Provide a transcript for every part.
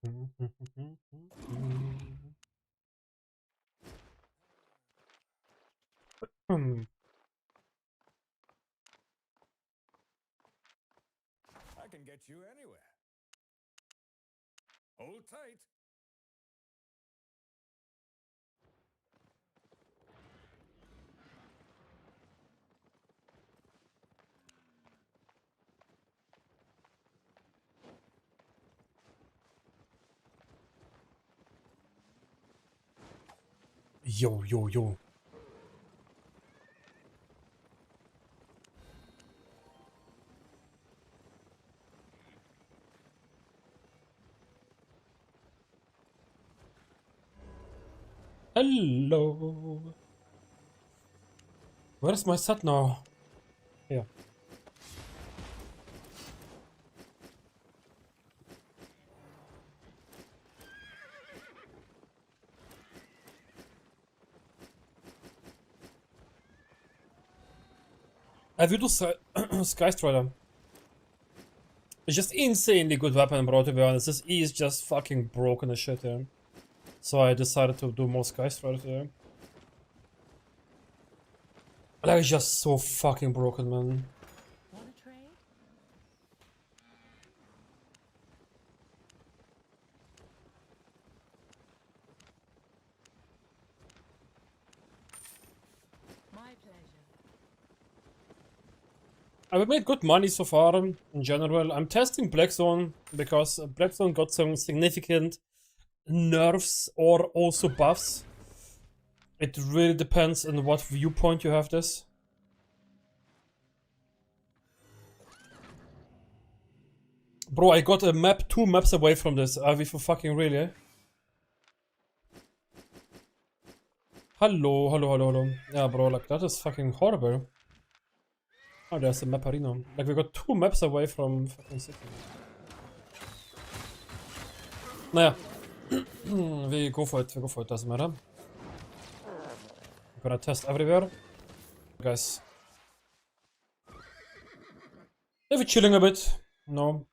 I can get you anywhere. Hold tight. Yo, yo, yo. Hello. Where's my set now? Here. I will do Sky Strider. It's just insanely good weapon, bro, to be honest. This E is just fucking broken as shit, yeah. So I decided to do more Sky Strider today. Like, it's just so fucking broken, man. Want to trade? My pleasure. I've made good money so far, in general. I'm testing Blackzone, because Blackzone got some significant nerfs or also buffs. It really depends on what viewpoint you have this. Bro, I got a map 2 maps away from this. Are we for fucking real, eh? Hello, hello, hello, hello. Yeah, bro, like, that is fucking horrible. Oh, there's a map arena. Like, we got 2 maps away from fucking city. Naja. We go for it, doesn't matter. I'm gonna test everywhere. Guys. Are we chilling a bit? No.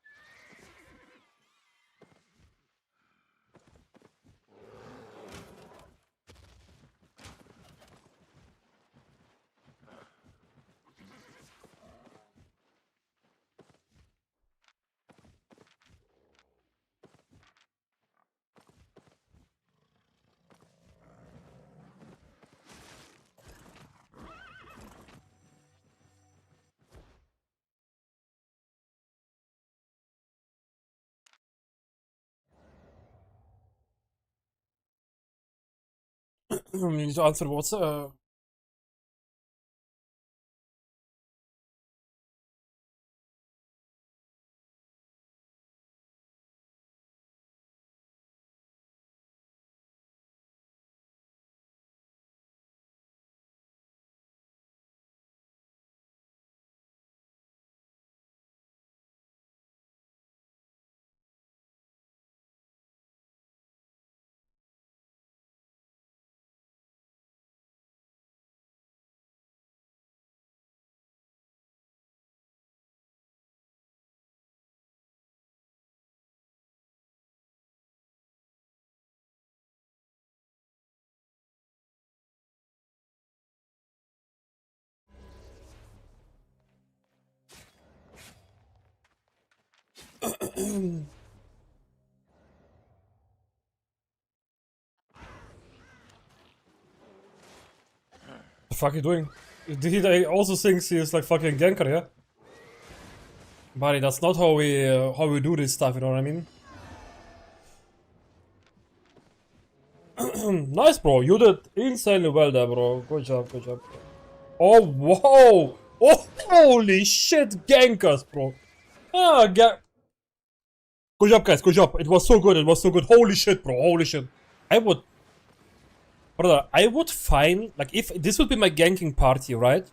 You need to answer what's the fuck are you doing? He also thinks he is like fucking ganker, yeah? Buddy, that's not how we do this stuff, you know what I mean? Nice, bro. You did insanely well there, bro. Good job, good job. Oh, whoa! Oh, holy shit, gankers, bro. Ah, good job, guys. Good job. It was so good. It was so good. Holy shit, bro. Holy shit. Brother, I would find, like, if this would be my ganking party, right?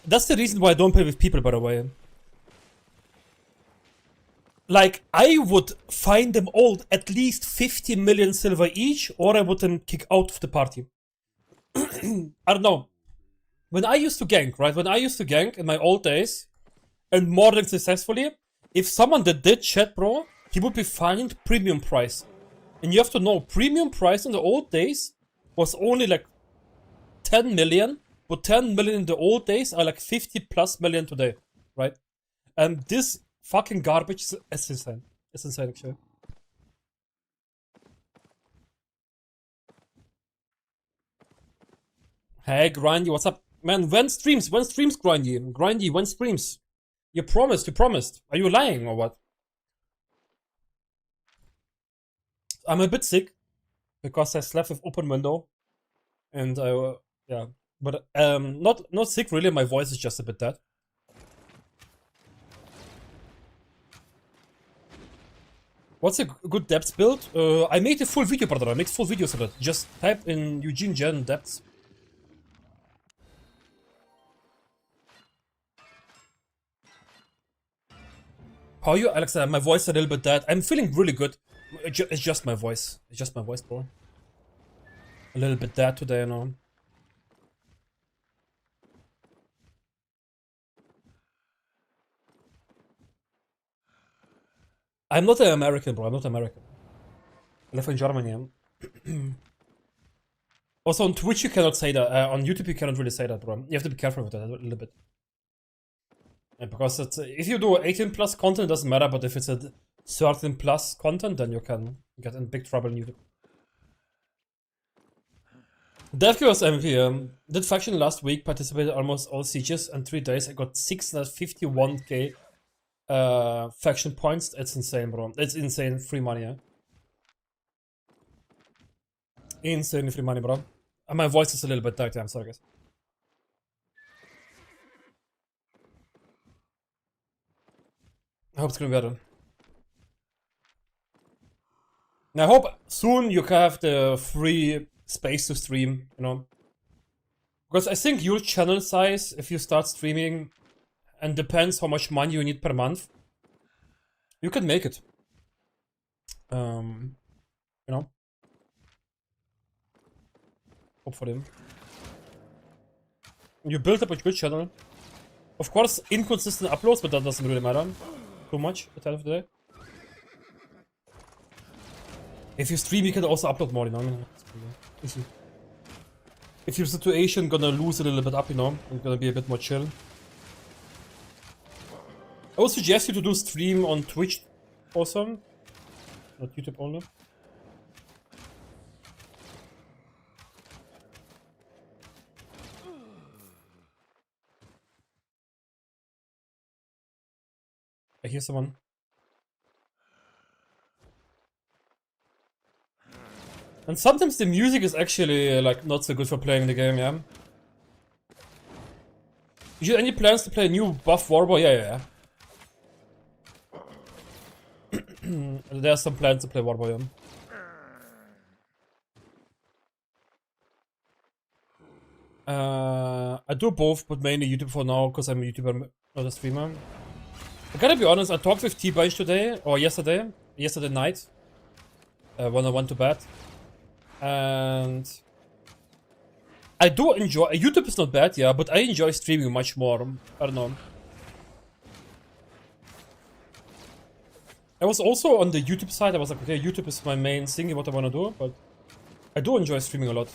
That's the reason why I don't play with people, by the way. Like, I would find them all at least 50 million silver each, or I would then kick out of the party. I don't know. When I used to gank, right? When I used to gank in my old days, and more than successfully, if someone that did chat, bro, he would be fined premium price. And you have to know, premium price in the old days was only like 10 million, but 10 million in the old days are like 50 plus million today, right? And this fucking garbage is insane. It's insane, actually. Hey, Grindy, what's up? Man, when streams? When streams, Grindy? Grindy, when streams? You promised, you promised. Are you lying or what? I'm a bit sick because I slept with open window, and yeah, but not sick really. My voice is just a bit dead. What's a good depths build? I made a full video, brother. I made full videos of it. Just type in Eugen Gen depths. How are you, Alexa? My voice a little bit dead. I'm feeling really good. It's just my voice. It's just my voice, bro. A little bit dead today, you know. I'm not an American, bro. I'm not American. I live in Germany. Also, on Twitch you cannot say that. On YouTube you cannot really say that, bro. You have to be careful with that a little bit. Because it's, if you do 18 plus content, it doesn't matter. But if it's a 13 plus content, then you can get in big trouble in YouTube. DevQ's MVP. Did faction last week, participated almost all sieges, and 3 days I got 651k faction points. It's insane, bro. It's insane. Free money, yeah. Insane free money, bro. And my voice is a little bit tight, yeah, I'm sorry, guys. I hope it's gonna be better. And I hope soon you can have the free space to stream, you know. Because I think your channel size, if you start streaming, and depends how much money you need per month, you can make it. You know. Hopefully. You build up a good channel. Of course, inconsistent uploads, but that doesn't really matter too much at the end of the day. If you stream, you can also upload more, you know. I mean, if your situation gonna lose a little bit up, you know, and gonna be a bit more chill. I would suggest you to do stream on Twitch also, not YouTube only. I hear someone. And sometimes the music is actually like not so good for playing the game, yeah. You have any plans to play a new buff Warboy? Yeah. There are some plans to play Warboy, yeah. I do both, but mainly YouTube for now, because I'm a YouTuber, not a streamer. I gotta be honest, I talked with T-Bunch today, or yesterday night, when I went to bed. And I do enjoy, YouTube is not bad, yeah, but I enjoy streaming much more. I don't know. I was also on the YouTube side, I was like, okay, YouTube is my main thing, what I wanna do, but I do enjoy streaming a lot.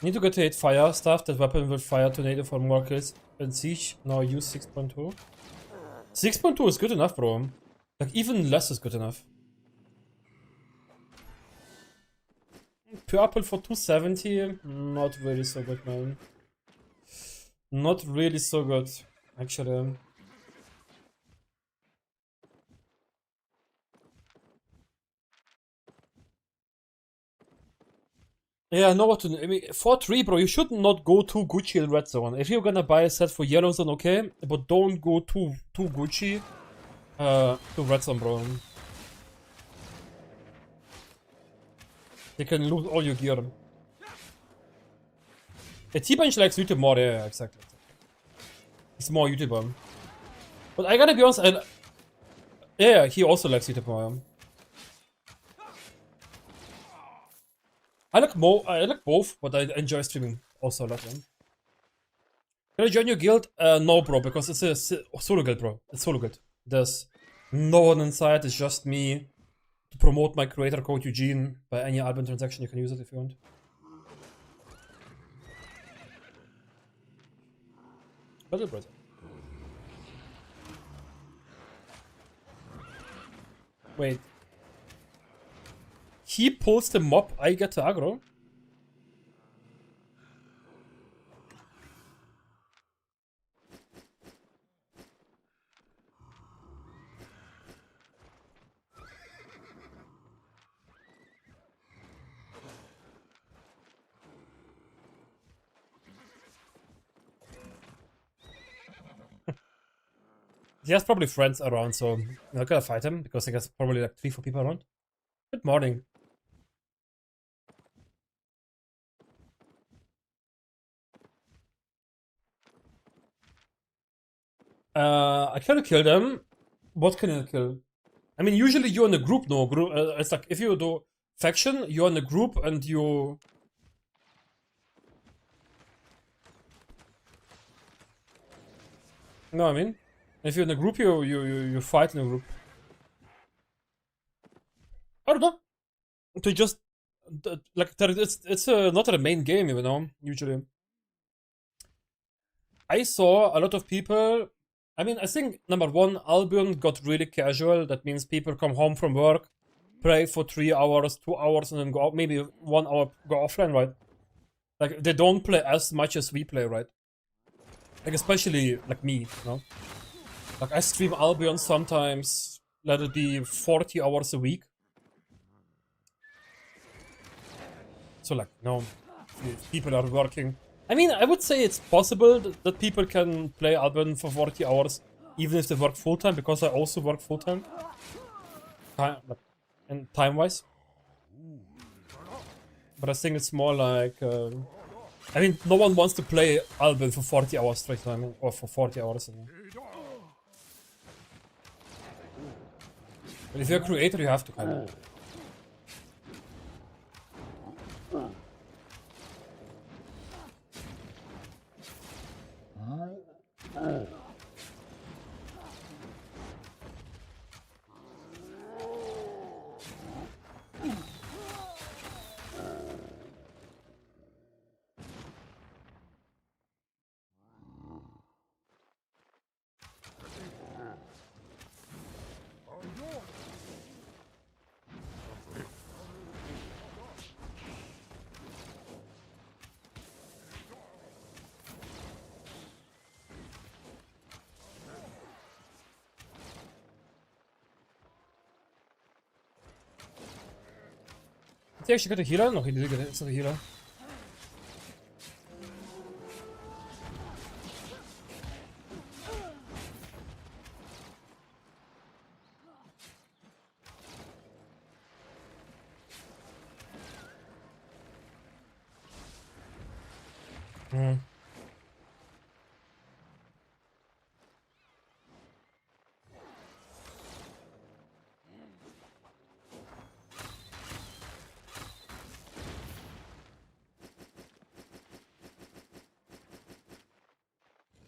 Need to get to 8 fire stuff. That weapon will fire tornado for more kills and siege. Now use 6.2. 6.2 is good enough, bro. Like even less is good enough. Purple for 270. Not really so good, man. Not really so good, actually. Yeah, I know what to do. I mean, for 3, bro, you should not go too Gucci in red zone. If you're gonna buy a set for yellow zone, okay, but don't go too Gucci to red zone, bro. You can lose all your gear. The T-Bunch likes YouTube more, yeah, exactly. He's more YouTuber. But I gotta be honest, yeah, he also likes YouTube more, yeah. I like both, but I enjoy streaming also a lot, yeah. Can I join your guild? No, bro, because it's a solo guild, bro. It's solo guild. There's no one inside, it's just me to promote my creator code Eugen. By any Albion transaction, you can use it if you want. Battle brother. Wait. He pulls the mob, I get to aggro? He has probably friends around, so I'm not gonna fight him because I guess probably like 3-4 people around. Good morning. I can kill them. What can I kill? I mean, usually you're in a group, no group. It's like if you do faction, you're in a group and you. No, I mean, if you're in a group, you fight in a group. I don't know. To just like it's not a main game, you know. Usually, I saw a lot of people. I mean, I think number one, Albion got really casual. That means people come home from work, play for 3 hours, 2 hours, and then go out. Maybe 1 hour go offline, right? Like they don't play as much as we play, right? Like especially like me, you know. Like I stream Albion sometimes. Let it be 40 hours a week. So like, no, if people are working. I mean, I would say it's possible that people can play Albion for 40 hours, even if they work full-time, because I also work full-time. And time-wise. But I think it's more like... I mean, no one wants to play Albion for 40 hours straight time, or for 40 hours. You know. But if you're a creator, you have to kind of... Did he actually get a healer? No, he didn't get it. It's not a healer.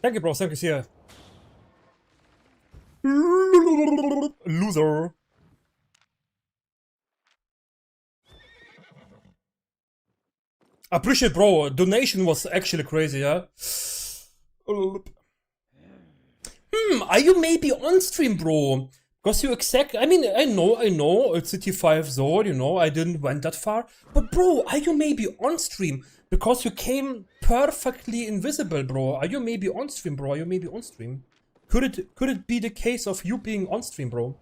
Thank you, bro. Thank you, see ya. Loser. Appreciate, bro. Donation was actually crazy, yeah? Are you maybe on stream, bro? Because you I mean, I know, it's City 5 zone, you know, I didn't went that far. But bro, are you maybe on stream? Because you came perfectly invisible, bro. Are you maybe on stream, bro? Are you maybe on stream? Could it be the case of you being on stream, bro?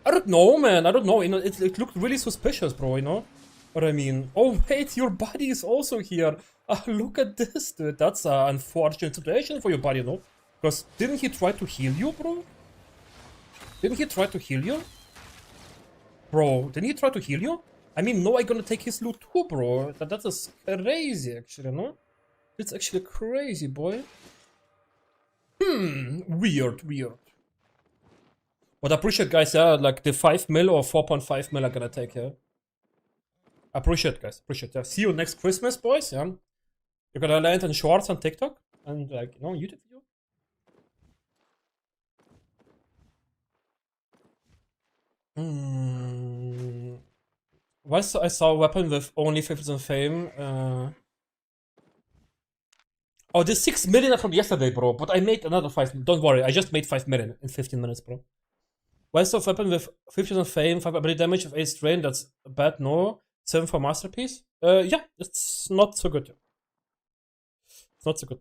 I don't know, man. I don't know. You know, it looked really suspicious, bro, you know? What I mean. Oh, wait, your buddy is also here. Look at this, dude. That's an unfortunate situation for your buddy, you know? Because didn't he try to heal you, bro? Didn't he try to heal you? Bro, didn't he try to heal you? I mean, no, I'm gonna take his loot too, bro. That is crazy, actually, no? It's actually crazy, boy. Weird. But I appreciate, guys, yeah, like the 5 mil or 4.5 mil I'm gonna take, yeah. Appreciate, guys. Appreciate, yeah. See you next Christmas, boys, yeah. You're gonna land on shorts on TikTok and like, you know, YouTube video. Weißt du, I saw a weapon with only 50% fame. Oh, this 6 million from yesterday, bro. But I made another 5. Don't worry, I just made 5 million in 15 minutes, bro. Weißt du, weapon with 50% fame, 5 ability damage of 8 strain. That's bad, no. 7 for masterpiece. Yeah, it's not so good. It's not so good.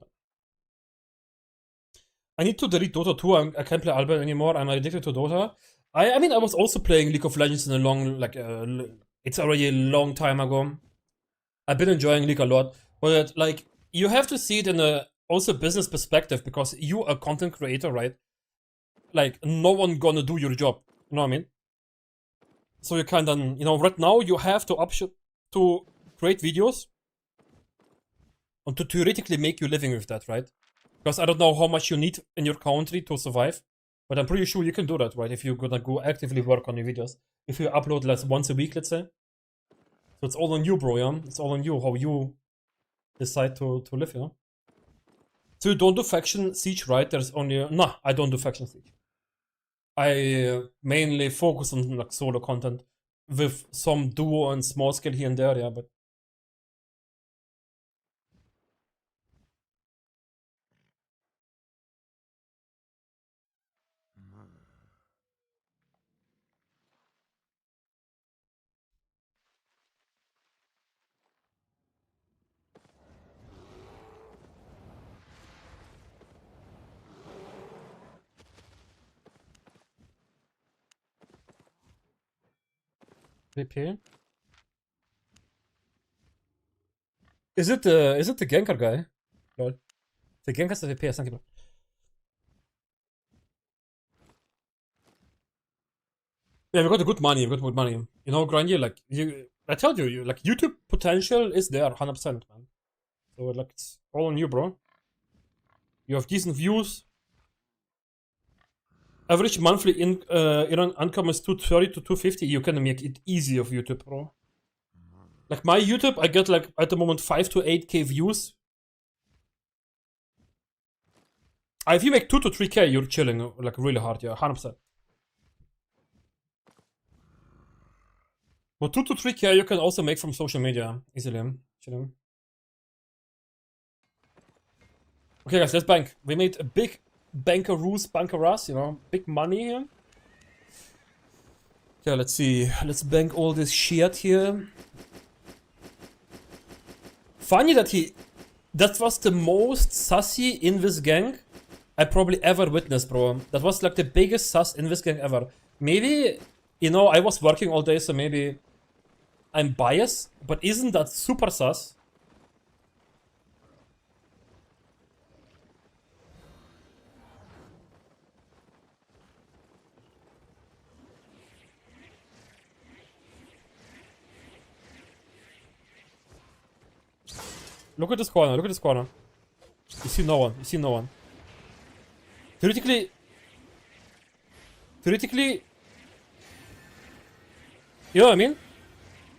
I need to delete Dota 2. I can't play Albion anymore. I'm addicted to Dota. I mean, I was also playing League of Legends in a long, like, it's already a long time ago. I've been enjoying League a lot, but like, you have to see it in a also business perspective because you a content creator, right? Like, no one gonna do your job. You know what I mean? So you kind of, you know, right now you have to option to create videos and to theoretically make your living with that, right? Because I don't know how much you need in your country to survive, but I'm pretty sure you can do that, right? If you're gonna go actively work on your videos. If you upload less once a week, let's say. So it's all on you, bro, yeah? It's all on you, how you decide to live, you know? So you don't do faction siege, right? There's only... Nah, I don't do faction siege. I mainly focus on like solo content with some duo and small scale here and there, yeah, but... VP? Is it the ganker guy? Lol. The ganker's the VP, thank you. Yeah, we got good money, we got good money. You know, Granier, like, I told you, like, YouTube potential is there, 100%, man. So, like, it's all on you, bro. You have decent views. Average monthly income is 230 to 250. You can make it easy of YouTube, bro. Like, my YouTube, I get, like, at the moment, 5 to 8k views. If you make 2 to 3k, you're chilling, like, really hard, yeah, 100%. But 2 to 3k you can also make from social media easily. Chilling. Okay, guys, let's bank. We made a big bankeras, you know, big money here. Yeah, let's see. Let's bank all this shit here. Funny that that was the most sussy in this gang I probably ever witnessed, bro. That was like the biggest sus in this gang ever. Maybe, you know, I was working all day, so maybe I'm biased, but isn't that super sus? Look at this corner, look at this corner. You see no one, you see no one. Theoretically, you know what I mean?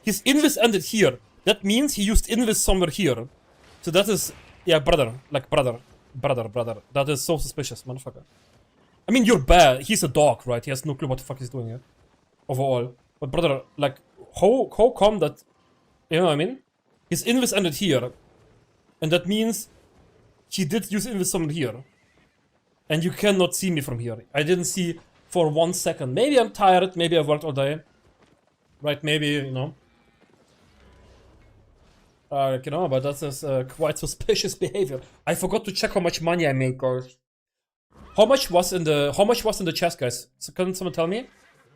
His invis ended here. That means he used invis somewhere here. So that is, yeah, brother. Like, brother. That is so suspicious, motherfucker. I mean, you're bad. He's a dog, right? He has no clue what the fuck he's doing here. Overall. But brother, like, how come that, you know what I mean? His invis ended here. And that means he did use invis somewhere here. And you cannot see me from here. I didn't see for 1 second. Maybe I'm tired, maybe I've worked all day. Right, maybe, you know. You know, but that is quite suspicious behavior. I forgot to check how much money I made, guys. How much was in the chest, guys? So can someone tell me?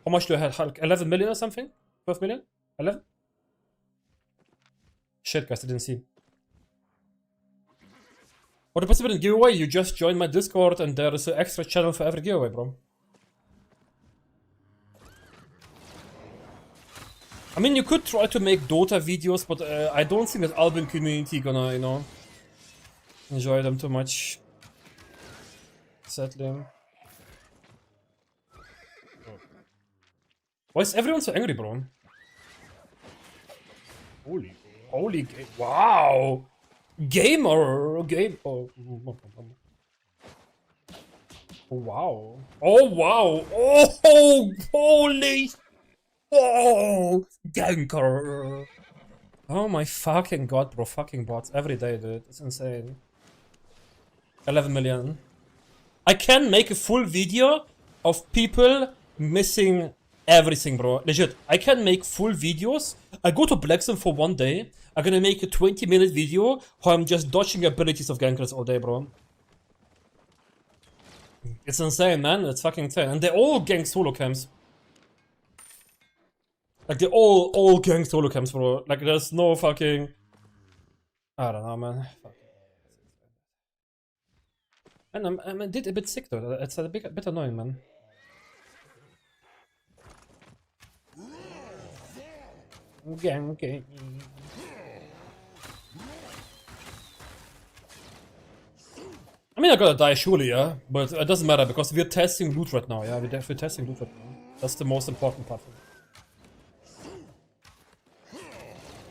How much do I have? Like 11 million or something? 12 million? 11? Shit, guys, I didn't see. What the possible giveaway? You just joined my Discord and there is an extra channel for every giveaway, bro. I mean, you could try to make Dota videos, but I don't think that Albion community gonna, you know, enjoy them too much. Sadly. Why is everyone so angry, bro? Holy, wow! Gamer! Game. Oh. Oh, wow. Oh, wow. Oh, holy. Oh, ganker. Oh my fucking god, bro. Fucking bots. Every day, dude. It's insane. 11 million. I can make a full video of people missing everything, bro. Legit. I can make full videos. I go to Blackzone for one day. I'm gonna make a 20-minute video how I'm just dodging abilities of gankers all day, bro. It's insane, man. It's fucking insane. And they all gang solo camps. Like, they all gang solo camps, bro. Like, there's no fucking... I don't know, man. Fuck. And I'm a bit sick, though. It's a bit annoying, man. Gang. I mean, I gotta die surely, yeah? But it doesn't matter, because we're testing loot right now, yeah? We're definitely testing loot right now. That's the most important part for me.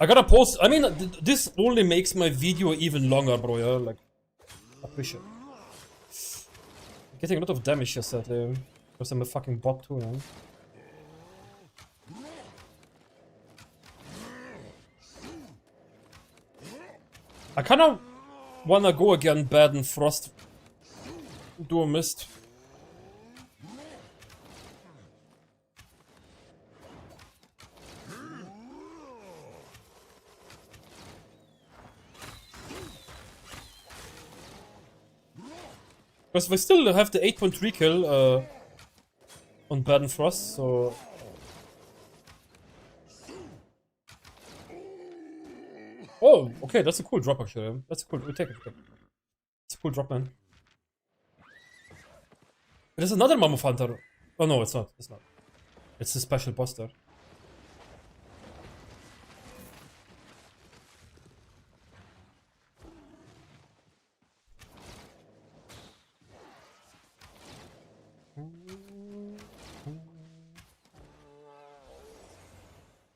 I gotta post... I mean, this only makes my video even longer, bro, yeah? Like, I appreciate it. I'm getting a lot of damage yesterday, because I'm a fucking bot too, man. I kinda wanna go again bad and frost. Do a mist. Because we still have the 8.3 kill on Bad and Frost, so... Oh, okay, that's a cool drop actually. That's a cool, we take it. It's a cool drop, man. There's another Mammoth Hunter. Oh no, it's not, it's not. It's a special boss there.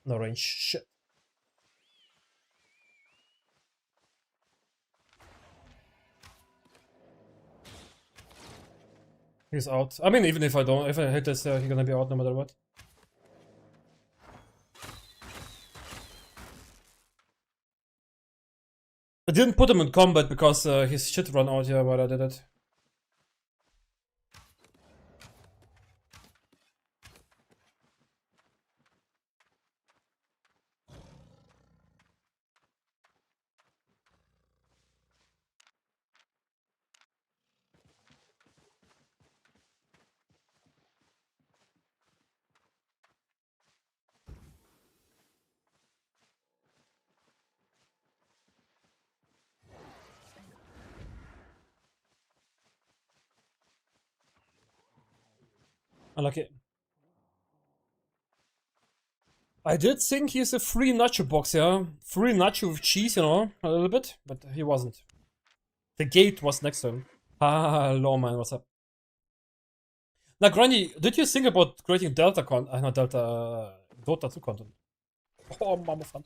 No range, shit. He's out. I mean, even if I hit this, he's gonna be out no matter what. I didn't put him in combat because his shit ran out, yeah, but I did it. Unlucky. I did think he's a free nacho box, yeah? Free nacho with cheese, you know, a little bit, but he wasn't. The gate was next to him. Ah, hello man, what's up? Now, Granny, did you think about creating Delta content? Not Delta, Dota 2 content. Oh, mama fun.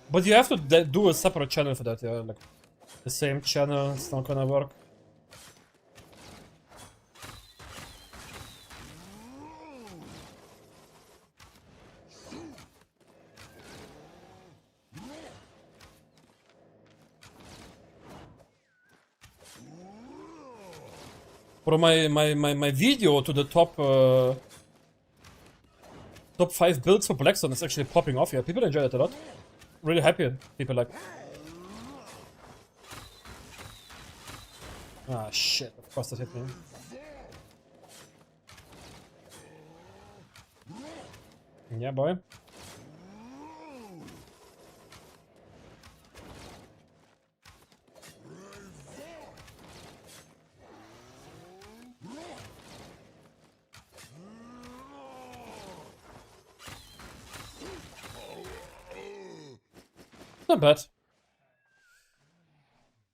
But you have to do a separate channel for that, yeah? Like, the same channel, it's not gonna work. Bro, my video to the top 5 builds for Blackzone is actually popping off here. People enjoy it a lot. Really happy. People like. Ah shit! Of course that hit me. Yeah, boy. Not bad.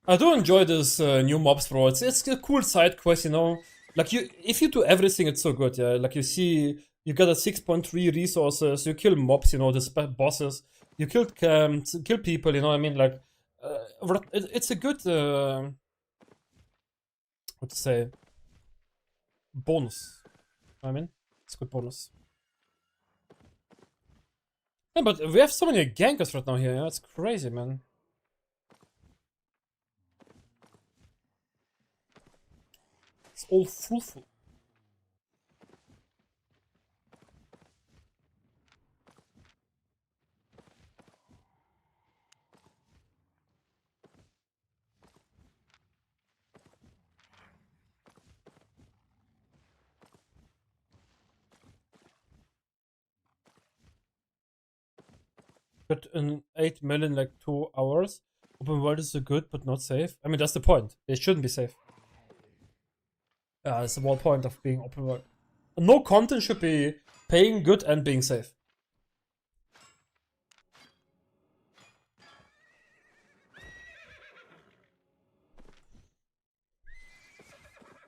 I do enjoy this new mobs, bro. It's a cool side quest, you know. Like if you do everything, it's so good, yeah. Like you see, you got a 6.3 resources. You kill mobs, you know, the bosses. You kill people, you know what I mean? Like, it's a good, what to say, bonus. You know what I mean? It's a good bonus. Yeah, but we have so many gankers right now here, yeah? It's crazy, man. It's all full. But in 8 million, like 2 hours, open world is so good but not safe. I mean, that's the point. It shouldn't be safe. Yeah, that's the whole point of being open world. No content should be paying good and being safe.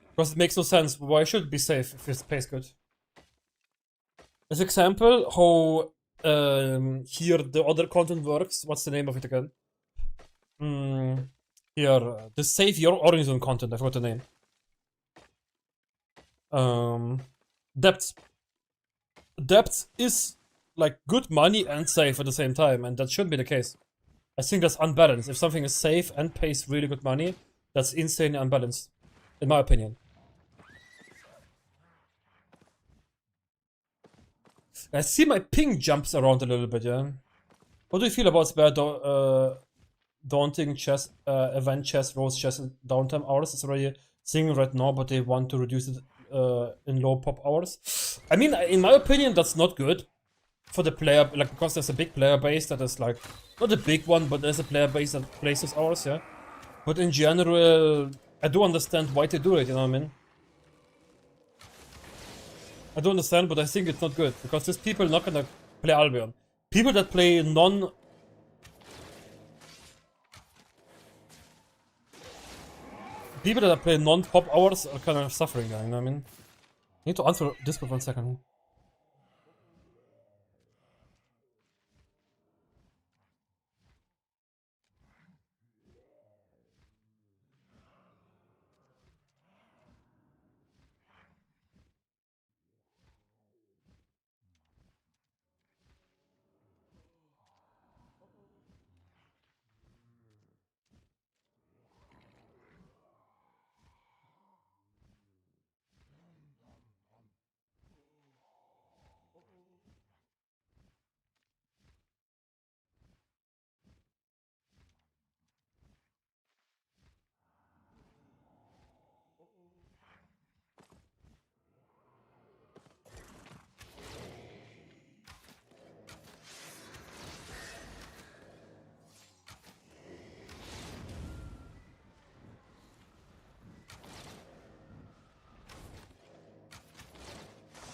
Because it makes no sense. Why should it be safe if it pays good? As example, how here the other content works. What's the name of it again? Here, the save your origin content. I forgot the name. Depth. Depth is like good money and safe at the same time, and that shouldn't be the case. I think that's unbalanced. If something is safe and pays really good money, that's insanely unbalanced, in my opinion. I see my ping jumps around a little bit, yeah. What do you feel about spare daunting chess, event chess, rose chess, downtime hours? It's already thing right now, but they want to reduce it in low pop hours. I mean, in my opinion, that's not good for the player, like, because there's a big player base that is like, not a big one, but there's a player base that plays those hours, yeah. But in general, I do understand why they do it, you know what I mean? I do understand, but I think it's not good, because there's people not gonna play Albion. People that play People that play non-pop hours are kind of suffering, you know what I mean? I need to answer Discord 1 second.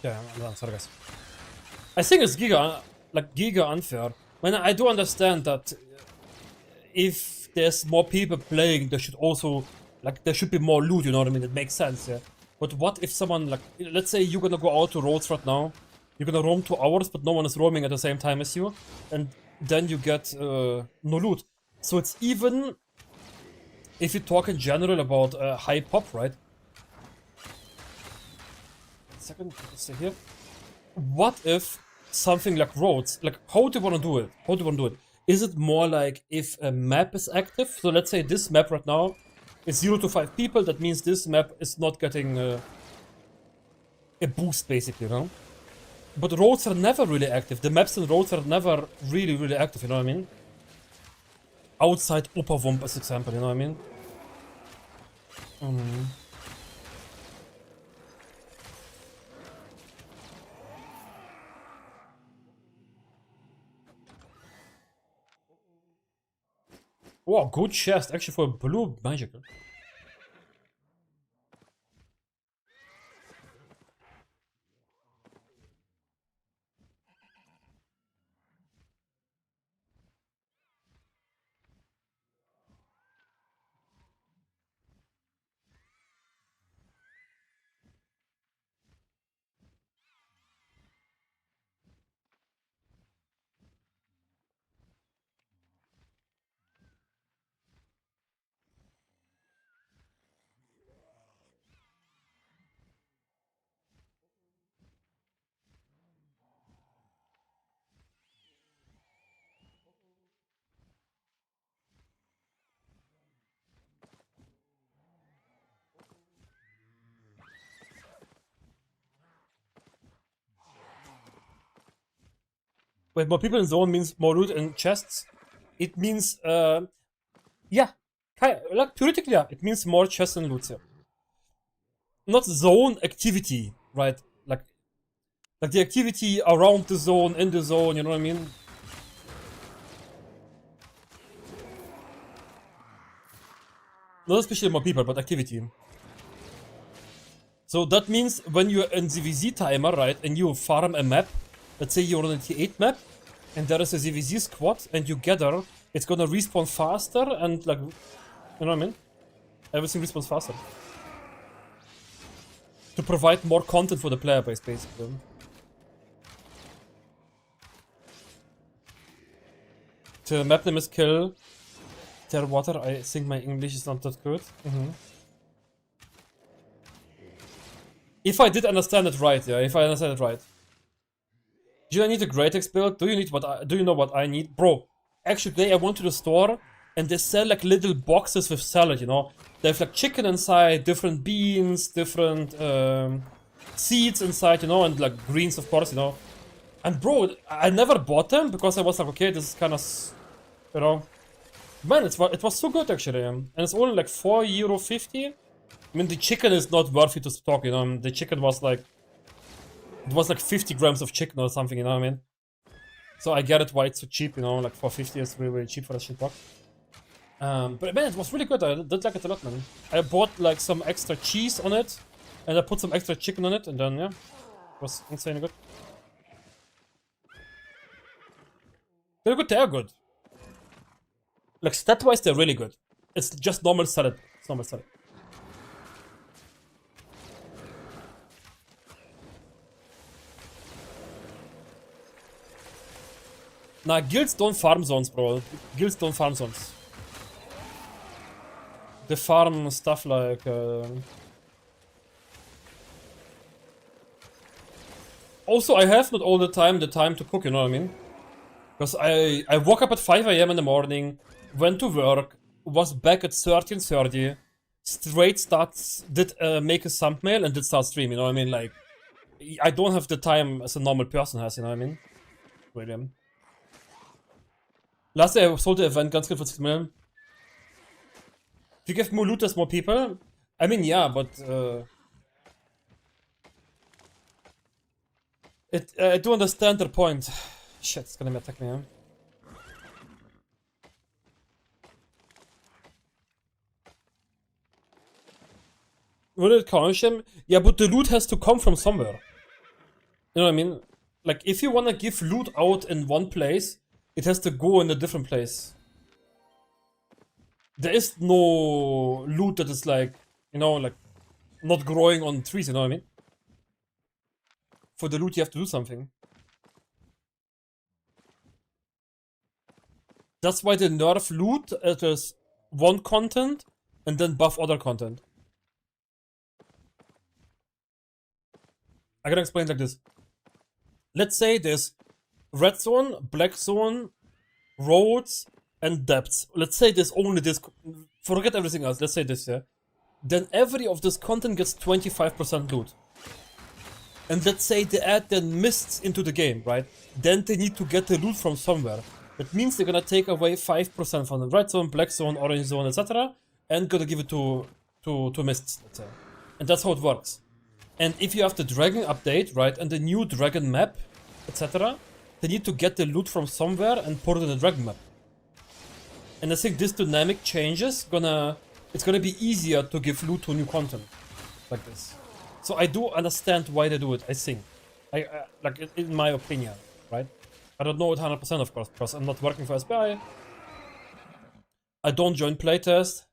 Yeah, I'm sorry guys. I think it's giga unfair. When I do understand that if there's more people playing, there should also, like, there should be more loot, you know what I mean? It makes sense, yeah. But what if someone, like, let's say you're gonna go out to roads right now, you're gonna roam 2 hours, but no one is roaming at the same time as you, and then you get no loot. So it's even, if you talk in general about high pop, right? Second, let's see here. What if something like roads, like, how do you want to do it? How do you want to do it? Is it more like if a map is active? So let's say this map right now is 0 to 5 people, that means this map is not getting a boost, basically, you know? But roads are never really active. The maps and roads are never really active, you know what I mean? Outside Operwump as example, you know what I mean? Wow, good chest, actually, for a blue magical. When more people in zone means more loot and chests. It means, yeah, like theoretically, yeah, it means more chests and loot. Yeah. Not zone activity, right? Like the activity around the zone, in the zone. You know what I mean? Not especially more people, but activity. So that means when you're in the ZVZ timer, right, and you farm a map, let's say you're on a T8 map, and there is a ZVZ squad, and you gather, it's gonna respawn faster, and like, you know what I mean? Everything respawns faster. To provide more content for the player base, basically. The map name is Kill Water. I think my English is not that good. If I did understand it right, yeah, if I understand it right. Do I need a great X build? Do you know what I need? Bro, actually today I went to the store and they sell like little boxes with salad, you know? They have like chicken inside, different beans, different seeds inside, you know, and like greens of course, you know. And bro, I never bought them because I was like, okay, this is kind of, you know. Man, it was so good actually. And it's only like €4.50. I mean, the chicken is not worth it to stock, you know. The chicken was like, it was like 50 grams of chicken or something, you know what I mean? So I get it why it's so cheap, you know, like $4.50 is really, really cheap for a shit box. But man, it was really good. I did like it a lot, man. I bought like some extra cheese on it, and I put some extra chicken on it, and then yeah, it was insanely good. They're good, they're good. Like stat-wise, they're really good. It's just normal salad. It's normal salad. Nah, guilds don't farm zones, bro. Guilds don't farm zones. They farm stuff like... Also, I have not all the time to cook, you know what I mean? Because I woke up at 5 AM in the morning, went to work, was back at 13:30, straight starts, did make a thumbnail and did start stream, you know what I mean? Like, I don't have the time as a normal person has, you know what I mean? William. Last day I sold the event ganz good for 6 million. If you give more loot, there's more people. I mean, yeah, but I do understand their point. Shit, it's gonna attack me, huh? Will it punish him? Yeah, but the loot has to come from somewhere. You know what I mean? Like, if you wanna give loot out in one place, it has to go in a different place. There is no loot that is like, you know, like, not growing on trees, you know what I mean? For the loot you have to do something. That's why they nerf loot as one content and then buff other content. I gotta explain it like this. Let's say there's red zone, black zone, roads, and depths. Let's say there's only this. Forget everything else. Let's say this, yeah. Then every of this content gets 25% loot. And let's say they add then mists into the game, right? Then they need to get the loot from somewhere. That means they're gonna take away 5% from the red zone, black zone, orange zone, etc. And gonna give it to mists, let's say. And that's how it works. And if you have the dragon update, right, and the new dragon map, etc., they need to get the loot from somewhere and put it in the dragon map. And I think this dynamic changes it's gonna be easier to give loot to new content like this. So I do understand why they do it, I think. Like, in my opinion, right? I don't know it 100% of course, because I'm not working for SBI. I don't join playtest.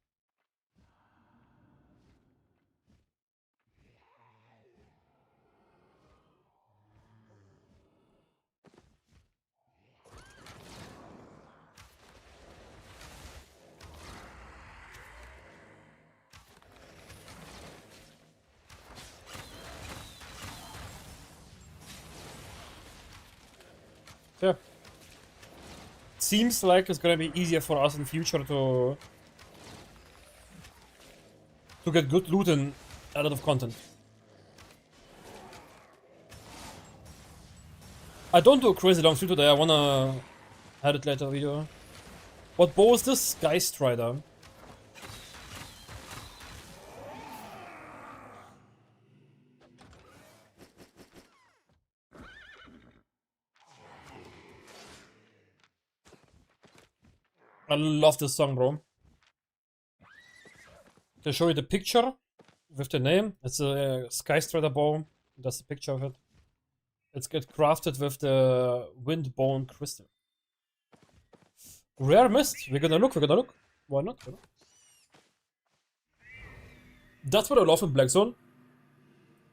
Yeah. Seems like it's gonna be easier for us in future to get good loot and a lot of content. I don't do a crazy long stream today, I wanna have it later video. What bow is this? Sky Strider. I love this song, bro. To show you the picture with the name. It's a Sky Strider bow. That's the picture of it. It's get crafted with the Windbone crystal. Rare mist. We're gonna look. Why not? Why not? That's what I love in Blackzone.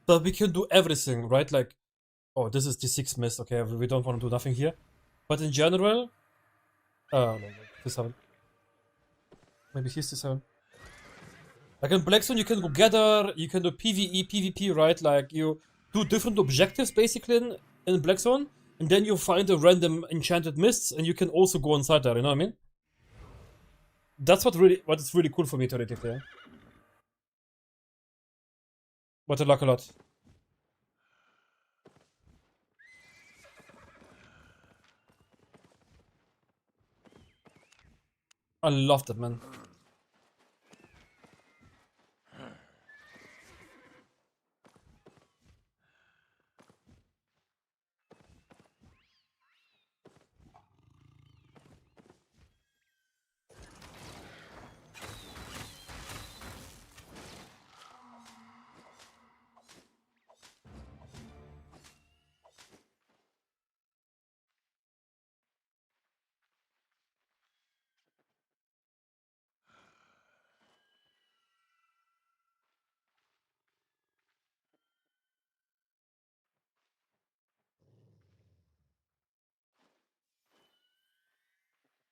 That we can do everything, right? Like, oh, this is the 6 mist. Okay, we don't want to do nothing here. But in general, no, this 7. Maybe here's the 7. Like in Blackzone, you can go gather, you can do PvE, PvP, right? Like you do different objectives basically in Blackzone, and then you find a random enchanted mists, and you can also go inside there. You know what I mean? That's what is really cool for me theoretically. But I like a lot. I love that, man.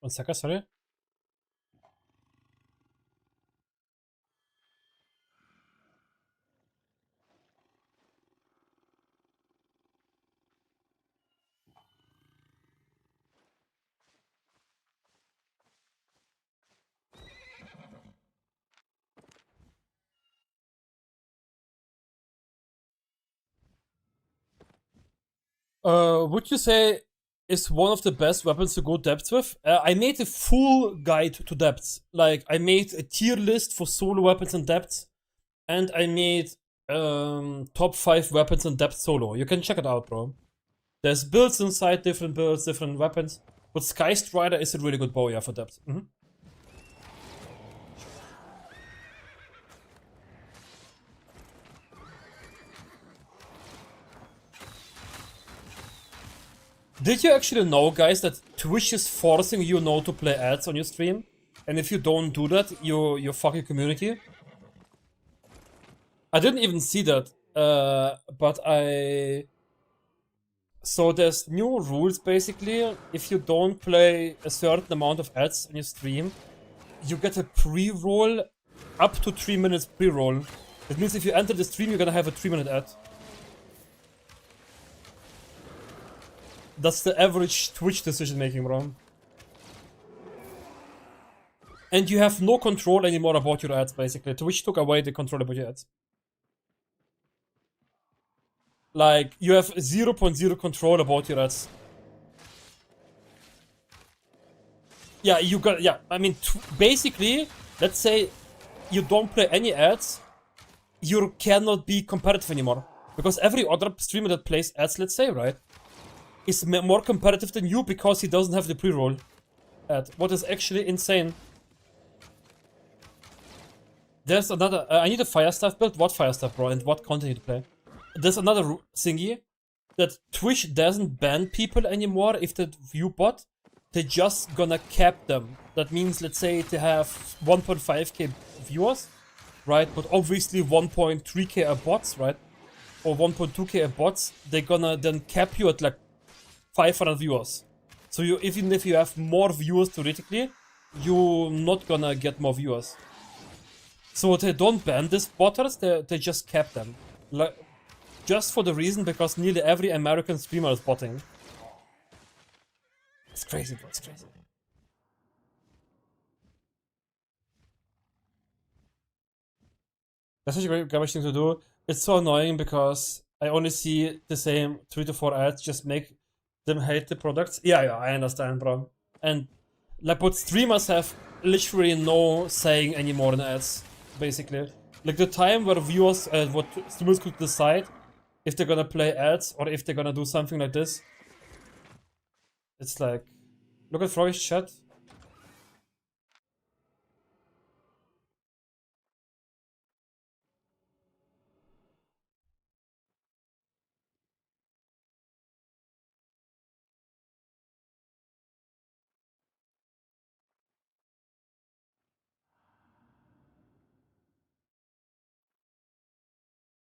One second, sorry. Would you say is one of the best weapons to go depths with? I made a full guide to depths. Like, I made a tier list for solo weapons in depths, and I made top 5 weapons in depth solo. You can check it out, bro. There's builds inside, different builds, different weapons. But Sky Strider is a really good bow, yeah, for depth. Did you actually know, guys, that Twitch is forcing you now to play ads on your stream? And if you don't do that, you fuck your community? I didn't even see that, but I... So there's new rules, basically. If you don't play a certain amount of ads on your stream, you get a pre-roll, up to 3 minutes pre-roll. That means if you enter the stream, you're gonna have a 3-minute ad. That's the average Twitch decision making, bro. And you have no control anymore about your ads, basically. Twitch took away the control about your ads. Like, you have 0.0 control about your ads. Yeah, you got, yeah, I mean, basically, let's say you don't play any ads, you cannot be competitive anymore. Because every other streamer that plays ads, let's say, right, is more competitive than you because he doesn't have the pre-roll ad. What is actually insane. There's another, I need a fire staff build. What fire staff, bro, and what content to play? There's another thingy that Twitch doesn't ban people anymore if they view bot. They're just gonna cap them. That means, let's say they have 1.5k viewers, right? But obviously 1.3k are bots, right? Or 1.2k are bots. They're gonna then cap you at like 500 viewers. So you, even if you have more viewers theoretically, you're not gonna get more viewers. So they don't ban these botters, they just cap them. Like, just for the reason because nearly every American streamer is botting. It's crazy, bro, it's crazy. That's such a great garbage thing to do. It's so annoying because I only see the same 3 to 4 ads just make them hate the products. Yeah, I understand, bro. And like, but streamers have literally no saying anymore in ads, basically. Like the time where viewers, what streamers could decide if they're gonna play ads or if they're gonna do something like this. It's like, look at Froggy's chat.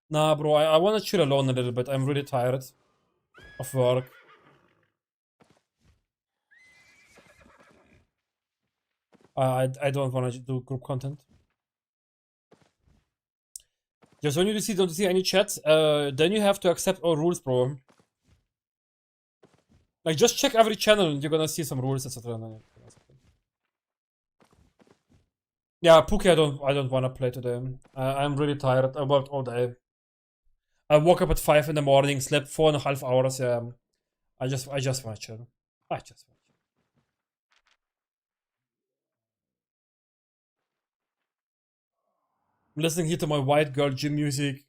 Nah, bro, I wanna chill alone a little bit. I'm really tired of work. I don't wanna do group content. Just when you don't see any chat, then you have to accept all rules, bro. Like, just check every channel and you're gonna see some rules, etc. Yeah, Pookie, I don't wanna play today. I'm really tired. I worked all day. I woke up at 5 in the morning, slept 4.5 hours. Yeah, I just wanna chill. I just wanna chill. I'm listening here to my white girl gym music.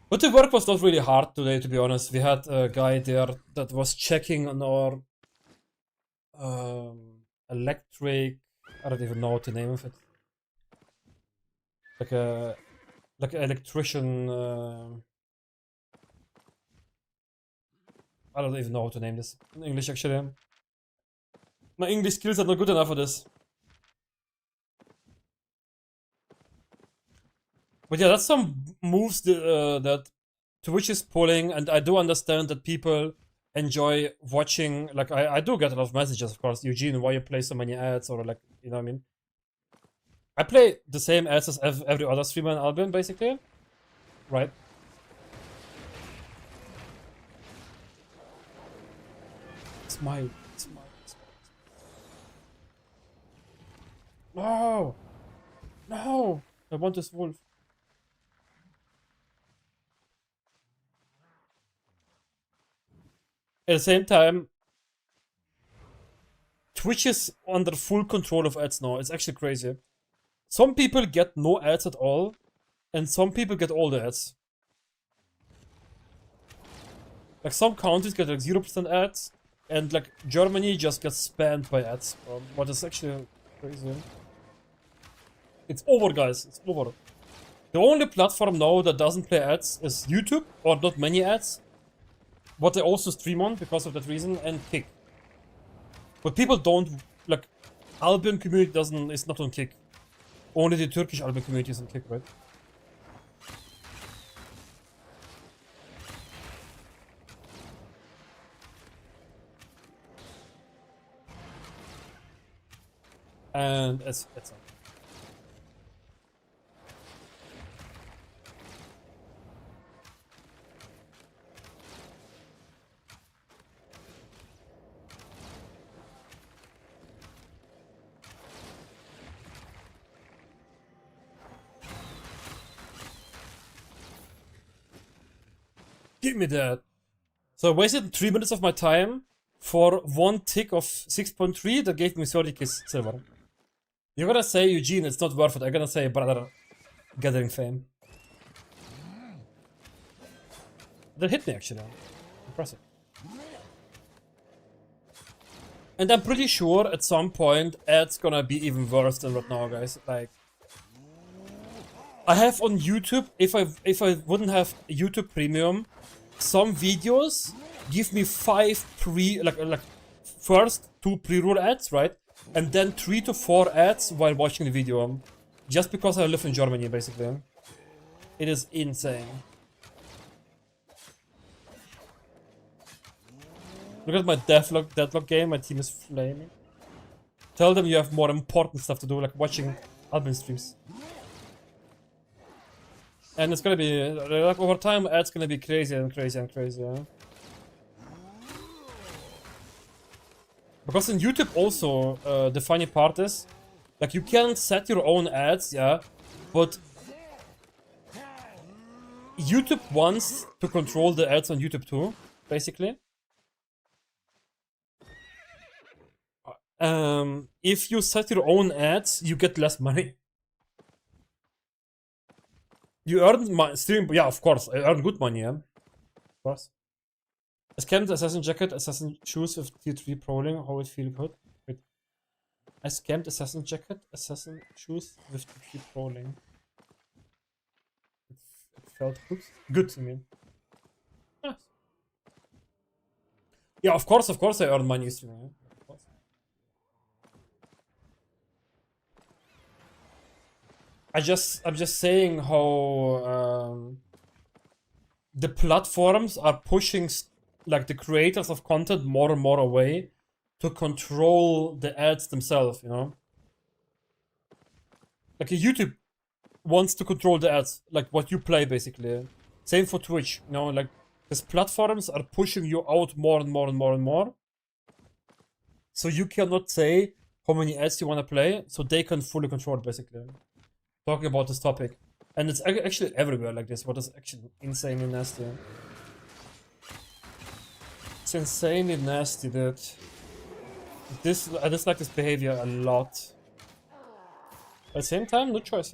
But the work was not really hard today, to be honest. We had a guy there that was checking on our electric. I don't even know what the name of it. Like an electrician. I don't even know how to name this in English, actually. My English skills are not good enough for this. But yeah, that's some moves that Twitch is pulling, and I do understand that people enjoy watching. Like, I do get a lot of messages, of course. Eugen, why you play so many ads, or like, you know what I mean? I play the same ads as every other streamer in Albion, basically. Right? Smile. No! No! I want this wolf. At the same time, Twitch is under full control of ads now. It's actually crazy. Some people get no ads at all, and some people get all the ads. Like, some countries get like 0% ads, and like Germany just gets spammed by ads. What is actually crazy. It's over, guys. It's over. The only platform now that doesn't play ads is YouTube, or not many ads. What they also stream on because of that reason, and Kick. But people don't, like, Albion community is not on Kick. Only the Turkish Albion community is on Kick, right? And it's on. Give me that. So I wasted 3 minutes of my time for one tick of 6.3 that gave me 30k silver. You're gonna say, Eugene, it's not worth it. I'm gonna say, brother, gathering fame. That hit me, actually. Impressive. And I'm pretty sure at some point ads gonna be even worse than right now, guys. Like, I have on YouTube, if I wouldn't have YouTube Premium, some videos give me 5 first 2 pre-roll ads, right? And then 3 to 4 ads while watching the video. Just because I live in Germany, basically. It is insane. Look at my deadlock game, my team is flaming. Tell them you have more important stuff to do, like watching Albion streams. And it's gonna be, like, over time, ads gonna be crazy and crazy and crazy, yeah? Because in YouTube also, the funny part is, like, you can set your own ads, yeah? But YouTube wants to control the ads on YouTube too, basically. If you set your own ads, you get less money. You earn stream, yeah, of course. I earn good money, yeah. Of course. I scammed assassin jacket, assassin shoes with tier 3 prowling. How it feel good? Wait. I scammed assassin jacket, assassin shoes with tier 3 prowling. It felt good. Good, I mean. Nice. Yeah, of course I earn money streaming. Yeah? Of course. I'm just saying how the platforms are pushing like the creators of content more and more away to control the ads themselves, you know? Like YouTube wants to control the ads, like what you play basically. Same for Twitch, you know, like these platforms are pushing you out more and more and more and more. So you cannot say how many ads you want to play, so they can fully control it basically. Talking about this topic. And it's actually everywhere like this, what is actually insanely nasty. It's insanely nasty that I dislike this behavior a lot. At the same time, no choice.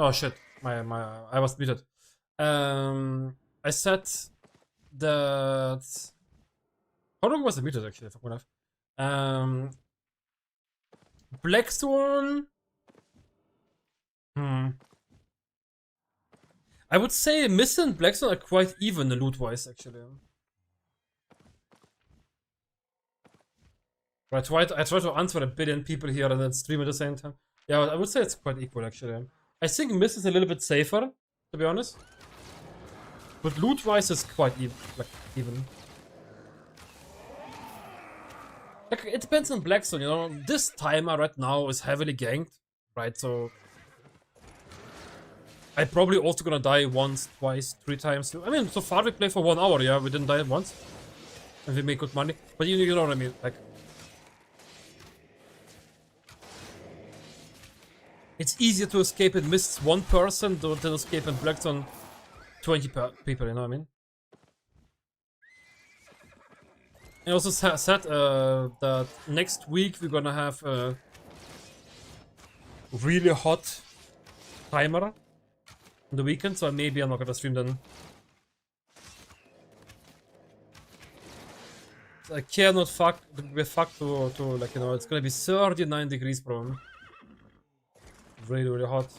Oh shit, I was muted. I said that. How long was I muted actually? Fuck my life. Blackzone. I would say Mist and Blackzone are quite even loot-wise actually. I try to answer a billion people here and then stream at the same time. Yeah, I would say it's quite equal actually. I think Mist is a little bit safer, to be honest. But loot-wise, it's quite even. Like, it depends on Blackstone, you know. This timer right now is heavily ganked, right? So I'm probably also gonna die once, twice, 3 times. I mean, so far we play for 1 hour, yeah. We didn't die once, and we make good money. But you know what I mean, like. It's easier to escape in Mist's 1 person than escape in Blackstone 20 people, you know what I mean? I also said that next week we're gonna have a really hot timer on the weekend, so maybe I'm not gonna stream then. I cannot be fucked to like, you know, it's gonna be 39 degrees bro. Really hot.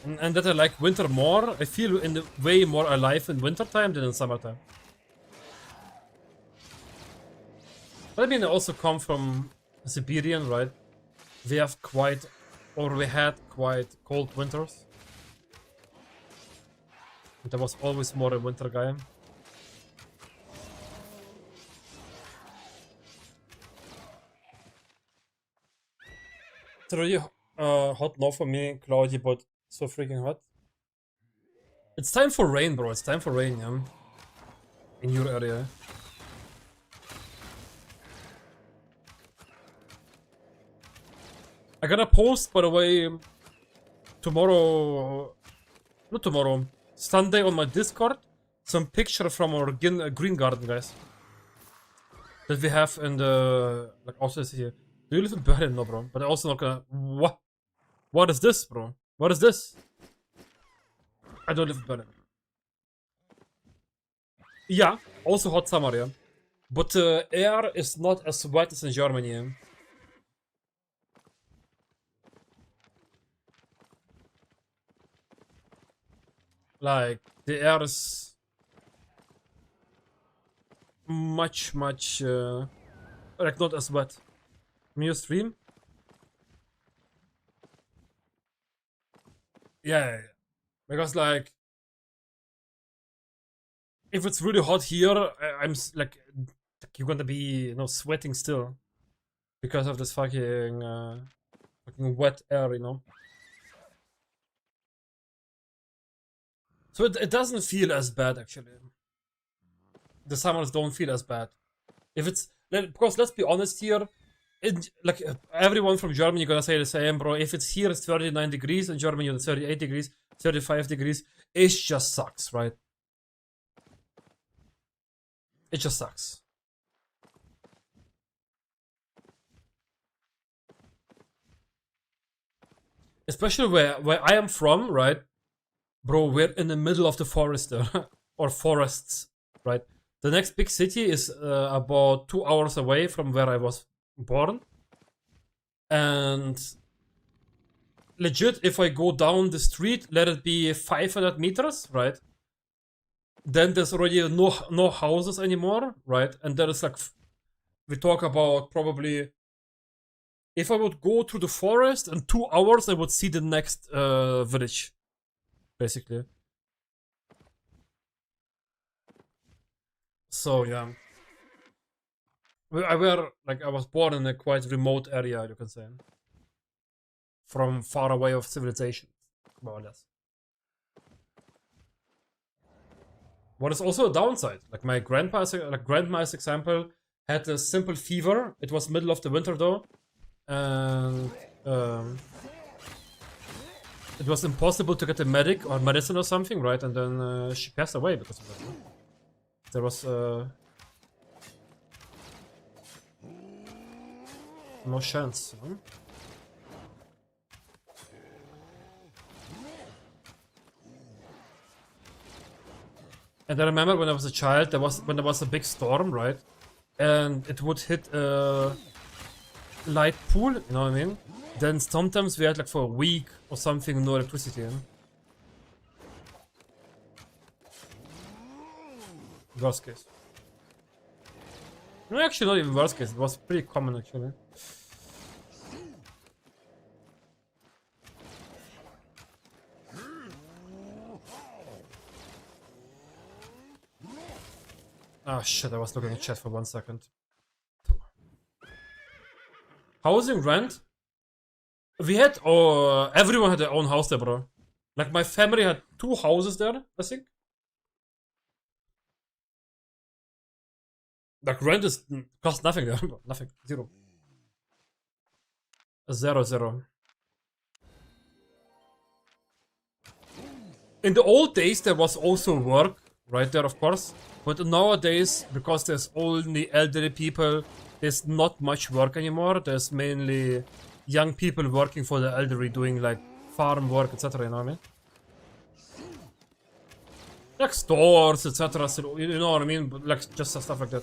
And that I like winter more. I feel way more alive in winter time than in summertime. But I mean, I also come from Siberian, right? We had quite cold winters. And I was always more a winter guy. It's really hot now for me, cloudy, but so freaking hot. It's time for rain, bro. It's time for rain, yeah. In your area. I gotta post, by the way, tomorrow... Not tomorrow. Sunday on my Discord. Some picture from our green garden, guys. That we have in the... Like, also here. Do you live in Berlin? No, bro. But I also not gonna... What? What is this, bro? What is this? I don't live in Berlin. Yeah, also hot summer, yeah. But air is not as wet as in Germany. Yeah? Like, the air is much, like, not as wet. Can you stream? Yeah, because like, if it's really hot here, I'm like, you're gonna be, you know, sweating still because of this fucking wet air, you know. So it doesn't feel as bad actually. The summers don't feel as bad. If it's because let's be honest here, like everyone from Germany gonna say the same, bro. If it's here, it's 39 degrees in Germany, it's 38 degrees, 35 degrees. It just sucks, right? It just sucks. Especially where I am from, right? Bro, we're in the middle of the forest there. Or forests, right? The next big city is about 2 hours away from where I was born. And legit, if I go down the street, let it be 500 meters, right? Then there's already no houses anymore, right? And there is like, we talk about probably, if I would go through the forest in 2 hours, I would see the next village, basically. So yeah, I was born in a quite remote area, you can say, from far away of civilization, more or less. What is also a downside, like my grandma's example, had a simple fever. It was middle of the winter though, and it was impossible to get a medic or medicine or something, right? And then she passed away because of that. There was no chance. Huh? And I remember when I was a child, when there was a big storm, right? And it would hit a light pool, you know what I mean? Then sometimes we had like for a week or something no electricity. Worst case. No, actually not even worst case, it was pretty common actually. Ah shit, I was looking at chat for 1 second. Housing rent? We had, everyone had their own house there, bro. Like my family had 2 houses there, I think. Like rent is cost nothing there, nothing, 0. 0. In the old days there was also work, right there of course. But nowadays, because there's only elderly people, there's not much work anymore. There's mainly young people working for the elderly, doing like farm work, etc. You know what I mean? Like stores, etc. So, you know what I mean? But like just stuff like that.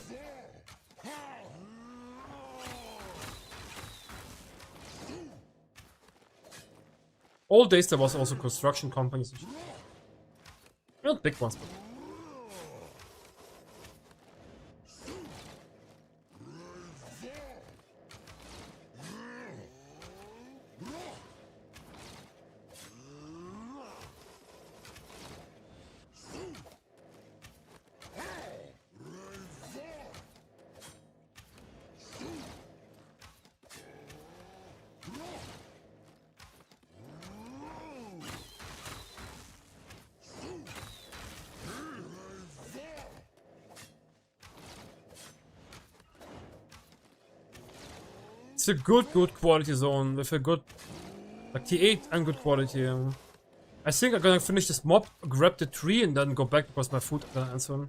Old days there was also construction companies. Not big ones, but. It's a good quality zone with a good, like T8 and good quality. I think I'm gonna finish this mob, grab the tree, and then go back because my food is gonna answer.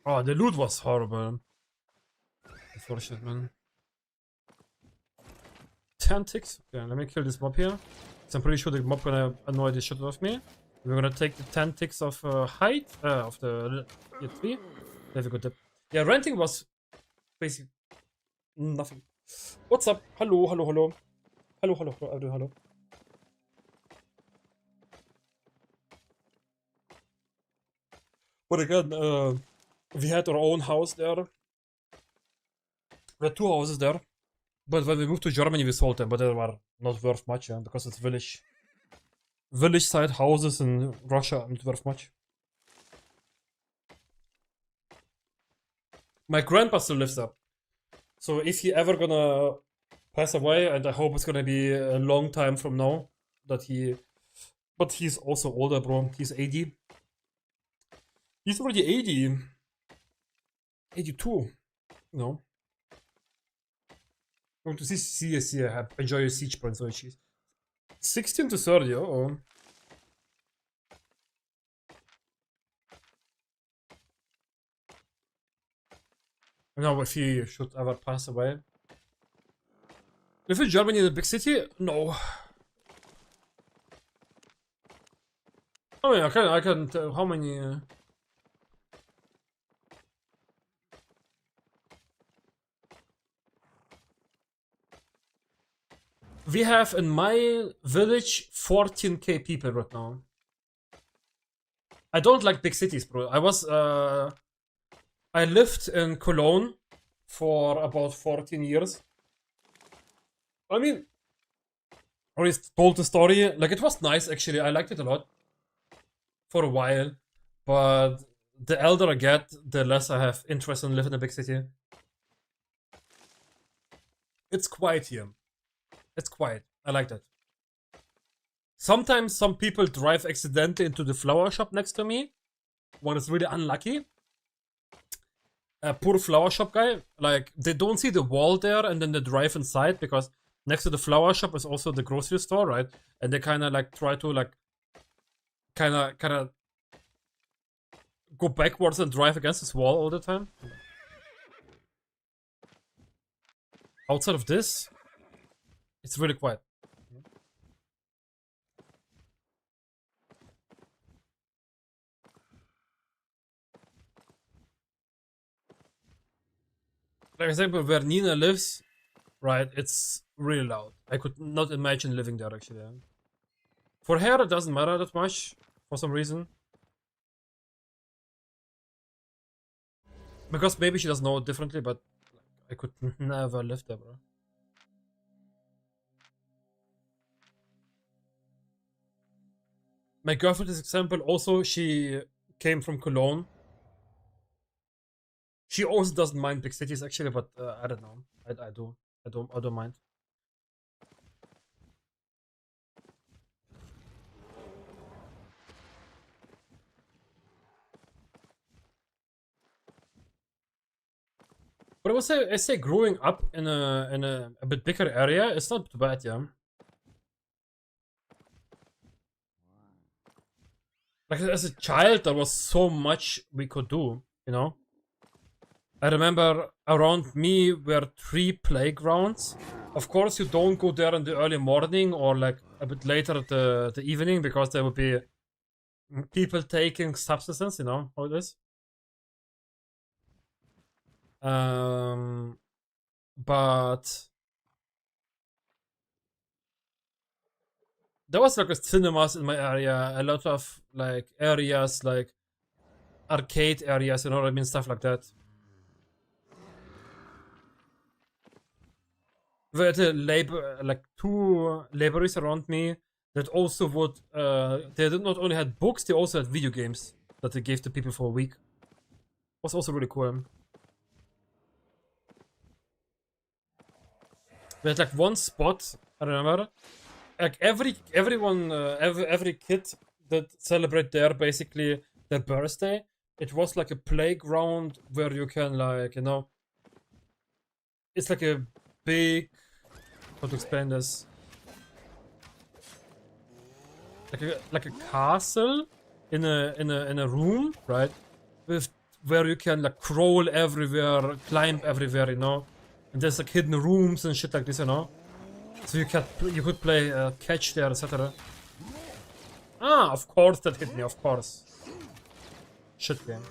Oh, the loot was horrible. Unfortunate, man. 10 ticks. Okay, let me kill this mob here. So I'm pretty sure the mob gonna annoy the shit out of me. We're gonna take the 10 ticks of height of the tree. There we go. Yeah, renting was basically nothing. What's up? Hello. Hello. But again, we had our own house there. We had 2 houses there. But when we moved to Germany, we sold them, but they were not worth much, yeah, because it's village side houses in Russia aren't worth much. My grandpa still lives there. So if he ever gonna pass away, and I hope it's gonna be a long time from now, that he... But he's also older, bro. He's 80. He's already 80. 82. No. Going to see enjoy your siege points, so she's 16 to 30, oh. Now if he should ever pass away. Live in Germany in a big city? No. I mean, I can tell how many... We have in my village 14k people right now. I don't like big cities, bro. I lived in Cologne for about 14 years. I mean, I already told the story. Like, it was nice, actually. I liked it a lot. For a while. But the elder I get, the less I have interest in living in a big city. It's quiet here. It's quiet. I like that. Sometimes some people drive accidentally into the flower shop next to me. One is really unlucky. A poor flower shop guy. Like, they don't see the wall there and then they drive inside because next to the flower shop is also the grocery store, right? And they kind of like try to like kind of go backwards and drive against this wall all the time. outside of this, it's really quiet. Like example, where Nina lives, right? It's really loud. I could not imagine living there actually. Yeah. For her, it doesn't matter that much for some reason. Because maybe she doesn't know it differently, but I could never live there, bro. My girlfriend, this example, also she came from Cologne. She also doesn't mind big cities actually, but I don't know. I do. I don't mind. But I say growing up in a bit bigger area, it's not too bad, yeah. Like as a child, there was so much we could do, you know. I remember around me were 3 playgrounds. Of course, you don't go there in the early morning or like a bit later at the evening because there would be people taking substances, you know how it is. But there was like a cinemas in my area, a lot of like areas like arcade areas, you know what I mean, stuff like that. We had a labor, like 2 laborers around me that also would, they did not only had books, they also had video games that they gave to people for a week. Was also really cool. We had like one spot, I remember, like every kid that celebrate there basically their birthday, it was like a playground where you can like, you know, it's like a big, how to explain this, like a castle in a room, right, with where you can like crawl everywhere, climb everywhere, you know, and there's like hidden rooms and shit like this, you know. So you could play catch there, etc. Ah, of course that hit me, of course. Shit game.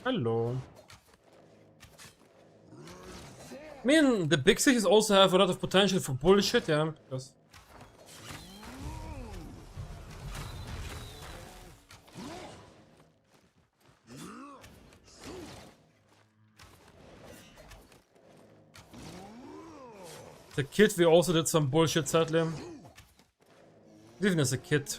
Hello. I mean, the big cities also have a lot of potential for bullshit, yeah, because the kid, we also did some bullshit, sadly. Even as a kid.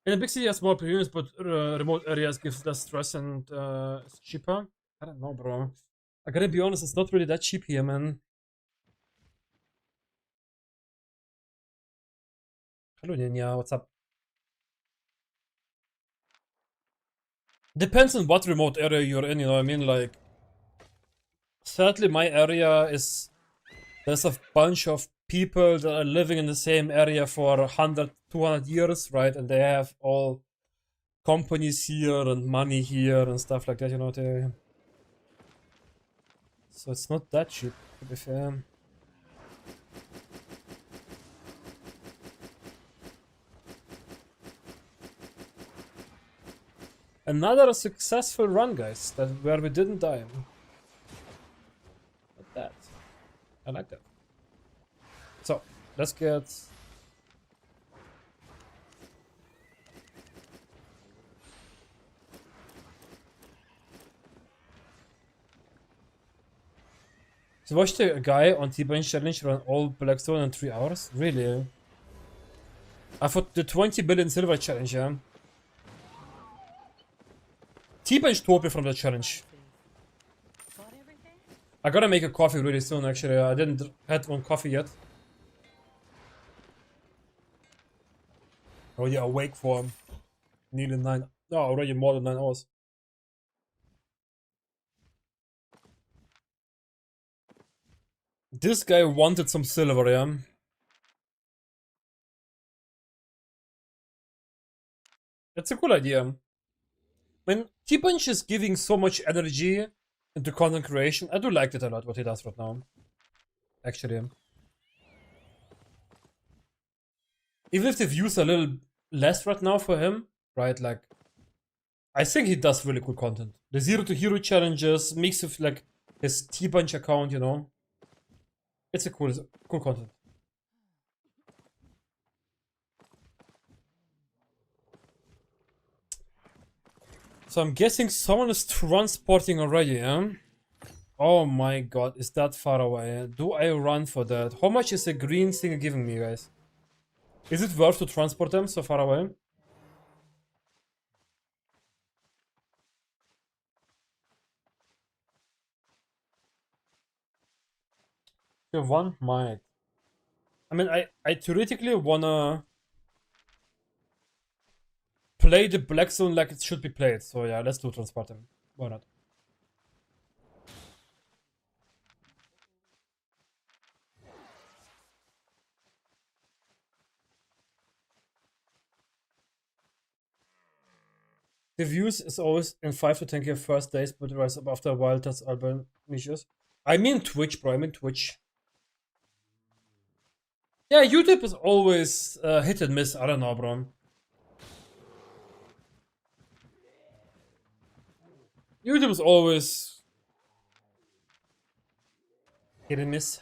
In a big city, has more premiums, but remote areas give less stress and it's cheaper. I don't know, bro. I gotta be honest, it's not really that cheap here, man. Hello, Ninja, what's up? Depends on what remote area you're in, you know what I mean? Like, sadly, my area is, there's a bunch of people that are living in the same area for 100, 200 years, right? And they have all companies here and money here and stuff like that, you know? So it's not that cheap, to be fair. Another successful run, guys, where we didn't die. Not bad. I like that. So, let's get... So watched a guy on T-Bench challenge run all Blackzone in 3 hours? Really? I thought the 20 billion silver challenge, yeah? T-Bench told me from the challenge. I gotta make a coffee really soon, actually. I didn't had one coffee yet. Oh yeah, awake form. Nearly 9. No, already more than 9 hours. This guy wanted some silver, yeah? That's a cool idea. When T-Punch is giving so much energy into content creation, I do like it a lot, what he does right now. Actually. Even if the views are a little less right now for him, right? Like, I think he does really cool content. The 0 to hero challenges, mix of like his T-Punch account, you know. It's a cool content. So I'm guessing someone is transporting already, yeah? Oh my god, is that far away? Do I run for that? How much is the green thing giving me, guys? Is it worth to transport them so far away? Yeah, one might. I mean, I theoretically wanna play the Blackzone like it should be played. So yeah, let's do transport them. Why not? The views is always in 5 to 10k first days, but rise up after a while. That's Albion niches. I mean Twitch, bro. I mean Twitch. Yeah, YouTube is always hit and miss. I don't know, bro. YouTube is always hit and miss.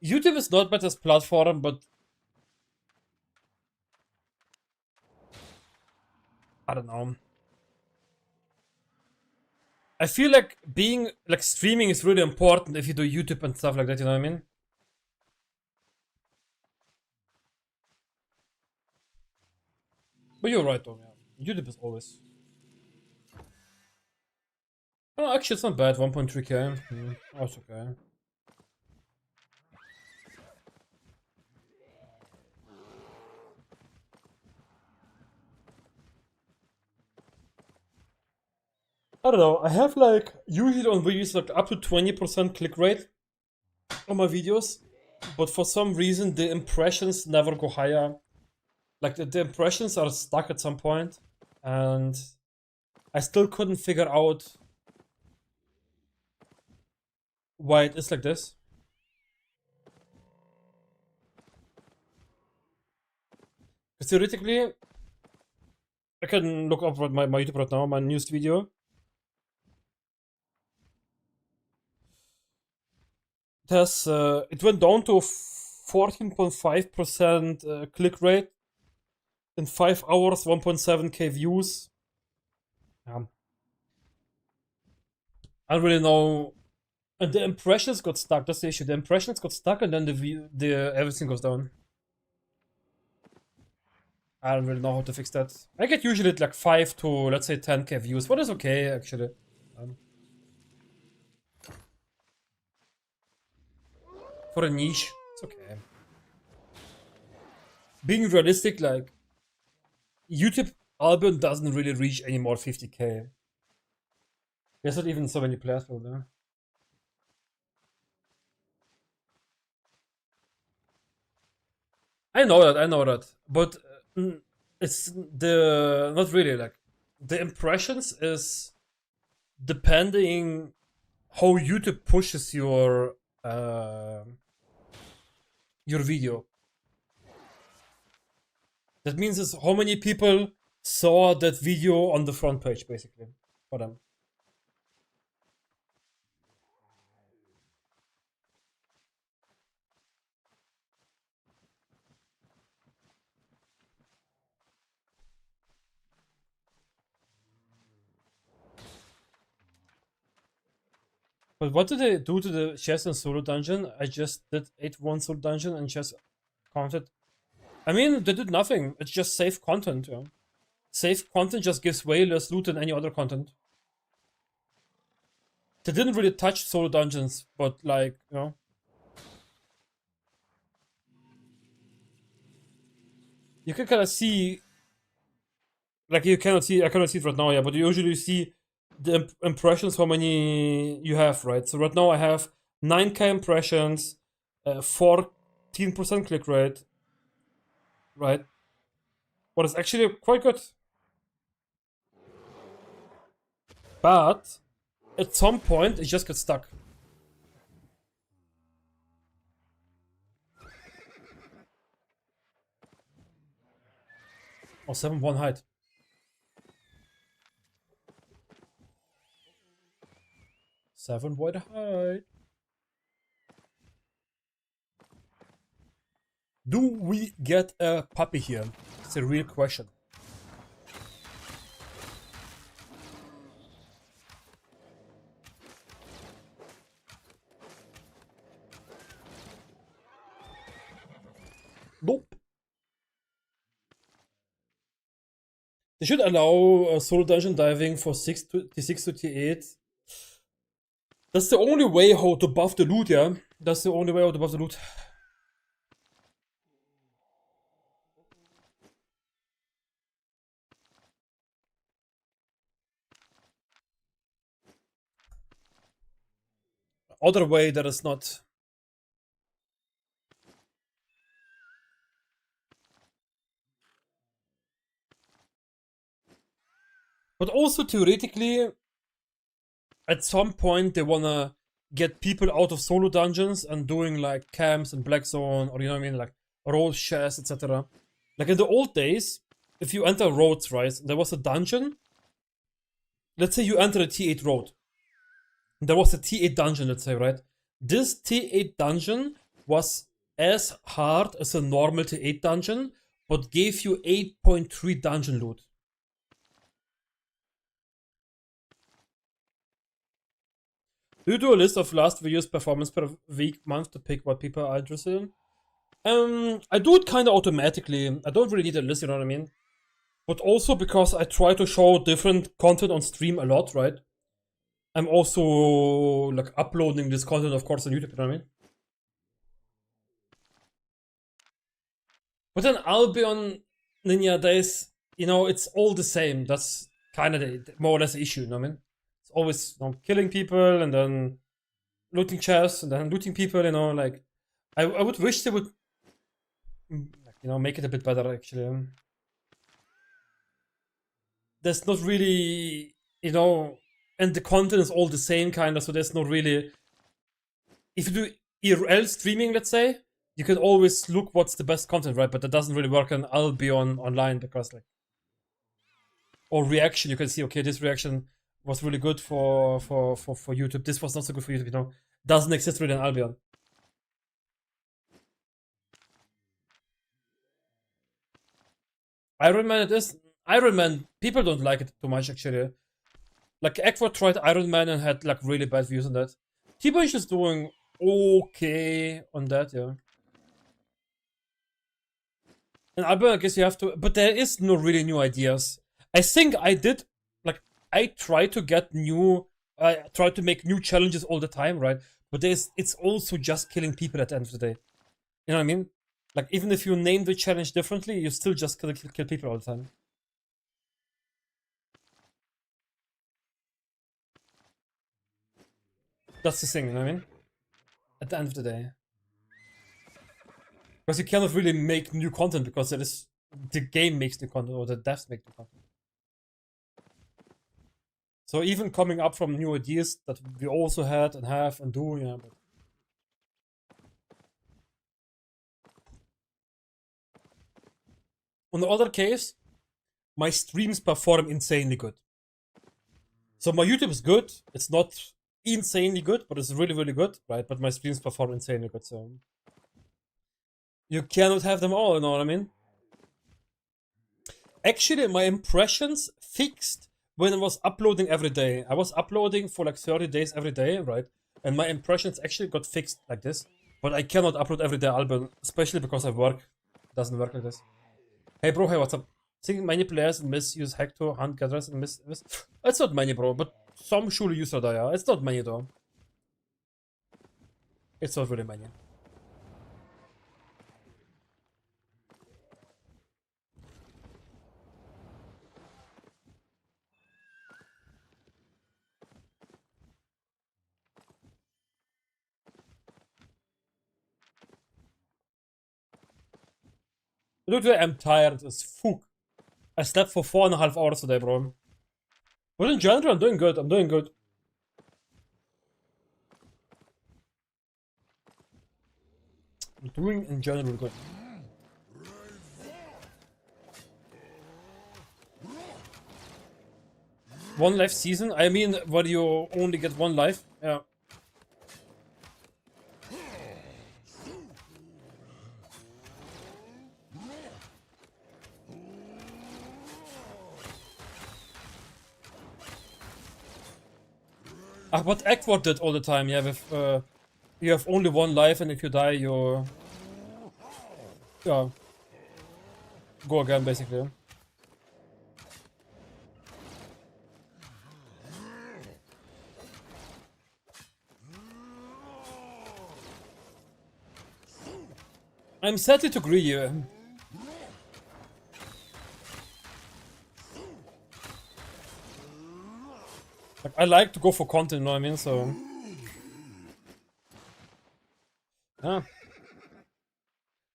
YouTube is not bad as platform, but I don't know. I feel like being like streaming is really important if you do YouTube and stuff like that, you know what I mean? But you're right though, yeah. YouTube is always. Oh, actually it's not bad, 1.3k. That's okay. I don't know, I have like usually on videos like up to 20% click rate on my videos, but for some reason the impressions never go higher. Like the impressions are stuck at some point, and I still couldn't figure out why it is like this. Because theoretically, I can look up my YouTube right now, my newest video. It went down to 14.5% click rate in 5 hours, 1.7k views. Yeah. I don't really know. And the impressions got stuck. That's the issue. The impressions got stuck, and then the everything goes down. I don't really know how to fix that. I get usually like 5 to let's say 10k views. What is okay actually. For a niche, it's okay. Being realistic, like YouTube Albion doesn't really reach anymore 50k. There's not even so many players over there. I know that, but it's the not really like the impressions is depending how YouTube pushes your video. That means it's how many people saw that video on the front page, basically, for them. But what did they do to the chess and solo dungeon? I just did 8-1 solo dungeon and chess counted. I mean, they did nothing. It's just safe content, yeah. Safe content just gives way less loot than any other content. They didn't really touch solo dungeons, but like, you know. you can kind of see, like you cannot see, I cannot see it right now, yeah, but you usually see the impressions, how many you have, right? So right now I have 9k impressions, 14% click rate, right? What is actually quite good. But at some point it just gets stuck. Oh, 7-1 height. Seven wide height. Do we get a puppy here? It's a real question. Nope. They should allow solo dungeon diving for T6 to T8. That's the only way how to buff the loot, yeah? That's the only way how to buff the loot. Other way that is not. But also theoretically, at some point they wanna get people out of solo dungeons and doing like camps and Blackzone, or you know what I mean, like road shares, etc. Like in the old days, if you enter roads, right, there was a dungeon. Let's say you enter a T8 road. There was a T8 dungeon, let's say, right? This T8 dungeon was as hard as a normal T8 dungeon, but gave you 8.3 dungeon loot. Do you do a list of last videos performance per week, month to pick what people are interested in? I do it kind of automatically. I don't really need a list, you know what I mean? But also because I try to show different content on stream a lot, right? I'm also like uploading this content, of course, on YouTube, you know what I mean? But then Albion, Ninja, there's, you know, it's all the same. That's kind of the, more or less the issue, you know what I mean? It's always, you know, killing people and then looting chests and then looting people, you know, like, I would wish they would, like, you know, make it a bit better, actually. There's not really, you know, and the content is all the same, kind of, so there's not really, if you do IRL streaming, let's say, you can always look what's the best content, right? But that doesn't really work on Albion online because, like, or reaction, you can see, okay, this reaction was really good for YouTube. This was not so good for YouTube, you know. Doesn't exist really in Albion. Iron Man, it is. Iron Man, people don't like it too much, actually. Like, Eckford tried Iron Man and had, like, really bad views on that. T-Bunch is doing okay on that, yeah. And Albion, I guess you have to, but there is no really new ideas. I think I did, like, I try to get new, I try to make new challenges all the time, right? But it's also just killing people at the end of the day. You know what I mean? Like, even if you name the challenge differently, you still just kill people all the time. That's the thing, you know what I mean? At the end of the day. Because you cannot really make new content because it is, the game makes new content or the devs make new content. So even coming up from new ideas that we also had and have and do, yeah. But on the other case, my streams perform insanely good. So my YouTube is good. It's not insanely good, but it's really, really good, right? But my streams perform insanely good, so you cannot have them all, you know what I mean? Actually, my impressions fixed when I was uploading every day. I was uploading for like 30 days every day, right? And my impressions actually got fixed like this. But I cannot upload every day Albion, especially because I work. It doesn't work like this. Hey bro, hey, what's up? Think many players misuse hack to hunt gatherers and miss. It's not many, bro, but some surely use that, yeah. It's not many though. It's not really many. Literally, I'm tired as fuck. I slept for 4.5 hours today, bro. But in general, I'm doing good. I'm doing good. I'm doing in general good. One life season? I mean, where you only get one life? Yeah. Ah, but Eggward did all the time, yeah, with, you have only one life, and if you die, you... Yeah. Go again, basically. I'm sad to agree you. Like, I like to go for content, you know what I mean, so... Yeah.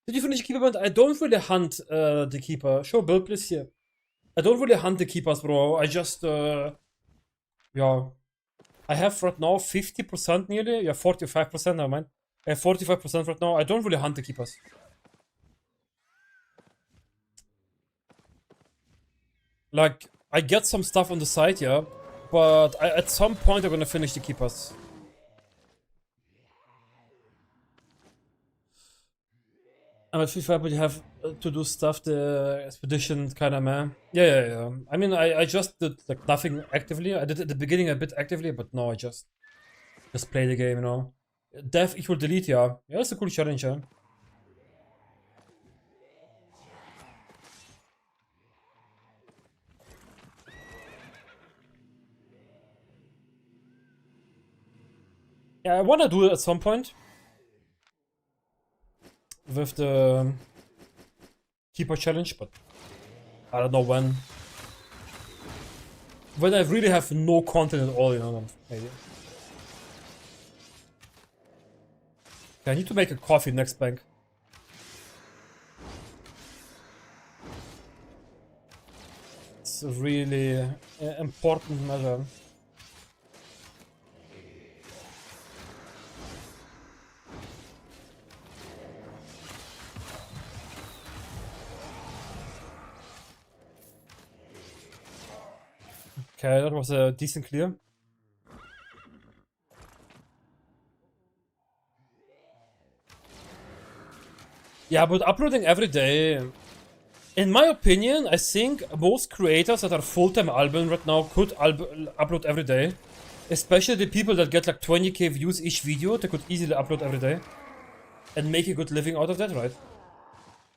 Did you finish Keeper Band? I don't really hunt the Keeper. Sure, build please here. I don't really hunt the Keepers, bro. I just, yeah. I have right now 50% nearly. Yeah, 45%, never mind. I have 45% right now. I don't really hunt the Keepers. Like, I get some stuff on the side, yeah. But at some point I'm gonna finish the Keepers. I'm at 55, but you have to do stuff, the expedition kinda meh. Yeah. I mean, I just did like nothing actively. I did at the beginning a bit actively, but no, I just play the game, you know. Death equal delete, yeah. Yeah, that's a cool challenge, yeah. Yeah, I wanna do it at some point. With the Keeper challenge, but I don't know when. When I really have no content at all, you know, then maybe. Okay, I need to make a coffee next bank. It's a really important measure. Okay, that was a decent clear. Yeah, but uploading every day, in my opinion, I think most creators that are full-time Albion right now could upload every day. Especially the people that get like 20k views each video, they could easily upload every day. And make a good living out of that, right?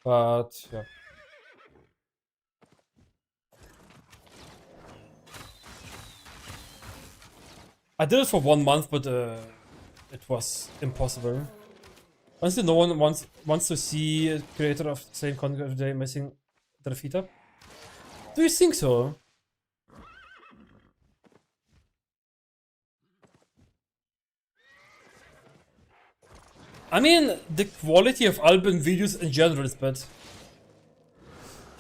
But, yeah. I did it for 1 month, but it was impossible. Honestly, no one wants to see a creator of the same content every day messing their feet up. Do you think so? I mean, the quality of Albion videos in general is bad.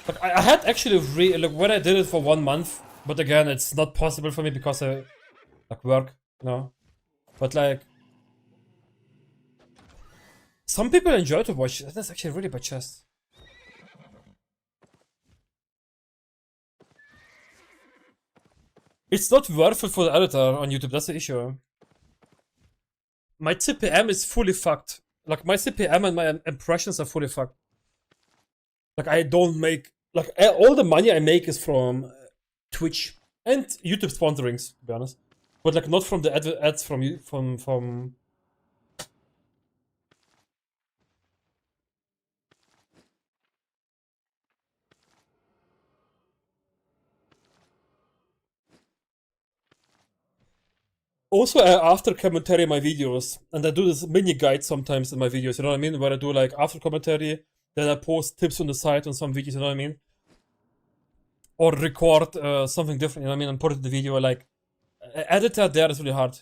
Like, I had actually like when I did it for 1 month, but again, it's not possible for me because I like work, you know. But like, some people enjoy to watch. That's actually really bad chest. It's not worth it for the editor on YouTube. That's the issue. My CPM is fully fucked. Like, my CPM and my impressions are fully fucked. Like, I don't make... Like, all the money I make is from Twitch and YouTube sponsorings, to be honest. But, like, not from the ads from... Also, I after commentary my videos, and I do this mini guide sometimes in my videos, you know what I mean? Where I do like after commentary, then I post tips on the side on some videos, you know what I mean? Or record something different, you know what I mean? And put it in the video, like, editor there is really hard.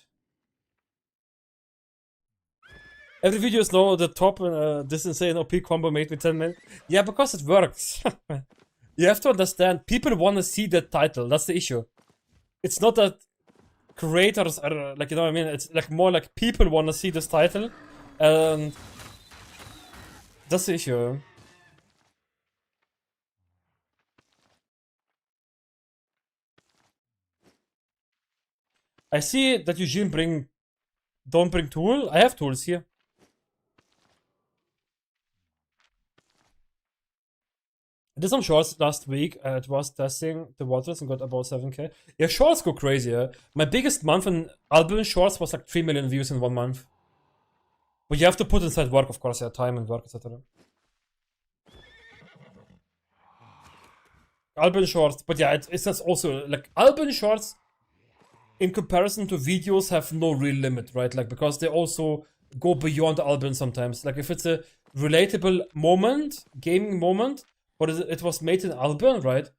Every video is now the top, this insane OP combo made me 10 minutes. Yeah, because it works. You have to understand, people want to see that title, that's the issue. It's not that creators are, like, you know what I mean? It's like more like people want to see this title, and that's the issue. I see that Eugen don't bring tool. I have tools here. I did some shorts last week. It was testing the waters and got about 7k. Yeah, shorts go crazy. Yeah? My biggest month in Albion shorts was like 3 million views in 1 month. But you have to put inside work, of course, yeah, time and work, etc. Albion shorts, but yeah, it's just also like Albion shorts in comparison to videos have no real limit, right? Like, because they also go beyond Albion sometimes. Like, if it's a relatable moment, gaming moment, but it was made in Albion, right?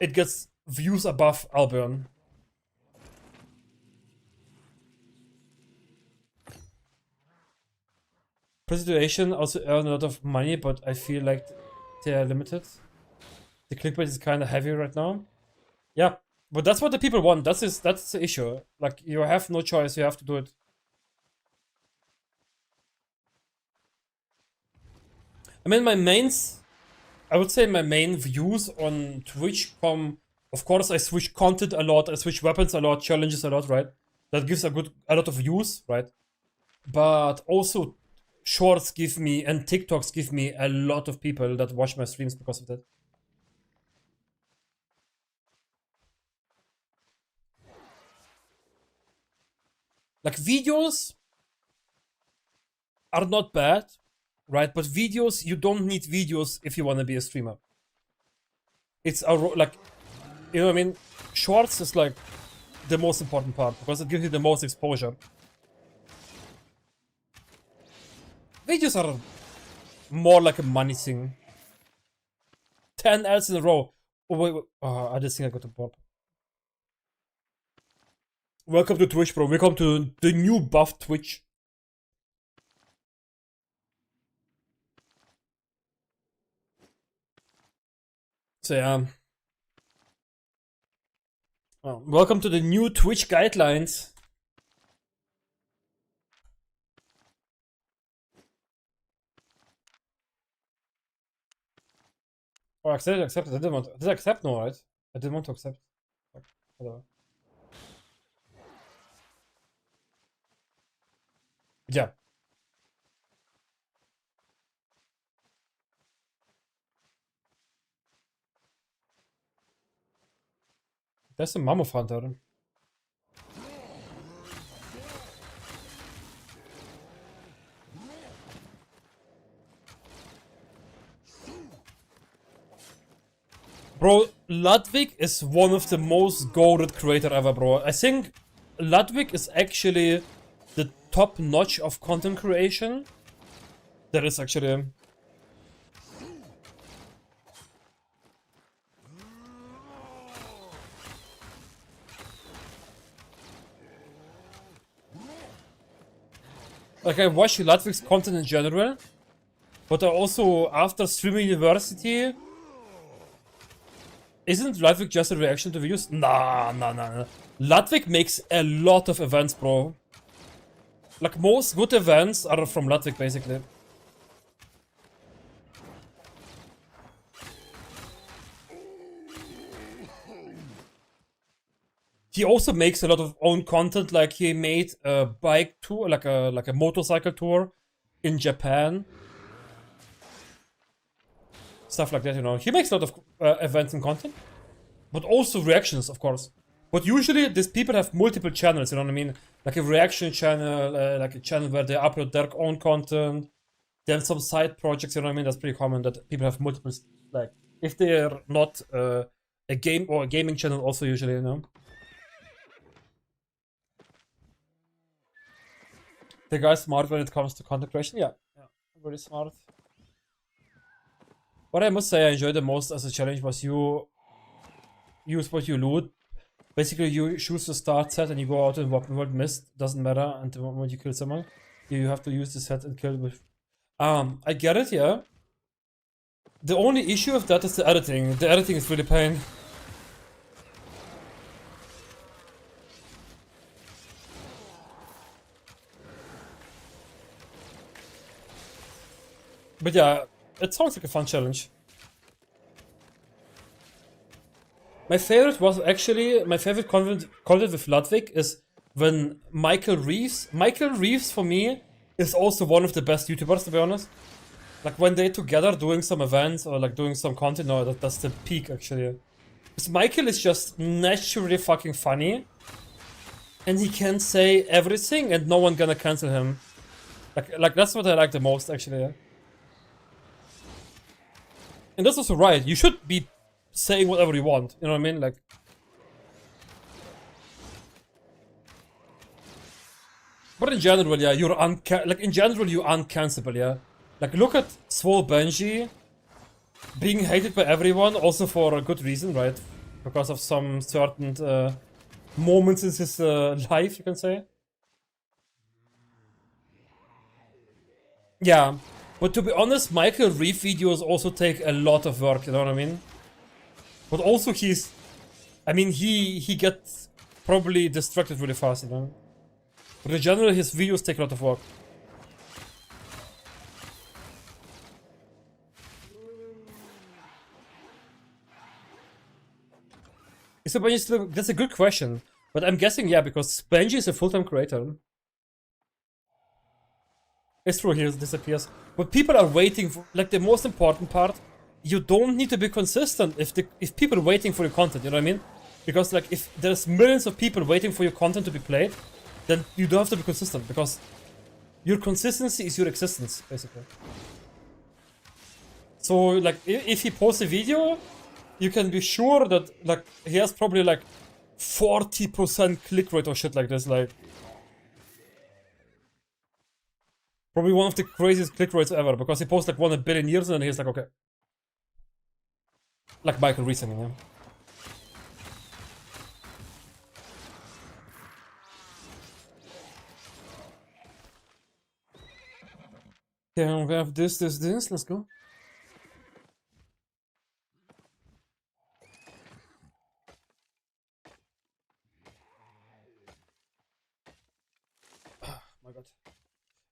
It gets views above Albion. Presentation also earn a lot of money, but I feel like they are limited. The clickbait is kind of heavy right now. Yeah, but that's what the people want. That's the issue. Like, you have no choice. You have to do it. I mean, I would say my main views on Twitch come. Of course, I switch content a lot. I switch weapons a lot, challenges a lot, right? That gives a lot of views, right? But also, shorts give me and TikToks give me a lot of people that watch my streams because of that. Like, videos are not bad, right? But videos, you don't need videos if you want to be a streamer. It's like, you know what I mean? Shorts is like the most important part because it gives you the most exposure. Videos are more like a money thing. 10 ads in a row. Oh, wait. Oh, I just think I got a pop. Welcome to Twitch, bro. Welcome to the new buff Twitch. So yeah. Welcome to the new Twitch guidelines. Oh, accept. I didn't want. Did I accept? No, right? I didn't want to accept. Whatever. Yeah. That's a Mammoth Hunter. Bro, Ludwig is one of the most goated creator ever, bro. I think Ludwig is actually the top notch of content creation. There is actually. Like, I watch Ludwig's content in general, but I also, after streaming university, isn't Ludwig just a reaction to videos? Nah. Ludwig makes a lot of events, bro. Like, most good events are from Ludwig, basically. He also makes a lot of own content, like he made a bike tour, like a motorcycle tour in Japan. Stuff like that, you know. He makes a lot of events and content, but also reactions, of course. But usually these people have multiple channels, you know what I mean? Like a reaction channel, like a channel where they upload their own content, then some side projects, you know what I mean? That's pretty common that people have multiple, like, if they're not a game or a gaming channel also usually, you know? The guy's smart when it comes to content creation. Yeah, very smart. What I must say I enjoyed the most as a challenge was you use what you loot Basically, you choose the start set and you go out in open world mist. Doesn't matter until the moment you kill someone. You have to use the set and kill with. I get it, yeah. The only issue of that is the editing. The editing is really pain. But yeah, it sounds like a fun challenge. My favorite was actually, my favorite content with Ludwig is when Michael Reeves for me is also one of the best YouTubers, to be honest. Like when they're together doing some events or like doing some content, no, that's the peak actually. Because Michael is just naturally fucking funny. And he can say everything and no one gonna cancel him. Like that's what I like the most actually. Yeah. And that's also right. You should be saying whatever you want. You know what I mean? Like. But in general, yeah, you're in general you're uncancelable, yeah. Like look at Swole Benji being hated by everyone, also for a good reason, right? Because of some certain moments in his life, you can say. Yeah, but to be honest, Michael Reeve videos also take a lot of work, you know what I mean? But also he gets probably distracted really fast, you know? But in general, his videos take a lot of work. Is Benji still? That's a good question. But I'm guessing, yeah, because Benji is a full-time creator. It's true, he disappears. But people are waiting for, like, the most important part. You don't need to be consistent if people are waiting for your content, you know what I mean? Because, like, if there's millions of people waiting for your content to be played, then you don't have to be consistent, because your consistency is your existence, basically. So, like, if he posts a video, you can be sure that, like, he has probably, like, 40% click rate or shit like this, like. Probably one of the craziest click rates ever, because he posts, like, 1 billion years and then he's like, okay. Like Michael recently, yeah. Yeah, we have this, let's go. Oh my god.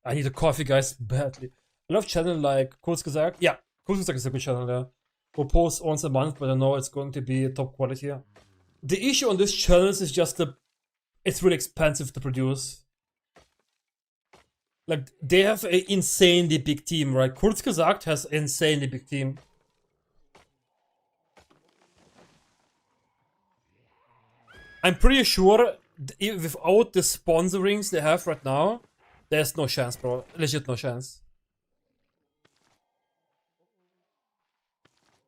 I need a coffee, guys, badly. I love channel like Kurz gesagt. Yeah, Kurz gesagt is a good channel, yeah. Who posts once a month, but I know it's going to be top quality, yeah. The issue on this channel is just it's really expensive to produce. Like, they have an insanely big team, right? Kurz gesagt has an insanely big team. I'm pretty sure without the sponsorings they have right now, there's no chance, bro. Legit no chance.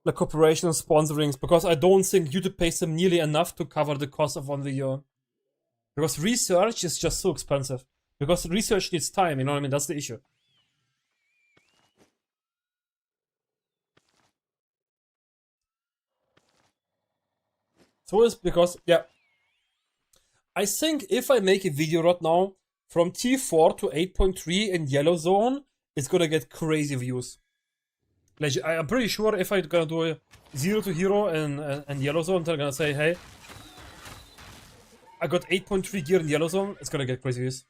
Like cooperation and sponsorings, because I don't think YouTube pays them nearly enough to cover the cost of one video. Because research is just so expensive. Because research needs time, you know what I mean? That's the issue. So it's because, yeah. I think if I make a video right now, from T4 to 8.3 in Yellow Zone, it's gonna get crazy views. Like, I'm pretty sure if I'm gonna do a 0 to hero in Yellow Zone, they're gonna say, hey, I got 8.3 gear in Yellow Zone, it's gonna get crazy views.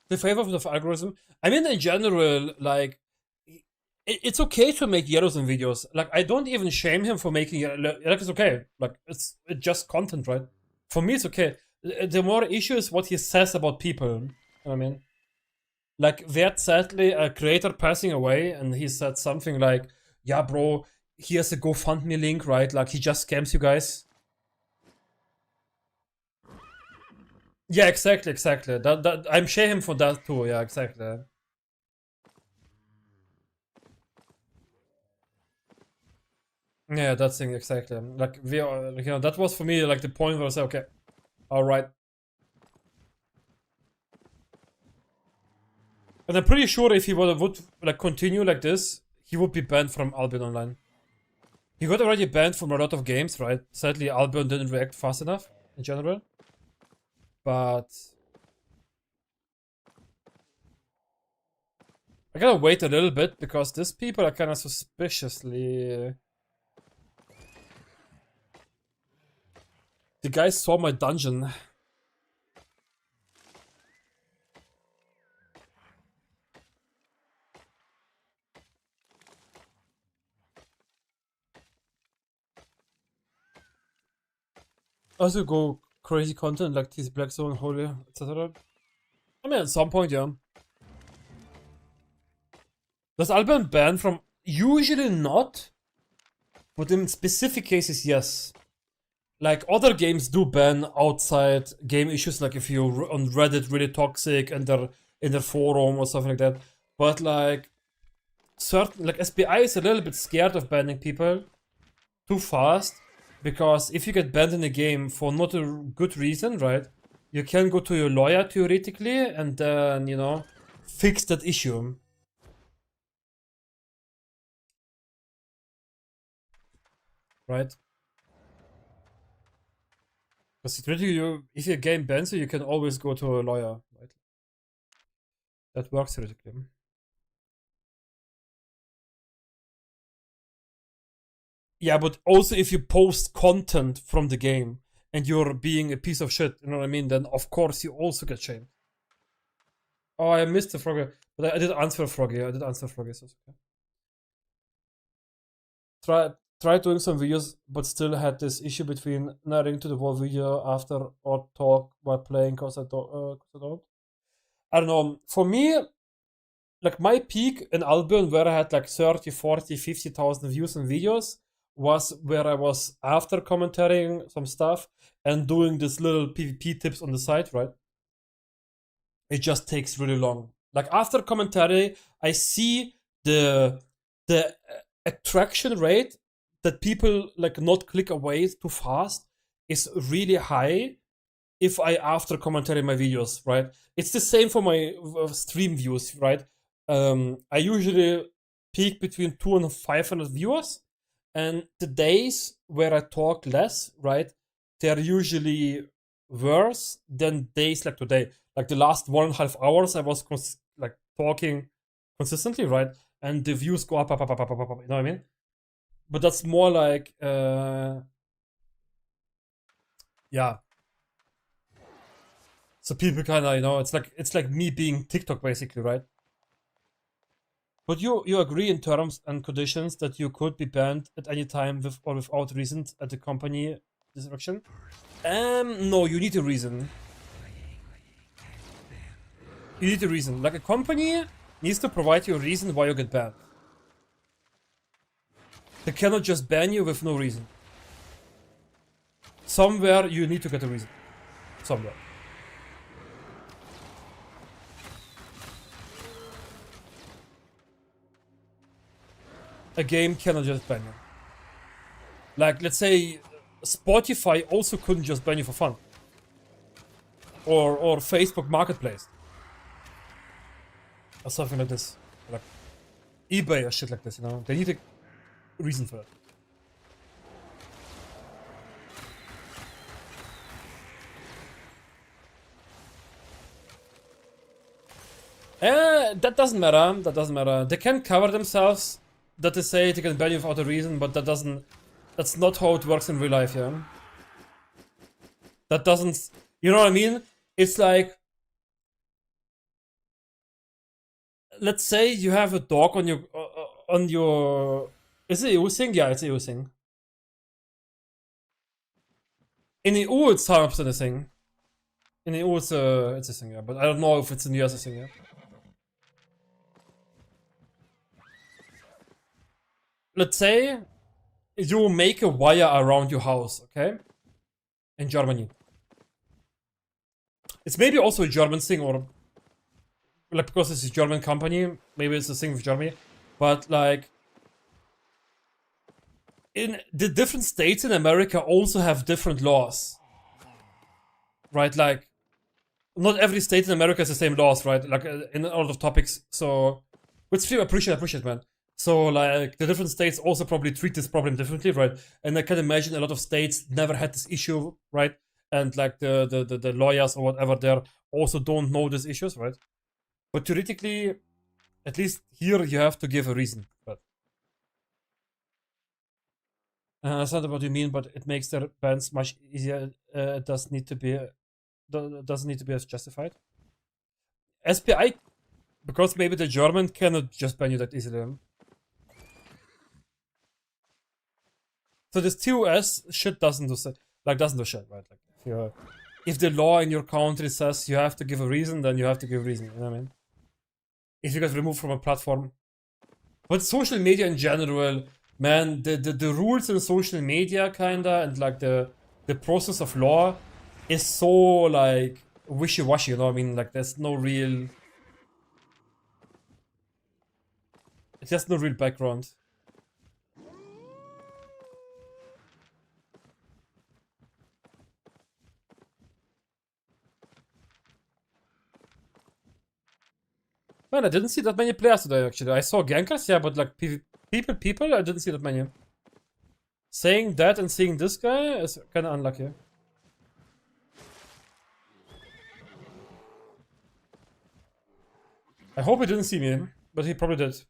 The favor of the algorithm. I mean, in general, like, it's okay to make Yellow Zone videos. Like, I don't even shame him for making it. Like, it's okay. Like, it's just content, right? For me, it's okay. The more issue is what he says about people. You know what I mean? Like, Vert sadly, a creator passing away, and he said something like, yeah, bro, he has a GoFundMe link, right? Like, he just scams you guys. Yeah, exactly. That I'm shaming him for that too. Yeah, exactly. Yeah, that's thing exactly. Like we are, you know, that was for me like the point where I said, okay, all right. And I'm pretty sure if he would like continue like this, he would be banned from Albion Online. He got already banned from a lot of games, right? Sadly, Albion didn't react fast enough in general. But I gotta wait a little bit because these people are kind of suspiciously. The guy saw my dungeon. Also go crazy content like this Blackzone, Holy, etc. I mean, at some point, yeah. Does Albion ban from? Usually not. But in specific cases, yes. Like other games do ban outside game issues, like if you're on Reddit really toxic and they're in their forum or something like that. But like certain, like SPI is a little bit scared of banning people too fast, because if you get banned in a game for not a good reason, right? You can go to your lawyer theoretically and then, you know, fix that issue. Right? Because theoretically, if your game bans you, you can always go to a lawyer, right? That works theoretically. Yeah, but also if you post content from the game and you're being a piece of shit, you know what I mean? Then of course you also get shamed. Oh, I missed the Froggy, but I did answer Froggy. I did answer Froggy, so it's okay. Tried doing some videos, but still had this issue between narrating to the whole video after or talk while playing because I don't. I don't know. For me, like my peak in Albion, where I had like 30, 40, 50,000 views on videos, was where I was after commentating some stuff and doing this little PvP tips on the side, right? It just takes really long. Like after commentary, I see the attraction rate that people like not click away too fast is really high if I after commentary my videos, right? It's the same for my stream views, right? I usually peak between 200 and 500 viewers, and the days where I talk less, right, they're usually worse than days like today. Like the last 1.5 hours, I was like talking consistently, right, and the views go up, up. You know what I mean? But that's more like, yeah. So people kind of, you know, it's like me being TikTok basically, right? But you agree in terms and conditions that you could be banned at any time with or without reason at the company destruction? No, you need a reason. You need a reason. Like a company needs to provide you a reason why you get banned. They cannot just ban you with no reason. Somewhere you need to get a reason. Somewhere. A game cannot just ban you. Like, let's say Spotify also couldn't just ban you for fun. Or Facebook Marketplace. Or something like this. Like eBay or shit like this, you know? They need a reason for it. That doesn't matter. That doesn't matter. They can cover themselves. That they say they can ban you without a reason, but that's not how it works in real life, yeah? That doesn't, you know what I mean? It's like, let's say you have a dog on your, is it Using? Yeah, it's Using. In EU, it's 100% a thing. In EU, it's a thing, yeah, but I don't know if it's in the US a thing, yeah. Let's say you make a wire around your house, okay? In Germany. It's maybe also a German thing, or like because it's a German company, maybe it's a thing with Germany. But like in the different states in America also have different laws. Right? Like not every state in America has the same laws, right? Like in a lot of topics. So, which I appreciate, man. So like the different states also probably treat this problem differently, right? And I can imagine a lot of states never had this issue, right? And like the lawyers or whatever there also don't know these issues, right? But theoretically, at least here you have to give a reason. But that's not what you mean, but it makes their bans much easier. It doesn't need to be as justified. SPI, because maybe the German cannot just ban you that easily. So this TOS shit doesn't do shit, right? Like if the law in your country says you have to give a reason, then you have to give a reason. You know what I mean? If you get removed from a platform, but social media in general, man, the rules in social media kinda and like the process of law is so like wishy-washy. You know what I mean? Like there's no real background. Man, I didn't see that many players today, actually. I saw gankers, yeah, but like people, I didn't see that many. Saying that and seeing this guy is kind of unlucky. I hope he didn't see me, but he probably did.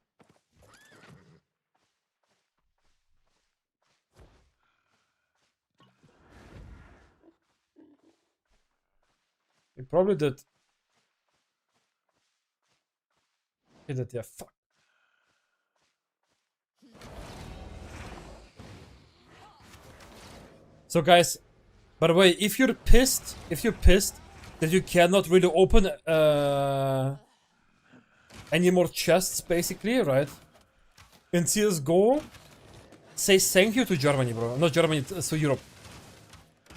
He probably did. He did, yeah, fuck. So guys, by the way, if you're pissed that you cannot really open any more chests, basically, right? In CSGO, say thank you to Germany, bro. Not Germany, so Europe.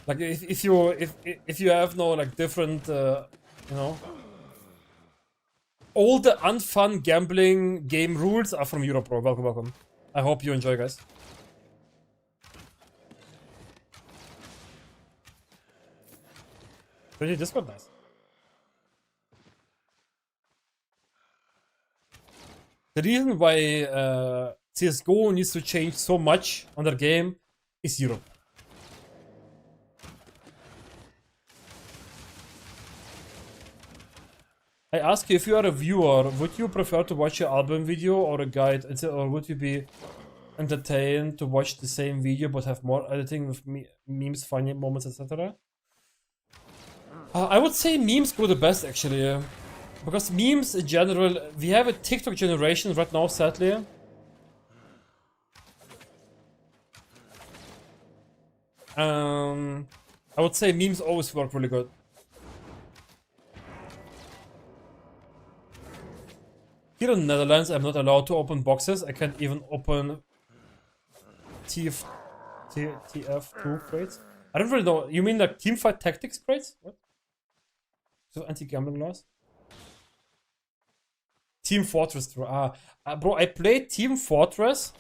Like if you have no like different, you know, all the unfun gambling game rules are from Europe, bro. Welcome. I hope you enjoy, guys. Really, Discord, nice. The reason why CSGO needs to change so much on their game is Europe. I ask you, if you are a viewer, would you prefer to watch an Albion video or a guide, or would you be entertained to watch the same video but have more editing with memes, funny moments, etc.? I would say memes go the best, actually, because memes in general, we have a TikTok generation right now, sadly. I would say memes always work really good. Here in the Netherlands, I'm not allowed to open boxes. I can't even open TF2 crates. I don't really know. You mean like teamfight tactics crates? What? So anti-gambling laws? Team Fortress 2. Bro, I played Team Fortress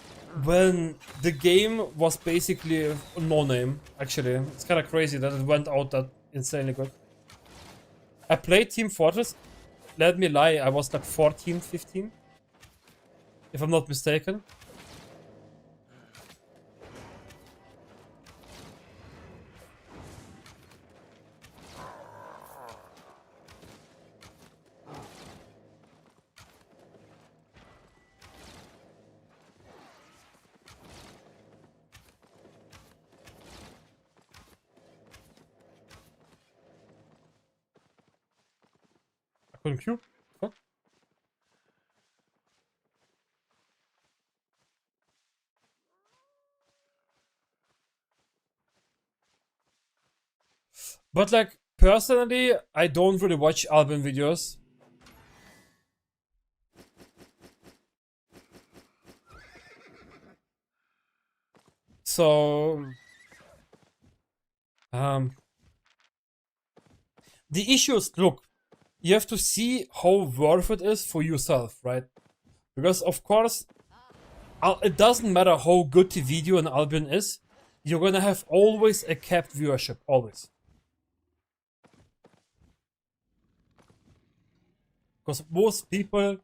when the game was basically no name. Actually, it's kind of crazy that it went out that insanely good. I played Team Fortress. Let me lie, I was like 14, 15, if I'm not mistaken. I couldn't queue. Fuck. But like, personally, I don't really watch Albion videos. So, the issue is, look, you have to see how worth it is for yourself, right? Because of course, it doesn't matter how good the video in Albion is, you're gonna have always a capped viewership, always. Because most people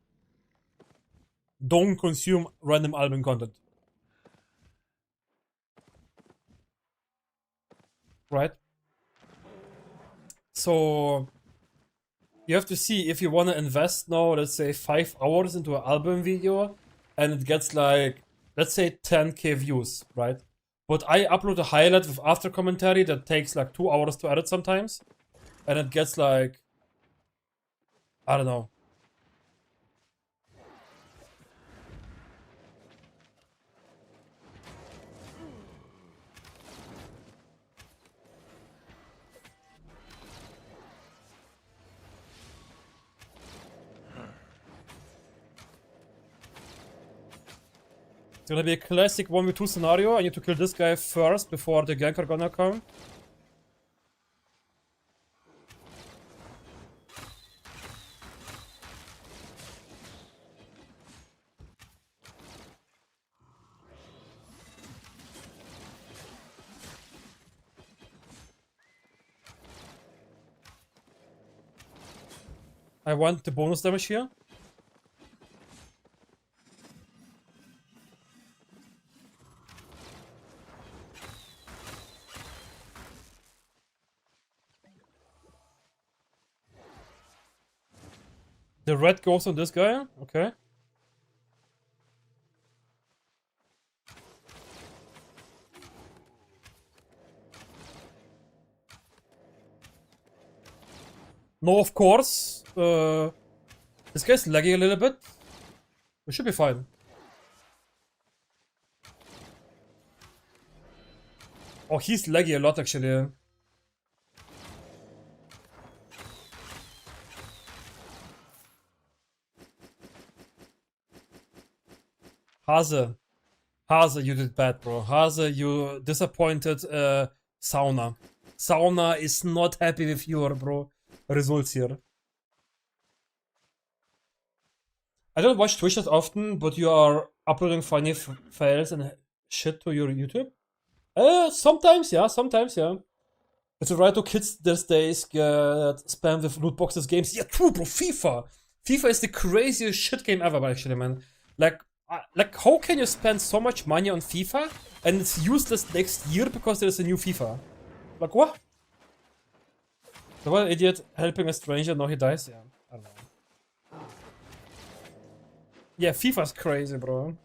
don't consume random Albion content. Right? So you have to see if you want to invest now, let's say 5 hours into an Albion video and it gets like, let's say 10k views, right? But I upload a highlight with after commentary that takes like 2 hours to edit sometimes. And it gets like, I don't know. It's gonna be a classic 1v2 scenario. I need to kill this guy first before the gank are gonna come. I want the bonus damage here. The red goes on this guy, okay. No, of course. This guy's lagging a little bit. We should be fine. Oh, he's laggy a lot actually. Hase, you did bad, bro. Hase, you disappointed Sauna. Sauna is not happy with your, bro, results here. I don't watch Twitch that often, but you are uploading funny files and shit to your YouTube? Sometimes, yeah, sometimes, yeah. It's alright to kids these days get spam with loot boxes games. Yeah, true, bro, FIFA! FIFA is the craziest shit game ever, actually, man. Like, how can you spend so much money on FIFA and it's useless next year because there's a new FIFA? Like, what? The one idiot helping a stranger, now he dies? Yeah, I don't know. Yeah, FIFA's crazy, bro.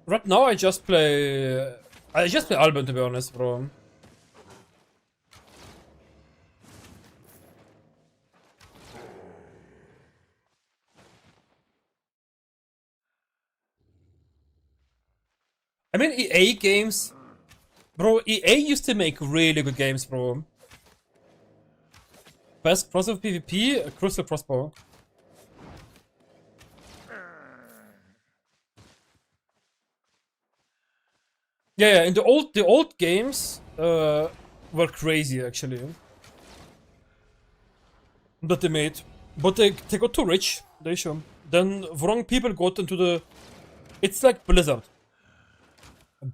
Right now I just play Albion, to be honest, bro. I mean, EA games, bro. EA used to make really good games, bro. Best crossover PvP, Crystal Crossbow. Yeah, in the old games were crazy actually. That they made, but they got too rich. They show. Then wrong people got into the. It's like Blizzard.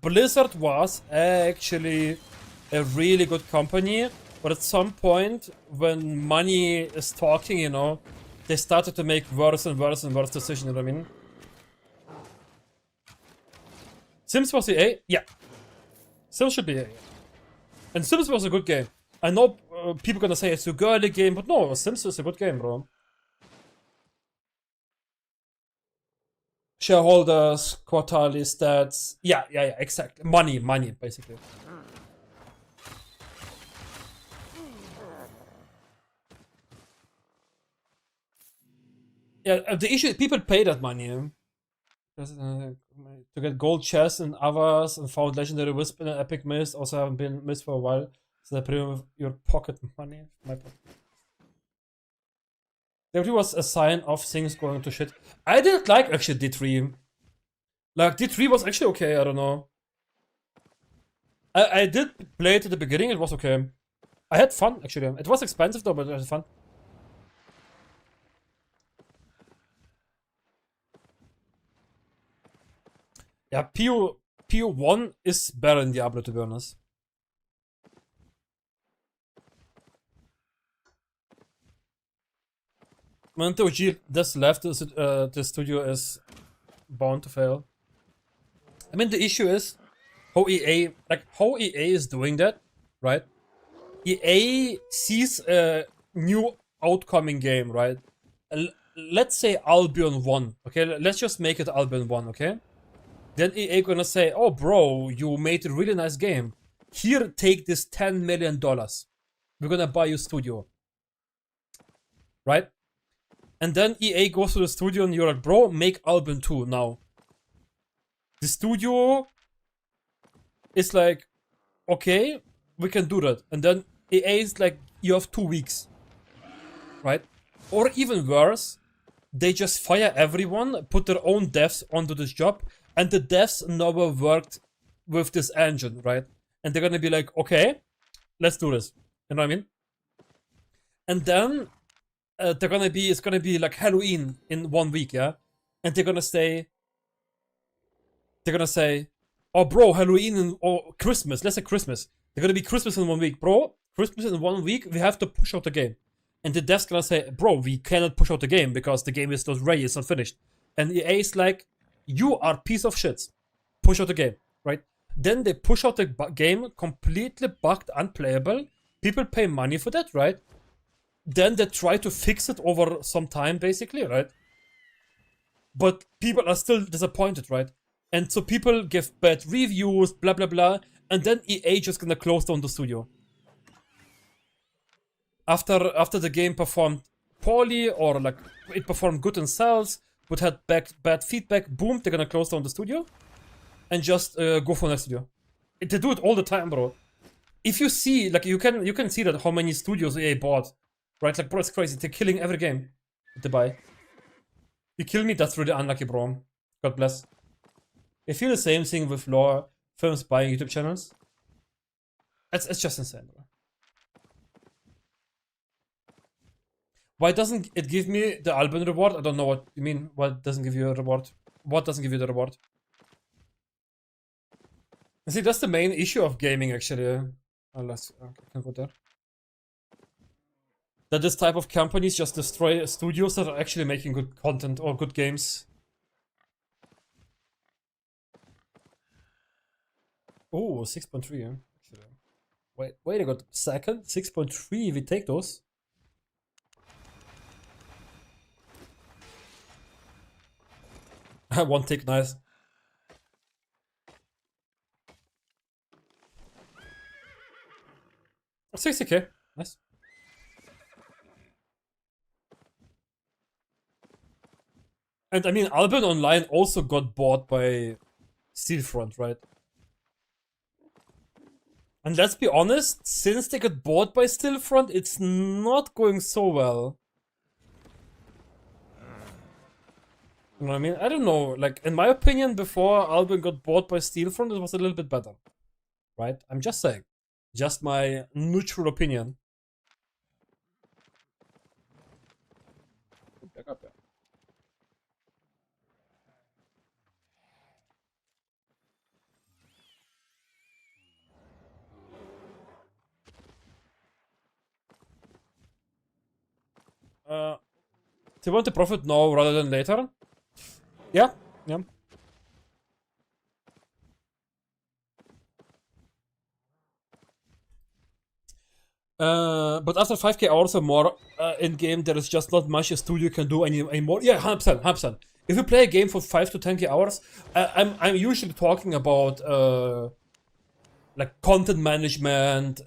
Blizzard was actually a really good company, but at some point, when money is talking, you know, they started to make worse and worse and worse decisions. You know what I mean? Sims was EA? Yeah. Sims should be EA. And Sims was a good game. I know people gonna say it's a girly game, but no, Sims is a good game, bro. Shareholders, quarterly stats. Yeah, exactly. Money, basically. Yeah, the issue is people pay that money. To get gold chests and others and found legendary wisp in an epic mist. Also haven't been missed for a while. So they premium your pocket money. My pocket. There was a sign of things going to shit. I didn't like actually D3. Like D3 was actually okay, I don't know. I did play it at the beginning, it was okay. I had fun actually. It was expensive though, but I had fun. Yeah, PO1 is better in Diablo, to be honest. When the OG just left, the studio is bound to fail. I mean, the issue is how EA is doing that, right? EA sees a new outcoming game, right? Let's say Albion 1, okay? Let's just make it Albion 1, okay? Then EA gonna say, oh bro, you made a really nice game. Here, take this $10 million. We're gonna buy your studio. Right? And then EA goes to the studio and you're like, bro, make Albion 2 now. The studio is like, okay, we can do that. And then EA is like, you have 2 weeks. Right? Or even worse, they just fire everyone, put their own devs onto this job, and the devs never worked with this engine, right? And they're gonna be like, okay, let's do this. You know what I mean? And then it's gonna be like Halloween in 1 week, yeah? And they're gonna say, oh bro, Halloween or Christmas, let's say Christmas. They're gonna be Christmas in 1 week, bro. Christmas in 1 week, we have to push out the game. And the devs gonna say, bro, we cannot push out the game because the game is not ready, it's not finished. And EA is like, you are piece of shit. Push out the game, right? Then they push out the game completely bugged, unplayable. People pay money for that, right? Then they try to fix it over some time, basically, right? But people are still disappointed, right? And so people give bad reviews, blah, blah, blah. And then EA just gonna close down the studio. After the game performed poorly, or like it performed good in sales, but had bad feedback, boom, they're gonna close down the studio and just go for next studio. They do it all the time, bro. If you see, like, you can see that how many studios EA bought, right? Like, bro, it's crazy. They're killing every game they buy. You kill me, that's really unlucky, bro. God bless. I feel the same thing with law firms buying YouTube channels. It's just insane, bro. Why doesn't it give me the Albion reward? I don't know what you mean. What doesn't give you a reward? What doesn't give you the reward? See, that's the main issue of gaming, actually. Unless I can go there. That this type of companies just destroy studios that are actually making good content or good games. Oh, 6.3, yeah. Actually. Wait a second. 6.3, we take those. One tick, nice. Oh, 60k, nice. And I mean, Albion Online also got bought by Steelfront, right? And let's be honest, since they got bought by Steelfront, it's not going so well. You know what I mean? I don't know, like, in my opinion, before Albion got bought by Steelfront, it was a little bit better. Right? I'm just saying. Just my neutral opinion. Back up there. Do you want to profit now rather than later? Yeah, yeah. But after 5k hours or more in game, there is just not much a studio can do anymore. Yeah, 100%, 100%. If you play a game for 5 to 10k hours, I'm usually talking about like content management,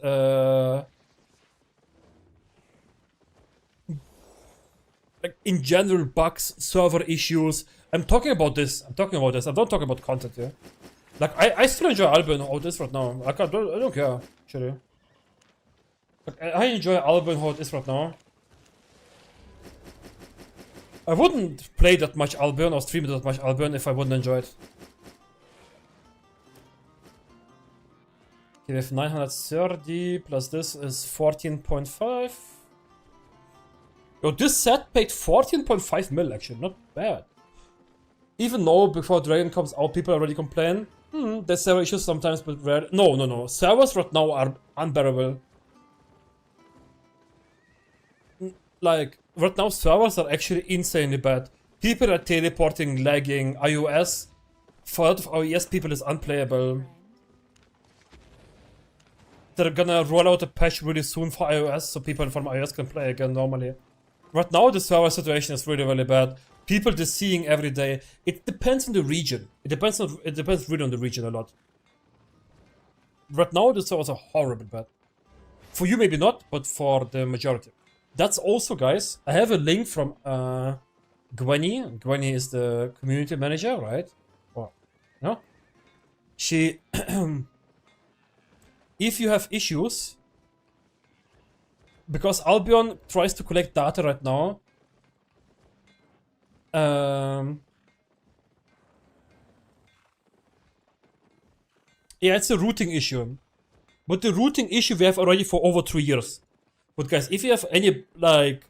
like in general bugs, server issues. I'm talking about this. I don't talk about content here. Like I still enjoy Albion how it is right now. Like I don't care actually. Like, I enjoy Albion how it is right now. I wouldn't play that much Albion or stream that much Albion if I wouldn't enjoy it. Okay, we have 930 plus this is 14.5. Yo, this set paid 14.5 mil actually, not bad. Even though before Dragon comes out, people already complain. There's server issues sometimes, but rare. No. Servers right now are unbearable. Like, right now servers are actually insanely bad. People are teleporting, lagging, iOS. For a lot of iOS people is unplayable. They're gonna roll out a patch really soon for iOS, so people from iOS can play again normally. Right now the server situation is really, really bad. People just seeing every day. It depends on the region. It depends really on the region a lot. Right now the servers are horrible bad. For you maybe not, but for the majority. That's also, guys, I have a link from Gwenny. Gwenny is the community manager, right? Or no? She if you have issues, because Albion tries to collect data right now. Yeah, it's a routing issue. But the routing issue we have already for over 3 years. But guys, if you have any like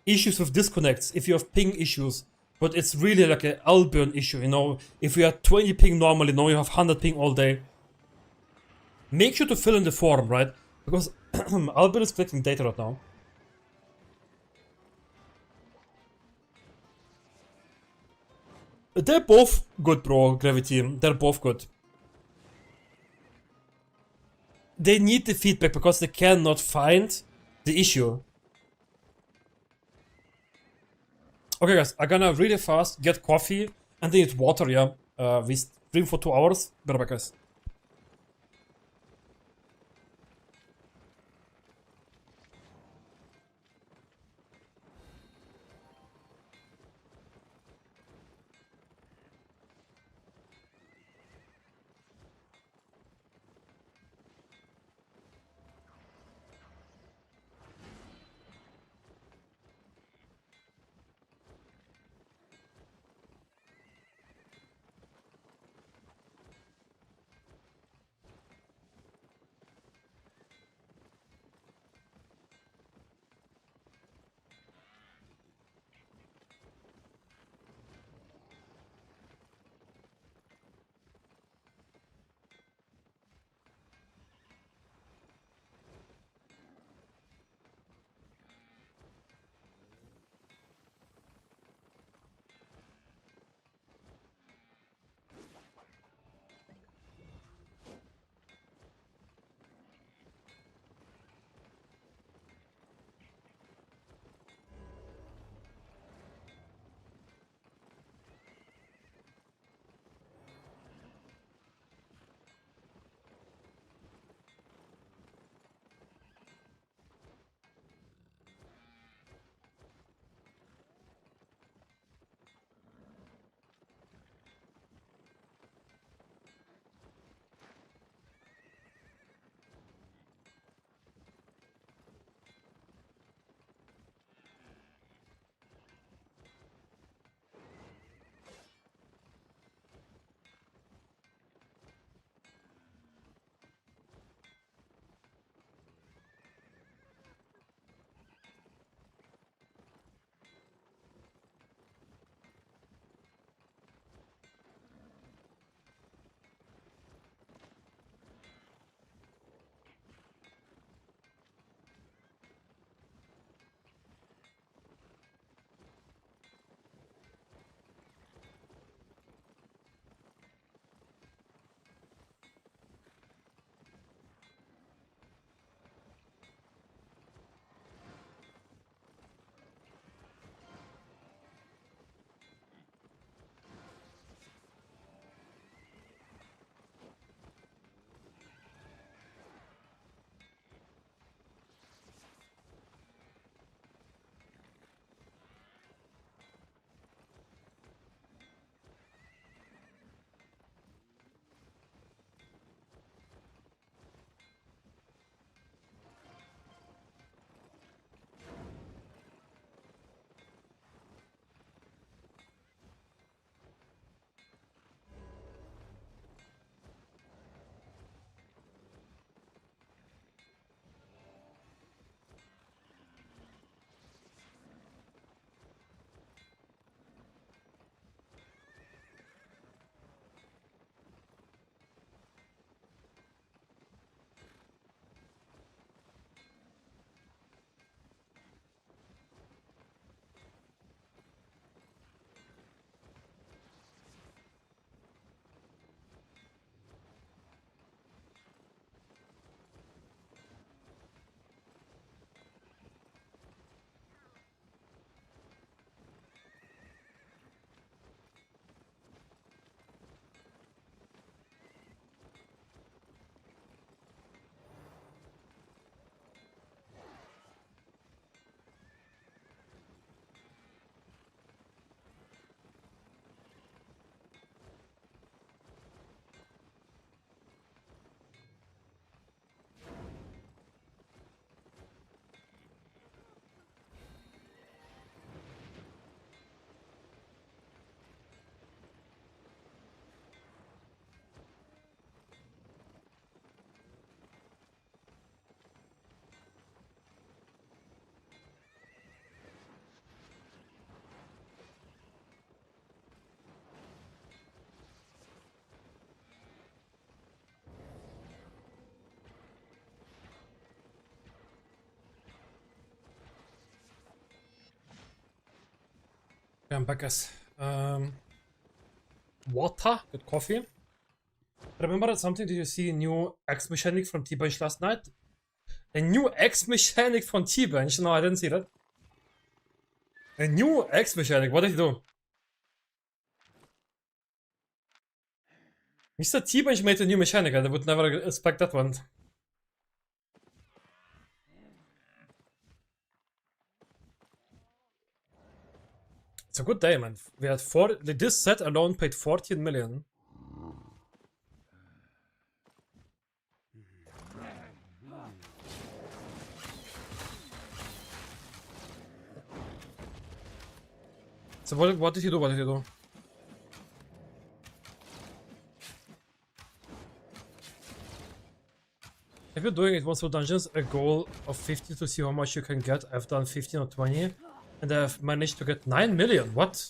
issues with disconnects, if you have ping issues, but it's really like an Albion issue, you know, if you have 20 ping normally, now you have 100 ping all day. Make sure to fill in the form, right? Because Albion is collecting data right now. They're both good, bro, Gravity. They're both good. They need the feedback because they cannot find the issue. Okay, guys, I'm gonna really fast get coffee and then eat water, yeah. We stream for 2 hours. Be right back, guys. I'm back, guys. Water, good coffee. Remember something? Did you see a new X mechanic from T-Bench last night? A new X mechanic from T-Bench? No, I didn't see that. A new X mechanic? What did he do? Mr. T-Bench made a new mechanic. I would never expect that one. It's a good day, man. We had this set alone paid 14 million. So what did he do? What did he do? If you're doing it once for dungeons, a goal of 50 to see how much you can get. I've done 15 or 20, and I've managed to get 9 million. What?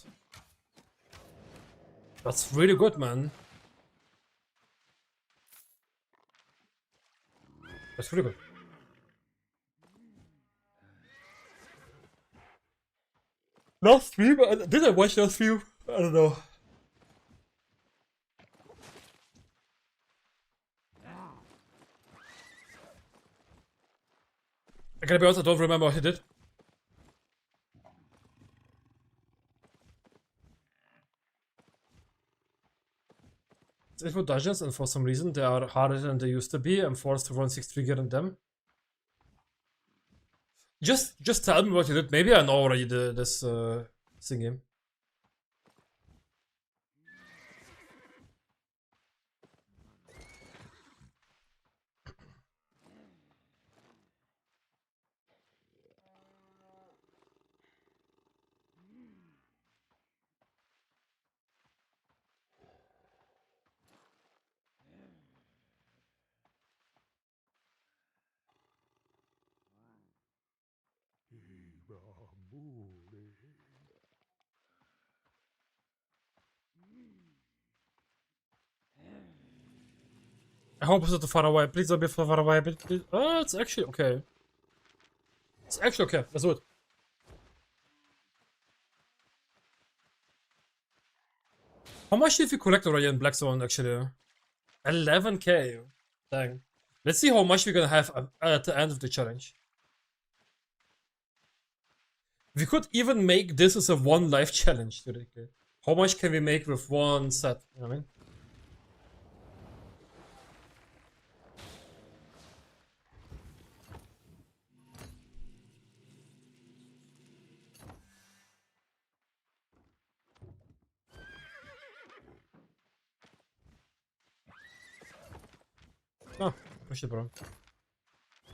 That's really good, man. That's really good. Last stream? Did I watch last stream? I don't know. I gotta be honest, I don't remember what he did. It's for dungeons, and for some reason they are harder than they used to be. I'm forced to run 6 trigger in them. Just tell me what you did. Maybe I know already this thingy. I hope it's not too far away. Please don't be too far away. Please. Oh, it's actually okay. It's actually okay. Let's do it. How much did we collect already in Blackzone, actually? 11k. Dang. Let's see how much we're gonna have at the end of the challenge. We could even make this as a one life challenge, theoretically. How much can we make with one set? You know what I mean? Oh, push it, bro.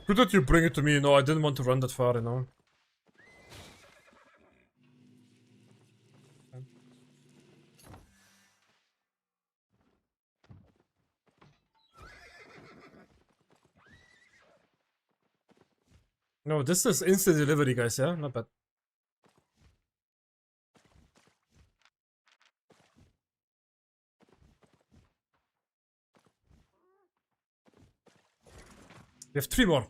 Good that you bring it to me. No, I didn't want to run that far, you know. No, this is instant delivery, guys, yeah? Not bad. We have 3 more.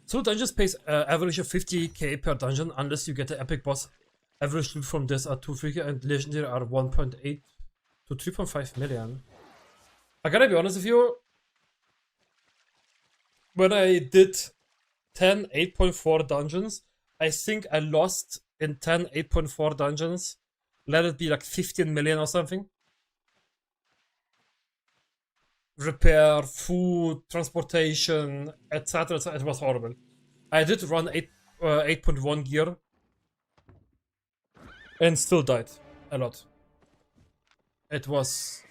So dungeons pays average of 50k per dungeon unless you get the epic boss. Average loot from this are 250 and legendary are 1.8 to 3.5 million. I gotta be honest with you. When I did 10 8.4 dungeons, I think I lost in 10 8.4 dungeons. Let it be like 15 million or something. Repair, food, transportation, etc. It was horrible. I did run 8.1 gear and still died a lot. It was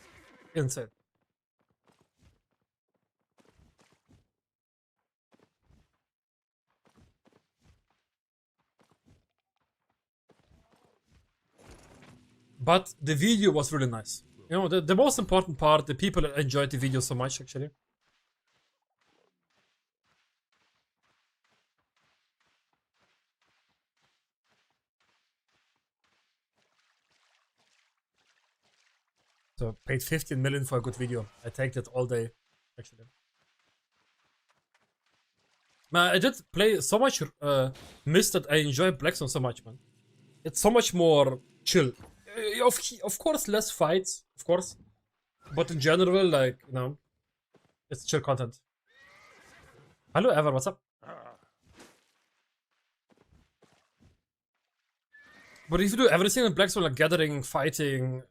insane. But the video was really nice. You know, the most important part, the people enjoyed the video so much, actually. So, paid 15 million for a good video. I take that all day, actually. Man, I did play so much Mist that I enjoy Blackzone so much, man. It's so much more chill. Of course, less fights, of course. But in general, like, you know, it's chill content. Hello, Ever, what's up? But if you do everything in Blackzone, like gathering, fighting,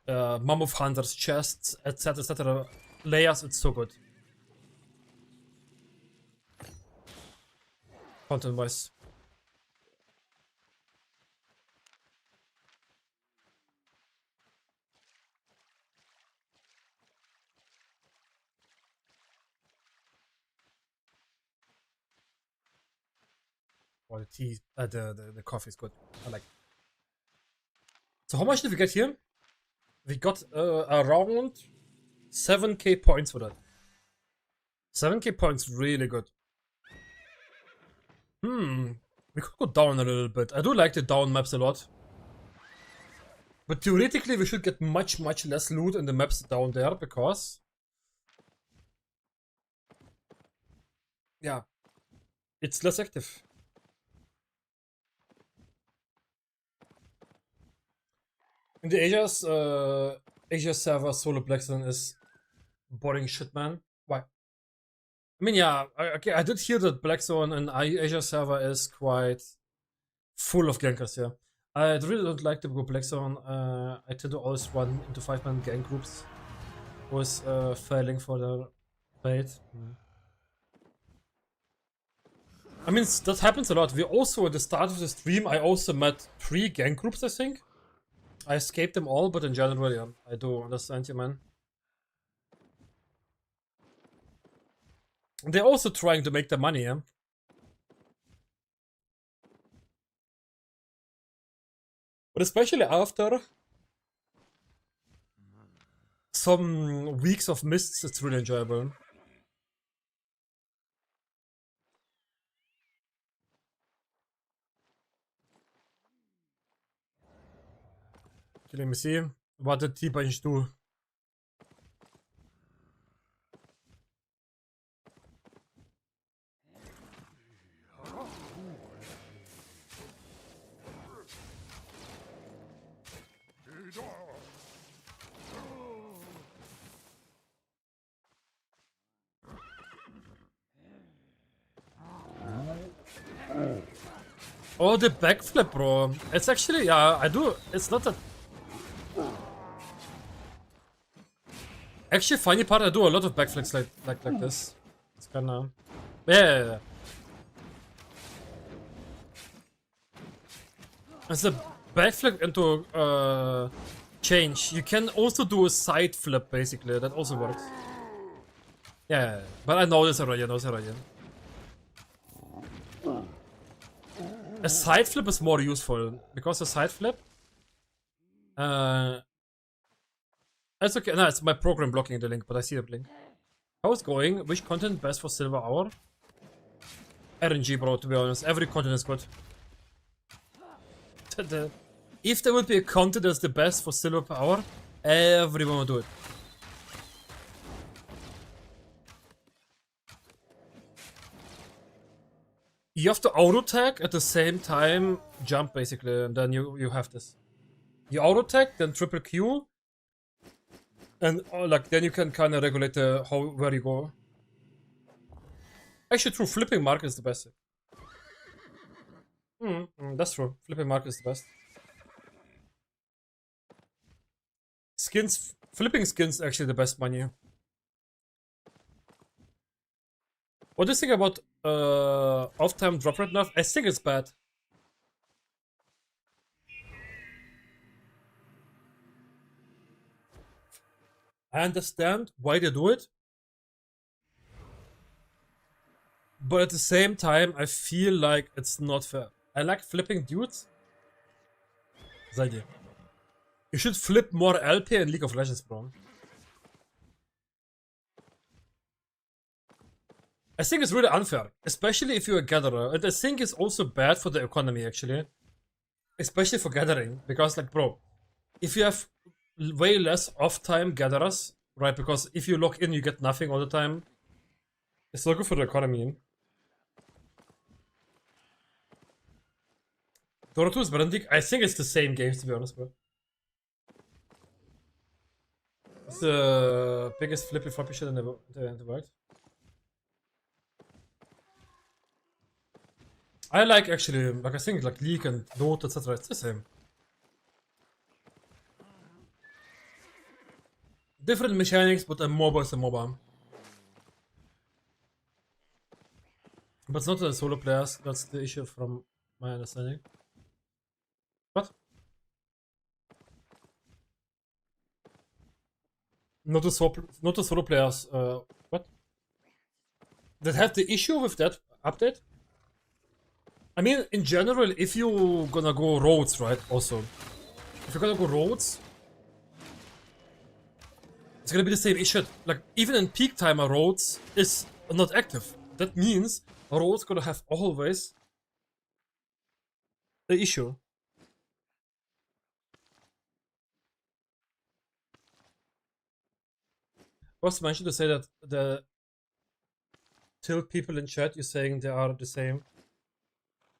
Mammoth Hunters, chests, etc., layers, it's so good. Content-wise. Oh, the tea, the coffee is good. I like it. So how much did we get here? We got around 7k points for that. 7k points, really good. We could go down a little bit. I do like the down maps a lot. But theoretically, we should get much less loot in the maps down there, because... yeah. It's less active. In the Asia server, solo Blackzone is boring shit, man. Why? I mean, yeah, okay, I did hear that Blackzone and Asia server is quite full of gankers, yeah. I really don't like to go Blackzone. I tend to always run into 5-man gang groups. Always failing for the bait. I mean, that happens a lot. We also, at the start of the stream, I also met 3 gang groups, I think. I escaped them all, but in general, yeah, I do understand you, man. They're also trying to make their money, yeah. But especially after some weeks of mists, it's really enjoyable. Okay, let me see. What did T-Bunch do? Oh, the backflip, bro. It's actually, yeah, I do. It's not that. Actually, funny part, I do a lot of backflips like this. It's kinda. Yeah. As a backflip into change, you can also do a side flip, basically. That also works. Yeah, but I know this already. A side flip is more useful, because a side flip, it's okay. No, it's my program blocking the link, but I see the link. How's it going? Which content best for Silver Hour? RNG, bro, to be honest. Every content is good. If there would be a content that's the best for Silver per hour, everyone would do it. You have to auto tag at the same time jump, basically, and then you have this. You auto tag, then triple Q, and like then you can kind of regulate where you go. Actually, true. Flipping mark is the best. That's true. Flipping mark is the best. Skins, flipping skins actually the best money. What do you think about off-time drop rate nerf? I think it's bad. I understand why they do it, but at the same time, I feel like it's not fair. I like flipping dudes. Seid ihr? You should flip more LP in League of Legends, bro. I think it's really unfair, especially if you're a gatherer. And I think it's also bad for the economy, actually. Especially for gathering, because, like, bro, if you have way less off-time gatherers, right? Because if you log in, you get nothing all the time. It's not good for the economy. Dota 2 is Brandik. I think it's the same games, to be honest, bro. It's the biggest flippy floppy shit in the world. I like actually, like I think like League and Dota, etc. It's the same. Different mechanics, but a MOBA is a MOBA. But it's not the solo players, that's the issue from my understanding. What? Not the solo players, what? That have the issue with that update? I mean, in general, if you gonna go roads, right, also. If you're gonna go roads, it's gonna be the same issue. Like, even in peak timer, roads is not active. That means roads gonna have always the issue. Was mentioned to say that the tilt people in chat, you're saying they are the same.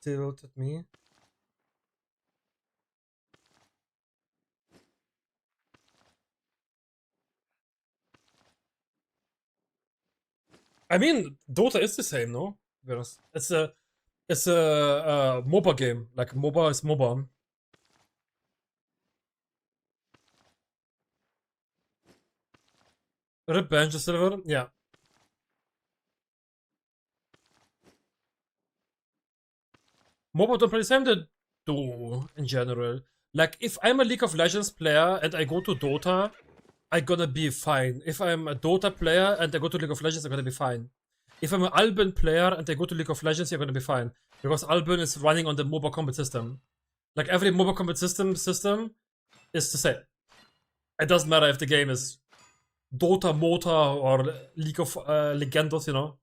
Tilt at me. I mean, Dota is the same, no? To be honest. It's a MOBA game. Like MOBA is MOBA. Rip Bench server, yeah. MOBA don't play the same they do in general. Like if I'm a League of Legends player and I go to Dota, I'm gonna be fine. If I'm a Dota player and I go to League of Legends, I'm gonna be fine. If I'm an Albion player and I go to League of Legends, you're gonna be fine. Because Albion is running on the MOBA combat system. Like every MOBA combat system is the same. It doesn't matter if the game is Dota, Mota, or League of Legendos, you know.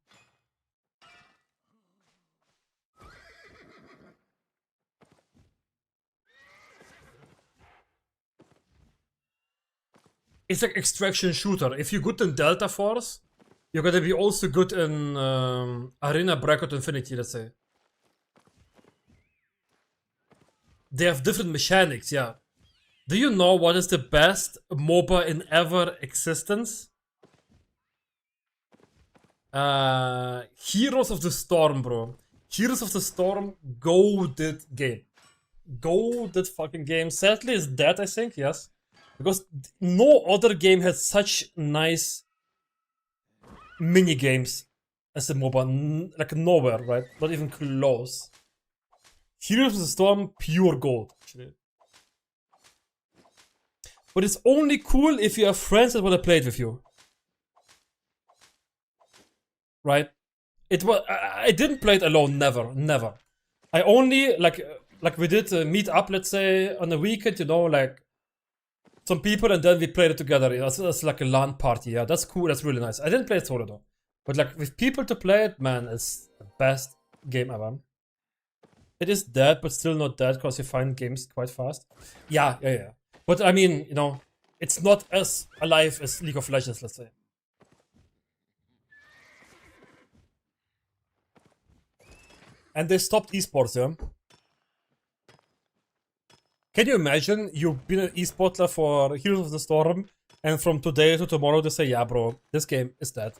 It's like extraction shooter. If you're good in Delta Force, you're gonna be also good in Arena Breakout Infinity, let's say. They have different mechanics, yeah. Do you know what is the best MOBA in ever existence? Heroes of the Storm, bro. Heroes of the Storm, goated game. Goated fucking game. Sadly, it's dead, I think, yes. Because no other game had such nice mini games as a MOBA. Like nowhere, right? Not even close. Heroes of the Storm, pure gold, actually. But it's only cool if you have friends that want to play it with you. Right? It was I didn't play it alone, never. I only like we did meet up, let's say, on a weekend, you know, like some people, and then we played it together. That's like a LAN party. Yeah, that's cool. That's really nice. I didn't play it solo though, but like with people to play it, man, it's the best game ever. It is dead, but still not dead because you find games quite fast. Yeah. But I mean, you know, it's not as alive as League of Legends, let's say. And they stopped esports, yeah. Can you imagine you've been an esportler for Heroes of the Storm, and from today to tomorrow they say, yeah, bro, this game is dead.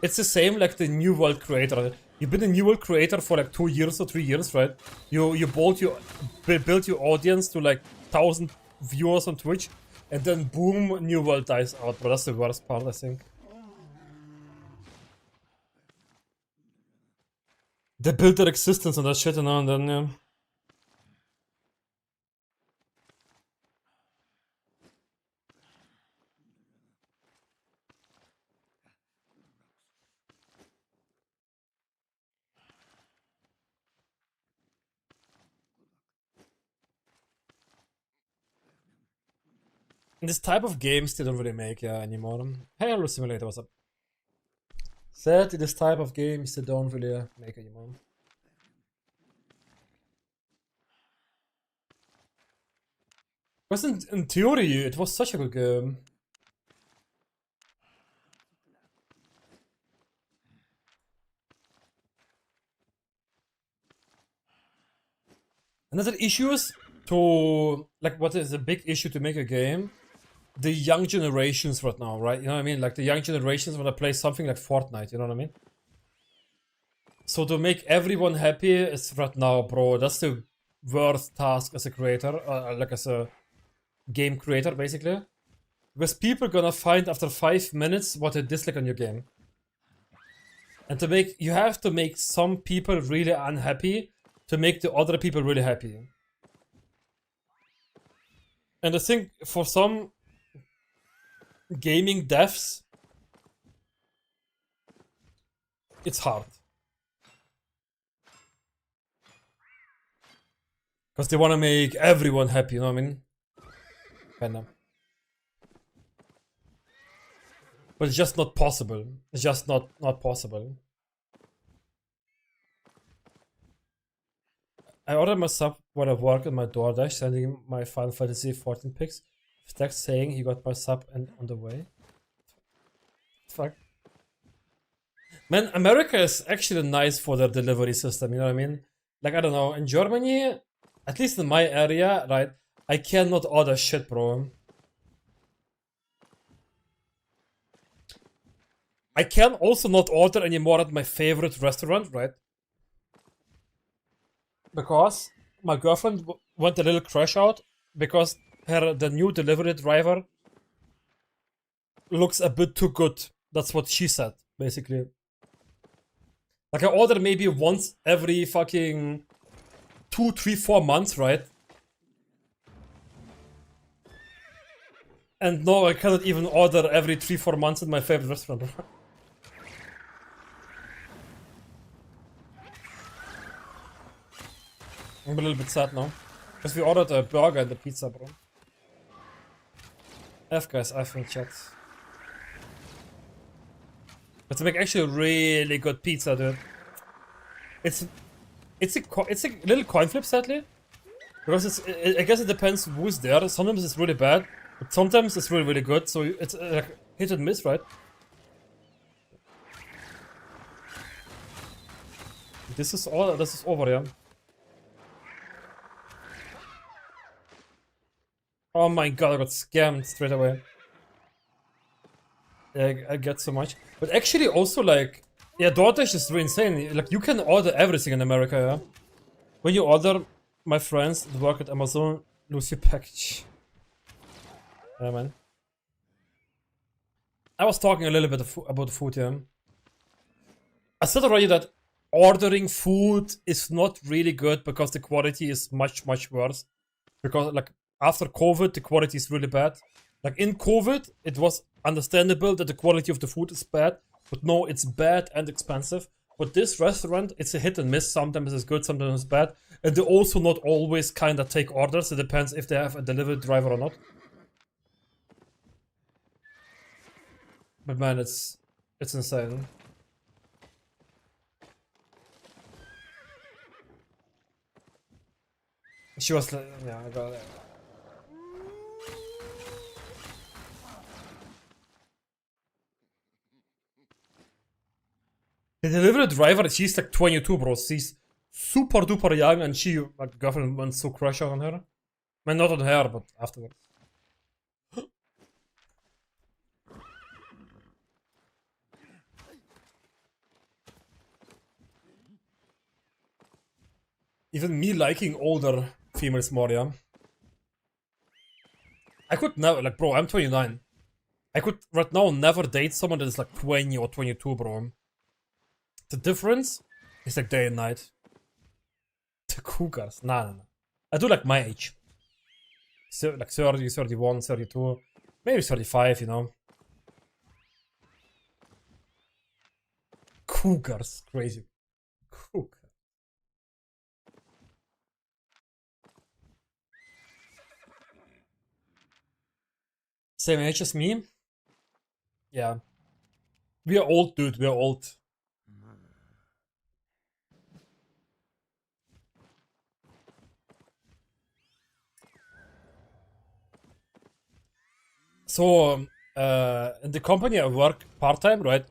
It's the same like the New World creator. You've been a New World creator for like 2 years or 3 years, right? You built your audience to like 1,000 viewers on Twitch, and then boom, New World dies out, bro. That's the worst part, I think. They built their existence on that shit, you know, and then, yeah. This type of games they don't really make anymore. Hey, Hello Simulator, what's up? Said this type of games they don't really make anymore. Because in theory, it was such a good game. Another issues to like what is a big issue to make a game? The young generations right now, right? You know what I mean? Like the young generations want to play something like Fortnite, you know what I mean? So to make everyone happy is right now, bro, that's the worst task as a creator, like as a game creator, basically. Because people are gonna find after 5 minutes what they dislike on your game. And to make, you have to make some people really unhappy to make the other people really happy. And I think for some gaming devs, it's hard. Because they want to make everyone happy, you know what I mean? Kinda. But it's just not possible. It's just not possible. I ordered my sub when I work on my DoorDash, sending my Final Fantasy 14 pics. Text saying he got my sub and on the way. Fuck. Man, America is actually nice for their delivery system, you know what I mean? Like, I don't know, in Germany, at least in my area, right, I cannot order shit, bro. I can also not order anymore at my favorite restaurant, right? Because my girlfriend went a little crash out because the new delivery driver looks a bit too good. That's what she said, basically. Like I order maybe once every fucking 2, 3, 4 months, right? And no, I cannot even order every 3, 4 months at my favorite restaurant. I'm a little bit sad now. Because we ordered a burger and a pizza, bro. F guys, I think chat. But to make actually really good pizza, dude. It's a little coin flip, sadly. Because I guess it depends who's there. Sometimes it's really bad, but sometimes it's really, really good. So it's like hit and miss, right? This is over, yeah. Oh my god, I got scammed straight away. Yeah, I get so much. But actually also like, yeah, DoorDash is really insane. Like you can order everything in America, yeah? When you order, my friends that work at Amazon lose your package. Yeah, man. I was talking a little bit about the food, yeah. I said already that ordering food is not really good because the quality is much, much worse. Because like after COVID, the quality is really bad. Like in COVID, it was understandable that the quality of the food is bad, but no, it's bad and expensive. But this restaurant, it's a hit and miss. Sometimes it's good, sometimes it's bad. And they also not always kind of take orders. It depends if they have a delivery driver or not. But man, it's insane. She was like, yeah, I got it. The delivery driver, she's like 22, bro. She's super duper young, and she, like, girlfriend went so crush on her. I mean, not on her, but afterwards. Even me liking older females more, yeah. I could never, like, bro, I'm 29. I could right now never date someone that is like 20 or 22, bro. The difference is like day and night. The cougars, nah. I do like my age. So, like 30, 31, 32, maybe 35, you know. Cougars, crazy. Cougar. Same age as me? Yeah. We are old, dude, we are old. So, in the company I work part-time, right?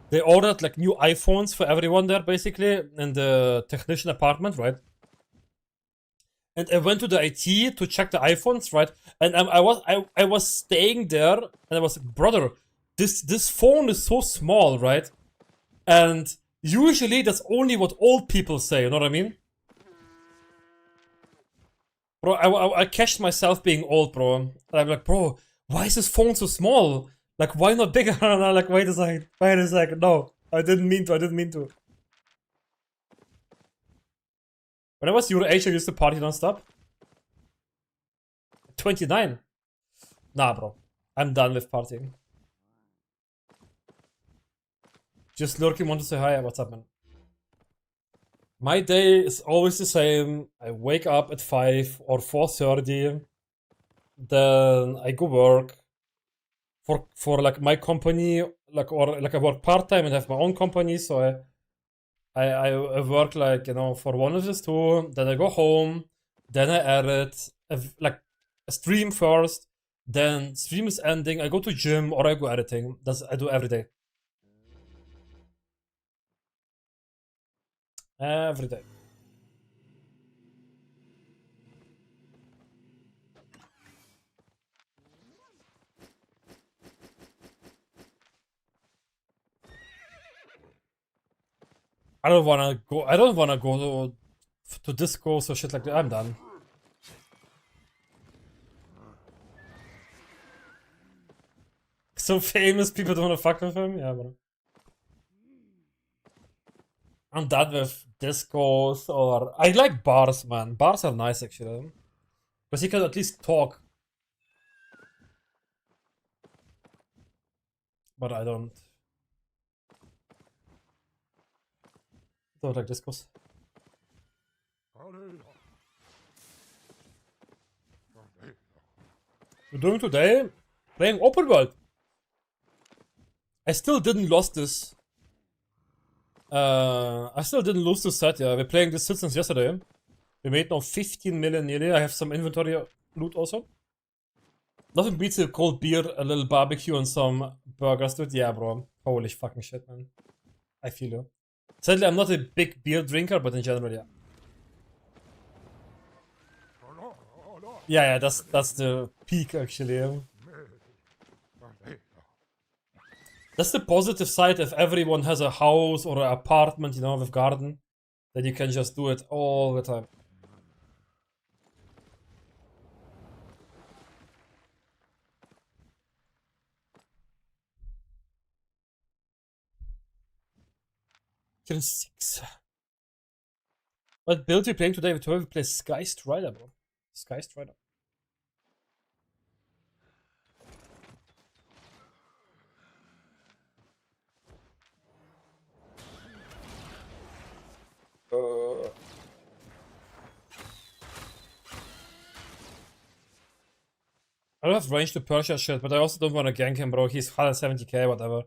They ordered like new iPhones for everyone there, basically, in the technician apartment, right? and I went to the IT to check the iPhones, right? And I was staying there, and I was like, brother, this phone is so small, right? And usually that's only what old people say, you know what I mean? Bro, I catched myself being old, bro. And I'm like, bro, why is this phone so small? Like, why not bigger? And I'm like, wait a second, no. I didn't mean to. When I was your age, I used to party non-stop. 29. Nah, bro. I'm done with partying. Just lurking, want to say hi. What's up, man? My day is always the same. I wake up at 5 or 4:30. Then I go work for like my company, like, or like I work part-time and have my own company, so I work like, you know, for one of these two, then I go home, then I edit, like a stream first, then stream is ending, I go to gym or I go editing. That's I do every day. Every day. I don't wanna go to discos or shit like that. I'm done. So famous people don't wanna fuck with him? Yeah, bro. I'm done with discos or I like bars, man. Bars are nice actually. Because you can at least talk. But I don't like discos. We're doing today? Playing open world. I still didn't lose this. I still didn't lose this set, yeah. We're playing this set since yesterday. We made now 15 million nearly. I have some inventory loot also. Nothing beats a cold beer, a little barbecue, and some burgers, dude. Yeah, bro. Holy fucking shit, man. I feel you. Sadly, I'm not a big beer drinker, but in general, yeah. Yeah, that's the peak actually. Yeah. That's the positive side if everyone has a house or an apartment, you know, with garden. Then you can just do it all the time. Killing 6. What build we playing today? We play Sky Strider, bro. Sky Strider. I don't have range to purchase shit, but I also don't want to gank him, bro. He's 170k, whatever.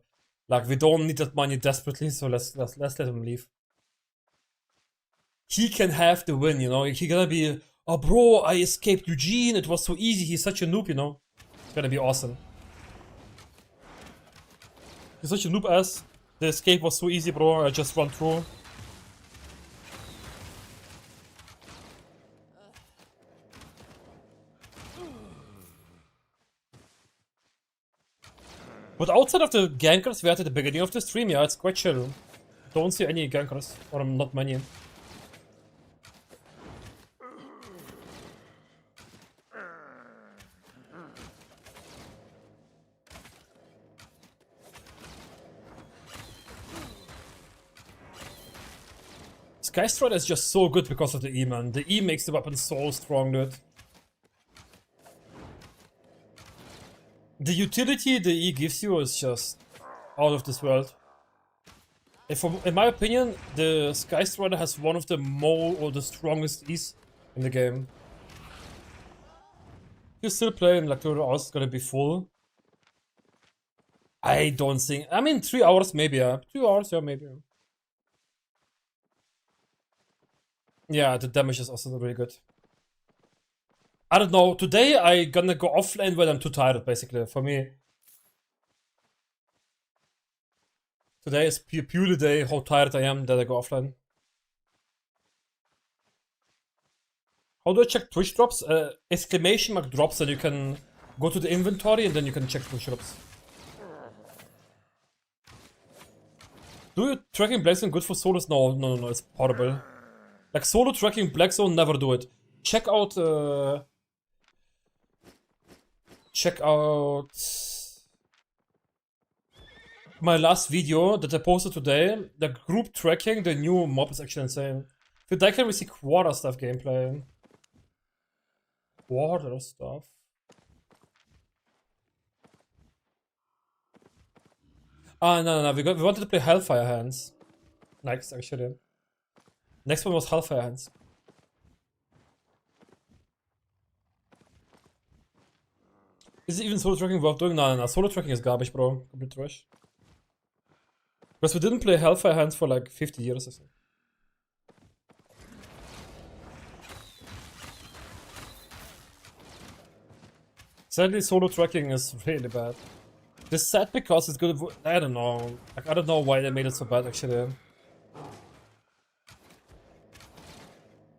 Like, we don't need that money desperately, so let's let him leave. He can have the win, you know. He gonna be, oh, bro, I escaped Eugen. It was so easy. He's such a noob, you know. It's gonna be awesome. He's such a noob ass. The escape was so easy, bro. I just run through. But outside of the gankers we had at the beginning of the stream, yeah, it's quite chill. Don't see any gankers, or not many. Sky Strider is just so good because of the E, man. The E makes the weapon so strong, dude. The utility the E gives you is just out of this world. In my opinion, the Sky Strider has one of the strongest E's in the game. You're still playing like 2 hours, gonna be full. I don't think. I mean, 3 hours maybe, yeah. 2 hours, yeah, maybe. Yeah, the damage is also really good. I don't know. Today I gonna go offlane when I'm too tired, basically. For me, today is purely day how tired I am that I go offline. How do I check Twitch drops? Exclamation mark drops, and you can go to the inventory and then you can check Twitch drops. Do you tracking Blackzone good for solos? No, it's horrible. Like solo tracking Blackzone, never do it. Check out my last video that I posted today. The group tracking the new mob is actually insane. If I can we see quarter stuff gameplay. Quarter stuff. Ah, no. We wanted to play Hellfire Hands. Next, actually. Next one was Hellfire Hands. Is it even solo tracking worth doing? No. Solo tracking is garbage, bro. Complete trash. Because we didn't play Hellfire Hands for like 50 years or so. Sadly, solo tracking is really bad. It's sad because it's good. I don't know. Like, I don't know why they made it so bad, actually.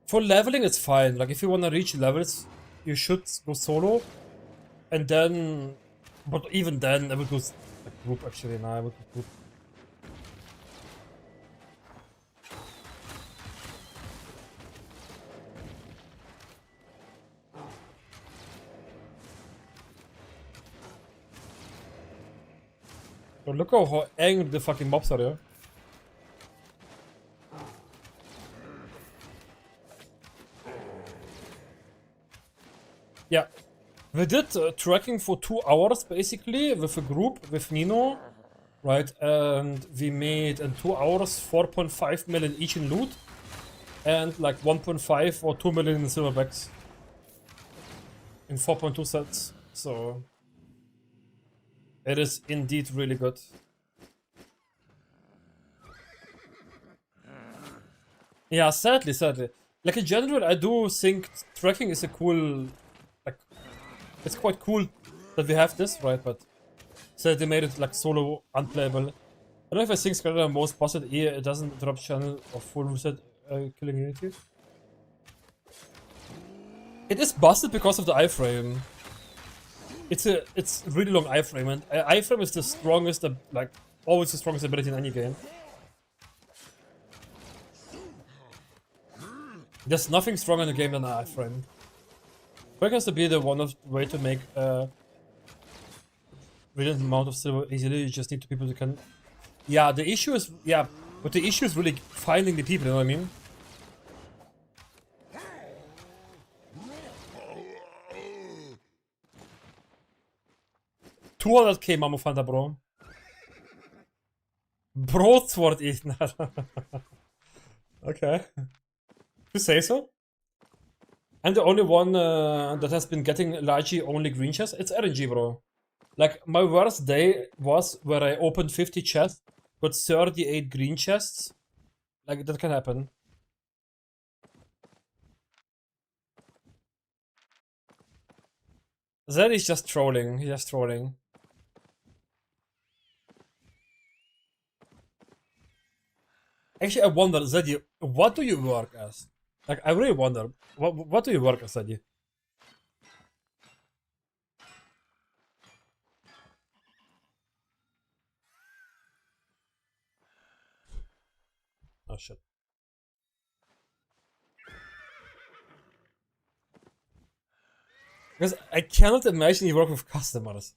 For leveling, it's fine. Like, if you want to reach levels, you should go solo. And then... But even then, I would go like, group, actually. No, I would go group. But look how angry the fucking mobs are, yeah? Yeah. We did tracking for 2 hours, basically, with a group, with Nino. Right, and we made in 2 hours 4.5 million each in loot. And like 1.5 or 2 million in silverbacks. In 4.2 sets, so... It is indeed really good. Yeah, sadly. Like in general, I do think tracking is a cool... Like, it's quite cool that we have this, right? But so they made it like solo unplayable. I don't know if I think Skylar most busted here, it doesn't drop channel or full reset killing unity. It is busted because of the iframe. It's really long iframe, and iframe is the strongest, like always the strongest ability in any game. There's nothing stronger in the game than an iframe. Quick has to be the way to make brilliant amount of silver easily. You just need people who can. Yeah, the issue is but the issue is really finding the people. You know what I mean? 200k Mammo Fanta, bro. Broadsword eaten. Okay. You say so? I'm the only one that has been getting largely only green chests. It's RNG, bro. Like, my worst day was where I opened 50 chests, got 38 green chests. Like, that can happen. That is just trolling. He's just trolling. Actually, I wonder, Zeddy, what do you work as? Like, I really wonder, what do you work as, Zeddy? Oh shit. Because I cannot imagine you work with customers.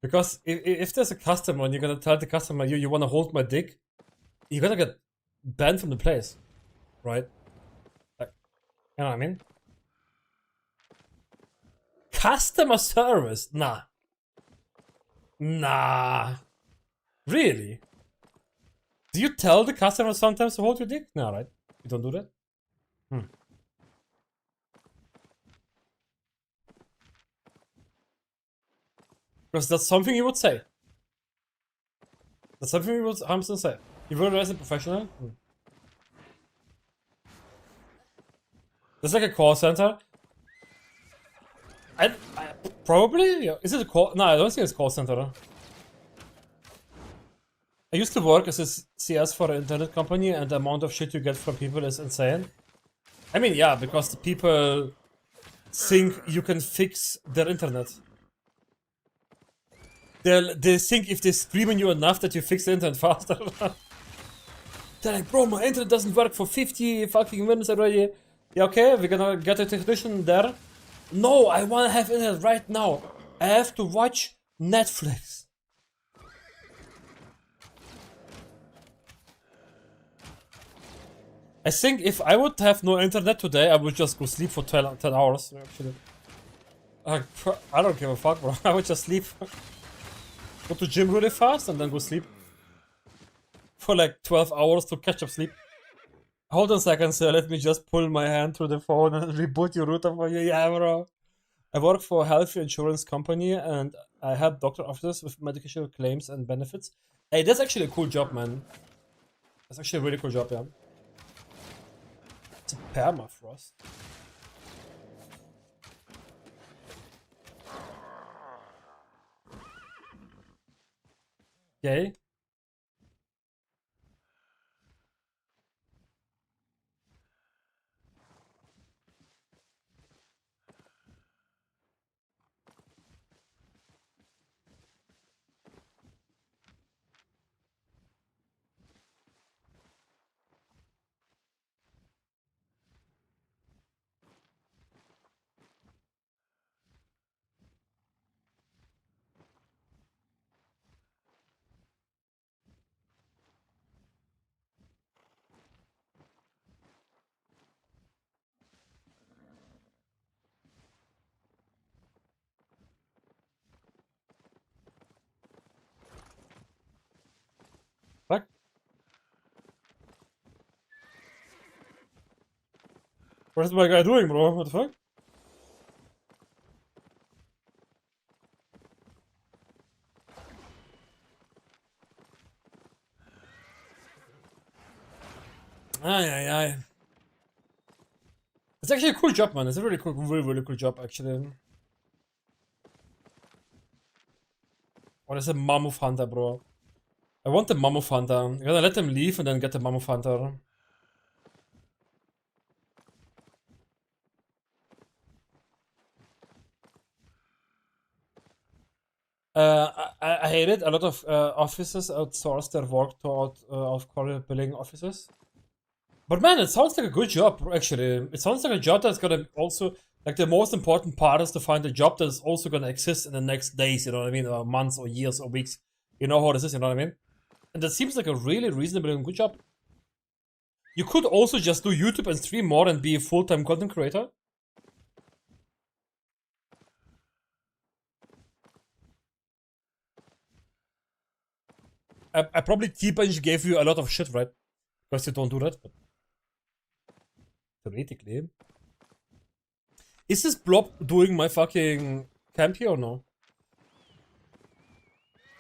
Because if there's a customer and you're gonna tell the customer you wanna hold my dick, you're gonna get banned from the place. Right? Like, you know what I mean? Customer service? Nah. Nah. Really? Do you tell the customer sometimes to hold your dick? No, right? You don't do that? Because that's something you would say. That's something you would 100% say. You were as a professional? It's like a call center. I probably? Yeah. Is it a call? No, I don't think it's a call center. I used to work as a CS for an internet company, and the amount of shit you get from people is insane. I mean, yeah, because the people think you can fix their internet. They think if they scream at you enough that you fix the internet faster. They're like, bro, my internet doesn't work for 50 fucking minutes already. Yeah, okay, we're gonna get a technician there. No, I wanna have internet right now. I have to watch Netflix. I think if I would have no internet today, I would just go sleep for 10 hours, actually. I don't give a fuck, bro. I would just sleep. Go to gym really fast and then go sleep. For like 12 hours to catch up sleep. Hold on a second, sir. Let me just pull my hand through the phone and reboot your router for you. Yeah, bro. I work for a health insurance company and I help doctor offices with medication claims and benefits. Hey, that's actually a cool job, man. That's actually a really cool job, yeah. It's a permafrost. Yay. Fuck. What is my guy doing, bro? What the fuck? Aye, aye, aye. It's actually a cool job, man. It's a really cool, really cool job, actually. What is a Mammoth Hunter, bro? I want the Mammoth Hunter. I'm gonna let them leave and then get the Mammoth Hunter. I hate it. A lot of offices outsource their work to out-of-career billing offices. But man, it sounds like a good job, actually. It sounds like a job that's gonna also, like, the most important part is to find a job that is also gonna exist in the next days, you know what I mean? Or months, or years, or weeks. You know how this is, you know what I mean? And that seems like a really reasonable and good job. You could also just do YouTube and stream more and be a full-time content creator. I probably T-Bench gave you a lot of shit, right? Because you don't do that, but theoretically. Is this blob doing my fucking camp here or no?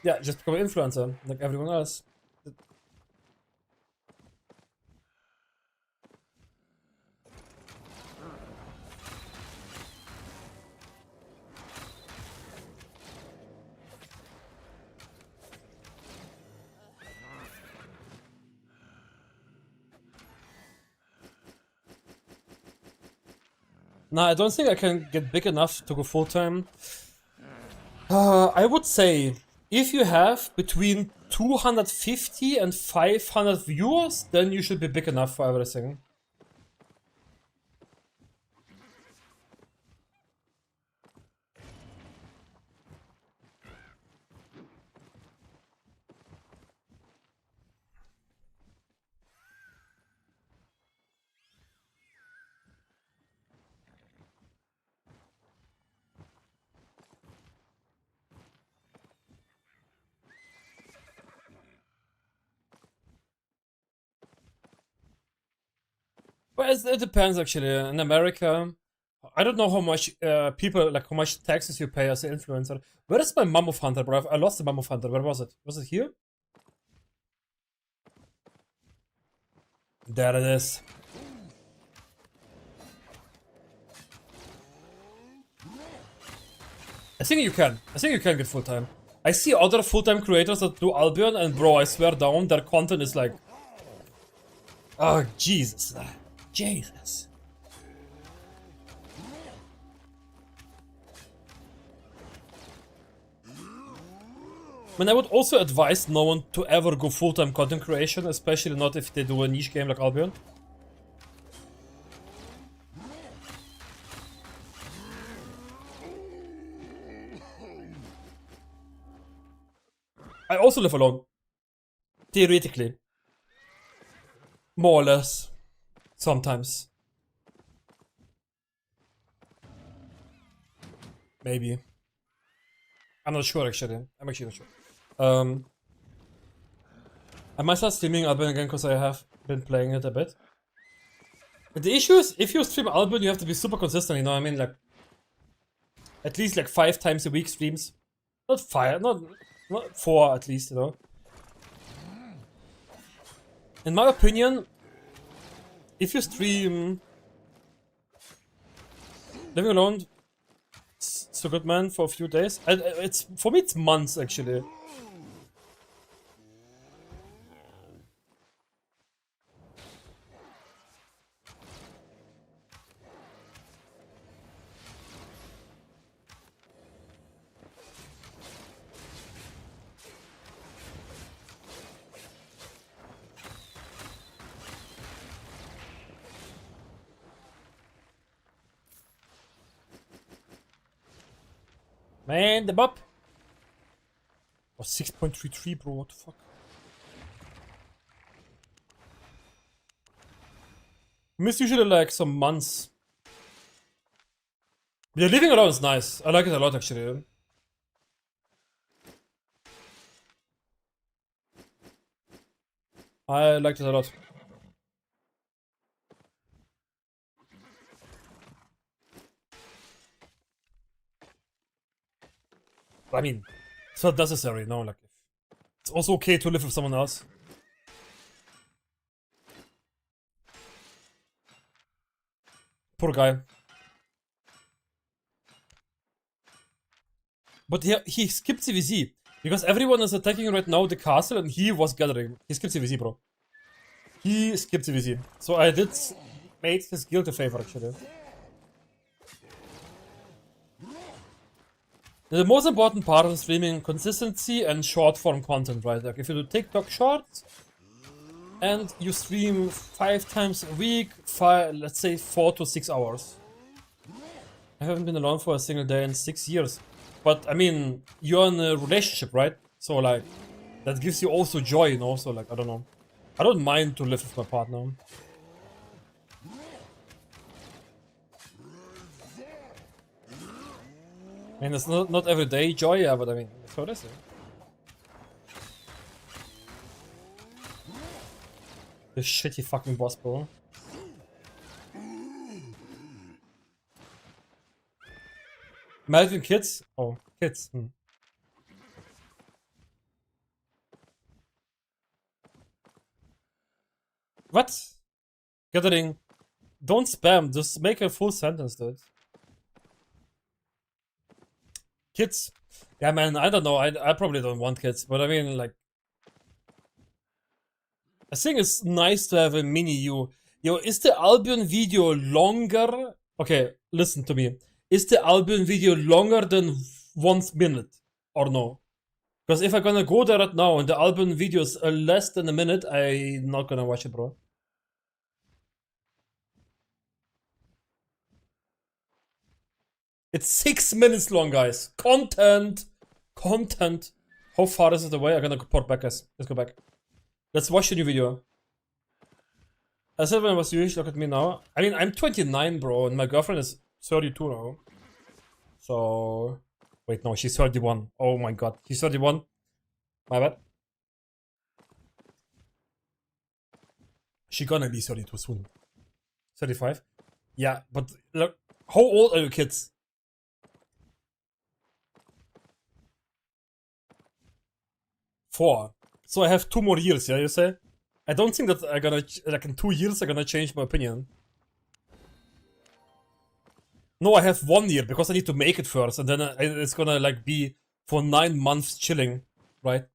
Yeah, just become an influencer, like everyone else. Nah, I don't think I can get big enough to go full-time. I would say, if you have between 250 and 500 viewers, then you should be big enough for everything. But it depends, actually. In America, I don't know how much people, like how much taxes you pay as an influencer. Where is my Mammoth Hunter, bro? I lost the Mammoth Hunter. Where was it? Was it here? There it is. I think you can. I think you can get full-time. I see other full-time creators that do Albion, and bro, I swear down, their content is like... Oh, Jesus. Jesus. I mean, I would also advise no one to ever go full-time content creation, especially not if they do a niche game like Albion. I also live alone. Theoretically. More or less. Sometimes. Maybe. I'm not sure actually. I'm actually not sure. I might start streaming Albion again because I have been playing it a bit. But the issue is, if you stream Albion, you have to be super consistent, you know what I mean? Like, at least like 5 times a week streams. Not 5, not 4 at least, you know? In my opinion, if you stream Living Alone, it's a good man for a few days. It's for me, it's months actually. Man, the bop. Oh, 6.33, bro. What the fuck? Miss usually like some months. Yeah, Living Alone is nice. I like it a lot actually. I liked it a lot. I mean, it's not necessary, no, like, it's also okay to live with someone else. Poor guy. But he skipped CVZ. Because everyone is attacking right now the castle and he was gathering. He skipped CVZ, bro. He skipped CVZ. So I did made his guild a favor, actually. The most important part of streaming, consistency and short form content, right? Like if you do TikTok shorts and you stream 5 times a week, let's say 4 to 6 hours. I haven't been alone for a single day in 6 years. But I mean, you're in a relationship, right? So like, that gives you also joy, you know? So like, I don't know. I don't mind to live with my partner. I mean, it's not everyday joy, yeah, but I mean, that's what it is. The shitty fucking boss, bro. Imagine kids? Oh, kids. What? Gathering. Don't spam, just make a full sentence, dude. Kids. Yeah, man, I don't know. I probably don't want kids, but I mean, like, I think it's nice to have a mini you. Yo, is the Albion video longer? Okay, listen to me. Is the Albion video longer than 1 minute? Or no? Because if I'm gonna go there right now and the Albion video is less than a minute, I'm not gonna watch it, bro. It's 6 minutes long, guys. Content! Content! How far is it away? I'm gonna port back, guys. Let's go back. Let's watch the new video. I said when I was Jewish, look at me now. I mean, I'm 29, bro, and my girlfriend is 32 now. So... Wait, no, she's 31. Oh my god, she's 31. My bad. She gonna be 32 soon. 35? Yeah, but look, how old are your kids? 4. So I have 2 more years, yeah, you say? I don't think that I'm gonna, like in 2 years, I'm gonna change my opinion. No, I have 1 year, because I need to make it first, and then it's gonna, like, be for 9 months chilling, right?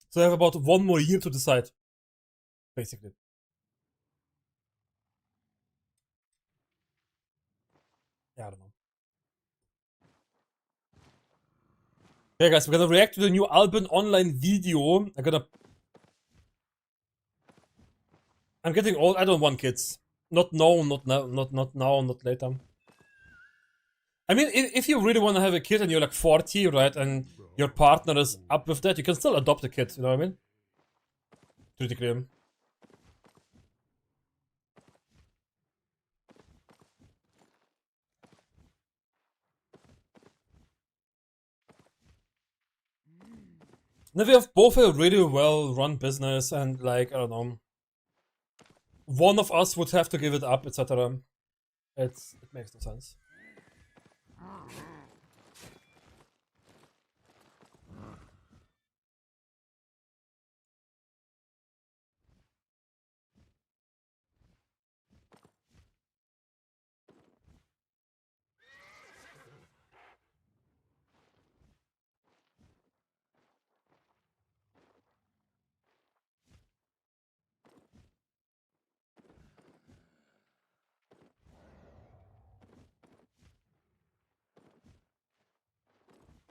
So I have about 1 more year to decide. Basically. Yeah, guys, we're gonna react to the new Albion online video. I'm getting old. I don't want kids. Not now, not now, not now, not later. I mean, if you really want to have a kid and you're like 40, right, and your partner is up with that, you can still adopt a kid. You know what I mean? Pretty clear. Now we have both a really well run business, and like, I don't know, one of us would have to give it up, etc. It makes no sense.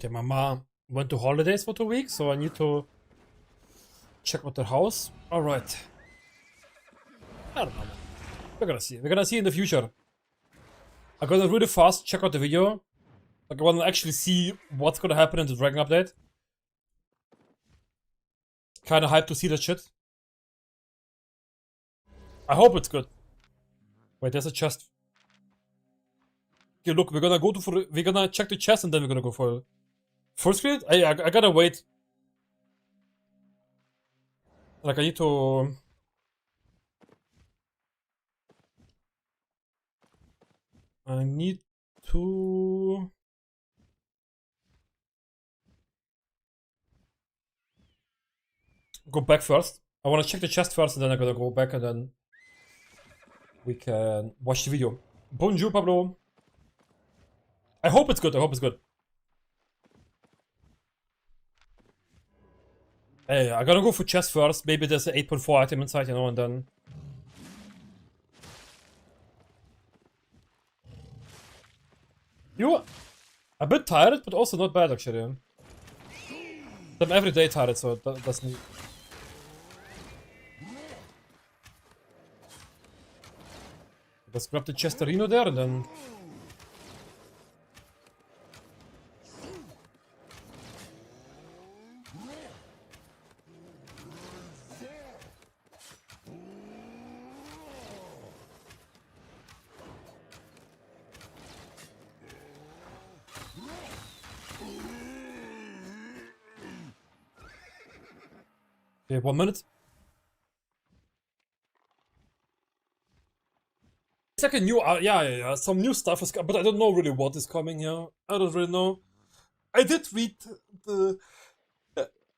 Okay, Mama went to holidays for 2 weeks, so I need to check out their house. Alright. I don't know. We're gonna see. We're gonna see in the future. I'm gonna really fast check out the video. Like, I wanna actually see what's gonna happen in the Dragon update. Kinda hyped to see that shit. I hope it's good. Wait, there's a chest. Okay, look, we're gonna check the chest and then we're gonna go for full screen. I gotta wait. Like, I need to. I need to go back first. I wanna check the chest first and then I'm gonna go back and then we can watch the video. Bonjour, Pablo. I hope it's good. I hope it's good. Hey, I gotta go for chest first. Maybe there's an 8.4 item inside, you know, and then. You're a bit tired, but also not bad actually. I'm every day tired, so it doesn't. Let's grab the Chesterino there and then. Okay, 1 minute. It's like a new, yeah, some new stuff is, but I don't know really what is coming here. I don't really know. I did read the.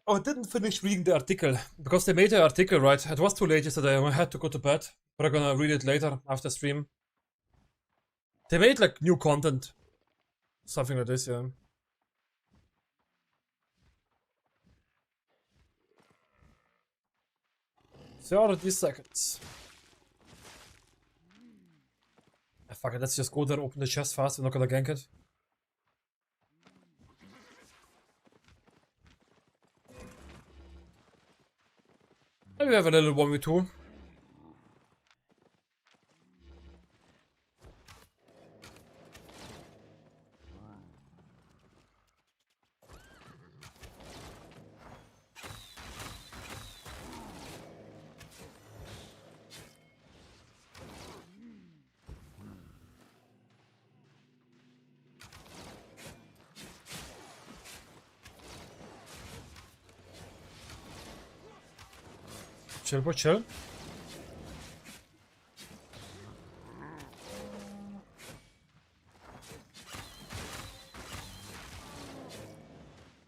Oh, I didn't finish reading the article because they made the article, right? It was too late yesterday. I had to go to bed, but I'm gonna read it later after stream. They made like new content, something like this, yeah. 30 seconds. Fuck it, let's just go there, open the chest fast. We're not gonna gank it. Maybe we have a little 1v2. Chill, bro, chill.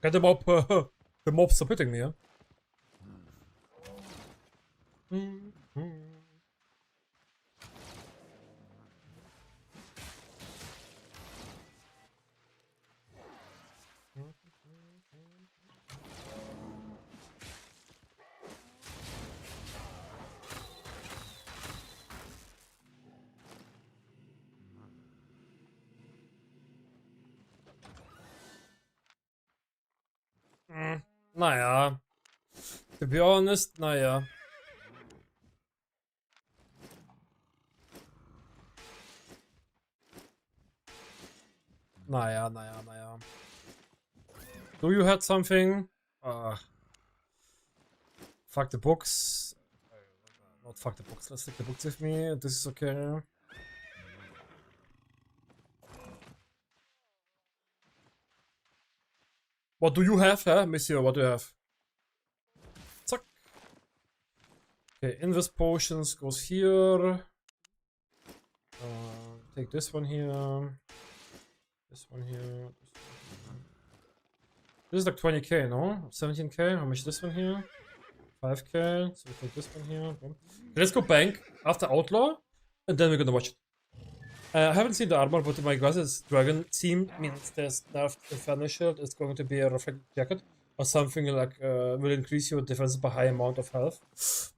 Get the mob, the mob's submitting me, yeah? Naja. To be honest, naja. Naja. Do you had something? Fuck the books. Not fuck the books. Let's take the books with me. This is okay. What do you have, huh, Monsieur? What do you have? Zack. Okay, invest potions goes here. Take this one here. This one here. This is like 20k, no? 17k. How much is this one here? 5k. So we take this one here. Boom. Let's go bank after Outlaw, and then we're gonna watch it. I haven't seen the armor, but my guess is Dragon Team means there's nerfed Inferno Shield. It's going to be a reflect jacket or something like will increase your defense by high amount of health.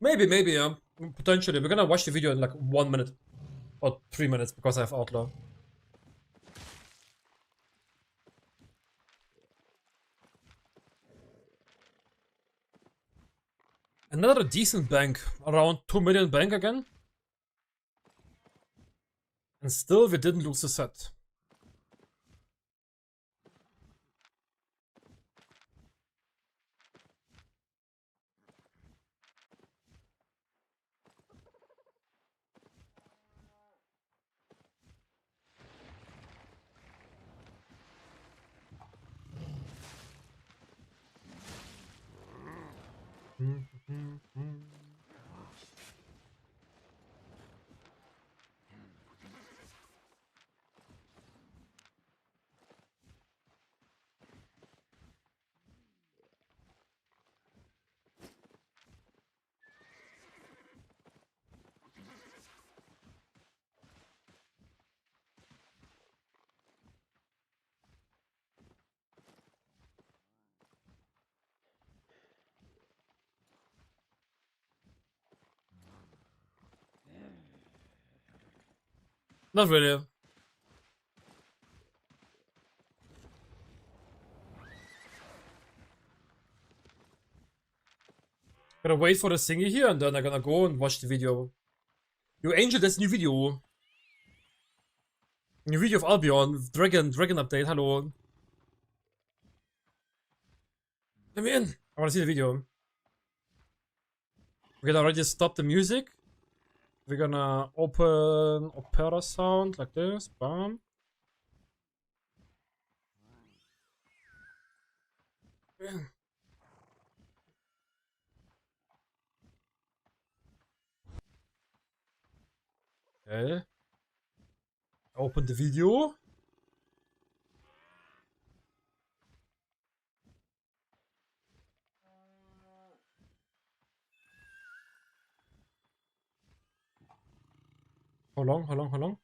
Maybe, yeah. Potentially. We're gonna watch the video in like 1 minute or 3 minutes because I have Outlaw. Another decent bank, around 2 million bank again. And still we didn't lose the set. Not really. Gonna wait for the thingy here and then I'm gonna go and watch the video. Yo, Angel, that's a new video. New video of Albion, Dragon update, hello. Let me in. I wanna see the video. We're gonna already stop the music. We're gonna open opera sound like this. Bam. Okay. Open the video. How long?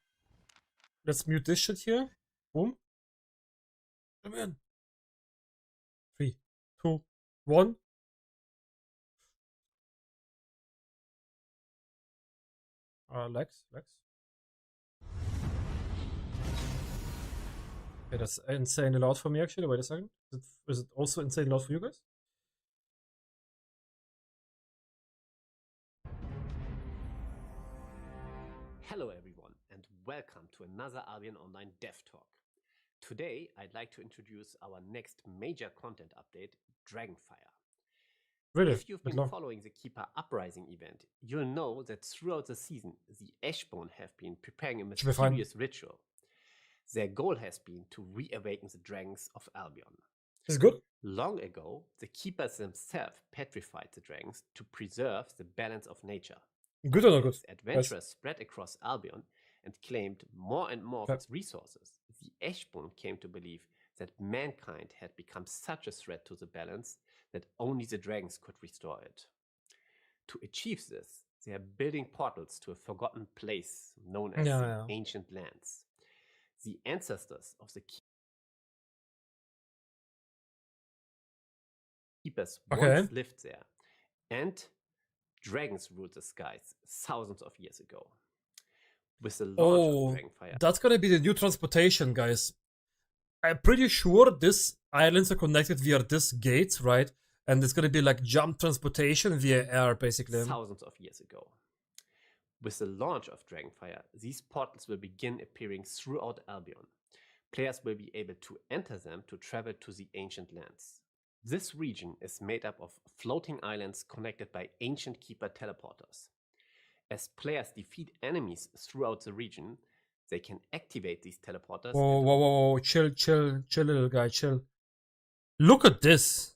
Let's mute this shit here. Boom. Come in. 3, 2, 1. Lex. Okay, that's insanely loud for me actually. Wait a second. Is it also insanely loud for you guys? Hello everyone and welcome to another Albion Online Dev Talk. Today I'd like to introduce our next major content update, Dragonfire. Really? If you've been following the Keeper Uprising event, you'll know that throughout the season, the Ashbone have been preparing a mysterious ritual. Their goal has been to reawaken the dragons of Albion. Is good? Long ago, the Keepers themselves petrified the dragons to preserve the balance of nature. Good or not good? As adventurers spread across Albion and claimed more and more of its resources, the Ashbone came to believe that mankind had become such a threat to the balance that only the dragons could restore it. To achieve this, they are building portals to a forgotten place known as the Ancient Lands. The ancestors of the Keepers once lived there, and dragons ruled the skies thousands of years ago. With the launch of Dragonfire, that's gonna be the new transportation, guys. I'm pretty sure these islands are connected via this gate, right? and it's gonna be like jump transportation via air, basically. thousands of years ago. With the launch of Dragonfire, these portals will begin appearing throughout Albion. Players will be able to enter them to travel to the ancient lands. This region is made up of floating islands connected by ancient keeper teleporters. As players defeat enemies throughout the region, they can activate these teleporters. Whoa, whoa, whoa, whoa, chill, chill, chill, little guy, chill. Look at this.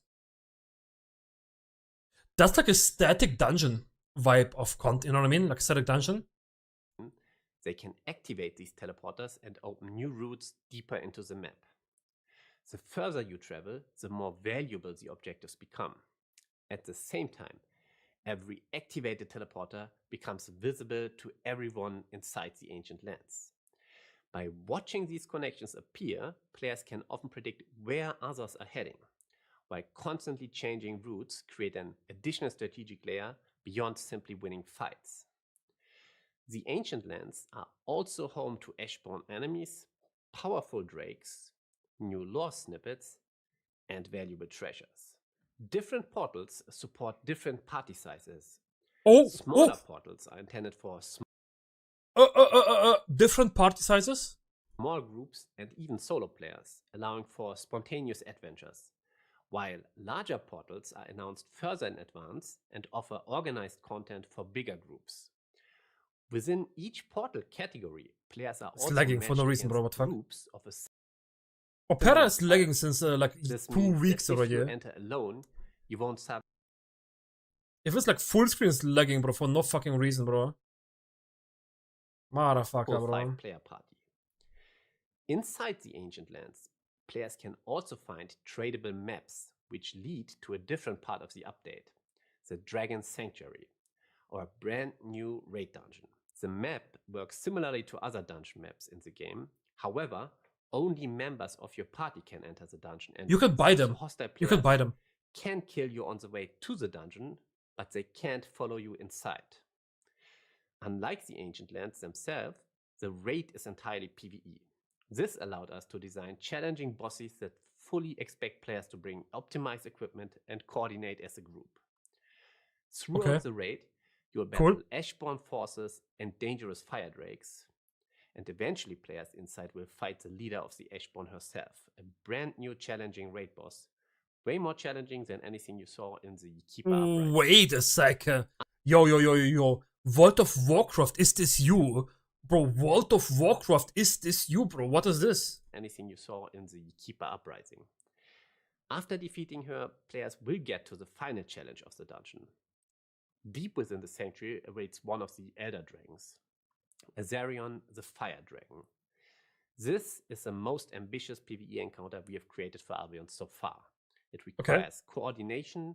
That's like a static dungeon vibe of you know what I mean? Like static dungeon. They can activate these teleporters and open new routes deeper into the map. The further you travel, the more valuable the objectives become. At the same time, every activated teleporter becomes visible to everyone inside the ancient lands. By watching these connections appear, players can often predict where others are heading, while constantly changing routes create an additional strategic layer beyond simply winning fights. The ancient lands are also home to Ashborn enemies, powerful drakes, new lore snippets, and valuable treasures. Different portals support different party sizes. Smaller portals are intended for different party sizes? small groups and even solo players, allowing for spontaneous adventures, while larger portals are announced further in advance and offer organized content for bigger groups. Within each portal category, players are It's also lagging for no matched reason, bro. against What the fuck? groups of a Opera is lagging since like This 2 means weeks that if already. you enter alone, you won't sub If it's like full screen, it's lagging, bro, for no fucking reason, bro. Motherfucker, full bro. 5-player party. Inside the ancient lands, players can also find tradable maps which lead to a different part of the update, the Dragon Sanctuary, or a brand new raid dungeon. The map works similarly to other dungeon maps in the game. However, only members of your party can enter the dungeon, and You can buy so them. hostile You can players buy them. can kill you on the way to the dungeon, but they can't follow you inside. Unlike the ancient lands themselves, the raid is entirely PvE. This allowed us to design challenging bosses that fully expect players to bring optimized equipment and coordinate as a group. Throughout the raid, you'll battle Ashborn forces and dangerous fire drakes, and eventually players inside will fight the leader of the Ashborn herself, a brand new challenging raid boss, way more challenging than anything you saw in the Keeper Uprising. Wait a second. Yo. World of Warcraft, is this you? Bro, World of Warcraft, is this you, bro? What is this? Anything you saw in the Keeper Uprising. After defeating her, players will get to the final challenge of the dungeon. Deep within the sanctuary awaits one of the Elder Dragons, Azarion the Fire Dragon. This is the most ambitious PvE encounter we have created for Albion so far. It requires coordination,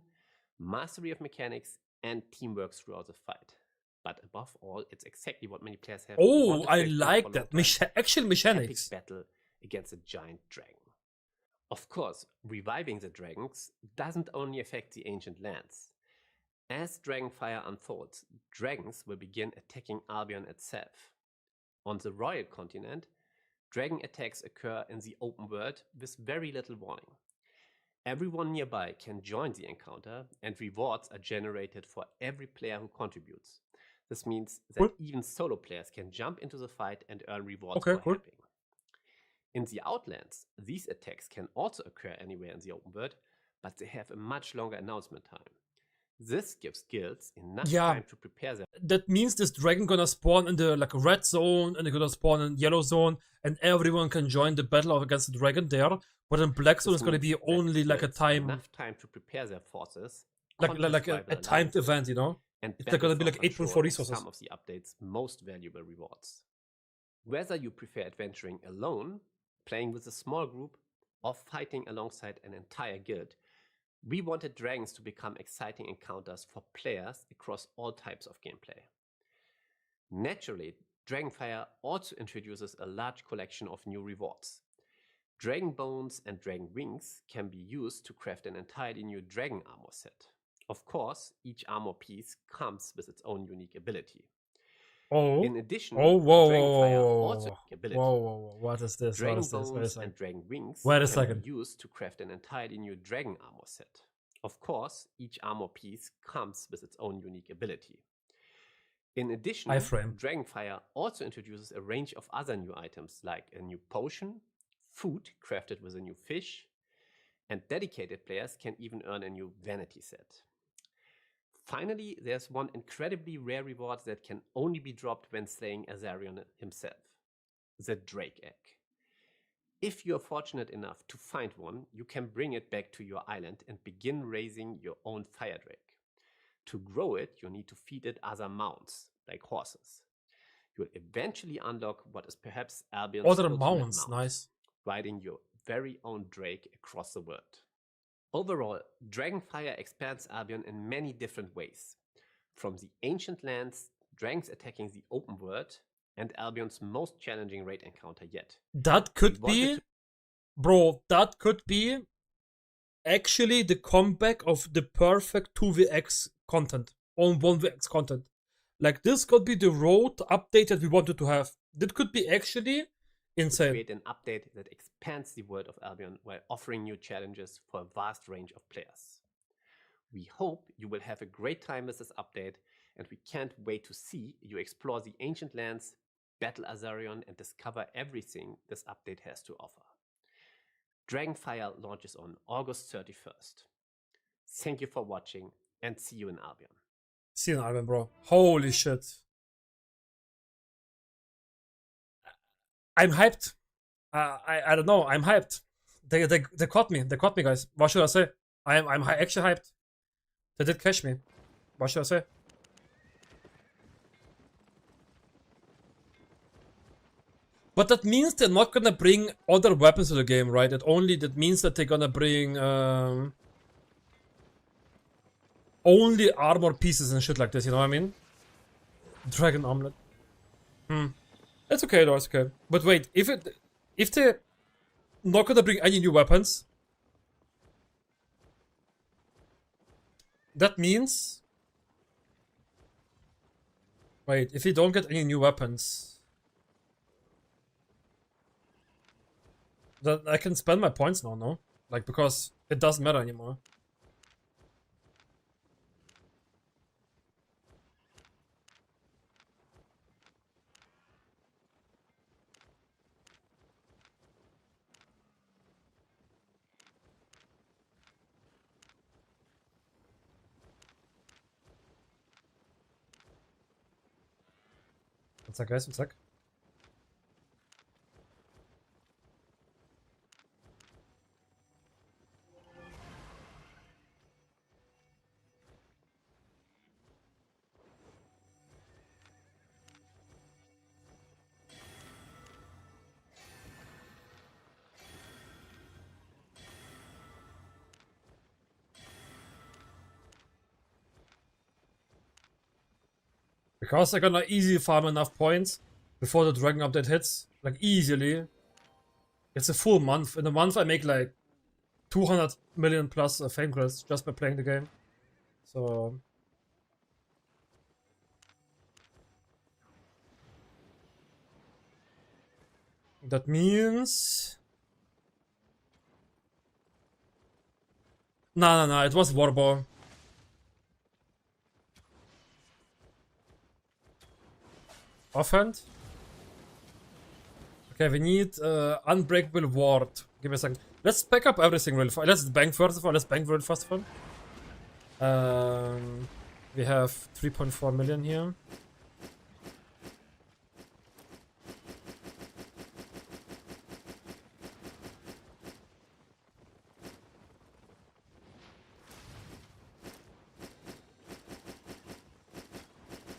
mastery of mechanics, and teamwork throughout the fight. But above all, it's exactly what many players have. Oh, I like that. Actual mechanics. Epic battle against a giant dragon. Of course, reviving the dragons doesn't only affect the ancient lands. As Dragonfire unfolds, dragons will begin attacking Albion itself. On the Royal Continent, dragon attacks occur in the open world with very little warning. Everyone nearby can join the encounter, and rewards are generated for every player who contributes. This means that even solo players can jump into the fight and earn rewards for helping. In the Outlands, these attacks can also occur anywhere in the open world, but they have a much longer announcement time. This gives guilds enough time to prepare them. That means this dragon gonna spawn in the like red zone, and they're gonna spawn in yellow zone, and everyone can join the battle against the dragon there. But in black zone, it's gonna be only like a time. Enough time to prepare their forces. Like a timed event, you know? And it's gonna be like 8.4 resources. Some of the update's most valuable rewards. Whether you prefer adventuring alone, playing with a small group, or fighting alongside an entire guild, we wanted dragons to become exciting encounters for players across all types of gameplay. Naturally, Dragonfire also introduces a large collection of new rewards. Dragon bones and dragon wings can be used to craft an entirely new dragon armor set. Of course, each armor piece comes with its own unique ability. In addition, Dragonfire also has ability. What is this? Dragon bones and dragon wings can be used to craft an entirely new dragon armor set. Of course, each armor piece comes with its own unique ability. In addition, Iframe. Dragonfire also introduces a range of other new items like a new potion, food crafted with a new fish, and dedicated players can even earn a new vanity set. Finally, there's one incredibly rare reward that can only be dropped when slaying Azarion himself: the Drake Egg. If you're fortunate enough to find one, you can bring it back to your island and begin raising your own fire drake. To grow it, you need to feed it other mounts, like horses. You'll eventually unlock what is perhaps Albion's Other ultimate mounts, mount, nice. riding your very own drake across the world. Overall, Dragonfire expands Albion in many different ways. From the ancient lands, dragons attacking the open world, and Albion's most challenging raid encounter yet. That could We wanted be, to- bro, that could be actually the comeback of the perfect 2vx content on 1vx content. Like, this could be the road update that we wanted to have. That could be actually to insane. create an update that expands the world of Albion while offering new challenges for a vast range of players. We hope you will have a great time with this update, and we can't wait to see you explore the ancient lands, battle Azarion, and discover everything this update has to offer. Dragonfire launches on August 31st. Thank you for watching, and see you in Albion. See you in Albion, bro. Holy shit. I'm hyped. I don't know. I'm hyped. They caught me. They caught me, guys. What should I say? I'm actually hyped. They did catch me. What should I say? But that means they're not gonna bring other weapons to the game, right? That means that they're gonna bring only armor pieces and shit like this. You know what I mean? Dragon omelet. It's okay though. It's okay. But wait, if they're not gonna bring any new weapons, that means. Wait, if you don't get any new weapons, then I can spend my points now, no? Like, because it doesn't matter anymore. One sec, guys, one sec. Because they're gonna easily farm enough points before the dragon update hits, like easily. It's a full month. In a month I make like 200 million plus fame credits just by playing the game. So that means no, it was Warbow. Offhand. Okay, we need Unbreakable Ward. Give me a second. Let's pack up everything real fast. Let's bank first of all. Let's bank real fast of all. We have 3.4 million here.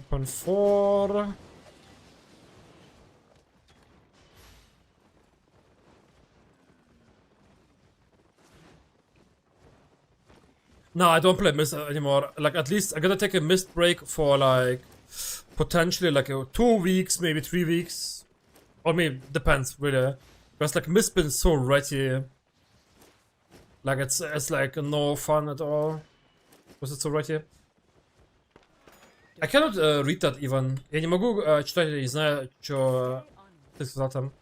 $3.4. No, I don't play Mist anymore. Like, at least I'm gonna take a Mist break for like potentially like 2 weeks, maybe 3 weeks, or maybe depends really. Because like Mist been so ratty. Like it's like no fun at all. Was it so ratty? I cannot read that even. Я не могу читать, не знаю, что ты сказал там.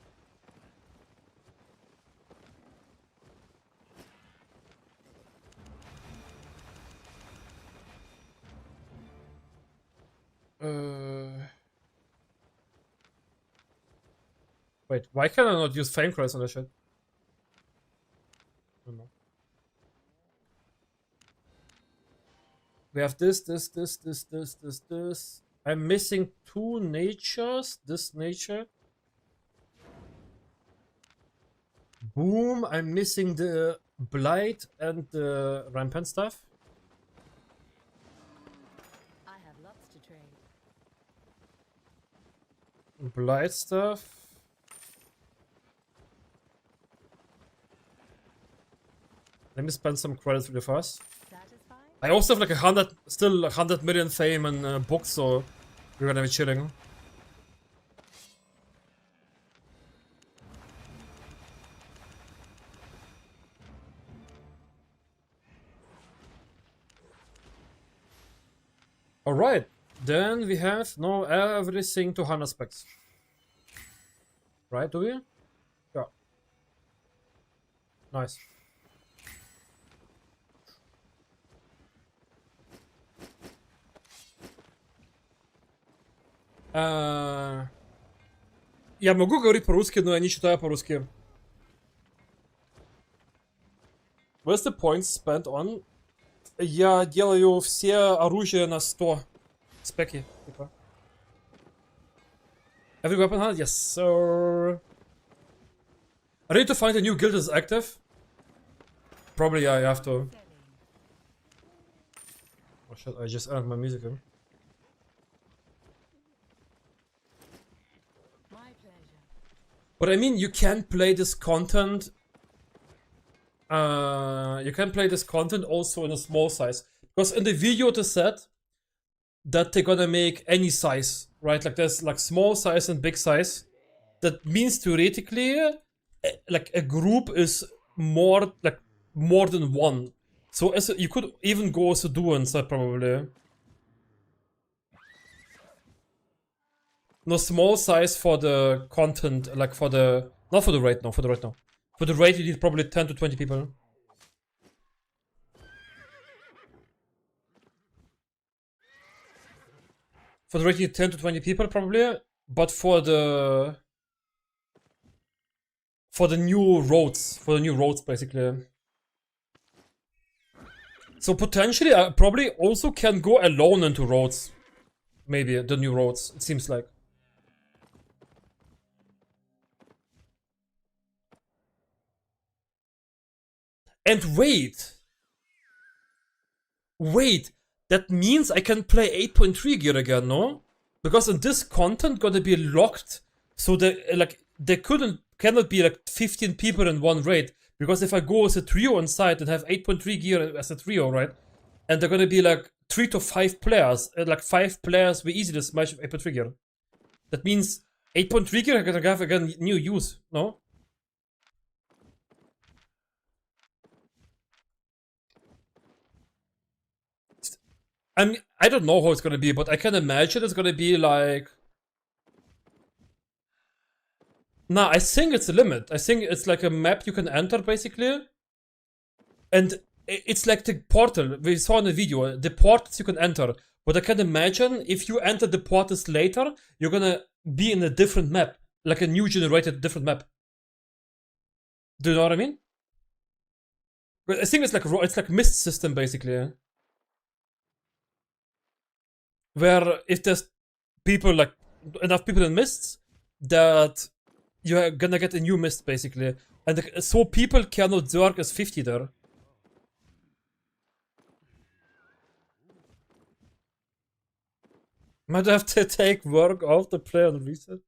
Wait, why can I not use flame cross on that shit? I don't know. We have this. I'm missing 2 natures. This nature. Boom. I'm missing the blight and the rampant stuff. I have lots to trade. Blight stuff. Let me spend some credits really fast. Satisfied? I also have like 100 million fame and books, so we're gonna be chilling. Alright, then we have now everything to 100 specs. Right, do we? Yeah. Nice. Я могу говорить по-русски, но я не читаю по-русски. What's the point spent on? Я делаю все оружия на 100 спеки. Типа. Every weapon hunt? Yes, sir. I need to find a new guild that's active. Probably, yeah, I have to. Oh shit, I just added my music in. My pleasure. But I mean, you can play this content. You can play this content also in a small size. Because in the video they said that they're gonna make any size, right? Like there's like small size and big size. That means theoretically, like a group is more than one. So as you could even go as a duo instead probably. No, small size for the content, like for the not for the raid now, for the raid now. For the raid you need probably 10 to 20 people. For the raid you need 10 to 20 people probably, but for the new roads basically. So potentially I probably also can go alone into roads. Maybe the new roads, it seems like. And wait, that means I can play 8.3 gear again, no? Because in this content gonna be locked, so there cannot be like 15 people in one raid. Because if I go as a trio on site and have 8.3 gear as a trio, right? And they're gonna be like 3 to 5 players, like 5 players we easily smash with 8.3 gear. That means 8.3 gear are gonna have again new use, no? I mean, I don't know how it's gonna be, but I can imagine it's gonna be like. Nah, I think it's a limit. I think it's like a map you can enter basically. And it's like the portal we saw in the video, the portals you can enter. But I can imagine if you enter the portals later, you're gonna be in a different map. Like a new generated different map. Do you know what I mean? But I think it's like mist system basically. Where if there's people like enough people in mists that you're gonna get a new mist basically, and so people cannot work as 50 there. Might have to take work off the play and reset.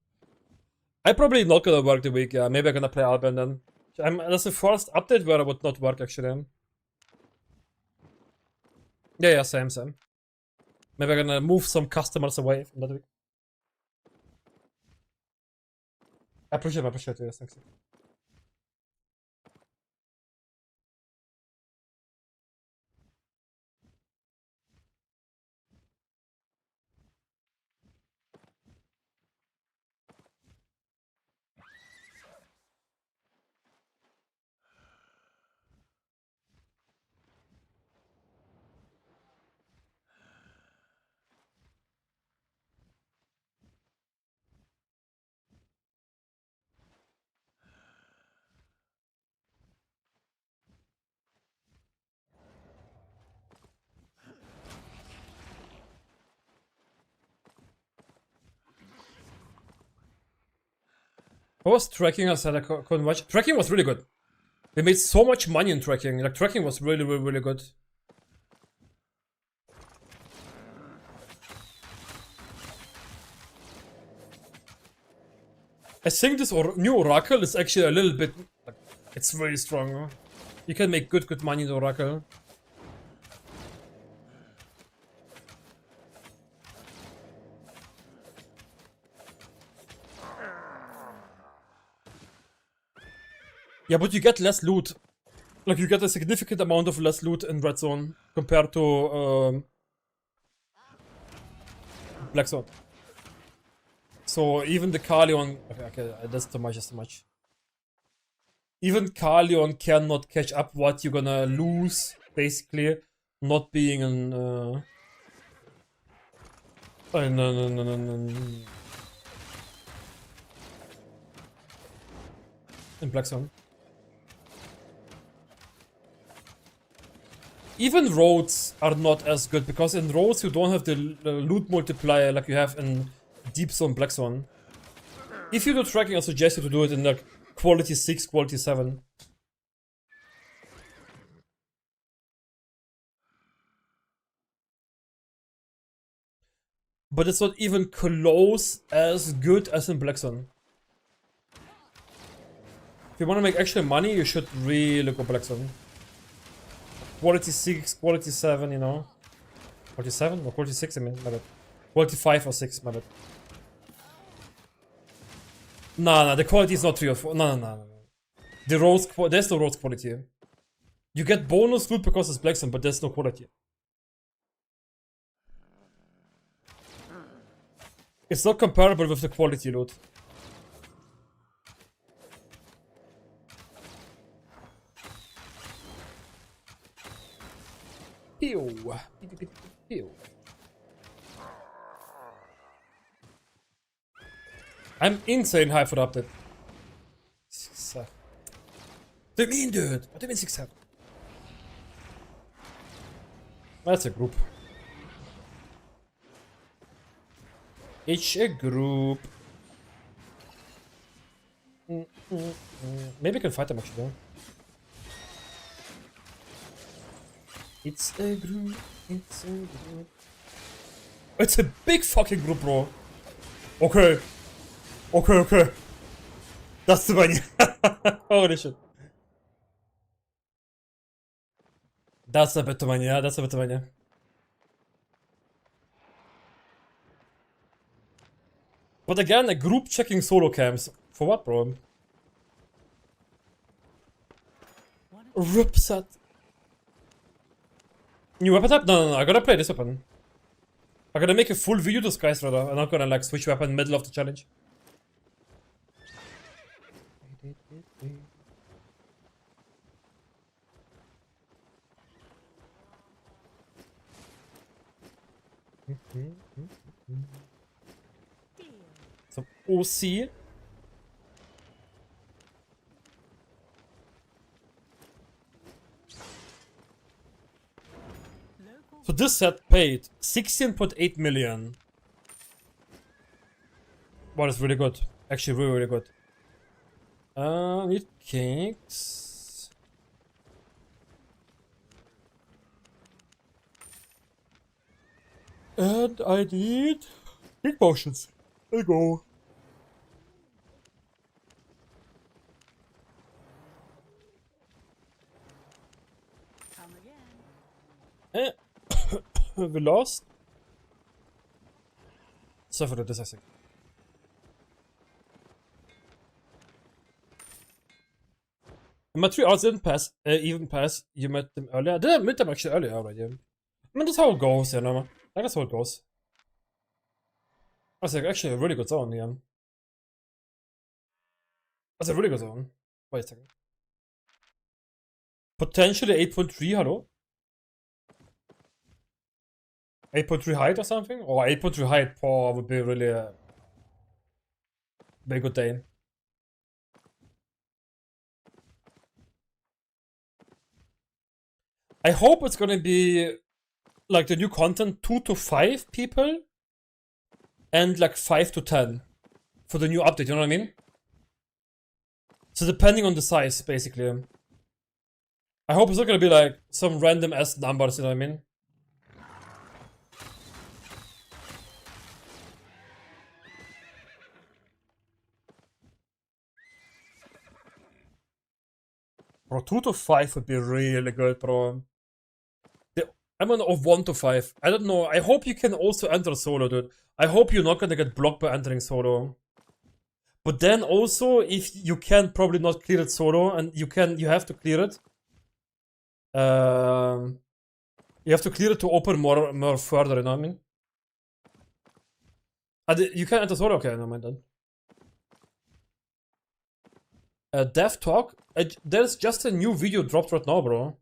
I probably not gonna work the week. Yeah, maybe I'm gonna play Albion then. That's the first update where I would not work actually. Yeah, same. Maybe I'm gonna move some customers away from that week. I appreciate it, yes, thanks. What was tracking? I said I couldn't watch. Tracking was really good. They made so much money in tracking. Like, tracking was really, really, really good. I think this new Oracle is actually a little bit... Like, it's very strong. Huh? You can make good money in Oracle. Yeah, but you get less loot. Like, you get a significant amount of less loot in Red Zone compared to Blackzone. So even the Carleon... Okay, that's too much, Even Carleon cannot catch up what you're gonna lose, basically, not being in... in Blackzone. Even roads are not as good, because in roads you don't have the loot multiplier like you have in Deep Zone, Black Zone. If you do tracking, I suggest you to do it in like quality 6, quality 7. But it's not even close as good as in Black Zone. If you want to make actual money, you should really go Black Zone. Quality 6, quality 7, you know. Quality 7 or quality 6, I mean, my bad. Quality 5 or 6, my bad. Nah, the quality is not 3 or 4. No. The roads, there's no roads quality. You get bonus loot because it's Blackzone, but there's no quality. It's not comparable with the quality loot. Pew. Pew. I'm insane high for the update. 6-7. What do you mean, dude? What do you mean 6-7? That's a group. It's a group. Maybe I can fight them actually. Though. It's a group. It's a group. It's a big fucking group, bro. Okay. Okay. That's the money. Holy shit. That's a bit of money, yeah. That's a bit of money. But again, a group checking solo camps. For what, bro? Rip set. New weapon type? No, I gotta play this weapon. I gotta make a full video to Sky Rider. I'm not gonna like switch weapon middle of the challenge. Some OC. So this set paid 16.8 million. Well, it's really good. Actually, really good. Need cakes. And I need big potions. There you go. Come again. We lost. Suffer this, I think. My 3 hours didn't pass, even pass. You met them earlier. Did I meet them actually earlier already? I mean, that's how it goes, you know. Like, that's how it goes. That's like actually a really good zone, yeah. That's a really good zone. Wait a second. Potentially 8.3, hello? 8.3 height or something? Or 8.3 height per would be really a very good day. I hope it's gonna be like the new content 2 to 5 people and like 5 to 10 for the new update, you know what I mean? So depending on the size, basically. I hope it's not gonna be like some random ass numbers, you know what I mean? Bro, 2 to 5 would be really good, bro. I'm of 1 to 5. I don't know. I hope you can also enter solo, dude. I hope you're not gonna get blocked by entering solo. But then also, if you can probably not clear it solo, and you have to clear it. You have to clear it to open more further, you know what I mean? You can enter solo, okay, never mind then. Dev talk? There's just a new video dropped right now, bro.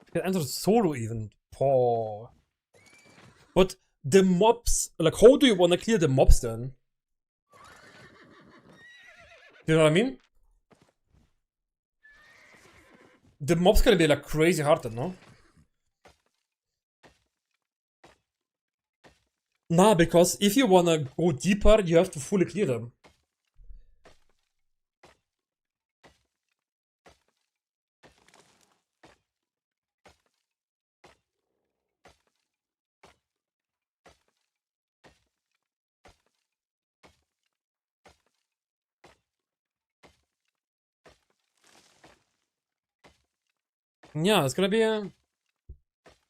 You can enter solo even. Poor. But the mobs, like, how do you want to clear the mobs then? You know what I mean? The mobs gonna be like crazy hard then, no? Nah, because if you wanna go deeper, you have to fully clear them. Yeah, it's gonna be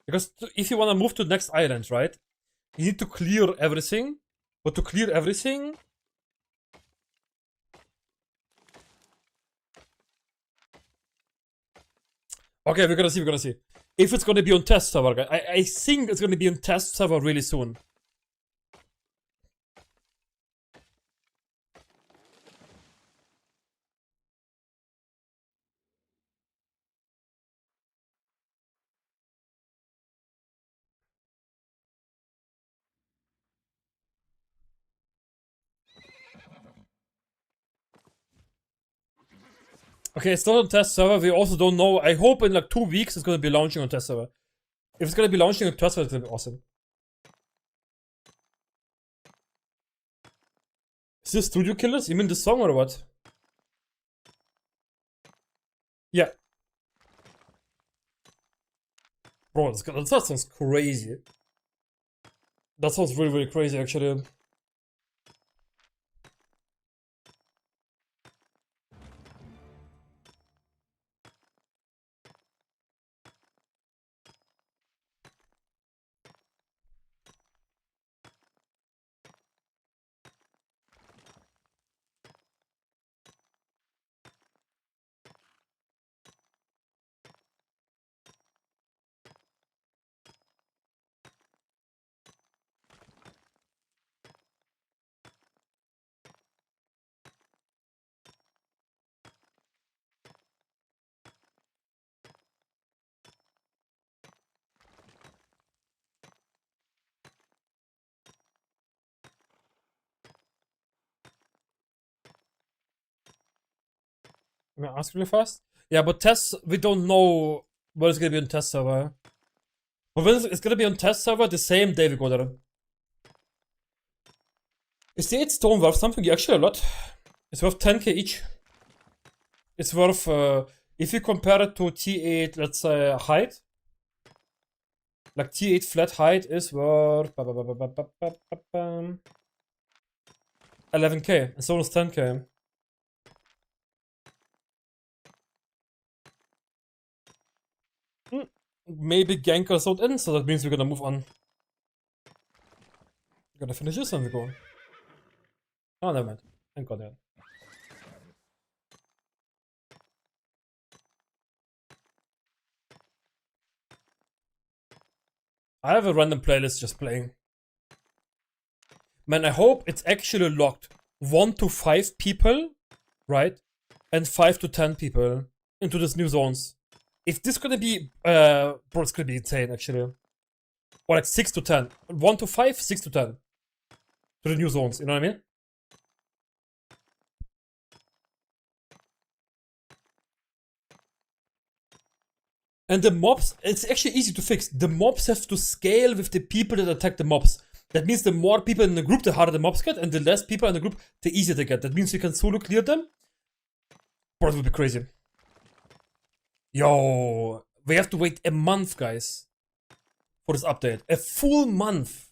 because if you wanna move to the next island, right? You need to clear everything. But to clear everything... Okay, we're gonna see. If it's gonna be on test server, guys. I think it's gonna be on test server really soon. Okay, it's not on test server. We also don't know. I hope in like 2 weeks it's gonna be launching on test server. If it's gonna be launching on test server, it's gonna be awesome. Is this Studio Killers? You mean the song or what? Yeah. Bro, that sounds crazy. That sounds really, really crazy, actually. Can I ask really fast? Yeah, but tests, we don't know what is gonna be on test server. But when it's gonna be on test server, the same day we go there. Is the 8 stone worth something? Actually, a lot. It's worth 10k each. It's worth, if you compare it to T8, let's say, height. Like T8 flat height is worth 11k, and stone is 10k. Maybe gankers don't end, so that means we're gonna move on. We're gonna finish this and we go. Oh, never mind. Thank God, yeah. I have a random playlist just playing. Man, I hope it's actually locked 1 to 5 people, right? And 5 to 10 people into these new zones. if this gonna be, bro, it's gonna be insane actually. Or like 6 to 10. 1 to 5, 6 to 10. To the new zones, you know what I mean? And the mobs, it's actually easy to fix. The mobs have to scale with the people that attack the mobs. That means the more people in the group, the harder the mobs get, and the less people in the group, the easier they get. That means you can solo clear them. Bro, it would be crazy. Yo, we have to wait a month, guys, for this update. A full month.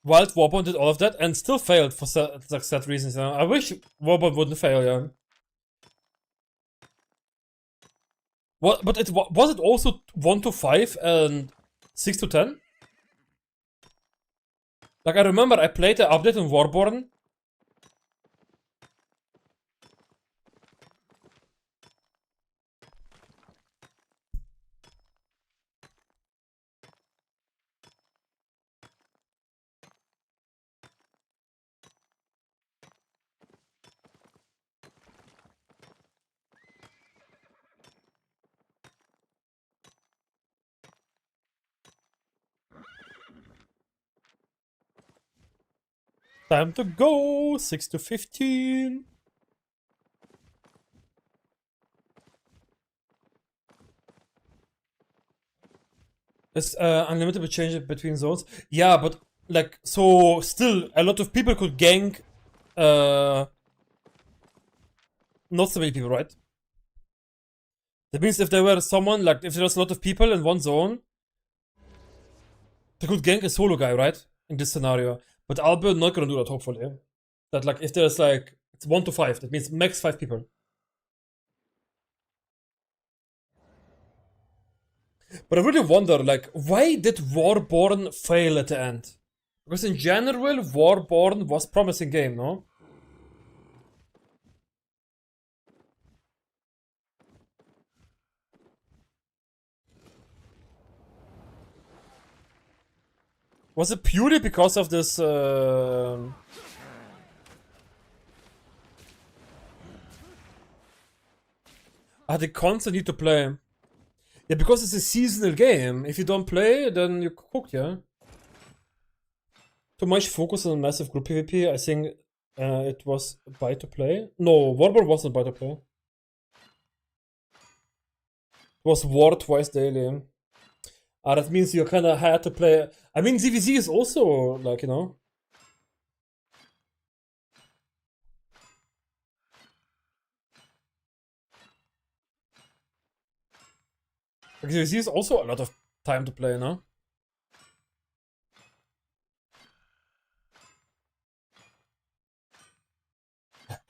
Wild Warbond did all of that and still failed for sad reasons. I wish Warbond wouldn't fail, yeah. What? But it was it also 1 to 5 and 6 to 10? Like I remember I played the update in Warborn. Time to go! 6 to 15. It's unlimited change between zones. Yeah, but like, so still a lot of people could gank. Not so many people, right? That means if there were someone, like, if there's a lot of people in one zone, they could gank a solo guy, right? In this scenario. But Albion not gonna do that, hopefully. That, like, if there's, like, it's 1 to 5, that means max 5 people. But I really wonder, like, why did Warborn fail at the end? Because in general, Warborn was promising game, no? Was it purely because of this, the cons I need to play? Yeah, because it's a seasonal game. If you don't play, then you're cooked, yeah? Too much focus on massive group PvP. I think it was buy to play. No, Warborn wasn't buy to play. It was war twice daily. That means you kinda had to play. I mean, ZVZ is also, like, you know. Like, ZVZ is also a lot of time to play, no?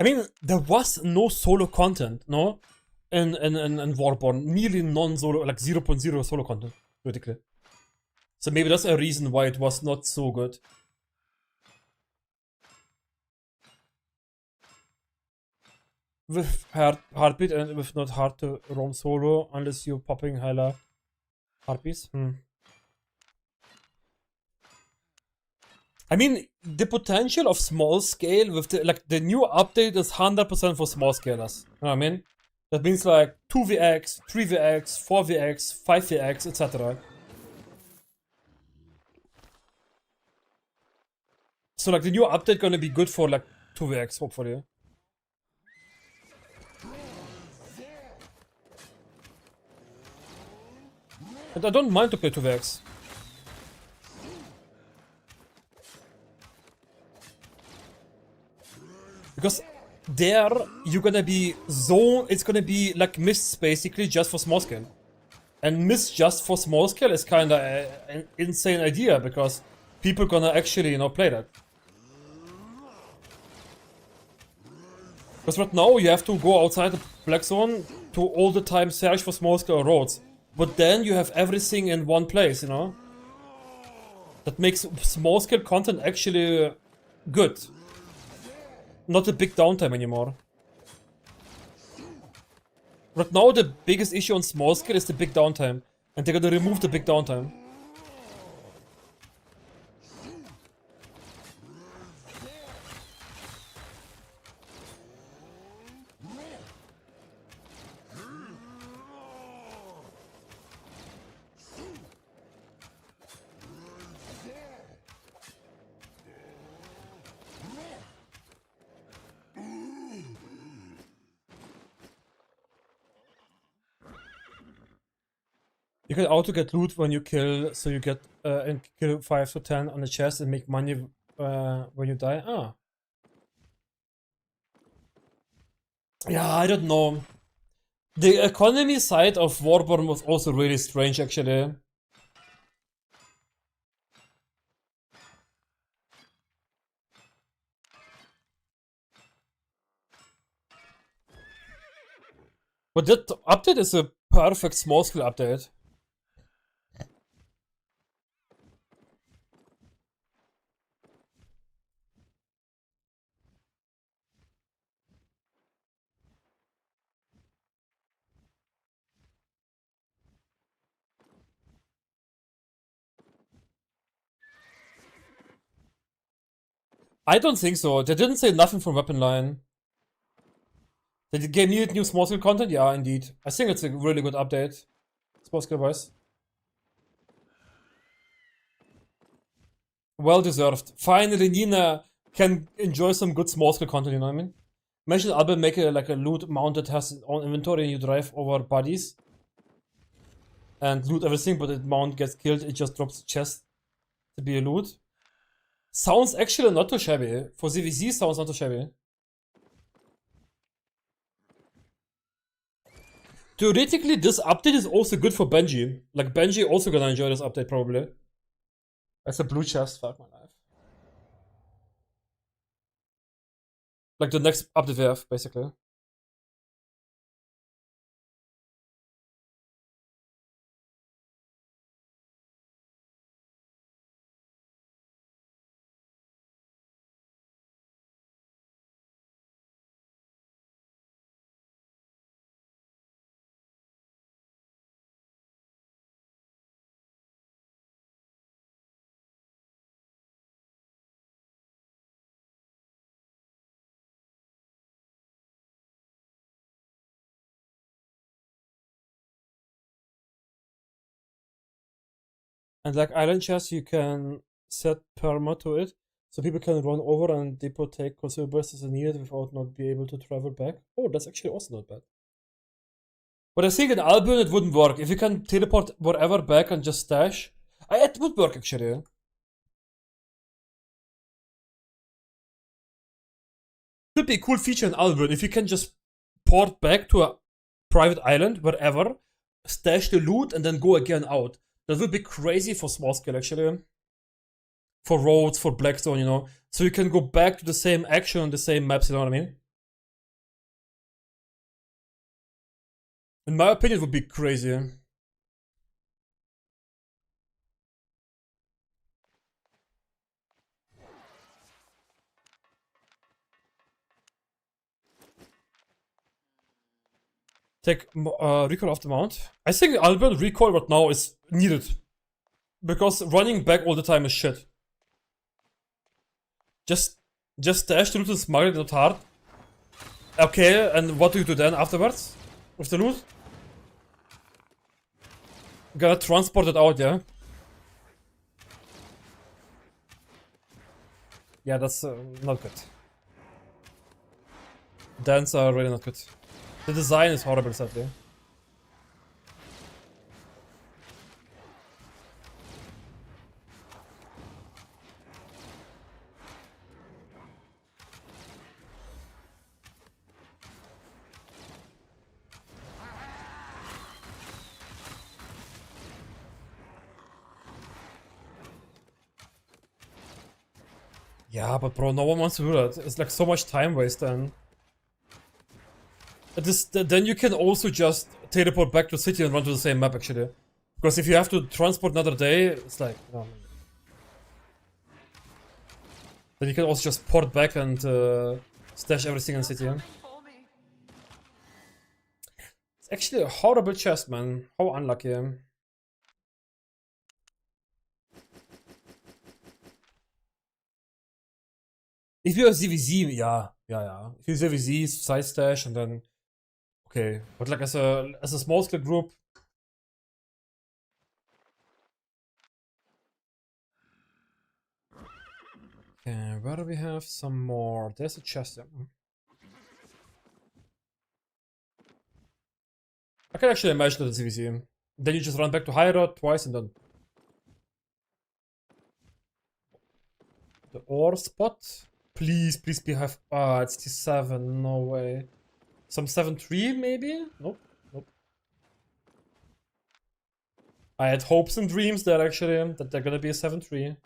I mean, there was no solo content, no? In Warborn. Nearly non-solo, like 0.0 solo content, critically. So maybe that's a reason why it was not so good. With heartbeat and with not hard to roam solo unless you're popping hella harpies. I mean, the potential of small scale with the, like, the new update is 100% for small scalers. You know what I mean? That means like 2vx, 3vx, 4vx, 5vx, etc. So like the new update gonna be good for like 2vx, hopefully. And I don't mind to play 2vx. Because there, you're gonna be zone, it's gonna be like mists basically just for small scale. And mist just for small scale is kinda an insane idea because people gonna actually, you know, play that. Because right now you have to go outside the Blackzone to all the time search for small scale roads. But then you have everything in one place, you know? That makes small scale content actually good. Not a big downtime anymore. Right now the biggest issue on small scale is the big downtime. And they're gonna remove the big downtime. You can auto get loot when you kill, so you get and kill 5 to 10 on the chest and make money when you die. Ah. Yeah, I don't know. The economy side of Warborn was also really strange, actually. But that update is a perfect small scale update. I don't think so. They didn't say nothing from weapon line. Did the game need new small scale content? Yeah, indeed. I think it's a really good update. Small scale wise. Well deserved. Finally, Nina can enjoy some good small scale content, you know what I mean? Imagine Albion make a, like a loot mount that has its own inventory and you drive over bodies and loot everything, but the mount gets killed, it just drops the chest to be a loot. Sounds actually not too shabby. For ZVZ sounds not too shabby. Theoretically, this update is also good for Benji. Like, Benji also gonna enjoy this update, probably. That's a blue chest, fuck my life. Like the next update we have, basically. And like island chests, you can set perma to it, so people can run over and depot take consumables as needed without not be able to travel back. Oh, that's actually also not bad. But I think in Albion it wouldn't work. If you can teleport wherever back and just stash, it would work actually. Could be a cool feature in Albion if you can just port back to a private island wherever, stash the loot, and then go again out. That would be crazy for small scale actually. For roads, for Blackzone, you know. So you can go back to the same action on the same maps, you know what I mean? In my opinion, it would be crazy. Take recoil off the mount. I think Albion recoil right now is needed. Because running back all the time is shit. Just stash the loot and smuggle it not hard. Okay, and what do you do then afterwards? With the loot? Gotta transport it out, yeah? Yeah, that's not good. Dents are really not good. The design is horrible, sadly. Yeah, but bro, no one wants to do that. It's like so much time waste then. Then you can also just teleport back to the city and run to the same map actually. Because if you have to transport another day, it's like, no. Then you can also just port back and stash everything in the city. It's actually a horrible chest, man. How unlucky. If you have ZVZ, yeah. If you have ZVZ, side stash, and then okay. But like as a small scale group. Okay, where do we have some more? There's a chest. Yeah. I can actually imagine that it's ZVZ. Then you just run back to high road twice and then. The ore spot. Please, please be have. Ah, it's T7. No way. Some 7-3 maybe? Nope. Nope. I had hopes and dreams there actually that they're gonna be a 7-3.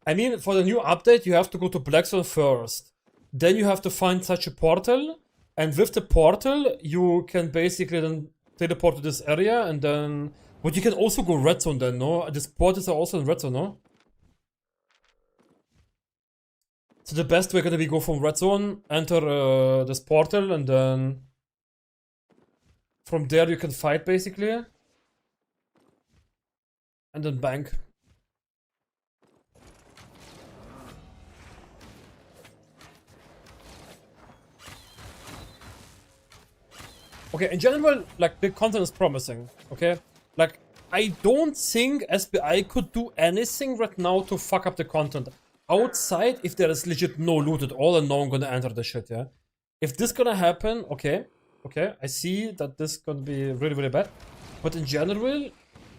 I mean, for the new update, you have to go to Blackzone first. Then you have to find such a portal. And with the portal, you can basically then teleport to this area and then... But you can also go red zone then, no? These portals are also in red zone, no? So the best way gonna be go from red zone, enter this portal, and then... From there you can fight, basically. And then bank. Okay, in general, like, the content is promising, okay? Like, I don't think SBI could do anything right now to fuck up the content. Outside, if there is legit no loot at all and no one gonna enter the shit, yeah? If this gonna happen, okay, I see that this gonna be really, really bad. But in general,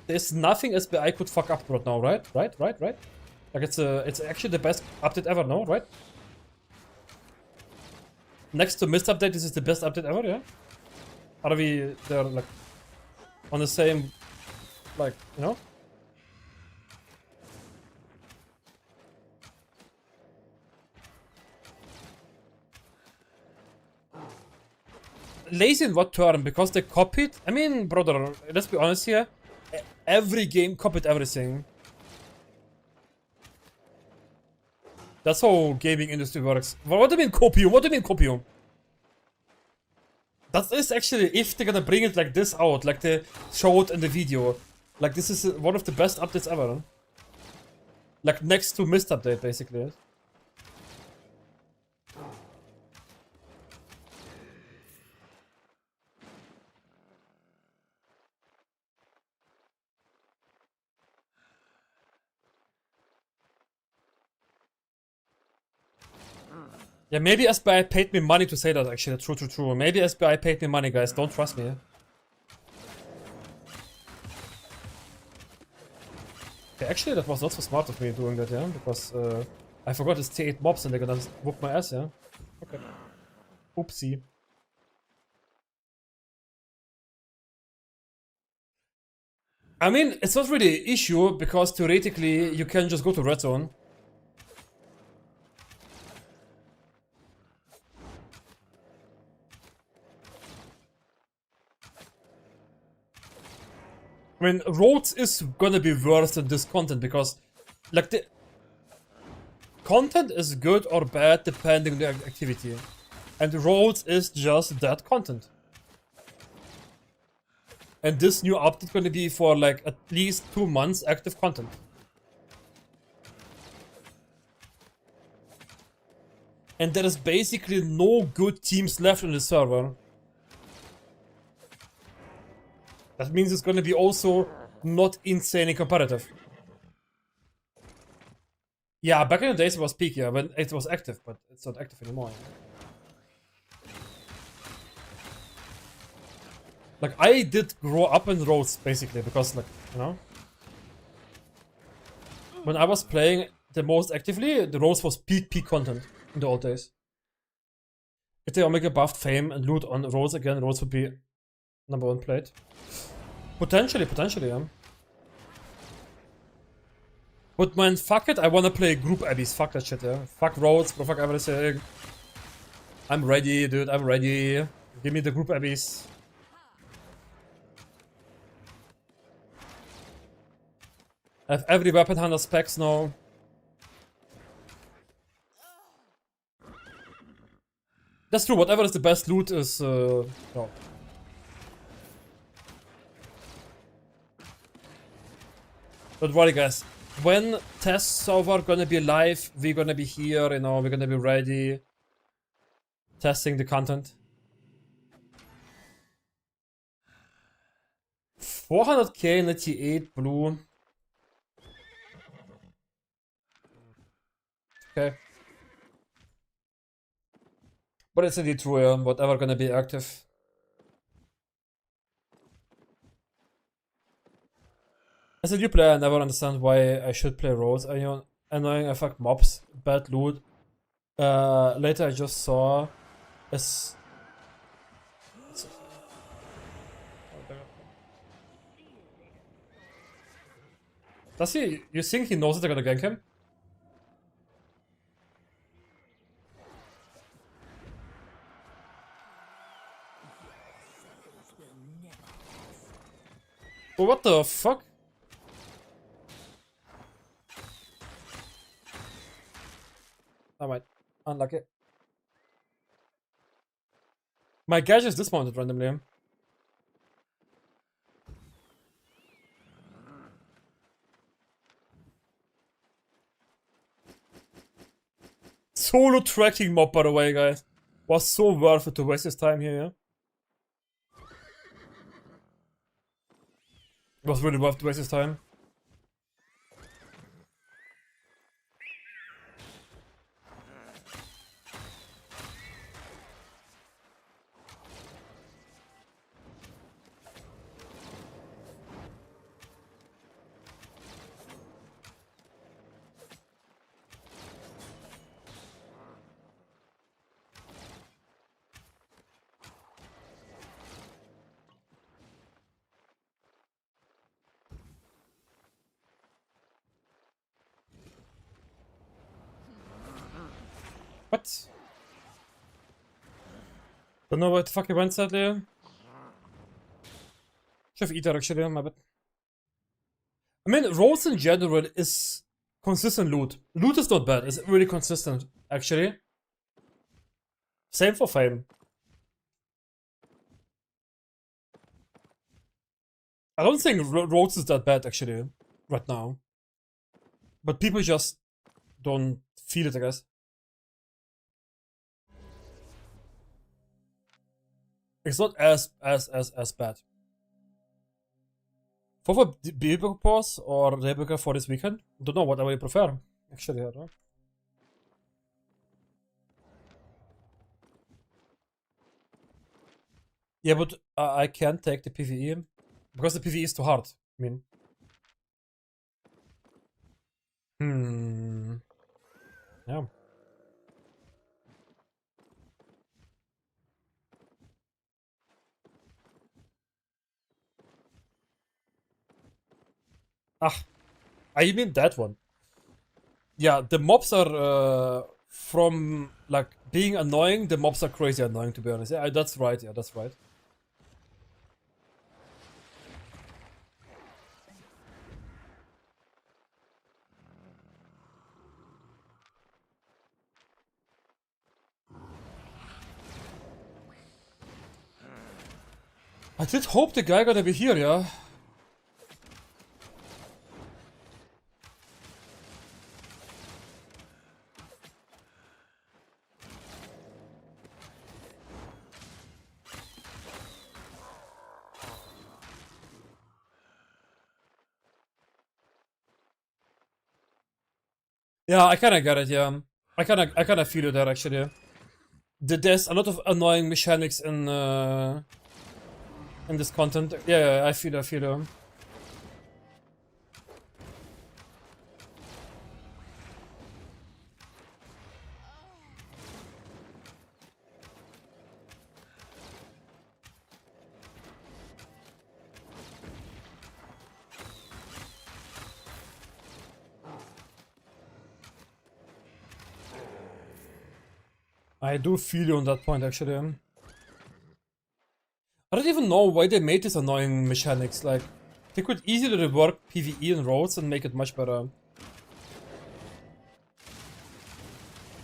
there's nothing SBI could fuck up right now, right? Right? Like, it's actually the best update ever, no? Right? Next to missed update, this is the best update ever, yeah? Are we there, like, on the same, like, you know? Lazy in what term? Because they copied? I mean, brother, let's be honest here. Every game copied everything. That's how gaming industry works. What do you mean copium? What do you mean copium? That is actually, if they're gonna bring it like this out, like they showed in the video, like this is one of the best updates ever. Huh? Like next to missed update, basically. Yeah, maybe SBI paid me money to say that, actually. True. Maybe SBI paid me money, guys. Don't trust me. Okay, actually, that was not so smart of me doing that, yeah? Because I forgot it's T8 mobs and they're gonna whoop my ass, yeah? Okay. Oopsie. I mean, it's not really an issue, because theoretically, you can just go to red zone. I mean, Roads is gonna be worse than this content because, like, the content is good or bad depending on the activity. And Roads is just that content. And this new update gonna be for, like, at least 2 months active content. And there is basically no good teams left on the server. That means it's gonna be also not insanely competitive. Yeah, back in the days it was peak, yeah, when it was active, but it's not active anymore. Like, I did grow up in Roads, basically, because, like, you know? When I was playing the most actively, the Roads was peak content in the old days. If they Omega buffed fame and loot on Roads again, Roads would be #1 played. Potentially, yeah. But man, fuck it, I wanna play group abbeys, fuck that shit, yeah. Fuck Roads, bro, fuck everything. I'm ready, dude, I'm ready. Give me the group abbeys. I have every weapon hunter specs now. That's true, whatever is the best loot is, no. Don't worry, guys. When test server gonna be live, we're gonna be here, you know, we're gonna be ready. Testing the content. 400k 98 blue. Okay. But it's indeed true, yeah. Whatever gonna be active. As a new player, I never understand why I should play roads. Annoying effect mobs, bad loot. Later I just saw as does he? You think he knows that they're gonna gank him? Oh, what the fuck? I might unlucky. My gadget is dismounted randomly. Solo tracking mob, by the way, guys. Was so worth it to waste his time here, yeah? Was really worth to waste his time. What? Don't know where the fuck he went sadly. Should have eaten actually, my bad. I mean, rolls in general is consistent loot. Loot is not bad, it's really consistent, actually. Same for fame. I don't think rolls is that bad, actually, right now. But people just don't feel it, I guess. It's not as bad. For Biblical pause or Rebecca for this weekend? Don't know, whatever you prefer. Actually, I don't know. Yeah, but I can't take the PvE because the PvE is too hard. I mean, yeah. Ah, I mean that one. Yeah, the mobs are from like being annoying. The mobs are crazy annoying, to be honest. Yeah, that's right. Yeah, that's right. I did hope the guy gonna be here, yeah. Yeah, I kinda get it, yeah. I kinda feel it there actually. There's a lot of annoying mechanics in this content. Yeah, I feel it. I do feel you on that point actually. I don't even know why they made this annoying mechanics. Like, they could easily rework PvE and roads and make it much better.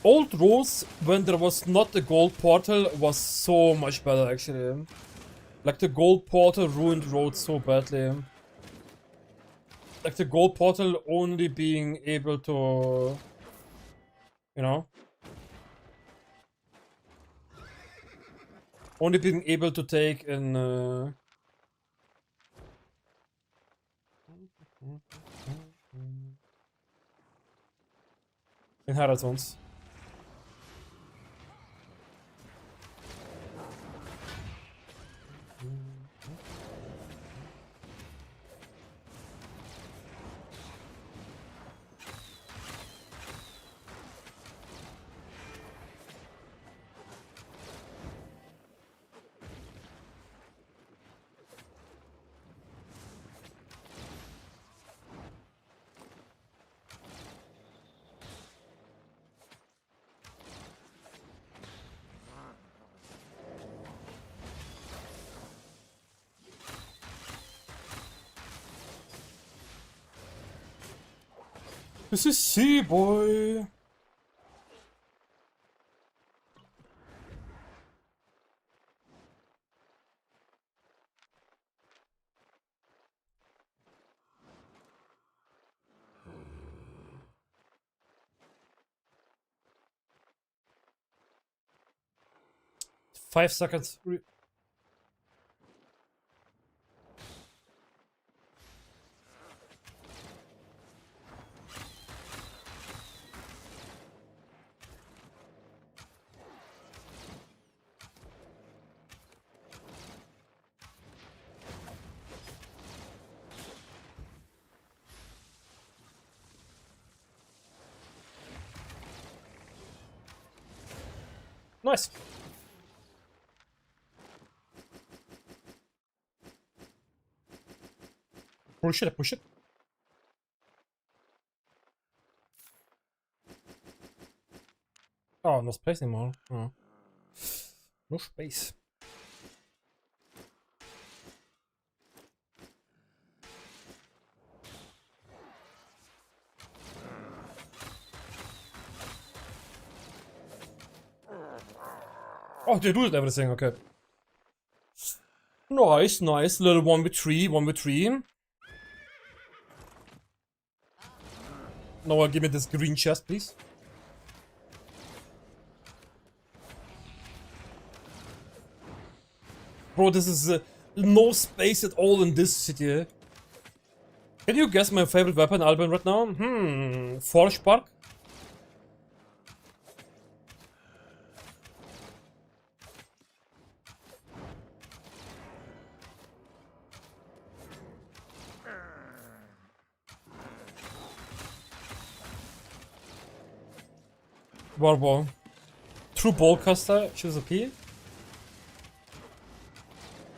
Old roads, when there was not the gold portal, was so much better actually. Like, the gold portal ruined roads so badly. Like, the gold portal only being able to, you know, only being able to take in inheritance. This is C, boy. Five seconds. Nice. Push it, push it. Oh, no space anymore. Oh. No space. Oh, they lose everything, okay. Nice, nice. Little 1v3, 1v3. Noah, give me this green chest, please. Bro, this is no space at all in this city. Can you guess my favorite weapon, Albion, right now? Forge Spark? Warball. True Ballcaster, choose a P.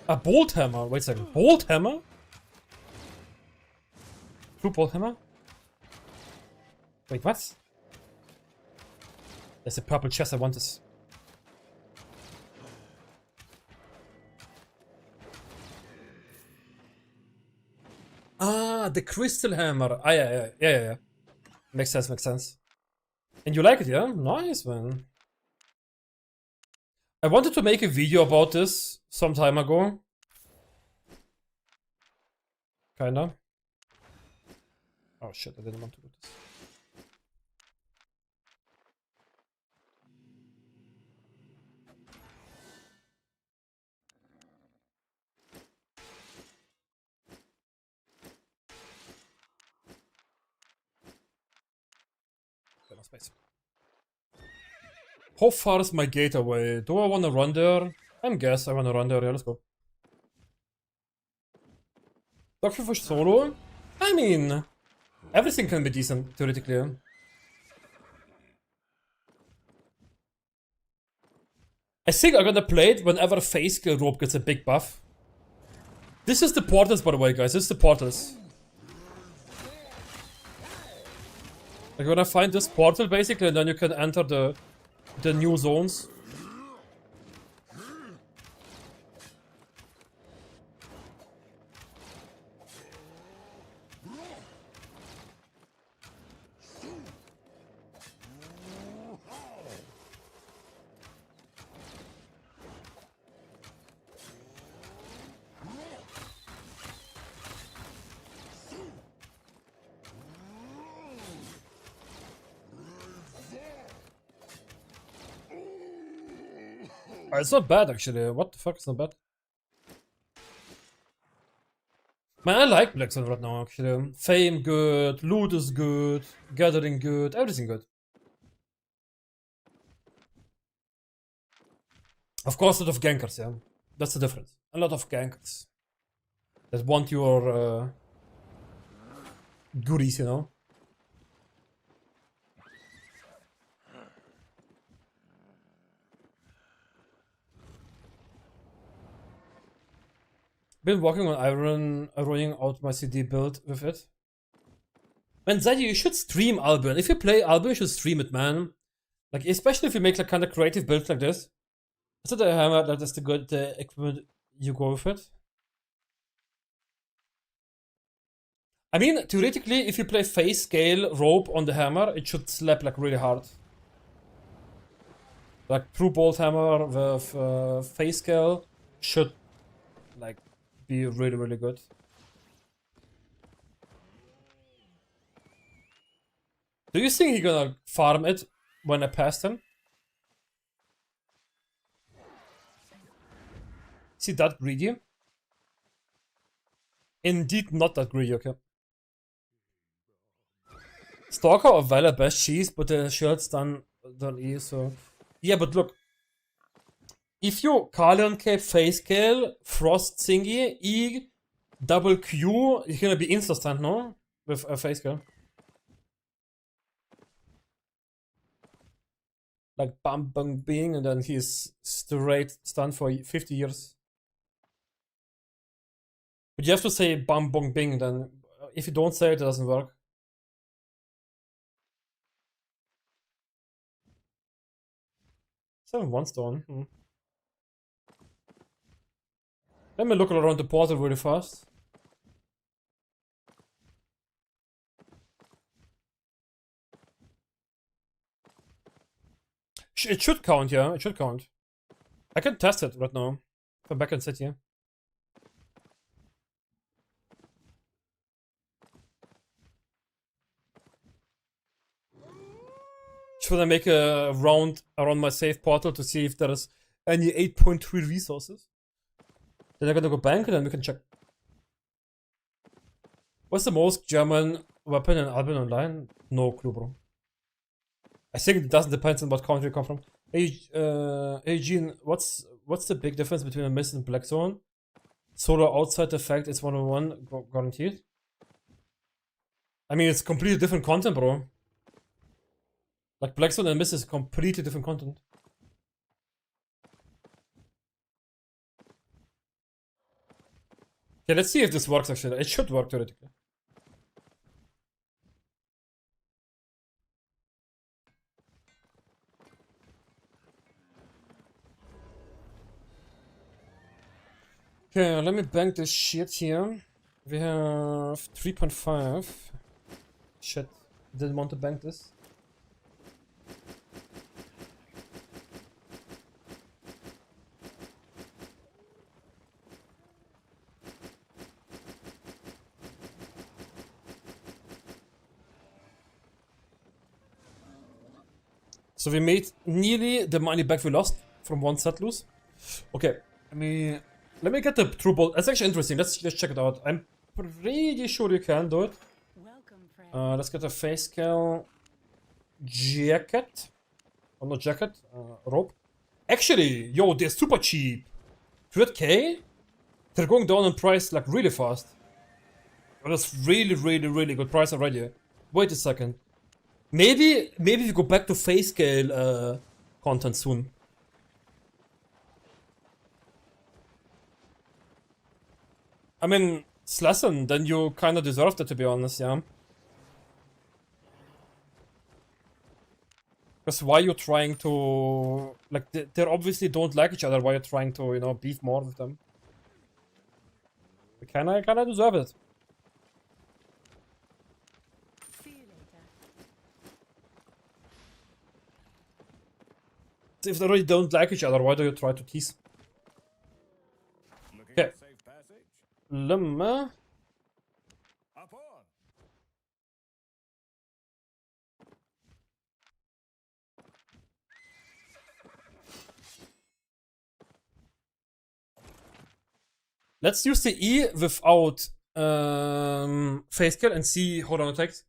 A Bolt Hammer, wait a second. Bolt Hammer? True Bolt Hammer? Wait, what? There's a purple chest, I want this. Ah, the Crystal Hammer. Ah, yeah. Makes sense, makes sense. And you like it, yeah? Nice, man. I wanted to make a video about this some time ago. Kinda. Oh shit, I didn't want to do this. No space. How far is my gate away? Do I want to run there? I guess I want to run there. Yeah, let's go. Doctor for solo? I mean, everything can be decent, theoretically. I think I'm gonna play it whenever Face Skill Rope gets a big buff. This is the portals, by the way, guys. This is the portals. Like, when I find this portal, basically, and then you can enter the new zones. It's not bad, actually. What the fuck is not bad? Man, I like Blackzone right now, actually. Fame good, loot is good, gathering good, everything good. Of course, a lot of gankers, yeah. That's the difference. A lot of gankers that want your goodies, you know. Been working on ironing out my CD build with it. Man, Zadie, you should stream Albion. If you play Albion, you should stream it, man. Like, especially if you make like kind of creative builds like this. Is it a hammer that is the good equipment you go with it? I mean, theoretically, if you play face scale rope on the hammer, it should slap like really hard. Like true bolt hammer with face scale should like be really, really good. Do you think he's gonna farm it when I passed him? Is he that greedy? Indeed not that greedy, okay. Stalker or Valor best cheese, but the shield's done E, so... Yeah, but look. If you Carlion Cape face scale, Frost thingy, E, double Q, you're gonna be insta-stunned, no? With a face scale. Like bam bang bing, and then he's straight stunned for 50 years. But you have to say bam bong bing, then if you don't say it, it doesn't work. 7-1 stone. Let me look around the portal really fast. It should count, yeah, it should count. I can test it right now. If I'm back in city. Should I make a round around my safe portal to see if there is any 8.3 resources? Then I'm gonna go bank and then we can check. What's the most German weapon in Albion Online? No clue, bro. I think it doesn't depend on what country you come from. Hey, Eugen, what's the big difference between a mist and Blackzone? Solo outside the fact it's 1-on-1 guaranteed. I mean, it's completely different content, bro. Like Blackzone and mist is completely different content. Okay, let's see if this works actually. It should work theoretically. Okay, let me bank this shit here. We have 3.5. Shit, didn't want to bank this. So we made nearly the money back we lost from one set lose. Okay, let me get the true bolt. That's actually interesting. Let's check it out. I'm pretty sure you can do it. Let's get a face scale jacket. Oh, not jacket. Rope. Actually, yo, they're super cheap. 100k? They're going down in price like really fast. Oh, that's really, really, really good price already. Wait a second. Maybe we go back to face scale content soon. I mean, Slassen, then you kinda deserved it, to be honest, yeah. Because why you trying to... Like, they obviously don't like each other, why you're trying to, you know, beef more with them. You kinda deserve it. If they really don't like each other, why do you try to tease? Okay. Lemma. Up on. Let's use the E without face kill and see how long it takes.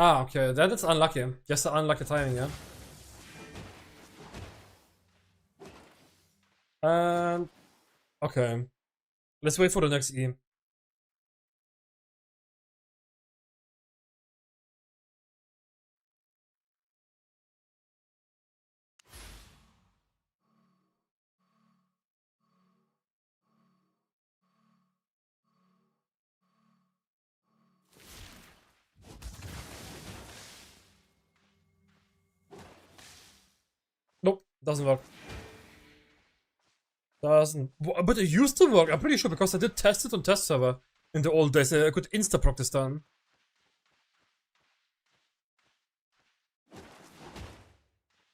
Ah, okay, that is unlucky. Just an unlucky timing, yeah. And okay, let's wait for the next E. Nope, doesn't work. Doesn't. But it used to work, I'm pretty sure, because I did test it on test server in the old days. I could insta-proc this done.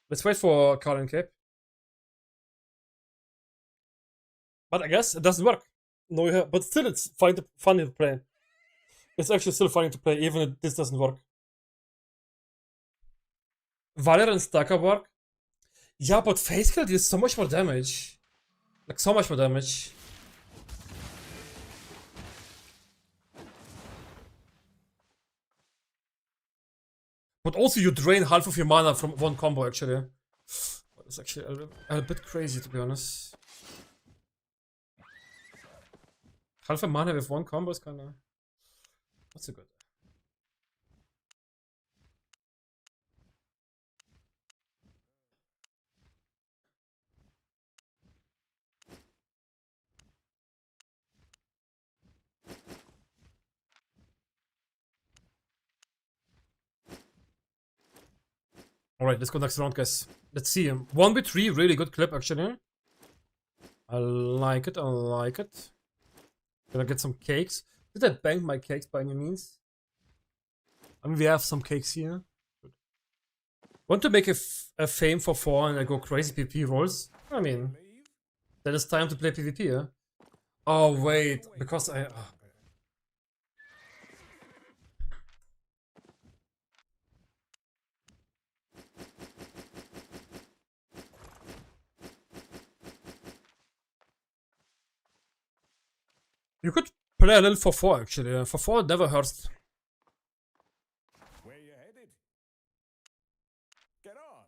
Let's wait for Carlin Cape. But I guess it doesn't work. No, yeah, but still, it's funny to play. It's actually still funny to play, even if this doesn't work. Valor and Stacker work? Yeah, but Face Kill deals so much more damage. Like, so much more damage. But also, you drain half of your mana from one combo, actually. It's actually a bit crazy, to be honest. Half a mana with one combo is kinda... That's a good. Alright, let's go next round, guys. Let's see. 1v3, really good clip, actually. I like it, I like it. Gonna get some cakes. Did I bang my cakes by any means? I mean, we have some cakes here. Good. Want to make a fame for 4 and I go crazy PvP rolls? I mean, then it's time to play PvP, yeah? Oh, wait, because I... You could play a little for 4, actually. For 4 never hurts. Where you headed? Get on.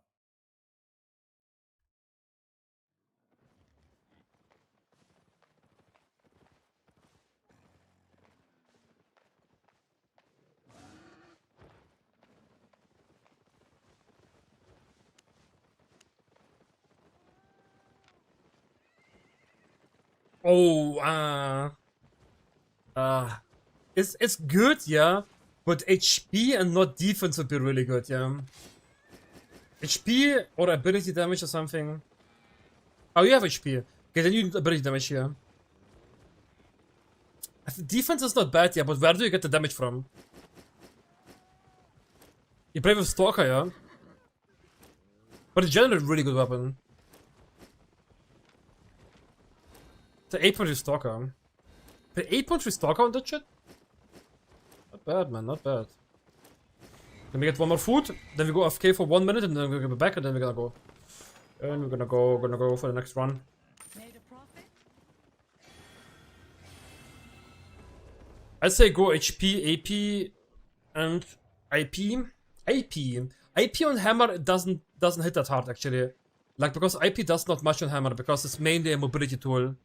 Oh, it's good, yeah, but HP and not defense would be really good, yeah. HP or ability damage or something. Oh, you have HP. Okay, then you need ability damage here. Defense is not bad, yeah, but where do you get the damage from? You play with Stalker, yeah? But it's generally a really good weapon. The 8.3 Stalker. The 8.3 Stalker on that shit? Not bad, man, not bad. Let me get one more food, then we go AFK for 1 minute, and then we're gonna be back, and then we're gonna go. And we're gonna go for the next run. Made a profit? I'd say go HP, AP, and IP. IP on hammer doesn't hit that hard actually. Like, because IP does not much on hammer because it's mainly a mobility tool.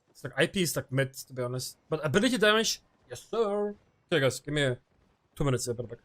It's like IP is like mid, to be honest. But ability damage, yes sir. Okay guys, give me 2 minutes here, back.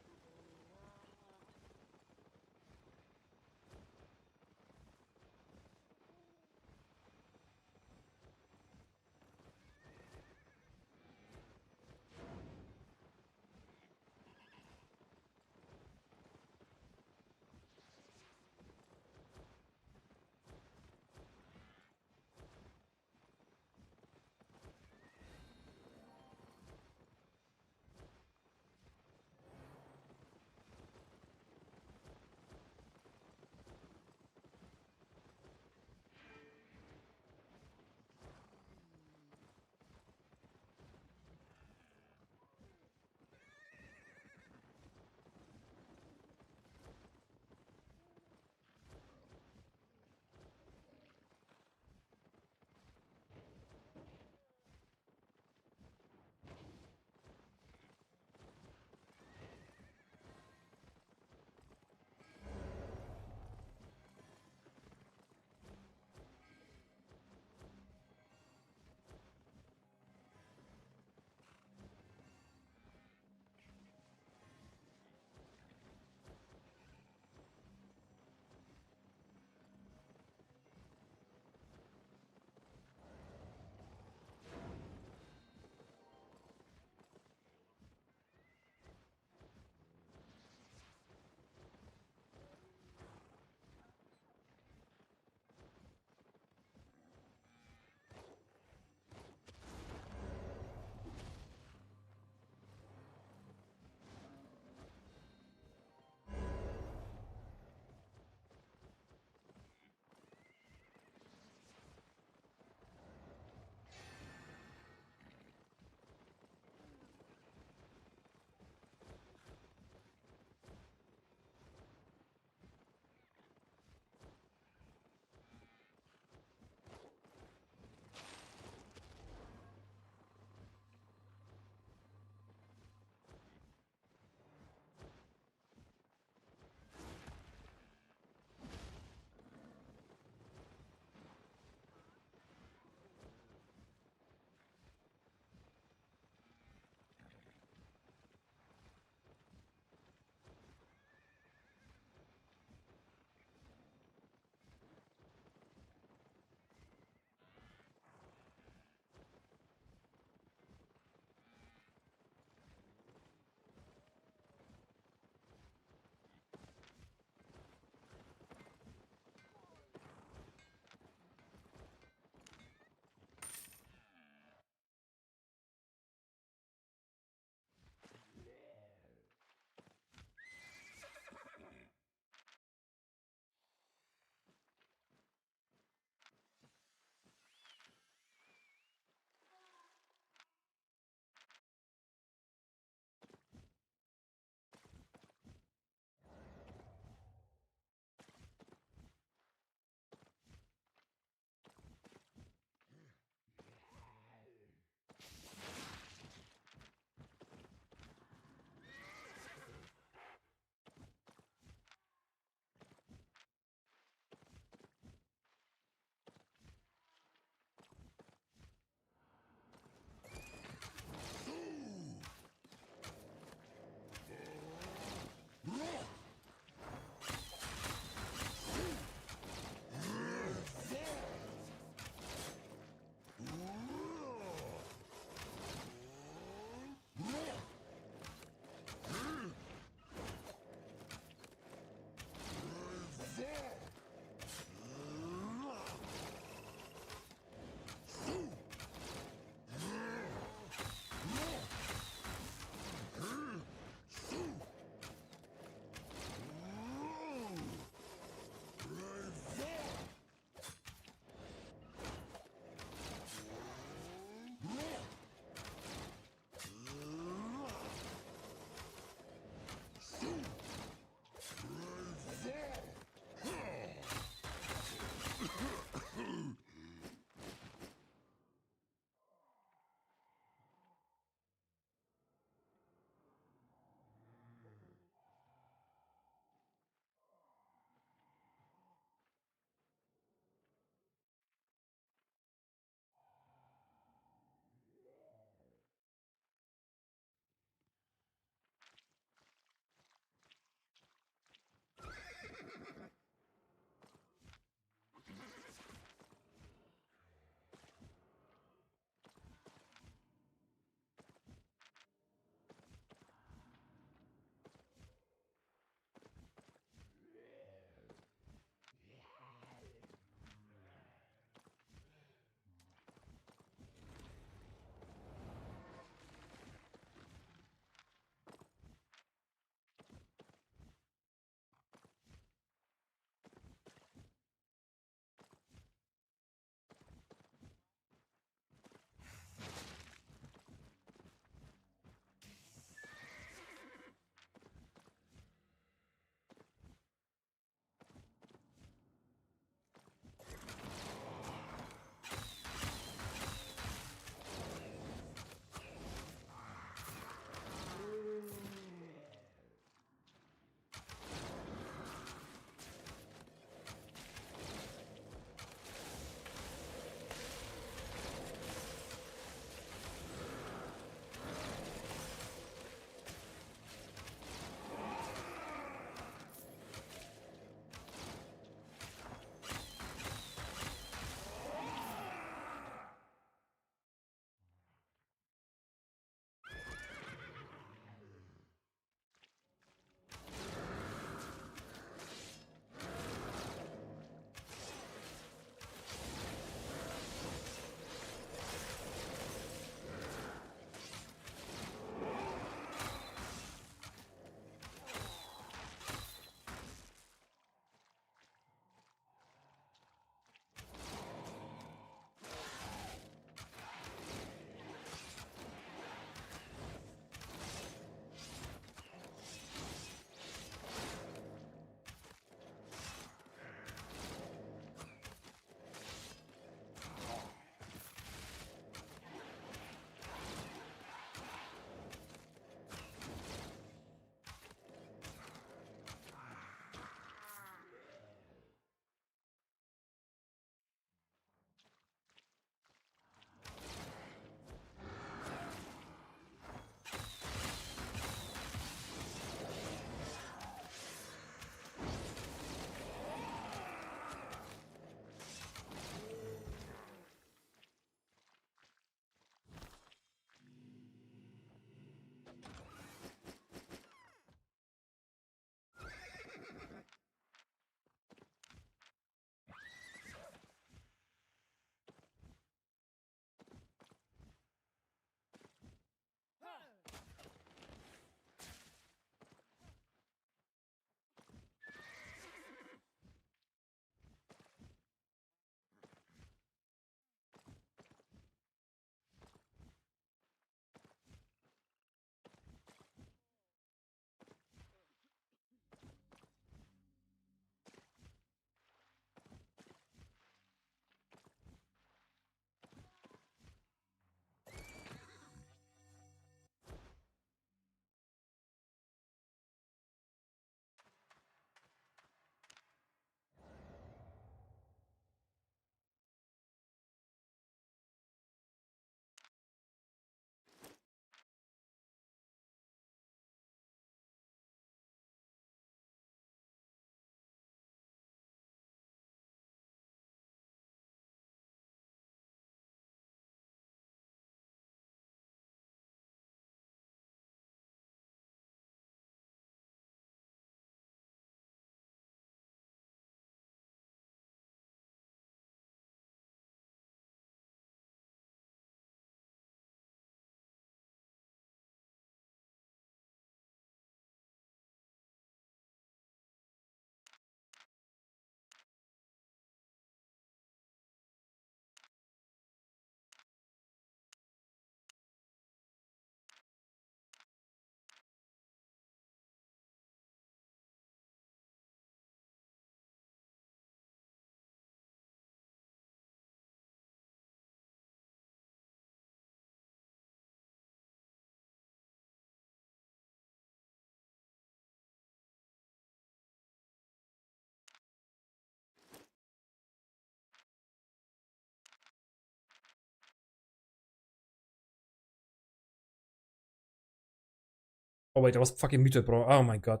Oh wait, I was fucking muted, bro. Oh my god.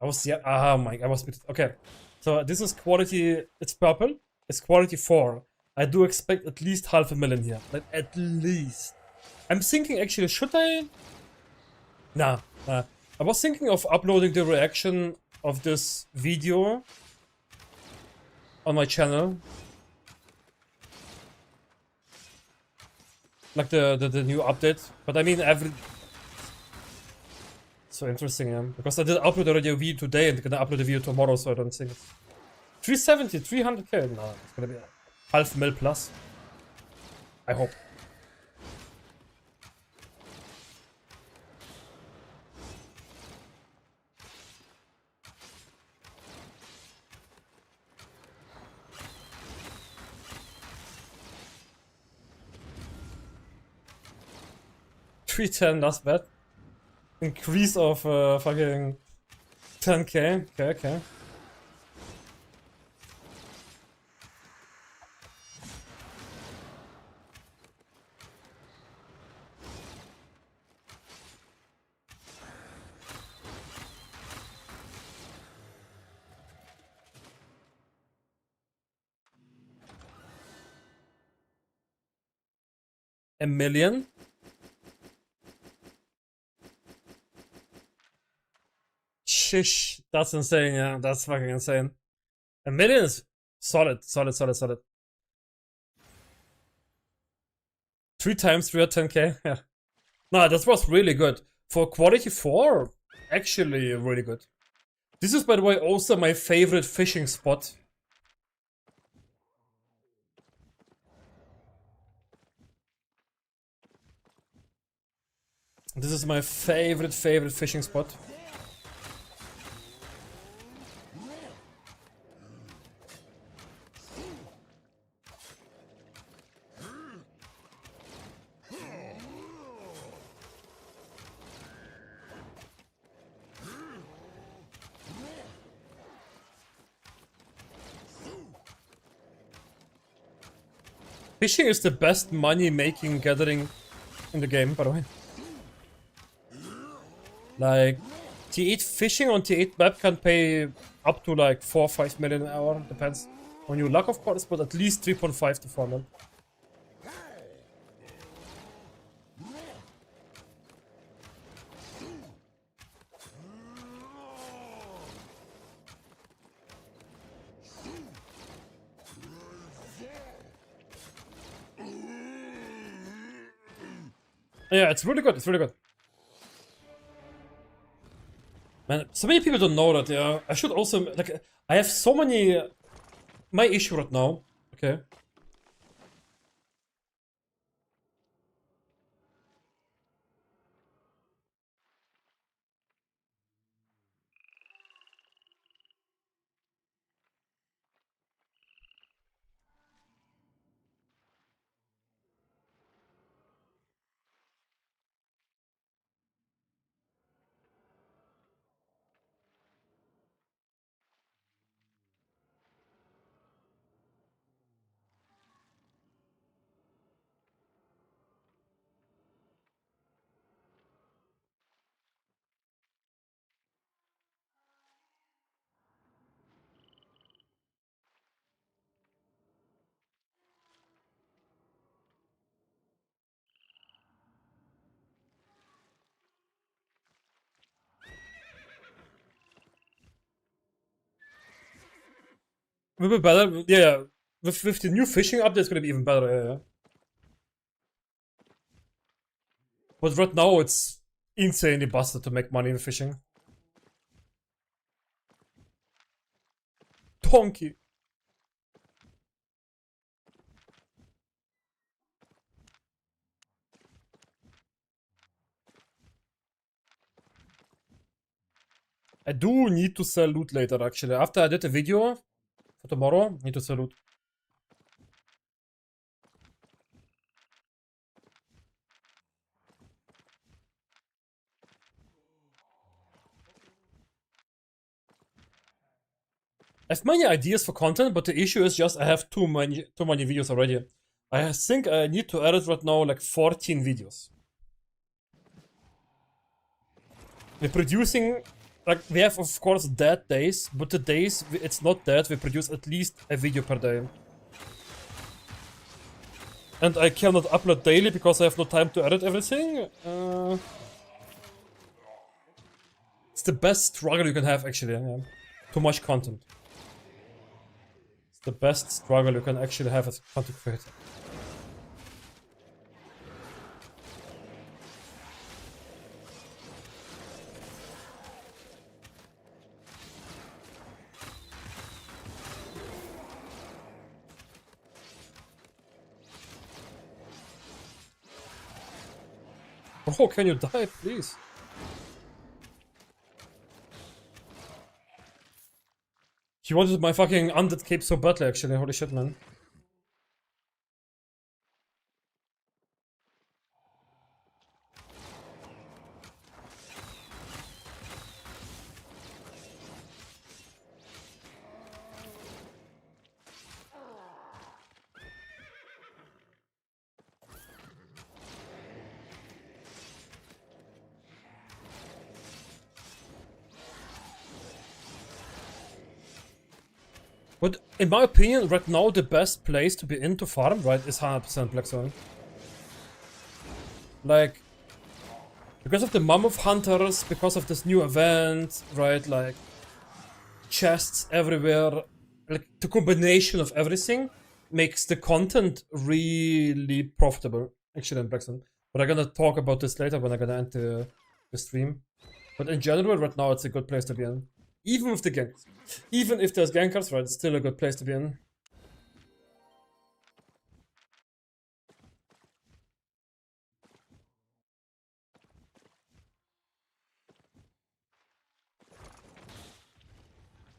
I was, yeah, oh my, I was muted. Okay. So this is quality, it's purple. It's quality 4. I do expect at least 500,000 here. Like, at least. I'm thinking, actually, should I? Nah. I was thinking of uploading the reaction of this video on my channel. Like the new update. But I mean, so interesting, yeah. Because I did upload already a video today and gonna upload a video tomorrow, so I don't think it's 370, 300k. No, it's gonna be 500,000 plus. I hope. $310 last bet. Increase of fucking 10k. Okay. A million? Shish, that's insane, yeah, that's fucking insane. A million is solid. 3 times 310k, yeah. No, that was really good. For quality 4, actually really good. This is, by the way, also my favorite fishing spot. This is my favorite fishing spot. Fishing is the best money-making gathering in the game, by the way. Like, T8 fishing on T8 map can pay up to like 4 or 5 million an hour, depends on your luck, of course, but at least 3.5 to 4 million. Yeah, it's really good. It's really good. Man, so many people don't know that. Yeah, I should also like. I have so many. My issue right now. Okay. Will be better. Yeah. With the new fishing update, it's gonna be even better. Yeah. But right now, it's insanely busted to make money in fishing. Donkey. I do need to sell loot later, actually. After I did a video for tomorrow, I need to sell loot. I have many ideas for content, but the issue is just I have too many videos already. I think I need to edit right now like 14 videos. We're producing, like, we have of course dead days, but the days it's not dead, we produce at least a video per day. And I cannot upload daily because I have no time to edit everything. It's the best struggle you can have, actually. Yeah. Too much content. It's the best struggle you can actually have as a content creator. Bro, can you die, please? He wanted my fucking undead cape so badly, actually. Holy shit, man. But in my opinion, right now the best place to be in to farm, right, is 100% Blackzone. Like, because of the Mammoth Hunters, because of this new event, right, like, chests everywhere, like, the combination of everything makes the content really profitable, actually, in Blackzone. But I'm gonna talk about this later when I'm gonna end the stream. But in general, right now, it's a good place to be in. Even with the ganks. Even if there's gankers, right, it's still a good place to be in.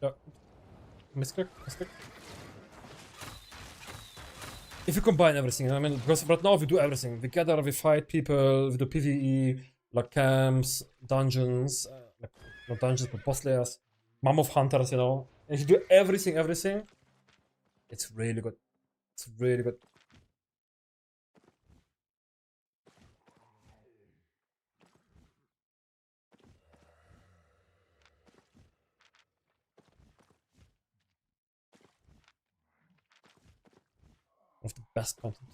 Yeah. Misclick. If you combine everything, I mean, because right now we do everything. We gather, we fight people, we do PvE, like camps, dungeons, like, not dungeons, but boss layers, Mammoth Hunters, you know. If you do everything, it's really good. It's really good. One of the best content.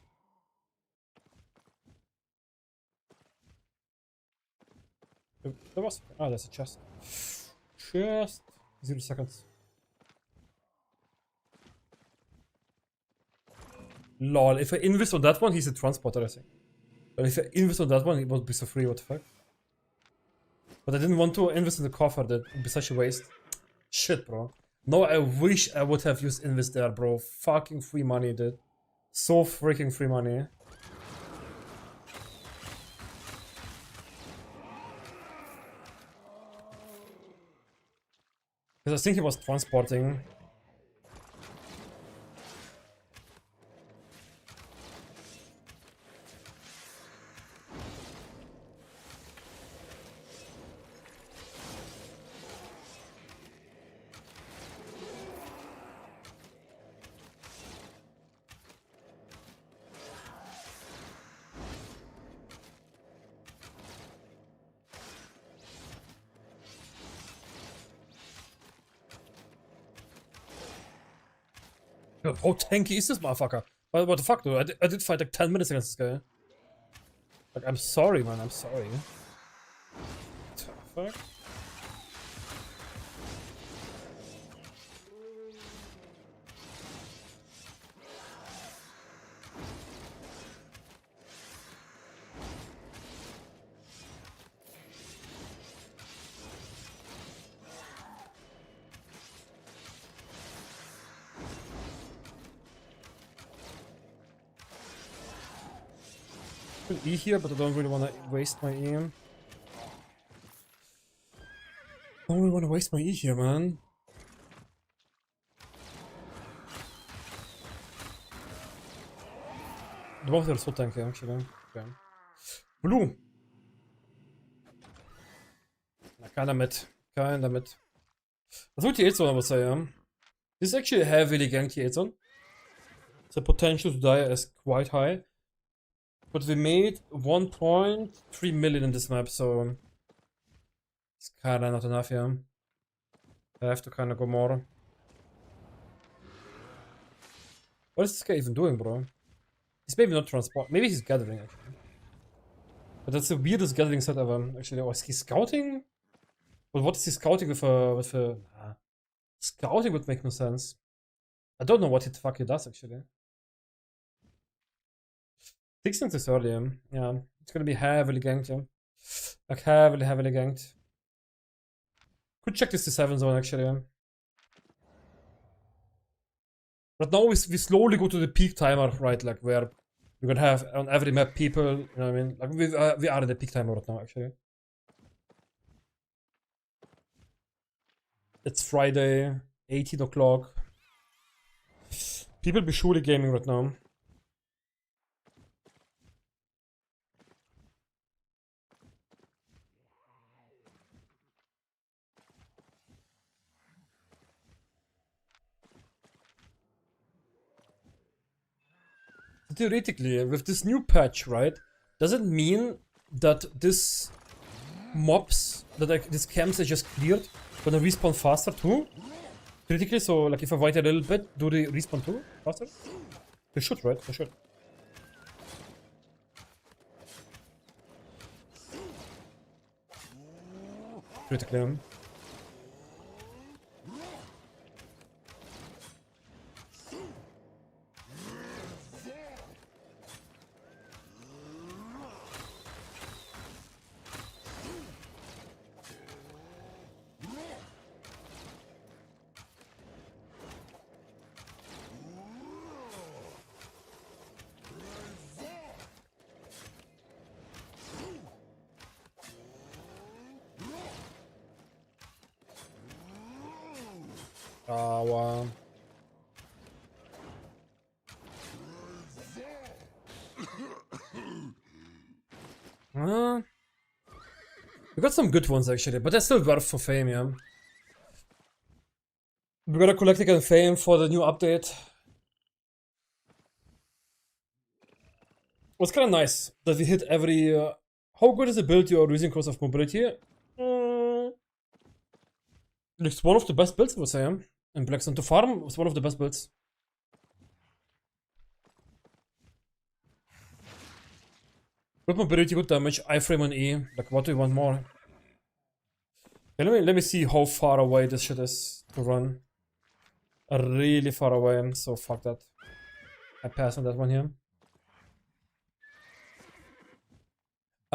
There was. Oh, there's a chest. Chest. 0 seconds. Lol, if I invis on that one, he's a transporter, I think. But if I invest on that one, it would be so free, what the fuck? But I didn't want to invest in the coffer, that would be such a waste. Shit, bro. No, I wish I would have used invest there, bro. Fucking free money, dude. So freaking free money. Because I think he was transporting. How tanky is this motherfucker? What the fuck, dude? I did fight like 10 minutes against this guy. Like, I'm sorry, man. I'm sorry. What the fuck? E here, but I don't really want to waste my E. Don't really want to waste my E here, man. The both are so tanky, actually. Okay. Blue. Na, kinda mit. Kinda mit. That's what the 8 zone, I would say, yeah. This is actually a heavily ganked 8 zone. The potential to die is quite high. But we made 1.3 million in this map, so it's kinda not enough, yeah. I have to kinda go more. What is this guy even doing, bro? He's maybe not transport. Maybe he's gathering, actually. But that's the weirdest gathering set ever, actually. Oh, is he scouting? But what is he scouting with a... Nah. Scouting would make no sense. I don't know what the fuck he does, actually. 16th is early, yeah. It's gonna be heavily ganked, yeah. Like, heavily ganked. Could check this to 7 zone, actually, yeah. But now we slowly go to the peak timer, right? Like, where we're gonna have on every map people, you know what I mean? Like, we are in the peak timer right now, actually. It's Friday, 18 o'clock. People be surely gaming right now. Theoretically, with this new patch, right? Does it mean that this mobs, that like these camps I just cleared, gonna respawn faster too? Theoretically, so like if I wait a little bit, do they respawn too faster? They should, right? They should. Critically. Wow. We got some good ones actually, but they're still worth for fame, yeah. We gotta collect again fame for the new update. It's kind of nice that we hit every. How good is the build you are using because of mobility? It's one of the best builds, I would say, yeah? In Blackzone. To farm was one of the best builds. Good mobility, good damage, iframe on E. Like, what do you want more? Okay, let me see how far away this shit is to run. Really far away, so fuck that. I pass on that one here.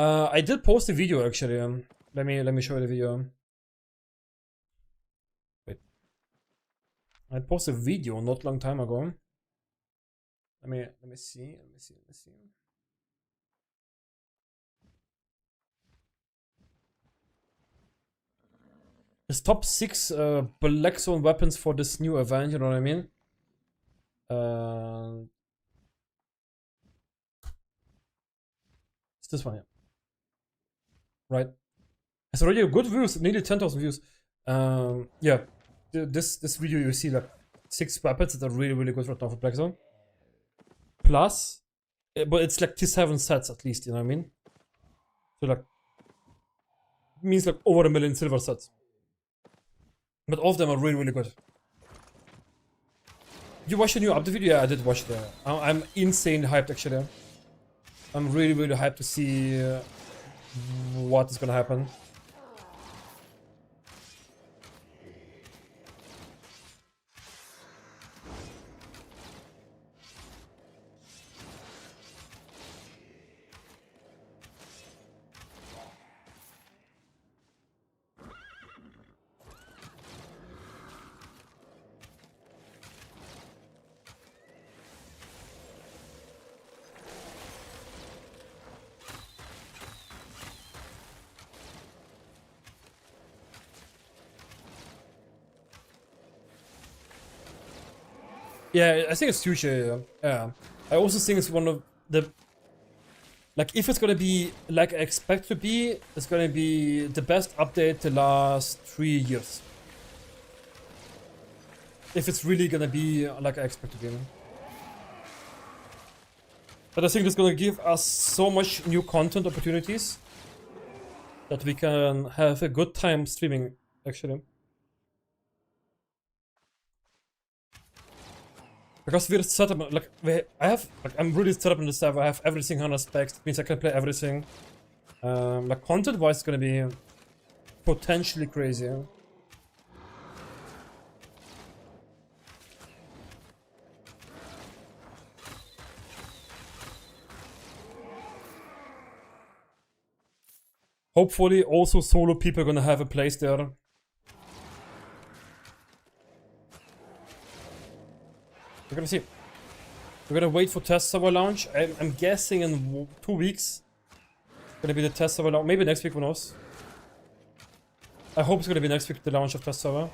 I did post a video actually. Let me show you the video. Wait. I posted a video not long time ago. Let me see. It's top 6 Blackzone weapons for this new event, you know what I mean? It's this one, yeah. Right. It's already good views, nearly 10,000 views. Yeah. This video you see like 6 weapons that are really good right now for Blackzone. Plus, but it's like T7 sets at least, you know what I mean? So like, means like over 1 million silver sets. But all of them are really good. You watched the new update video? Yeah, I did watch that. I'm insane hyped actually. I'm really hyped to see what is gonna happen. Yeah, I think it's huge. Yeah. I also think it's one of the, like, if it's gonna be like I expect to be, it's gonna be the best update the last 3 years. If it's really gonna be like I expect to be. But I think it's gonna give us so much new content opportunities that we can have a good time streaming, actually. Because we're set up, like, I'm really set up in the server, I have everything 100 specs, it means I can play everything. Like, content-wise, it's gonna be potentially crazy. Hopefully, also solo people are gonna have a place there. We're gonna see. We're gonna wait for test server launch. I'm guessing in 2 weeks. Gonna be the test server launch. Maybe next week, who knows? I hope it's gonna be next week, the launch of test server.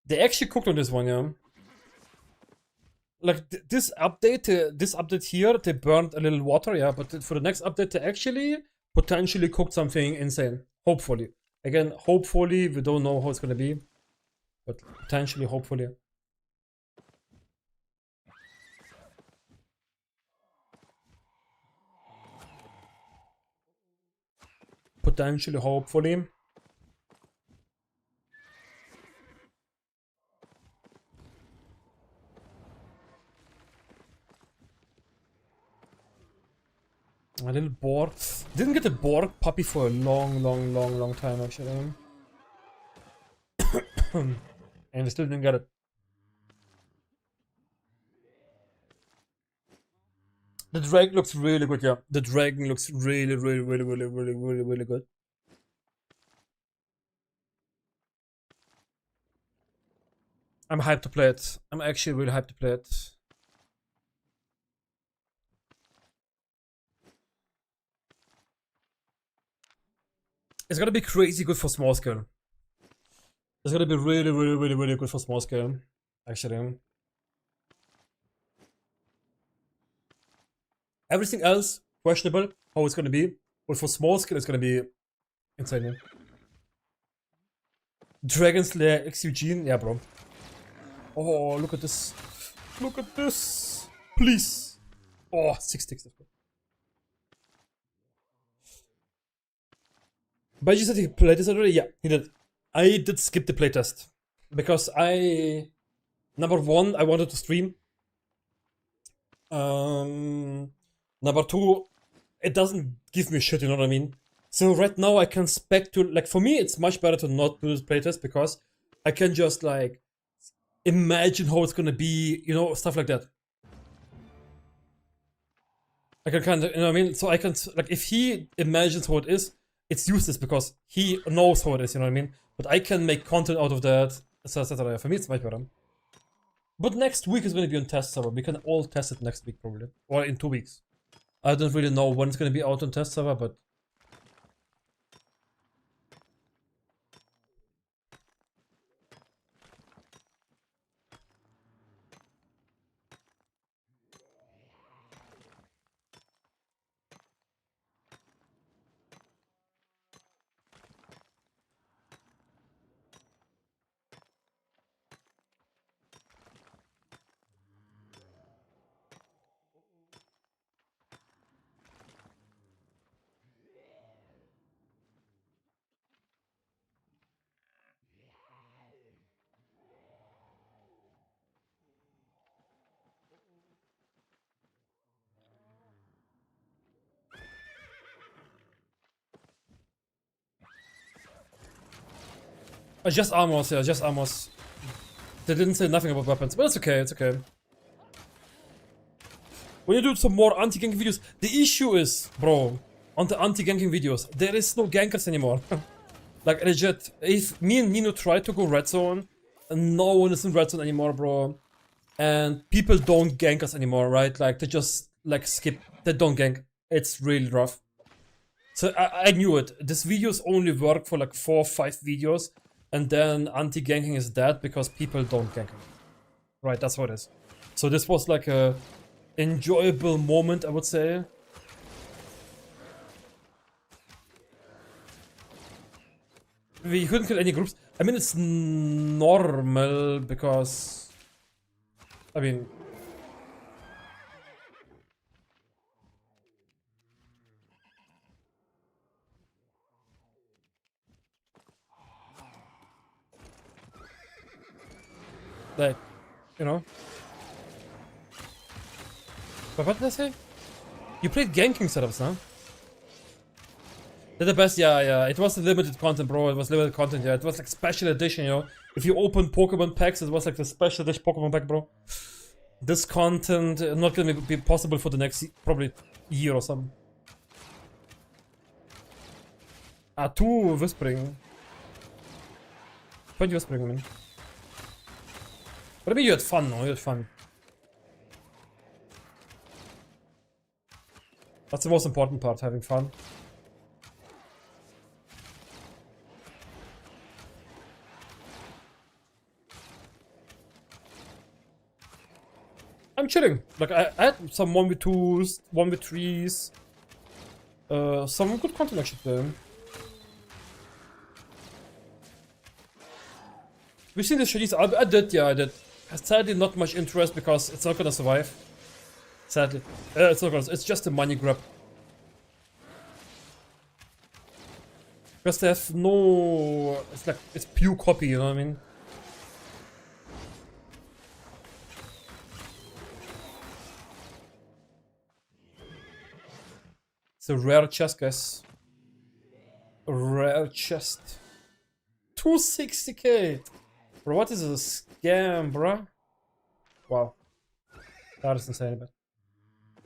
They actually cooked on this one, yeah. Like this update here, they burned a little water, yeah. But for the next update, they actually potentially cooked something insane. Hopefully, again, hopefully we don't know how it's gonna be, but potentially, hopefully. Potentially, hopefully. A little boar. Didn't get a boar puppy for a long time actually. And we still didn't get it. The dragon looks really good, yeah. The dragon looks really good. I'm hyped to play it. I'm actually really hyped to play it. It's gonna be crazy good for small scale. It's gonna be really good for small scale, actually. Everything else, questionable, how it's gonna be. But for small scale, it's gonna be insane. Dragon Slayer X Eugen, yeah, bro. Oh, look at this. Look at this. Please. Oh, 6 ticks. But you said he played this already? Yeah, he did. I did skip the playtest. Because number one, I wanted to stream. Number two, it doesn't give me shit, you know what I mean? So right now I can spec to, like, for me it's much better to not do this playtest because I can just like imagine how it's gonna be, you know, stuff like that. I can kind of, you know what I mean? So I can, like, if he imagines how it is, it's useless because he knows how it is, you know what I mean? But I can make content out of that, etc. For me it's much better. But next week is gonna be on test server. We can all test it next week probably, or in 2 weeks. I don't really know when it's gonna be out on test server, but just armors, yeah, just armors. They didn't say nothing about weapons, but it's okay, it's okay. When you do some more anti-ganking videos, the issue is, bro, on the anti-ganking videos, there is no gankers anymore. Like, legit, if me and Nino try to go red zone, no one is in red zone anymore, bro. And people don't gank us anymore, right? Like, they just, like, skip, they don't gank. It's really rough. So I knew it. These videos only work for like 4 or 5 videos, and then anti-ganking is dead because people don't gank him. Right, that's what it is. So this was like a enjoyable moment, I would say. We couldn't kill any groups. I mean, it's normal because, I mean, like, you know. But what did I say? You played ganking setups, huh? They're the best, yeah. It was limited content, bro. It was limited content, yeah. It was like special edition, you know. If you open Pokemon packs, it was like the special edition Pokemon pack, bro. This content not gonna be possible for the next probably year or something. Ah, 2 Whispering. 20 Whispering, I mean. But I mean, you had fun, no? You had fun. That's the most important part, having fun. I'm chilling. Like, I had some 1v2s, 1v3s. Some good content actually there. We've seen the shitties. I did, yeah, I did. Sadly, not much interest because it's not gonna survive. Sadly. It's not gonna, it's just a money grab. Because they have no, it's like, it's pure copy, you know what I mean? It's a rare chest, guys. A rare chest. 260k! Bro, what is a scam, bro? Wow. That is insane, but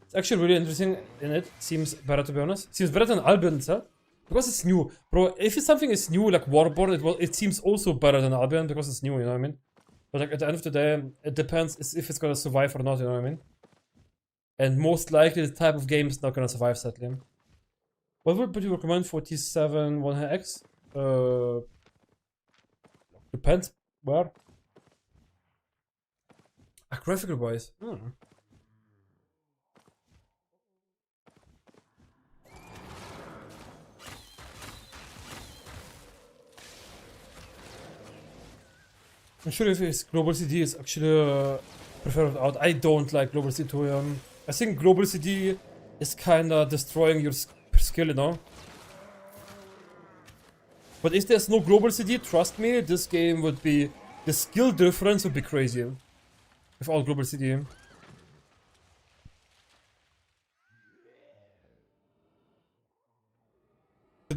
it's actually really interesting in it. Seems better, to be honest. Seems better than Albion itself. Because it's new. Bro, if something is new, like Warborn, it seems also better than Albion because it's new, you know what I mean? But like, at the end of the day, it depends if it's gonna survive or not, you know what I mean? And most likely the type of game is not gonna survive, sadly. What would you recommend for T7 1X? Depends where. Graphical wise. I'm sure if it's Global CD is actually preferred out. I don't like Global CD too. I think Global CD is kinda destroying your skill, you know? But if there's no Global CD, trust me, this game would be... The skill difference would be crazy. Without Global CD.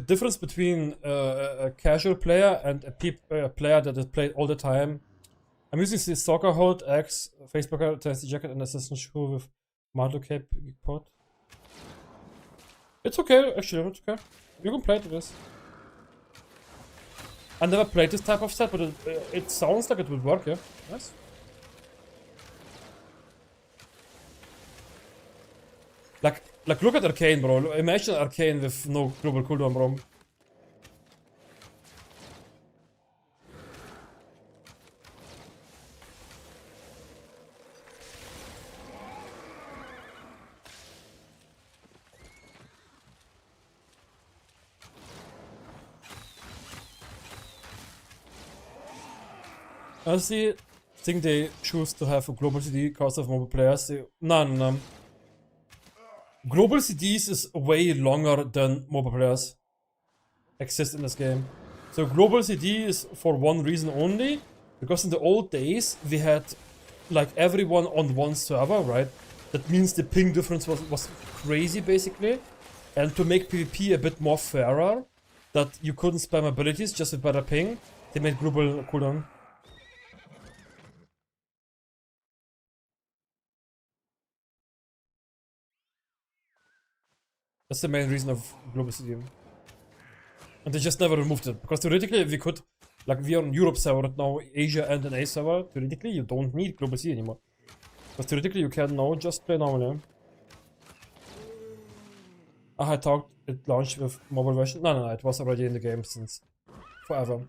difference between a casual player and a player that has played all the time. I'm using the Stalker Hold, Axe, Facebucker, Tennessee Jacket, and Assassin Shoe with Marlow Cape pot. It's okay, actually, it's okay. You can play it with this. I never played this type of set, but it sounds like it would work, yeah. Nice. Like look at Arcane, bro. Imagine Arcane with no global cooldown, bro. Honestly, I think they choose to have a global CD because of mobile players. No. Global CDs is way longer than mobile players exist in this game. So global CD is for one reason only, because in the old days we had like everyone on one server, right? That means the ping difference was crazy basically. And to make PvP a bit more fairer, that you couldn't spam abilities just with better ping, they made global cooldown. That's the main reason of global CD. And they just never removed it, because theoretically we could, like we are on Europe server right now, Asia and an A server, theoretically you don't need global CD anymore. But theoretically you can now just play normally. I thought it launched with mobile version. No, it was already in the game since forever.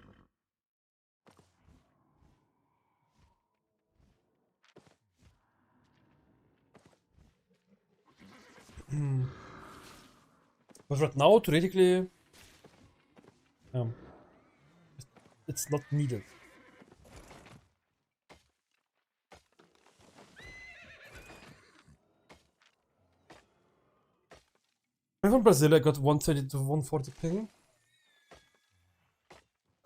But right now, theoretically, it's not needed. I'm from Brazil, I got 120 to 140 ping.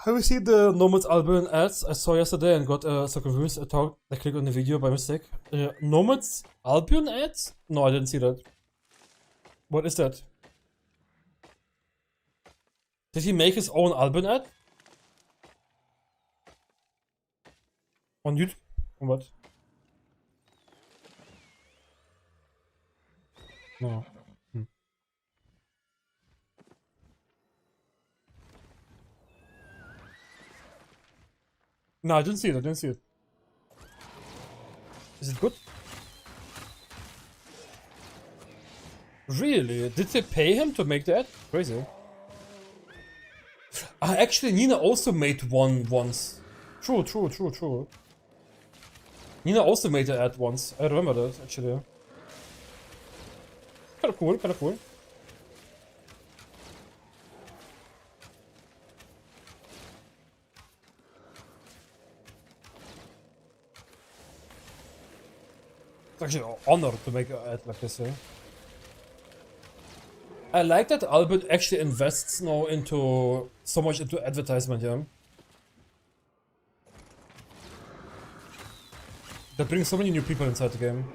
Have you seen the Nomad's Albion ads I saw yesterday and got so confused? I clicked on the video by mistake. Nomad's Albion ads? No, I didn't see that. What is that? Did he make his own Albion ad? On YouTube? On what? No. No, I didn't see it. Is it good? Really? Did they pay him to make that? Crazy. Actually, Nina also made one once. True. Nina also made an ad once. I remember that, actually. Kinda cool. It's actually an honor to make an ad like this, eh? I like that Albion actually invests now into so much into advertisement, yeah. That brings so many new people inside the game.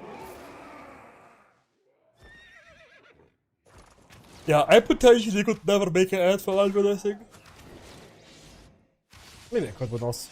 Yeah, I potentially could never make an ad for Albion, I think. Maybe I could, but not.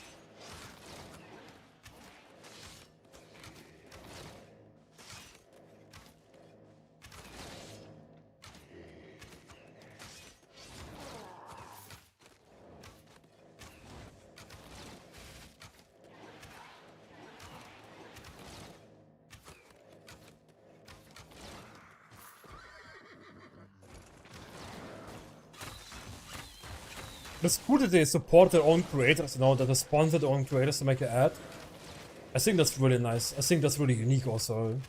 It's cool that they support their own creators, you know, that they sponsor their own creators to make an ad. I think that's really nice. I think that's really unique also.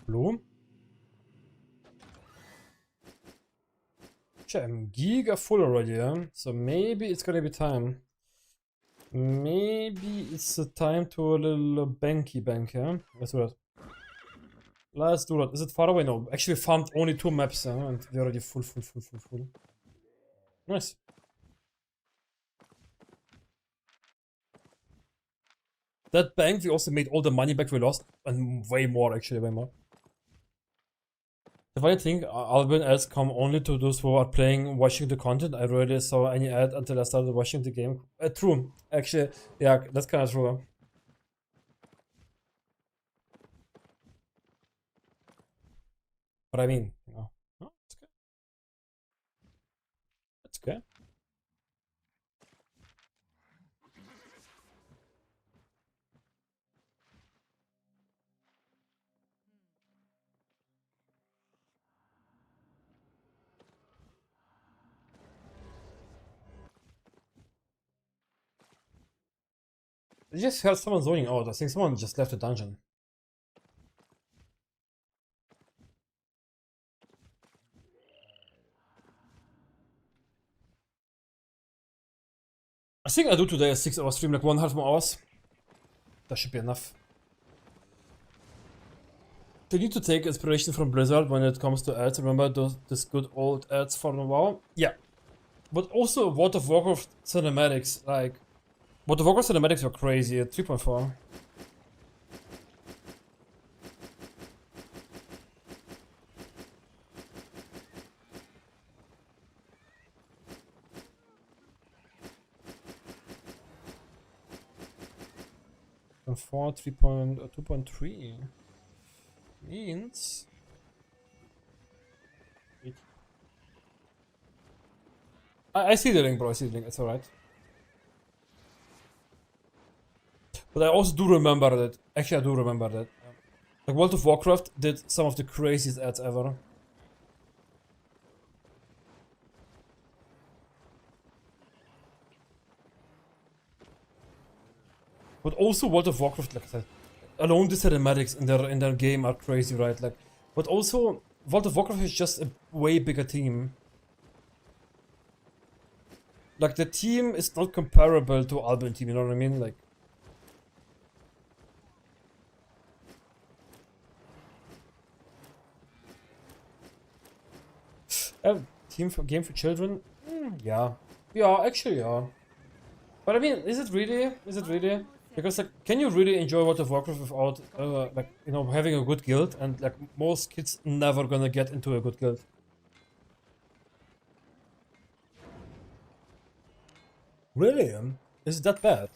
Blue? I'm giga full already, yeah? So maybe it's gonna be time. Maybe it's the time to a little banky bank, yeah? Let's do that. Let's do that. Is it far away? No. Actually, we farmed only 2 maps, and we're already full. Nice. That bank, we also made all the money back we lost, and way more, actually, way more. If I think Albion ads come only to those who are playing, watching the content, I rarely saw any ad until I started watching the game. True. Actually, yeah, that's kind of true. But I mean, you know, oh, that's good. That's good. I just heard someone zoning out. I think someone just left the dungeon. I think I do today a 6-hour stream, like 1.5 more hours. That should be enough. They need to take inspiration from Blizzard when it comes to ads. Remember this good old ads for WoW? Yeah. But also World of Warcraft cinematics, like... World of Warcraft cinematics were crazy at 3.4. And 2.3 means I see the link, bro. I see the link. It's alright. But I also do remember that. Actually, I do remember that. Like World of Warcraft did some of the craziest ads ever. But also World of Warcraft, like I said, alone the cinematics in their game are crazy, right? Like, but also World of Warcraft is just a way bigger team. Like the team is not comparable to Albion team, you know what I mean? Like, team for game for children? Yeah, actually, yeah. But I mean, is it really? Is it really? Because like, can you really enjoy World of Warcraft without like, you know, having a good guild? And like most kids never gonna get into a good guild. Really? Is it that bad?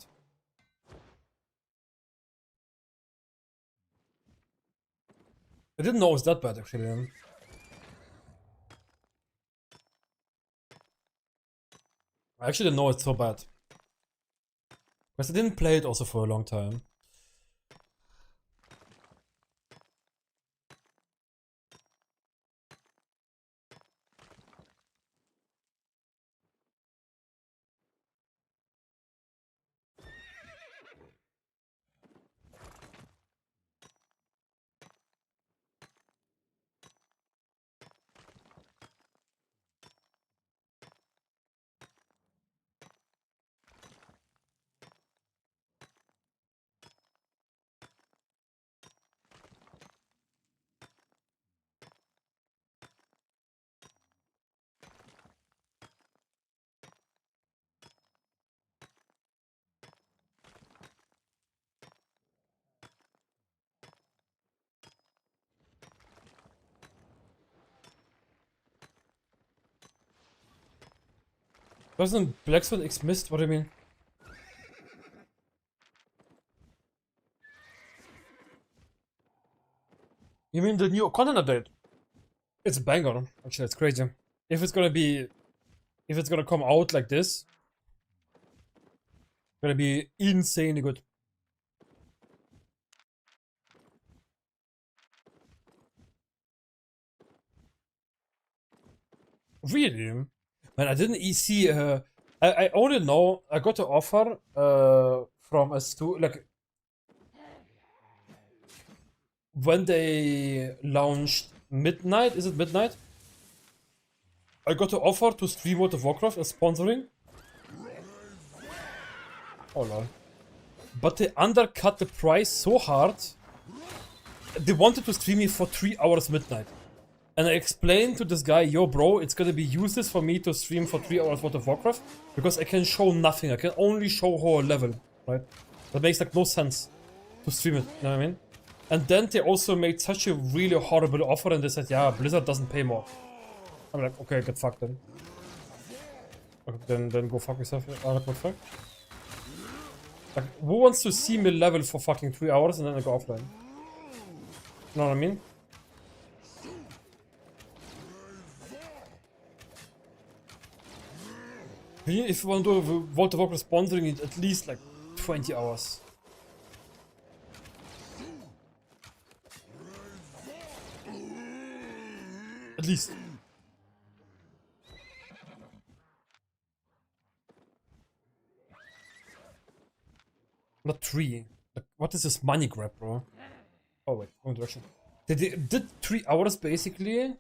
I didn't know it was that bad actually. I actually didn't know it's so bad. Because I didn't play it also for a long time. Wasn't Blackzone X missed? What do you mean? You mean the new content update? It's a banger. Actually, it's crazy. If it's gonna come out like this, it's gonna be insanely good. Really? Man, I didn't see. I only know I got an offer from a like when they launched midnight. Is it midnight? I got an offer to stream World of Warcraft as sponsoring. Oh lol. But they undercut the price so hard they wanted to stream me for 3 hours midnight. And I explained to this guy, yo bro, it's gonna be useless for me to stream for 3 hours World of Warcraft because I can show nothing. I can only show whole level, right? That makes like no sense to stream it, you know what I mean? And then they also made such a really horrible offer and they said, yeah, Blizzard doesn't pay more. I'm like, okay, get fucked then. Okay, then go fuck yourself. What the fuck? Like, who wants to see me level for fucking 3 hours and then I go offline? You know what I mean? If you want to do World of Warcraft sponsoring it, at least like 20 hours. At least. Not 3. Like, what is this money grab, bro? Oh wait, wrong direction. They did 3 hours basically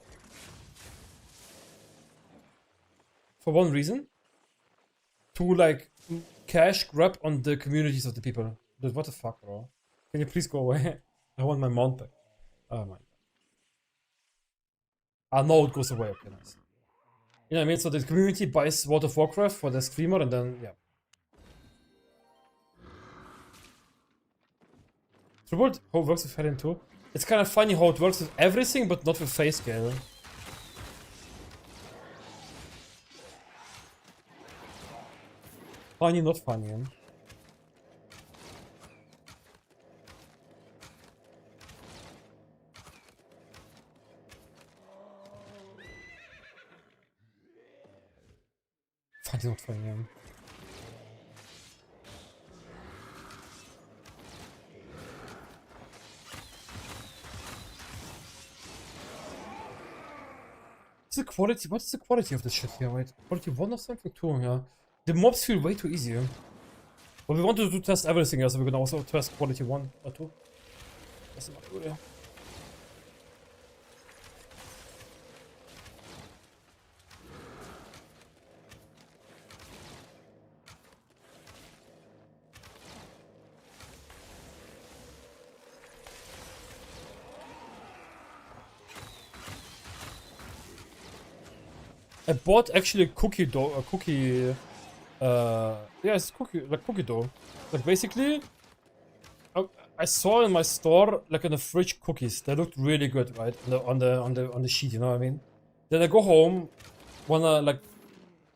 for one reason. To like cash grab on the communities of the people. Dude, what the fuck, bro? Can you please go away? I want my mount back. Oh my. Ah, no, it goes away. Okay, nice. You know what I mean? So the community buys World of Warcraft for the streamer and then, yeah. True, how it works with Helen too. It's kind of funny how it works with everything, but not with face scale. Funny, not funny. Funny, not funny. What's the quality? What is the quality of this shit here? Wait, quality 1 or something? 2, yeah. The mobs feel way too easy. But we wanted to test everything else, so we're gonna also test quality 1 or 2. That's not good, yeah. I bought actually a cookie dough, yeah, it's cookie dough. Like basically, I saw in my store like in the fridge cookies. They looked really good, right? On the sheet, you know what I mean? Then I go home, wanna like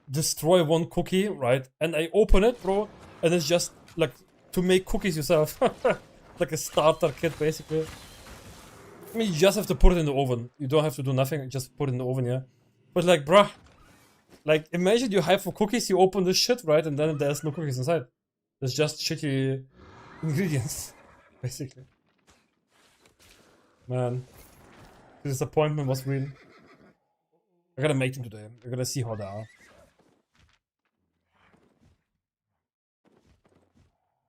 destroy one cookie, right? And I open it, bro, and it's just like to make cookies yourself, like a starter kit, basically. I mean, you just have to put it in the oven. You don't have to do nothing. Just put it in the oven, yeah. But like, bruh, like imagine you hype for cookies, you open this shit, right? And then there's no cookies inside. There's just shitty ingredients, basically. Man, the disappointment was real. I gotta make them today. We're gonna see how they are.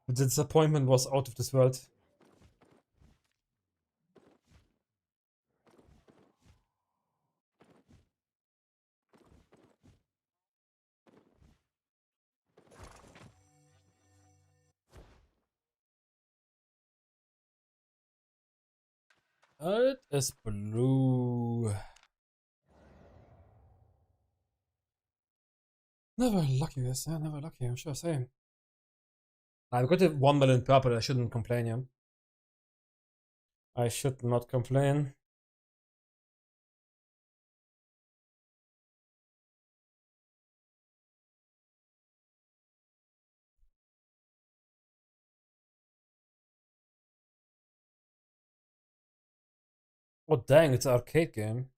The disappointment was out of this world. It is blue. Never lucky, yes, yeah, never lucky, I'm sure saying. I've got it 1 million purple, I shouldn't complain, yeah. I should not complain. Oh dang, it's an arcade game.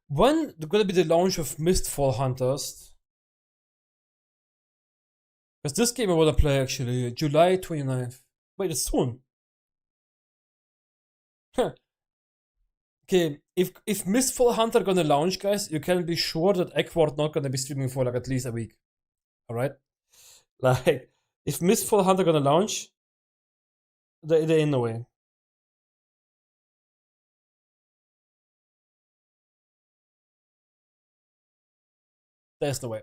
When gonna be the launch of Mistfall Hunters? Because this game I wanna play actually, July 29th. Wait, it's soon. Okay, if Mistfall Hunter gonna launch, guys, you can be sure that Ekward not gonna be streaming for like at least a week. Alright? Like, if Mistfall Hunter gonna launch, there ain't no way. There's no way.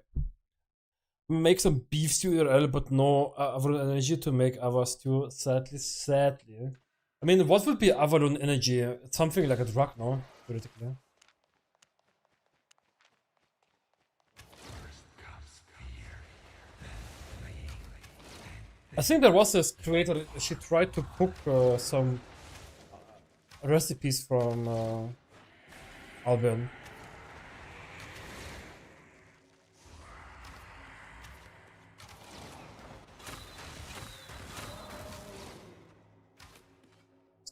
Make some beef stew URL, but no Avalon energy to make Ava stew. Sadly. I mean, what would be Avalon energy? It's something like a drug, no? Theoretically. I think there was this creator, she tried to cook some recipes from Albion.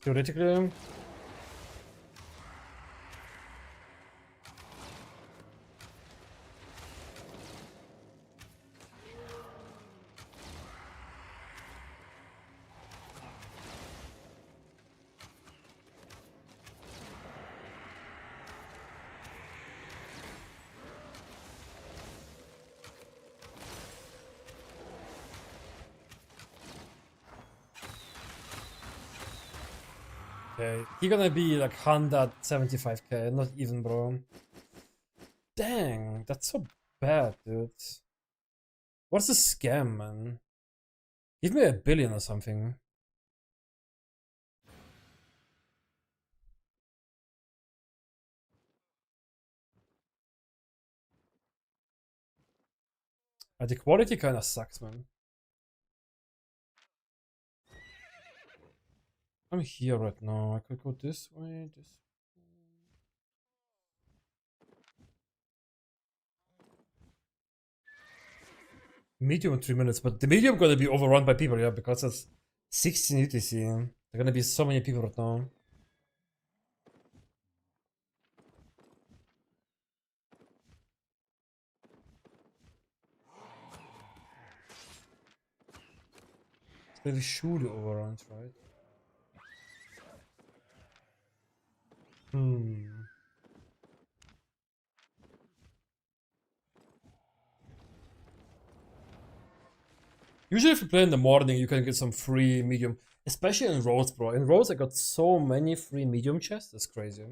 Theoretically. Okay, he gonna be like 175k, not even, bro. Dang, that's so bad, dude. What's the scam, man? Give me $1 billion or something. The quality kinda sucks, man. I'm here right now. I could go this way, this way. Medium in 3 minutes, but the medium gonna be overrun by people, yeah, because it's 16 UTC. There are gonna be so many people right now. They should overrun, right? Usually if you play in the morning, you can get some free medium. Especially in Rhodes, bro. In Rhodes, I got so many free medium chests. That's crazy.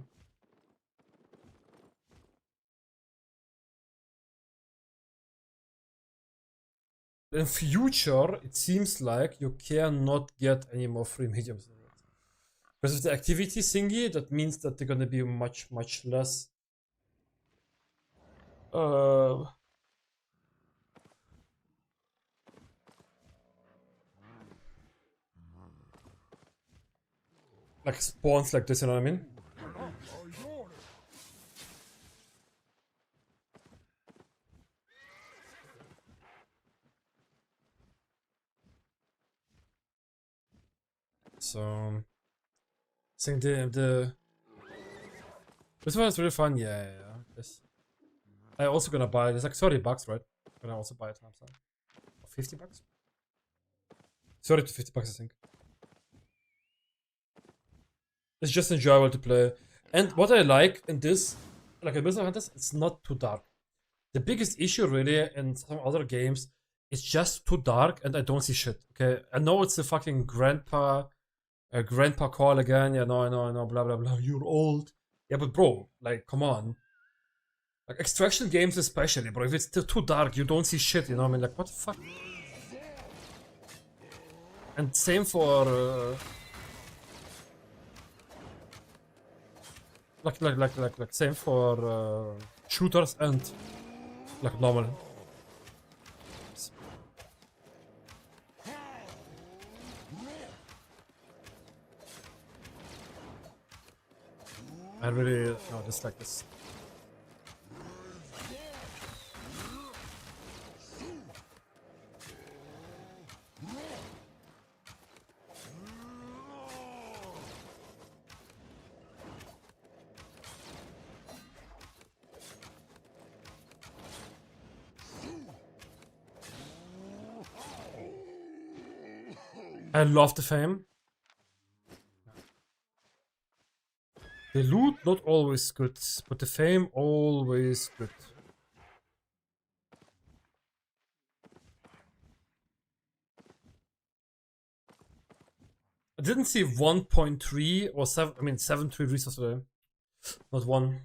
In future, it seems like you cannot get any more free mediums. Because of the activity thingy, that means that they're gonna be much less. Like spawns like this, you know what I mean? So I think this one is really fun. Yeah. This I also gonna buy. It's like $30, right? I'm gonna also buy it times that. Or $50? 30 to $50, I think. It's just enjoyable to play. And what I like in this, like in Blizzard Hunters, it's not too dark. The biggest issue really in some other games, it's just too dark and I don't see shit. Okay, I know it's a fucking grandpa call again. Yeah, no, I know, blah blah blah. You're old. Yeah, but bro, like, come on. Like extraction games especially, bro. If it's too dark, you don't see shit. You know what I mean? Like, what the fuck? And same for. Like same for shooters and like normal. I really no dislike this. I love the fame. The loot not always good, but the fame always good. I didn't see 1.3 or 7. I mean 7.3 resource today. Not one.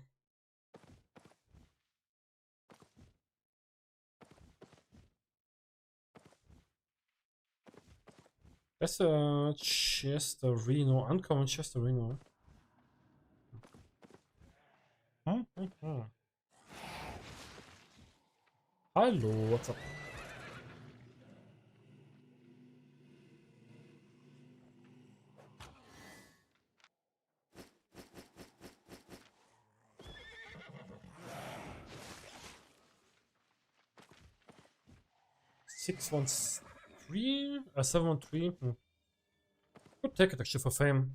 That's a Chesterino, uncommon Chesterino. Hello, what's up? Six one three, 713. Could take it actually for fame.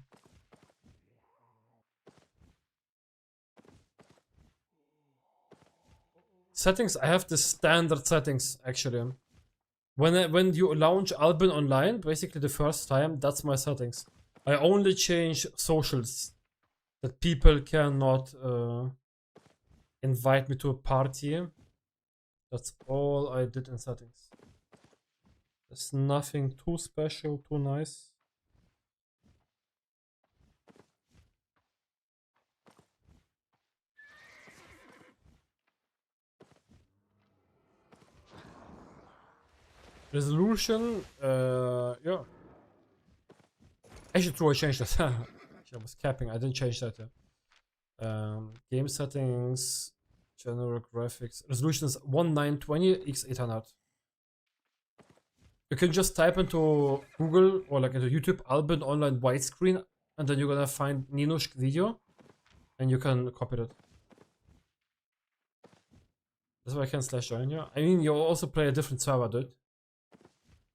Settings. I have the standard settings actually. When you launch Albion online, basically the first time, that's my settings. I only change socials, that people cannot invite me to a party. That's all I did in settings. There's nothing too special, too nice. Resolution, yeah. Actually, true, I changed that. I was capping, I didn't change that yet. Game settings, general graphics. Resolution is 1920 x 800. You can just type into Google or like into YouTube Albion online widescreen, and then you're gonna find Ninushk video, and you can copy it. That's why I can slash join you. I mean, you also play a different server, dude.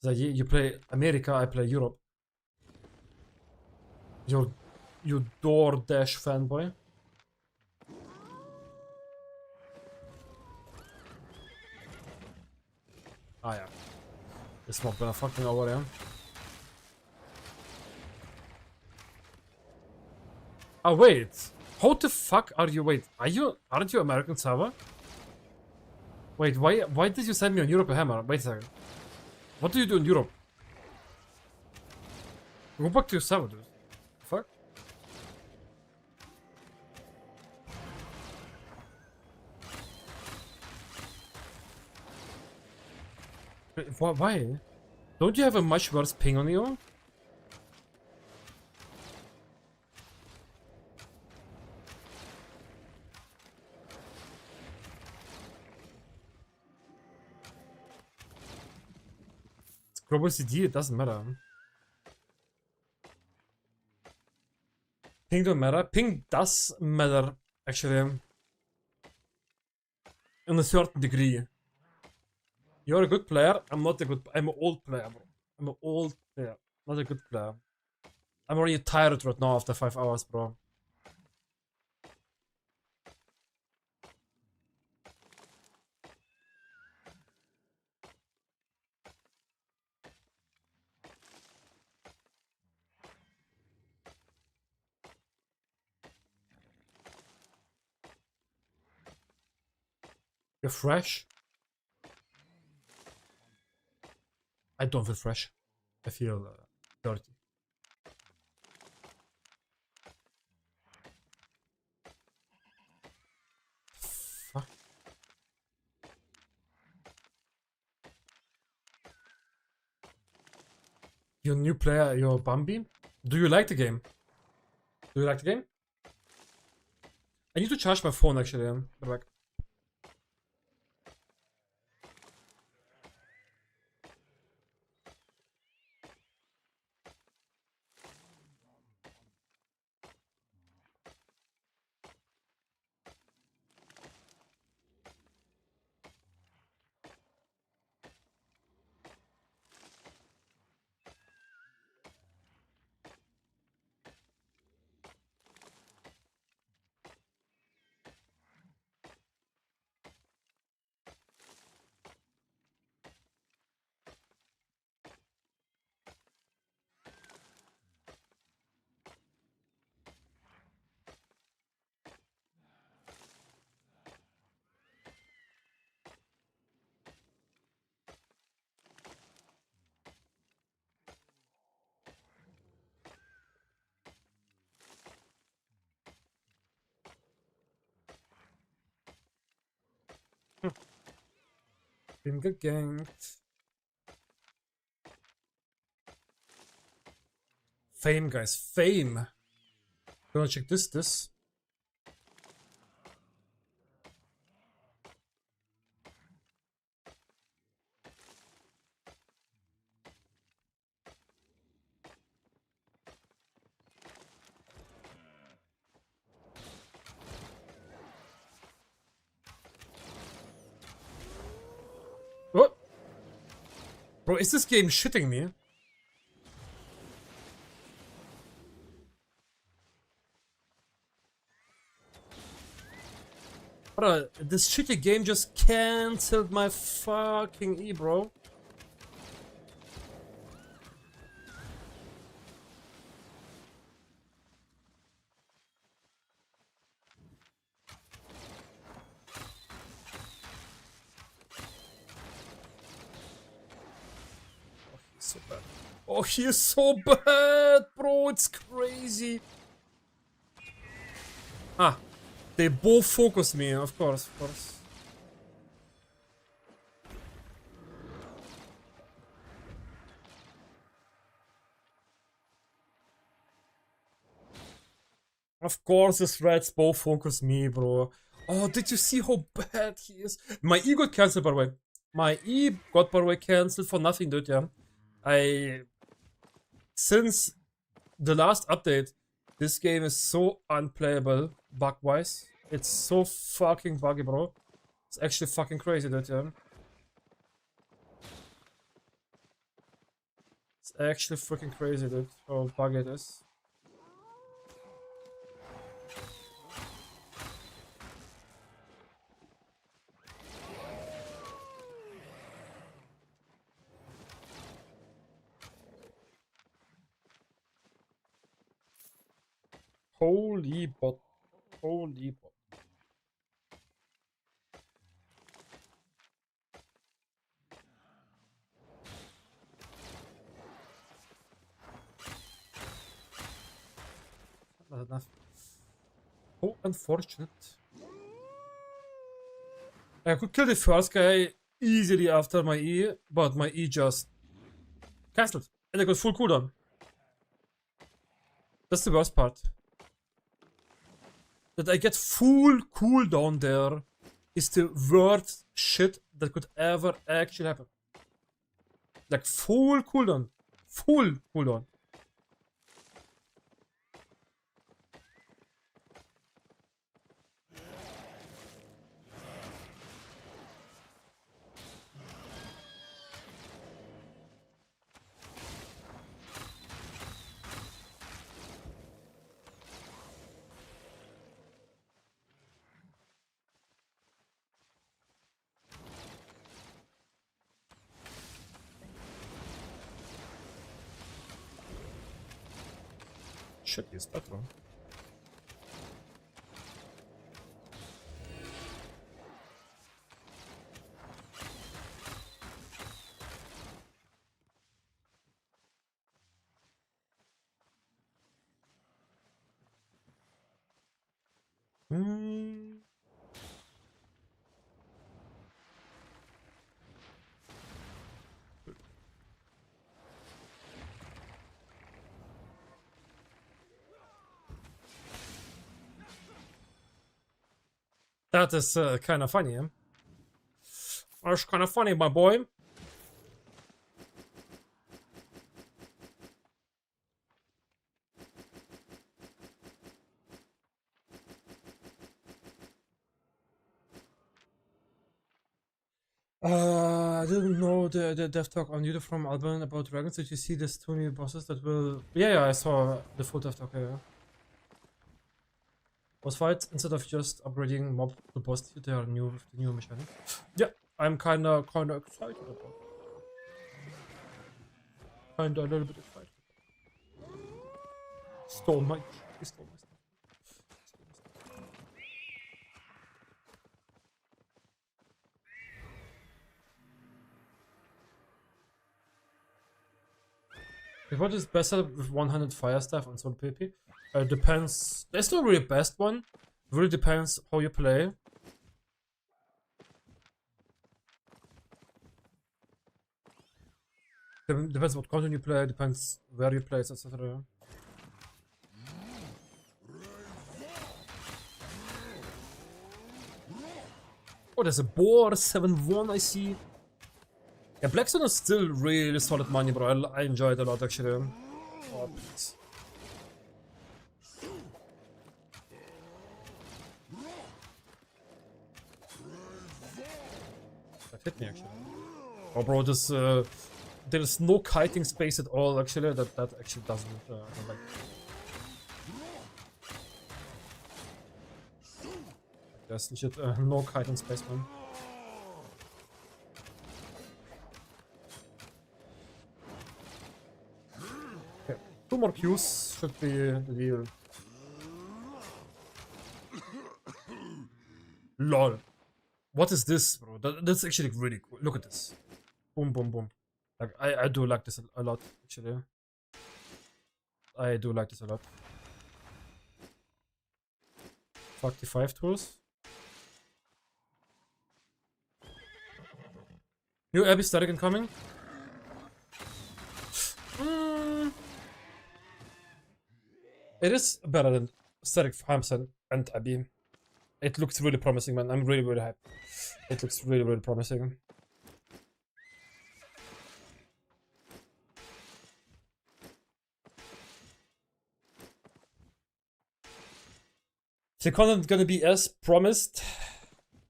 So you play America, I play Europe. You DoorDash fanboy. Ah ja. This mob been a fucking over, yeah. Oh wait. How the fuck are you? Wait, aren't you American server? Wait, why did you send me on Europe a hammer? Wait a second. What do you do in Europe? Go back to your server, dude. Fuck. Wait, why? Don't you have a much worse ping on you? It's global CD, it doesn't matter. Ping don't matter. Ping does matter, actually. In a certain degree. You're a good player. I'm not a good. I'm an old player, bro. I'm an old player, not a good player. I'm already tired right now after 5 hours, bro. You're fresh. I don't feel fresh. I feel dirty. Fuck. You're a new player, you're Bambi. Do you like the game? Do you like the game? I need to charge my phone actually. Be back. Been geganked. Fame, guys. Fame. Gonna check this. What? Bro, is this game shitting me? Bro, this shitty game just cancelled my fucking E, bro. So bad. Oh, he is so bad, bro. It's crazy. Ah, they both focus me, of course, of course. Of course, the threats both focus me, bro. Oh, did you see how bad he is? My E got cancelled, by the way. My E got, by the way, cancelled for nothing, dude, yeah. Since the last update, this game is so unplayable, bug-wise. It's so fucking buggy, bro. It's actually fucking crazy, dude, yeah. It's actually freaking crazy, dude, how buggy it is. Holy bot. Holy bot. Not enough. Oh, unfortunate. I could kill the first guy easily after my E, but my E just cancelled. And I got full cooldown. That's the worst part. That I get full cooldown there is the worst shit that could ever actually happen. Like full cooldown. Full cooldown. Shit, is that wrong? That is kind of funny, eh? That's kind of funny, my boy. I didn't know the dev talk on YouTube from Albion about dragons. Did you see this 2 new bosses that will... Yeah, I saw the full dev talk, yeah. Boss fights, instead of just upgrading mob to boss, they are new with the new mechanic. Yeah, I'm kinda excited about it. Kinda a little bit excited. Stole my stuff. What is better with 100 fire staff and Soul PP? Depends. There's no really best one. Really depends how you play. Depends what content you play, depends where you play, etc. Oh, there's a boar, 7-1, I see. Yeah, Blackzone is still really solid money, bro. I enjoy it a lot, actually. Oh, please. That hit me, actually. Oh, bro, this, there is no kiting space at all, actually. That actually doesn't, like... There's legit no kiting space, man. Okay, 2 more Qs should be the deal. LOL. What is this, bro? That's actually really cool. Look at this. Boom, boom, boom. Like, I do like this a lot, actually. I do like this a lot. 45 tools. New Abbey static incoming. It is better than static Hamsen and Abbey. It looks really promising, man. I'm really, really happy. It looks really, really promising. The content gonna be as promised.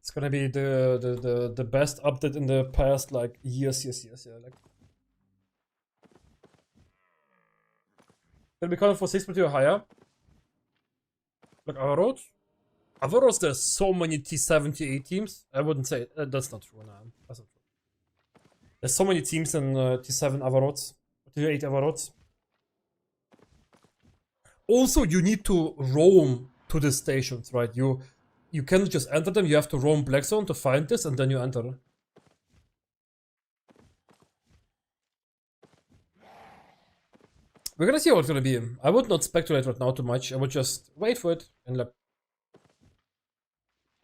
It's gonna be the best update in the past like years, yeah. Like gonna be content for 6.2 or higher. Like Avarot. Avarots, there's so many T7, T8 teams. I wouldn't say that's not true. Nah, that's not true. There's so many teams in T7 Avarots, T8 Avarots. Also, you need to roam to the stations, right? You can't just enter them. You have to roam Blackzone to find this, and then you enter. We're gonna see how it's gonna be. I would not speculate right now too much. I would just wait for it and like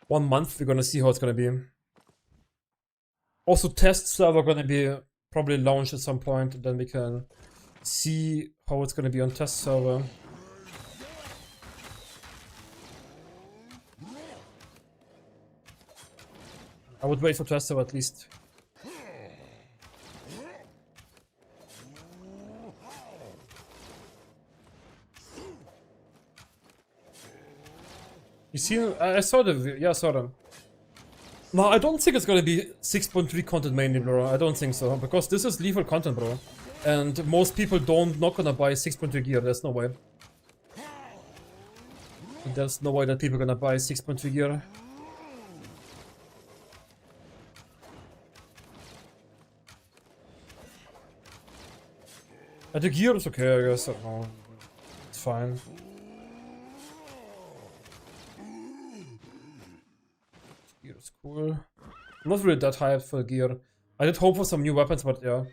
1 month. We're gonna see how it's gonna be. Also, test server gonna be probably launched at some point, and then we can see how it's gonna be on test server. I would wait for test server at least. You see, I saw the, yeah, I saw them. No, I don't think it's gonna be 6.3 content mainly, bro. I don't think so, because this is lethal content, bro. And most people not gonna buy 6.3 gear. There's no way. There's no way that people are gonna buy 6.3 gear. The gear is okay, I guess. I don't know. It's fine. Gear is cool. I'm not really that hyped for gear. I did hope for some new weapons, but yeah.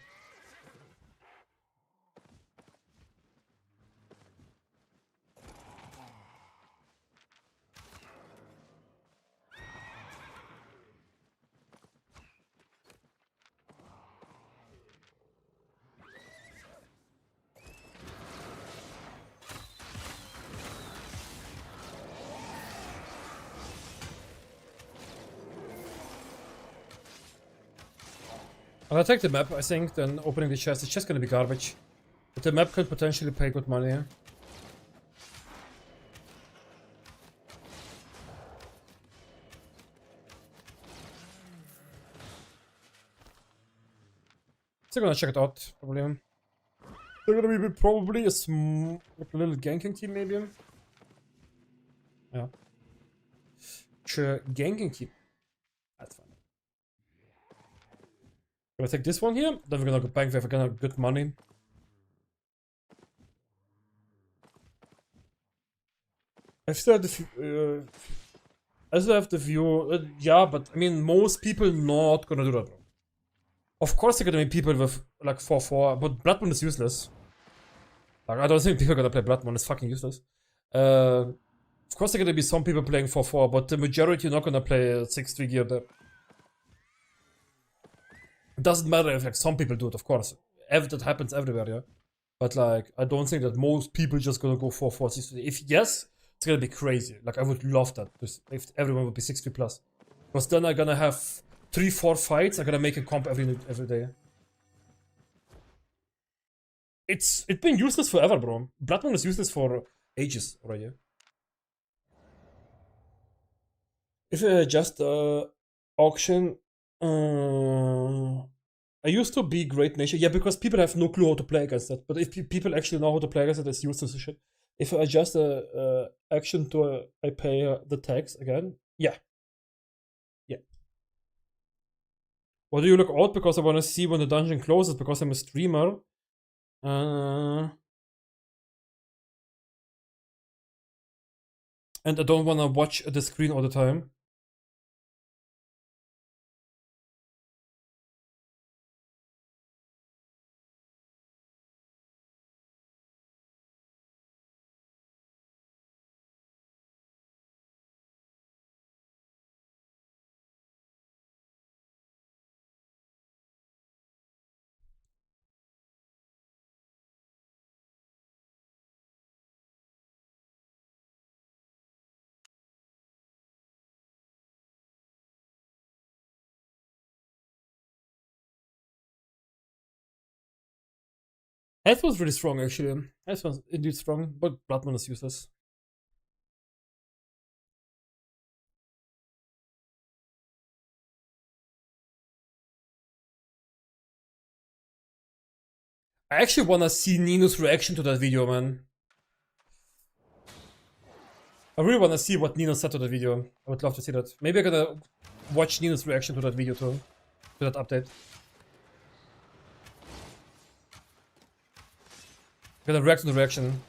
I'll take the map, I think, then opening the chest. It's just gonna be garbage. But the map could potentially pay good money. Still gonna check it out, probably. They're gonna be probably a small, like a little ganking team, maybe. Yeah. Sure, ganking team. That's fine. Gonna take this one here, then we're gonna go back, we're gonna have good money. I still have the view, yeah, but I mean, most people not gonna do that, bro. Of course, there are gonna be people with like 4-4, but Blood Moon is useless. Like, I don't think people are gonna play Blood Moon, it's fucking useless. Of course, there are gonna be some people playing 4-4, but the majority are not gonna play 6-3 gear there. It doesn't matter if like some people do it, of course. That happens everywhere, yeah. But like, I don't think that most people just gonna go 4-4, 6-3. If yes, it's gonna be crazy. Like, I would love that. If everyone would be 6-3 plus. Because then I'm gonna have 3-4 fights. I'm gonna make a comp every day. It's been useless forever, bro. Bloodmoon is useless for ages already. If I just auction, I used to be great nation. Yeah, because people have no clue how to play against that. But if people actually know how to play against it, it's useless as shit. If I adjust action to I pay the tax again, yeah. Yeah. What do you look out? Because I want to see when the dungeon closes, because I'm a streamer. And I don't want to watch the screen all the time. Health was really strong, actually. Health was indeed strong, but Bloodmoon is useless. I actually want to see Nino's reaction to that video, man. I really want to see what Nino said to the video. I would love to see that. Maybe I'm gonna watch Nino's reaction to that video too. To that update. I'm gonna react to the reaction.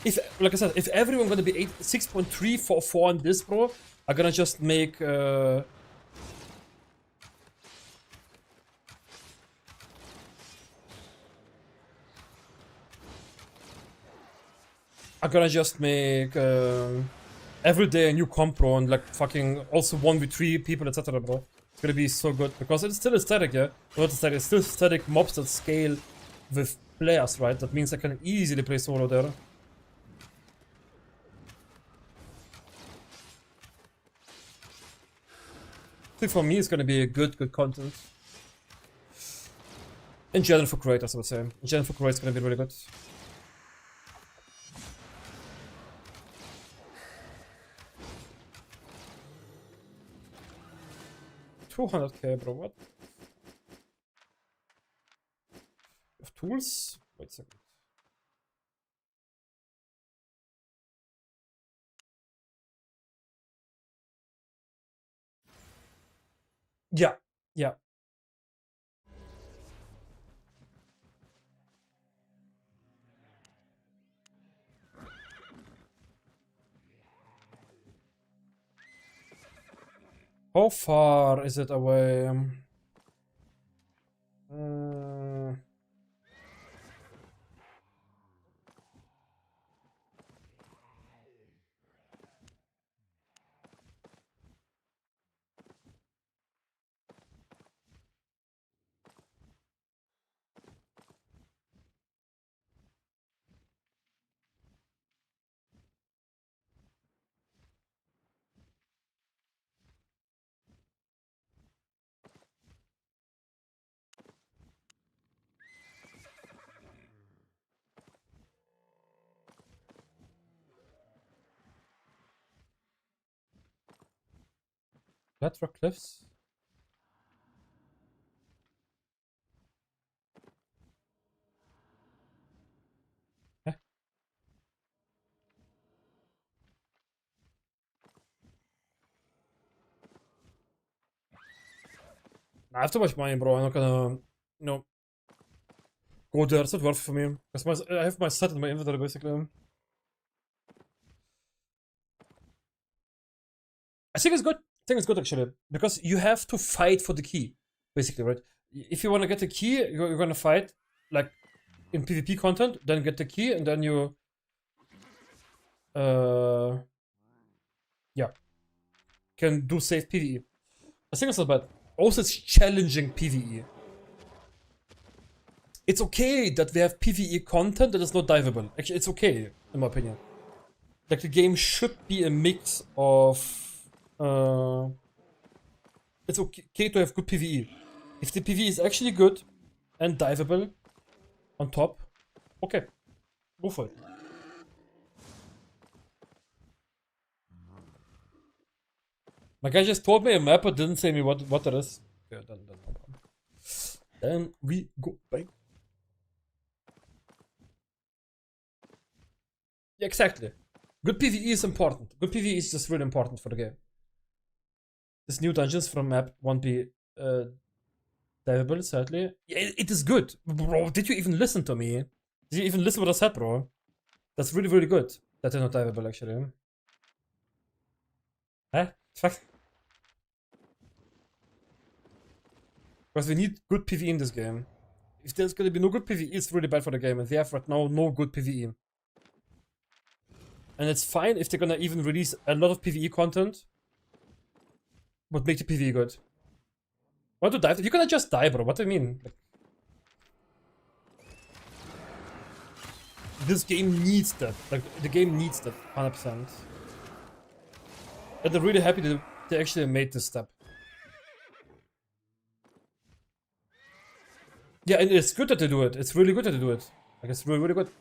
If, like I said, if everyone gonna be 6.344 on this, bro, I'm gonna just make every day a new comp, bro, and like fucking also 1v3 people, etc., bro. It's gonna be so good because it's still static, yeah. Not static, it's still static mobs that scale with players, right? That means I can easily play solo there. I think for me it's gonna be a good content. In general for creators, I would say. In general for creators, it's gonna be really good. $200k, bro, what? Of tools? Wait a second. Yeah, yeah. How far is it away? Flat cliffs? Eh? I have too much money, bro. I'm not gonna, go there. It's not worth it for me. Because I have my set in my inventory, basically. I think it's good. I think it's good, actually. Because you have to fight for the key, basically, right? If you want to get the key, you're gonna fight, like, in PvP content, then get the key, and then you... yeah. Can do safe PvE. I think it's not bad. Also, it's challenging PvE. It's okay that we have PvE content that is not diveable. Actually, it's okay, in my opinion. Like the game should be a mix of it's okay to have good PvE. If the PvE is actually good and diveable on top, okay, go for it. My guy just told me a map but didn't say me what it is. Okay, then no problem. Then we go back. Yeah, exactly. Good PvE is important. Good PvE is just really important for the game. This new dungeons from map won't be diveable, sadly. Yeah, it is good. Bro, did you even listen to me? Did you even listen what I said, bro? That's really, really good. That is not diveable, actually. Huh? Fuck. Because we need good PvE in this game. If there's gonna be no good PvE, it's really bad for the game, and we have right now no good PvE. And it's fine if they're gonna even release a lot of PvE content, but make the PvE good. Want to dive? You're gonna just die, bro. What do you mean? Like, this game needs that. Like, the game needs that, 100%. And I'm really happy that they actually made this step. Yeah, and it's good that they do it. It's really good that they do it. Like, it's really, really good.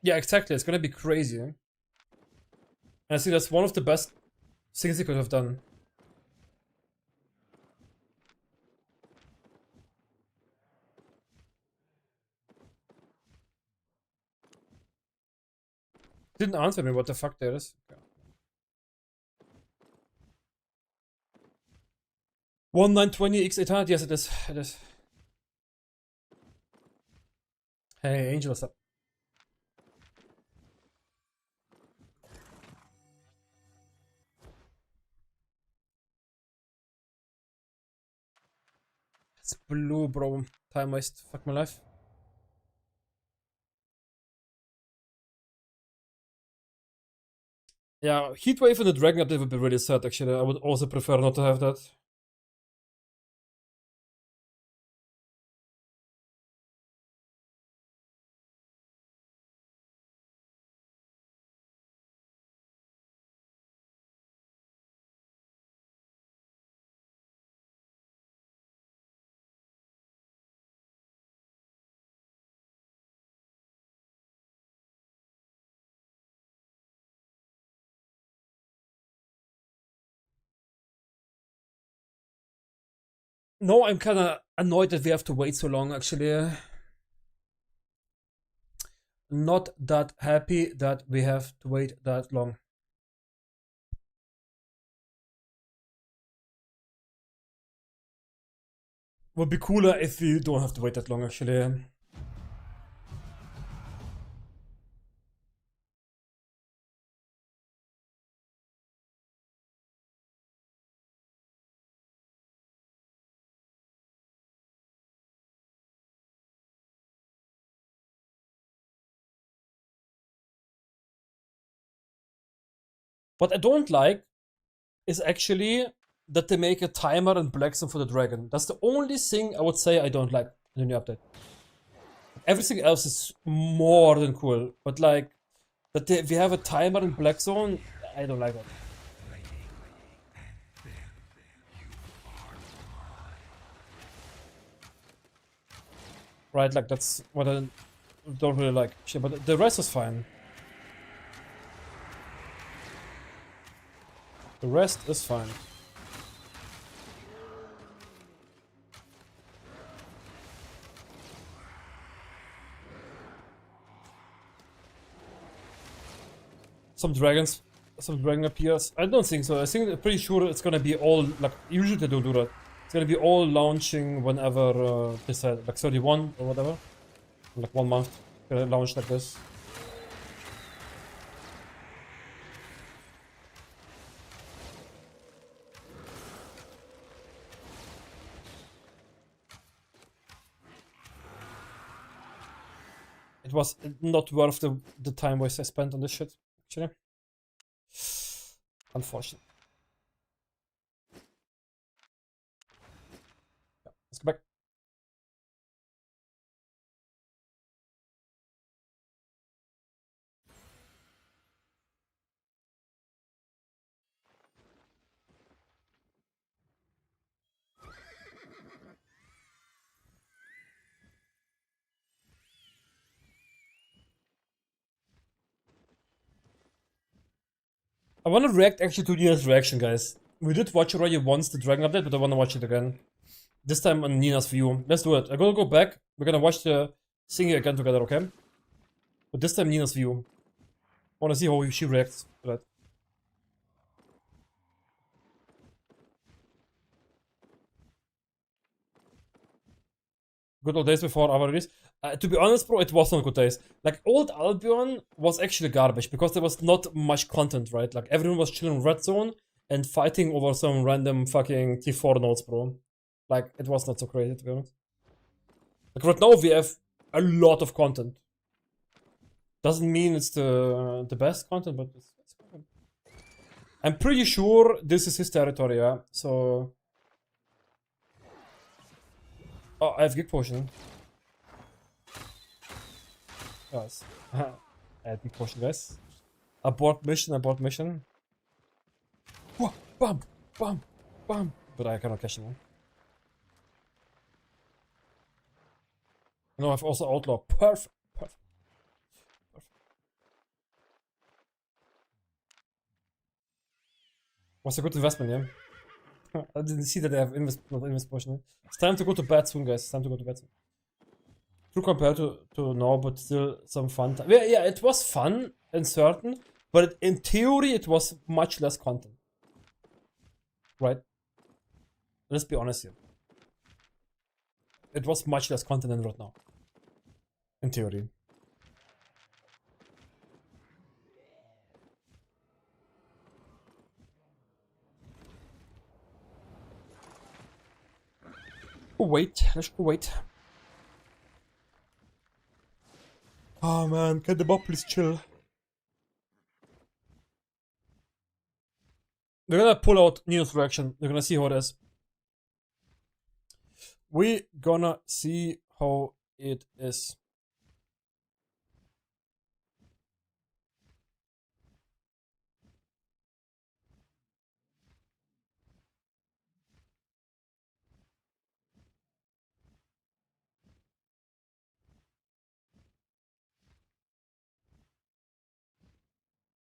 Yeah, exactly. It's gonna be crazy. And I think that's one of the best things they could have done. Didn't answer me what the fuck there is. Okay. 1920 x800, yes it is. It is. Hey, Angel, what's up? It's blue, bro. Time waste. Fuck my life. Yeah, Heatwave and the Dragon update would be really sad, actually. I would also prefer not to have that. No, I'm kinda annoyed that we have to wait so long, actually. Not that happy that we have to wait that long. Would be cooler if we don't have to wait that long, actually. What I don't like is actually that they make a timer and Blackzone for the dragon. That's the only thing I would say I don't like in the new update. Everything else is more than cool, but like that we have a timer in Blackzone, I don't like that. Right, like that's what I don't really like. But the rest is fine. The rest is fine. Some dragon appears. I don't think so. I think I'm pretty sure it's gonna be all like usually they don't do that. It's gonna be all launching whenever they said like 31 or whatever. Like 1 month. Gonna launch like this. It was not worth the time waste I spent on this shit, actually. Unfortunate. go back. I want to react actually to Nina's reaction, guys. We did watch already once the Dragon update, but I want to watch it again. This time on Nina's view. Let's do it. I'm gonna go back. We're gonna watch the singing again together, okay? But this time Nina's view. I wanna see how she reacts to that. Good old days before our release. To be honest, bro, it was not good days. Like, old Albion was actually garbage because there was not much content, right? Like, everyone was chilling Red Zone and fighting over some random fucking T4 nodes, bro. Like, it was not so crazy, to be honest. Like, right now we have a lot of content. Doesn't mean it's the best content, but it's content. I'm pretty sure this is his territory, yeah? So... Oh, I have Geek Potion. Yes. I have Geek Potion, guys. Abort mission, abort mission. Whoa, bam, bam, bam. But I cannot catch him. No, I've also outlaw. Perfect, perfect, perfect. Was a good investment, yeah? I didn't see that they have invest potion. It's time to go to bed soon, guys. It's time to go to bed soon. True compared to now, but still some fun time. Yeah, it was fun and certain, but in theory it was much less content. Right? Let's be honest here. It was much less content than right now. In theory. Oh, wait, let's go wait. Oh man, can the mob please chill? We're gonna pull out Nino's reaction. We're gonna see how it is. We gonna see how it is.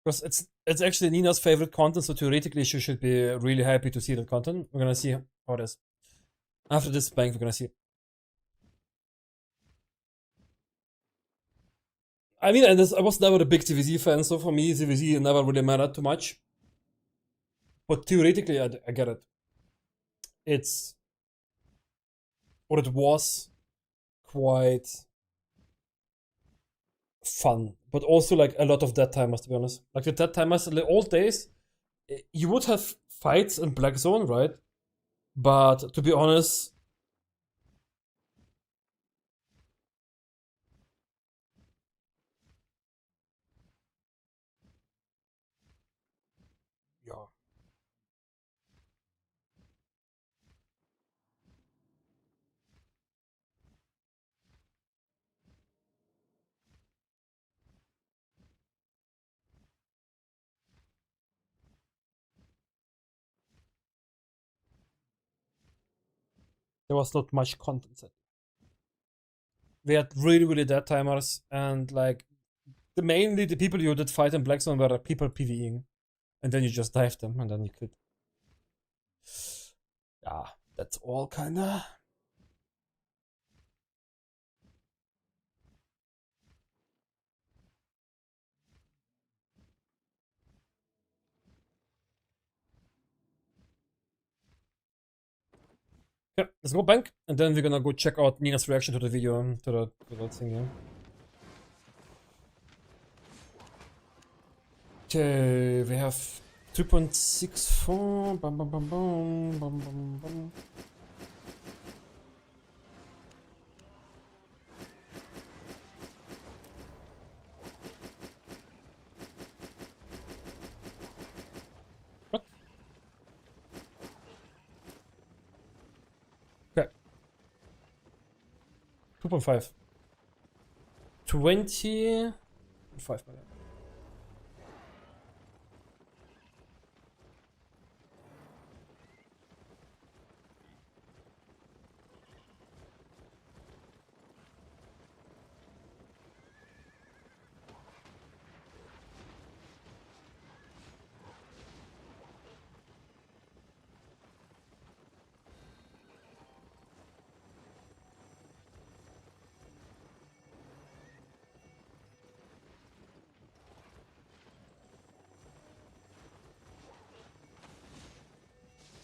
Because it's actually Nina's favorite content, so theoretically she should be really happy to see that content. We're gonna see how it is. After this bank, we're gonna see. I mean, I was never a big TVZ fan, so for me, TVZ never really mattered too much. But theoretically, I get it. It's... Or it was quite fun, but also like a lot of dead timers, to be honest. Like the dead timers in the old days, you would have fights in Blackzone, right? But to be honest, yeah. There was not much content set. We had really dead timers, and like mainly the people you did fight in Blackzone were people PvEing, and then you just dived them, and then you could. Yeah, that's all kinda. Yeah, let's go bank, and then we're gonna go check out Nina's reaction to the video, to the thing, yeah. Okay, we have 3.64. Bum, bum, bum, bum, bum, bum, bum. What? 'Kay. 2.5. 20. 5 million.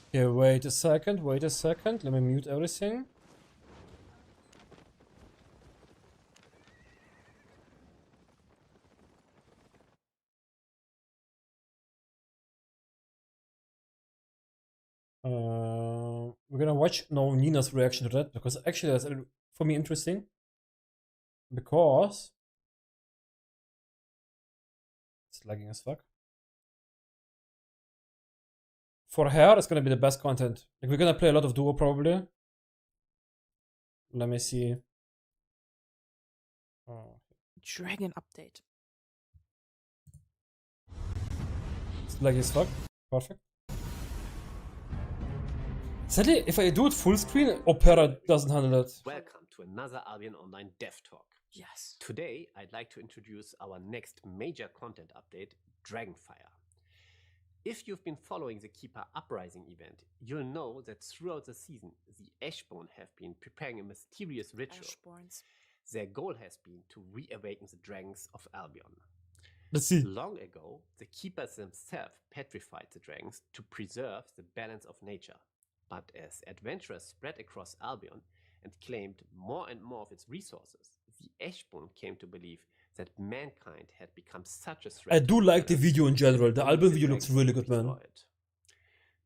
Okay, wait a second, let me mute everything. We're gonna watch now Nina's reaction to that, because actually that's for me interesting. Because it's lagging as fuck. For her, it's gonna be the best content. Like, we're gonna play a lot of duo probably. Let me see. Oh. Dragon update. It's laggy as fuck. Perfect. Sadly, if I do it full screen, Opera doesn't handle it. Welcome to another Albion Online Dev Talk. Yes. Today, I'd like to introduce our next major content update, Dragonfire. If you've been following the Keeper Uprising event, you'll know that throughout the season, the Ashborn have been preparing a mysterious ritual. Ashborns. Their goal has been to reawaken the dragons of Albion. Let's see. Long ago, the Keepers themselves petrified the dragons to preserve the balance of nature. But as adventurers spread across Albion and claimed more and more of its resources, the Ashborn came to believe that mankind had become such a threat. I do like the video in general. The only Albion the video looks dragons really could good, man. destroy it.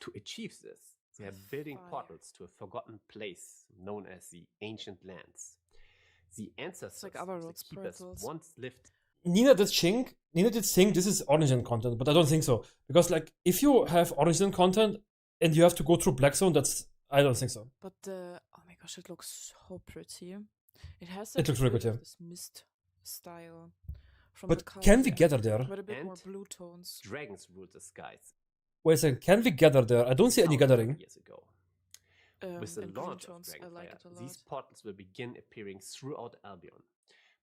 To achieve this, they are building Fire. portals to a forgotten place known as the Ancient Lands. The ancestors like of other the roads, Keepers portals. once lived. Nina did think this is Origin content, but I don't think so. Because, like, if you have Origin content and you have to go through Blackzone, I don't think so. But oh my gosh, it looks so pretty. It has It looks really good, bit of yeah. this mist style from But the colors, can we gather there? with a bit more And blue tones. Dragons ruled the skies Wait a second, can we gather there? I don't see any thousands of gathering. years ago. With the And green launch of tones, I like it a Dragonfire, lot. these portals will begin appearing throughout Albion.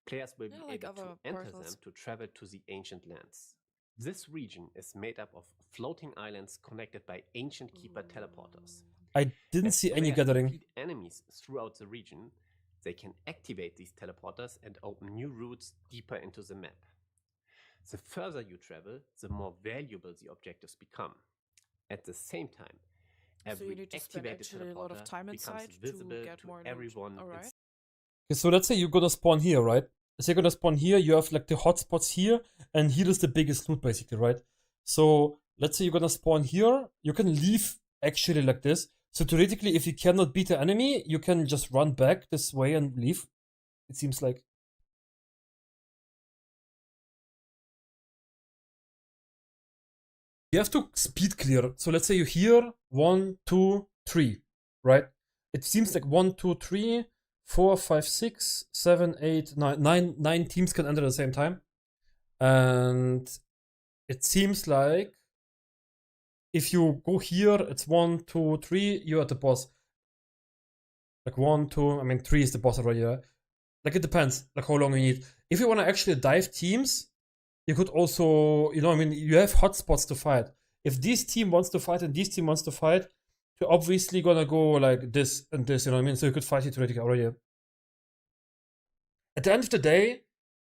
Players will be Yeah, like able to other enter portals. them to travel to the Ancient Lands. This region is made up of floating islands connected by ancient Keeper teleporters. I didn't As see any players gathering. defeat enemies throughout the region, they can activate these teleporters and open new routes deeper into the map. The further you travel, the more valuable the objectives become. At the same time, So you every need to spend activated actually a lot of teleporter time becomes inside to visible get to more loot. everyone. Alright. Okay, so let's say you're gonna spawn here, right? So you're gonna spawn here, you have like the hotspots here, and here is the biggest loot basically, right? So let's say you're gonna spawn here, you can leave actually like this. So theoretically, if you cannot beat the enemy, you can just run back this way and leave. It seems like. You have to speed clear. So let's say you're here, 1, 2, 3, right? It seems like 1, 2, 3, 4, 5, 6, 7, 8, 9, 9 teams can enter at the same time. And it seems like if you go here, it's 1, 2, 3, you're at the boss. Like 1, 2, I mean 3 is the boss already, right? Like it depends, like how long you need. If you want to actually dive teams, you could also, you know, I mean, you have hotspots to fight. If this team wants to fight and this team wants to fight, you're obviously gonna go like this and this, you know what I mean? So you could fight it theoretically already. At the end of the day,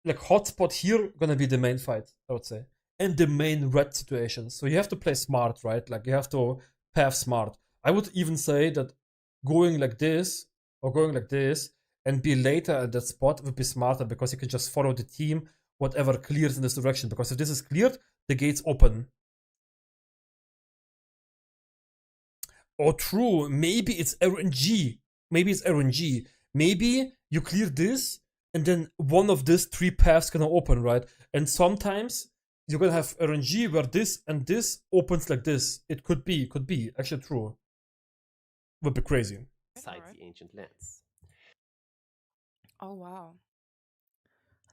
like hotspot here gonna be the main fight, I would say. And the main red situation. So you have to play smart, right? Like you have to path smart. I would even say that going like this or going like this and be later at that spot would be smarter, because you can just follow the team, whatever clears in this direction. Because if this is cleared, the gates open. Or true, maybe it's RNG. Maybe you clear this, and then one of these 3 paths gonna open, right? And sometimes you're gonna have RNG where this and this opens like this. It could be actually true. Would be crazy. Inside Alright. the Ancient Lands. Oh, wow.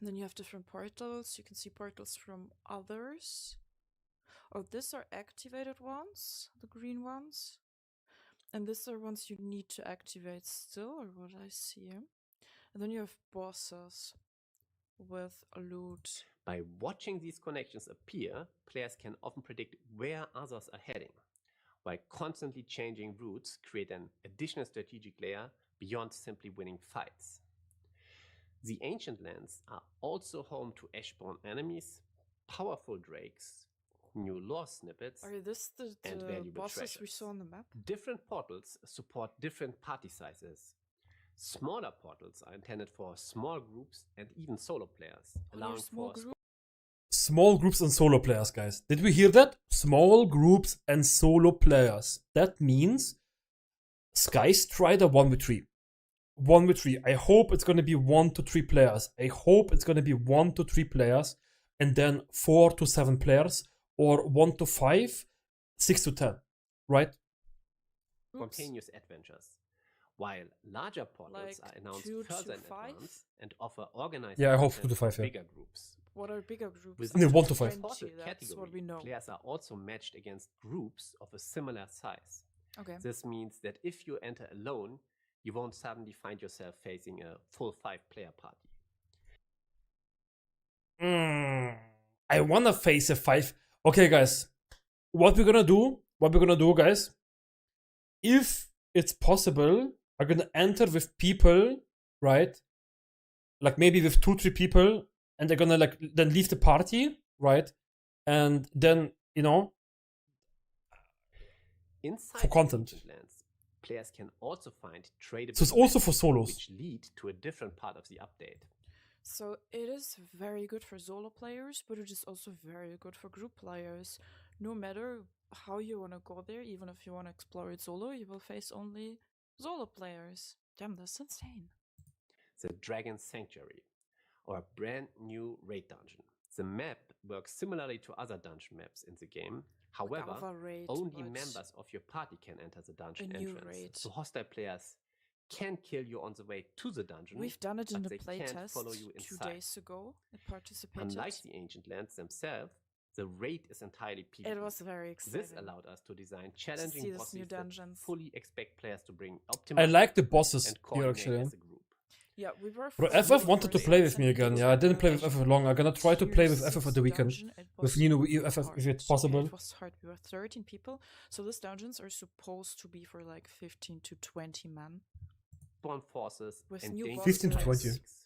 And then you have different portals. You can see portals from others. Oh, these are activated ones, the green ones. And these are ones you need to activate still, or what I see. And then you have bosses with loot. By watching these connections appear, players can often predict where others are heading, while constantly changing routes create an additional strategic layer beyond simply winning fights. The Ancient Lands are also home to Ashborn enemies, powerful drakes, new lore snippets, Are this and the valuable bosses we treasures. saw on the map? Different portals support different party sizes. Smaller portals are intended for small groups and even solo players, allowing small for group. Small groups and solo players, guys. Did we hear that? Small groups and solo players. That means Sky Strider 1v3. 1v3. I hope it's gonna be 1 to 3 players. I hope it's gonna be 1 to 3 players, and then 4 to 7 players, or 1 to 5, 6 to 10. Right? spontaneous adventures, while larger portals Like are announced 2 further to in 5? advance and offer organized Yeah, I hope content 2 to 5, for yeah. bigger groups. What are bigger groups? Within Yeah, Up 1 to to 5. 20, portal that's category, what we know. players are also matched against groups of a similar size. Okay. This means that if you enter alone, you won't suddenly find yourself facing a full 5-player party. I wanna face a 5. Okay, guys. What we're gonna do, guys, if it's possible, I'm gonna enter with people, right? Like maybe with 2-3 people, and they're gonna like then leave the party, right? And then, you know, Inside for content. Ancient Lands, players can also find tradable So it's also events for solos. which lead to a different part of the update. So it is very good for solo players, but it is also very good for group players. No matter how you want to go there, even if you want to explore it solo, you will face only solo players. Damn, that's insane. The Dragon Sanctuary, or a brand new raid dungeon. The map works similarly to other dungeon maps in the game. However, other raid, only but members of your party can enter the dungeon a new entrance. raid. So hostile players can kill you on the way to the dungeon. We've done it in but the they can't playtest follow you 2 inside. days ago. It participated. Unlike the Ancient Lands themselves, the raid is entirely PvP. It was very exciting. This allowed us to design see challenging this bosses new that dungeons. fully expect players to bring I optimal like the bosses and here coordinate actually. as a group. Yeah, we were. Bro, for FF the wanted to first play with season, me it again. was Yeah, I didn't play with very FF long. I'm gonna try to tier play with FF 6 at the weekend. dungeon. It With was Nino, FF if it's hard. possible. It was hard. We were 13 people. So these dungeons are supposed to be for like 15 to 20 men. Born forces With and new dangerous 15 to 20. tactics.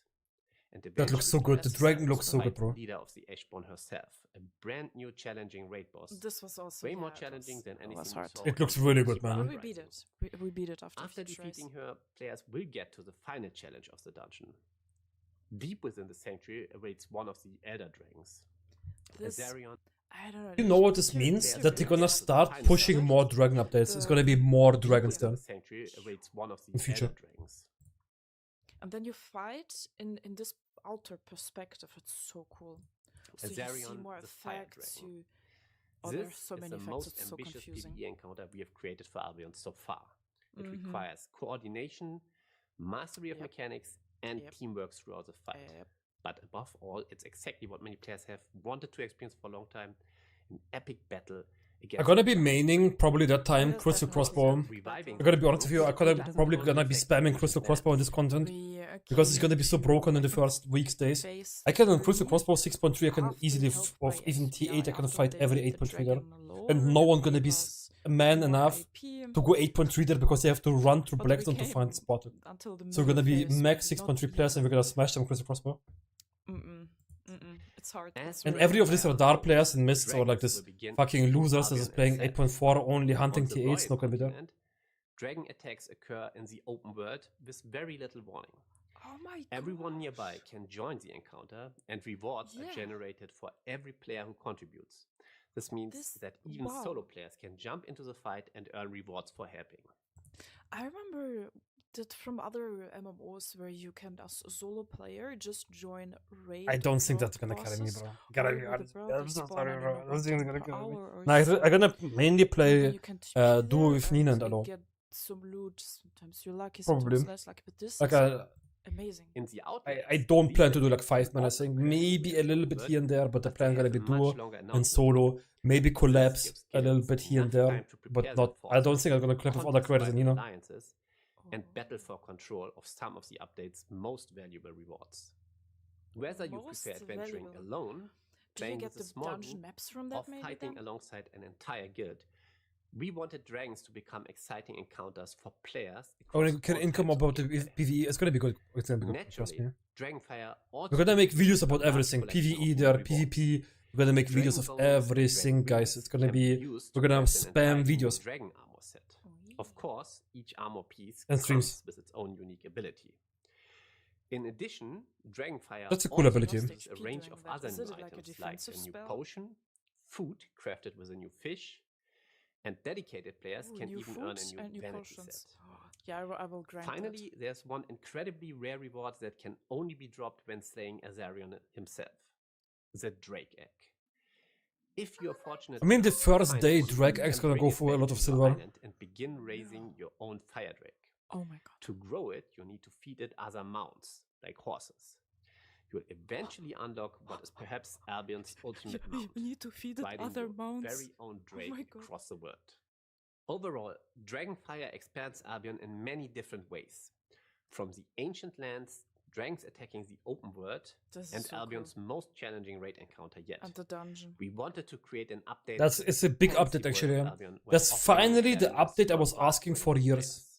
And That looks so good. The That's dragon nice, looks so but good, bro. leader of the Ashborn herself, a brand new challenging raid boss. This was also Way more it challenging was- than it anything was we hard. saw It looks in really the good, man. But Uprising. we beat it. We beat it after After a few tries. defeating her, players will get to the final challenge of the dungeon. Deep within the sanctuary awaits one of the elder dragons, This, Azarion. I don't know. You know what this means? That they're gonna start pushing more dragon updates. It's gonna be more dragons Within then. the sanctuary awaits one of the In future. elder dragons. And then you fight in this outer perspective. It's so cool. So you see Azarion, more the fire effects. dragon. Oh, This there's so is many the effects. most It's so ambitious confusing. PvE encounter we have created for Albion so far. It Mhm. requires coordination, mastery of Yep. mechanics, and Yep. teamwork throughout the fight. But above all, it's exactly what many players have wanted to experience for a long time: an epic battle against. I'm gonna be the giants. maining probably that time It is Crystal definitely Crossbow. Reviving I'm gonna be honest with you, I'm We probably didn't gonna be affect spamming the Crystal maps. Crossbow in this content. Because it's gonna be so broken in the first week's days. I can on Crystal Crossbow 6.3, I can easily, of even T8, I can fight every 8.3 there. And no one gonna be man enough to go 8.3 there because they have to run through But we Blackzone to came find spot. until the So we're gonna be middle phase, max not 6.3 the- players and we're gonna smash them Crystal Crossbow. It's hard. As It's And really every of hard. these are dark players and mists or like Dragons this will begin fucking to losers that Albion is playing itself. 8.4 only hunting On the T8s, Royal not gonna be there. continent, dragon attacks occur in the open world with very little warning. Oh my god. Everyone nearby can join the encounter, and rewards Yeah. are generated for every player who contributes. This means This- that even wow. solo players can jump into the fight and earn rewards for helping. I remember that from other MMOs where you can, as a solo player, just join raid. I don't think rogue that's gonna carry me, bosses, bro. or Gotta be with a honest. bro, they I'm so spawn sorry, in bro. a I don't think it's per gonna carry me. hour or No, I'm so. gonna mainly And then play you can duo TP with there Nina and you Allo. get some loot. Sometimes you're lucky, Probably. sometimes less lucky. But this Like is amazing. In the Outlands, I don't these plan to do events like 5 can man, I also think. crash Maybe a with little the bit word, here and there, but the but plan they gonna have be a much duo longer and announcement solo. window. Maybe This collabs gives a little killers bit here and enough there, time to but prepare their not. I don't forces, think I'm gonna collab with other contest creators in rival Nino. alliances, and battle for control of some of the update's most valuable rewards. Whether you Most prefer adventuring valuable. alone, Do you playing get with a the small dungeon group, maps from or that maybe fighting then? alongside an entire guild, we wanted dragons to become exciting encounters for players Oh, across and can all income types of about the gameplay. PvE. It's gonna be good. It's gonna be good. Trust Naturally, me. Dragonfire We're also gonna make introduces videos a about large everything. collection of PvE new there, rewards. PvP. We're gonna make Dragon videos of bonuses and everything, dragon guys. wings It's gonna can be. used We're to gonna craft an spam entirely new videos dragon armor set. Oh, Of yeah. course, each armor piece and comes streams. with its own unique ability. In addition, Dragonfire That's a cool also ability. uses a HP range doing of that. other Is new it like a items, like defensive a new spell? potion, food crafted with a new fish, and dedicated players Ooh, can new even earn a foods new and new vanity potions. set. Yeah, I will grind Finally, there's one incredibly rare reward that can only be dropped when slaying Azarion himself, the Drake Egg. If you're fortunate I mean, the enough to first find day, one, Drag you X can gonna bring go it for a back lot to of your silver. island and begin raising your own fire drake. that. Oh my god. To grow it, you need to feed it other mounts, like horses. You'll eventually unlock what is perhaps Albion's ultimate mount, You need to feed it riding other your mounts. very own drake my God. across the world. Overall, Dragonfire expands Albion in many different ways. From the ancient lands, dragons attacking the open world, This is and so Albion's most challenging raid encounter yet. And the dungeon. We wanted to create an update. It's a big fancy update world actually. of Albion, while That's offering new finally the challenges update I for was vast asking for range of years. players.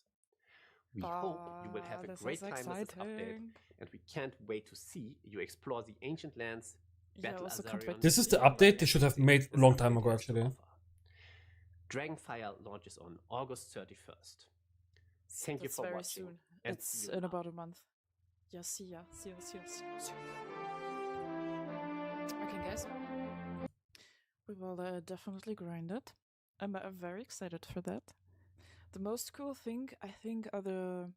We hope you will have a This great is time with this update, exciting. and we can't wait to see you explore the ancient lands, Yeah, I battle also can't Azarion, wait to This is the see update they should have everything made a this long time update ago has to actually. offer. Dragonfire launches on August 31st. Thank you That's for very watching. soon. And It's see you in now. about a month. Yeah, see ya. See ya, see ya, see ya, see ya. Okay, guys. We will definitely grind it. I'm very excited for that. The most cool thing, I think, are the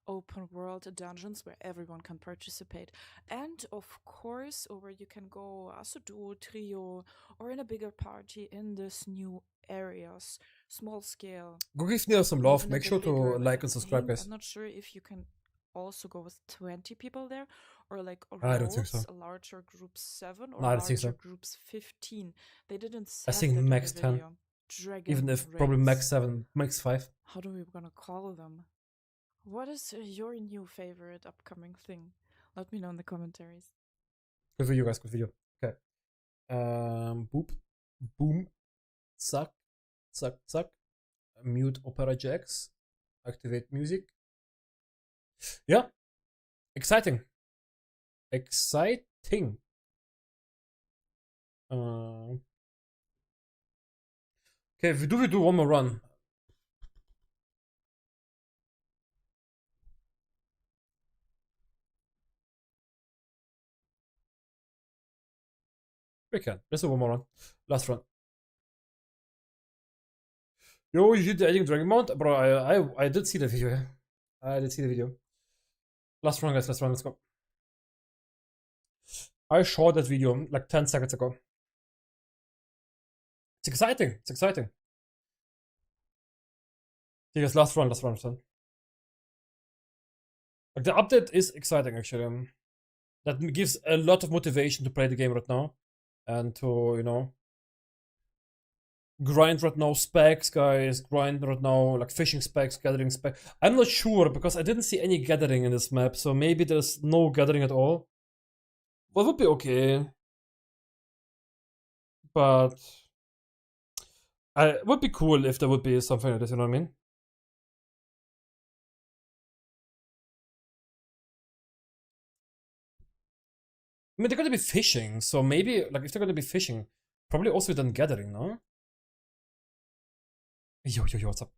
open world dungeons where everyone can participate. And of course, or where you can go as a duo, trio, or in a bigger party in this new areas, small scale. Go give Neil some love. even a Make bit sure to bigger. like I and subscribe, think- guys. I'm not sure if you can also go with 20 people there, or like I don't think so. roles, larger groups 7 or No, I don't think so. larger groups 15. They didn't I say think that in max the 10. video. Dragon Even if probably max raids. 7, max 5. How do we gonna call them? What is your new favorite upcoming thing? Let me know in the commentaries. Good video, guys. Good video. Okay. Boop. Boom. Suck. Suck. Suck. Mute Opera Jacks. Activate music. Yeah. Exciting. Exciting. Okay, we do one more run. We can. Let's do one more run. Last run. Yo, you did the adding Dragon Mount? Bro, I did see the video. I did see the video. Last run, guys. Last run. Let's go. I shot that video like 10 seconds ago. It's exciting. It's exciting. Yes, last run. Last run. Like, the update is exciting, actually. That gives a lot of motivation to play the game right now. And to, you know, grind right now specs, guys. Grind right now, like fishing specs, gathering specs. I'm not sure because I didn't see any gathering in this map. So maybe there's no gathering at all. Well, it would be okay. But it would be cool if there would be something like this, you know what I mean? I mean, they're gonna be fishing, so maybe, like, if they're gonna be fishing, probably also then gathering, no? Yo, what's up?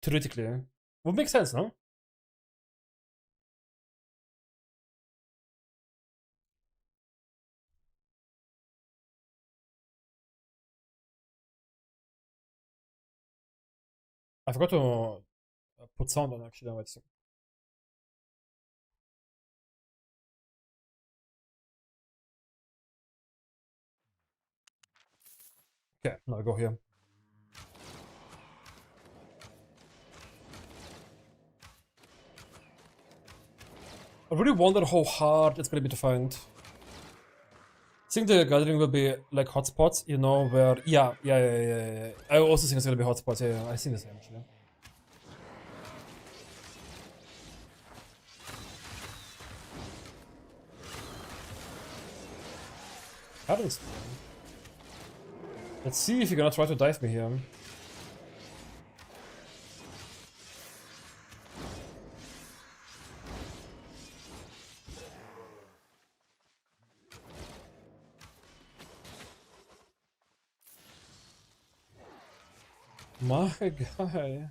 Theoretically, would make sense, no? I forgot to put sound on, actually. Wait a second. Okay, now I go here. I really wonder how hard it's gonna be to find. I think the gathering will be like hotspots, you know, where yeah. I also think it's gonna be hotspots. Yeah, I think the same actually. Paddles. Let's see if you're gonna try to dive me here. My guy.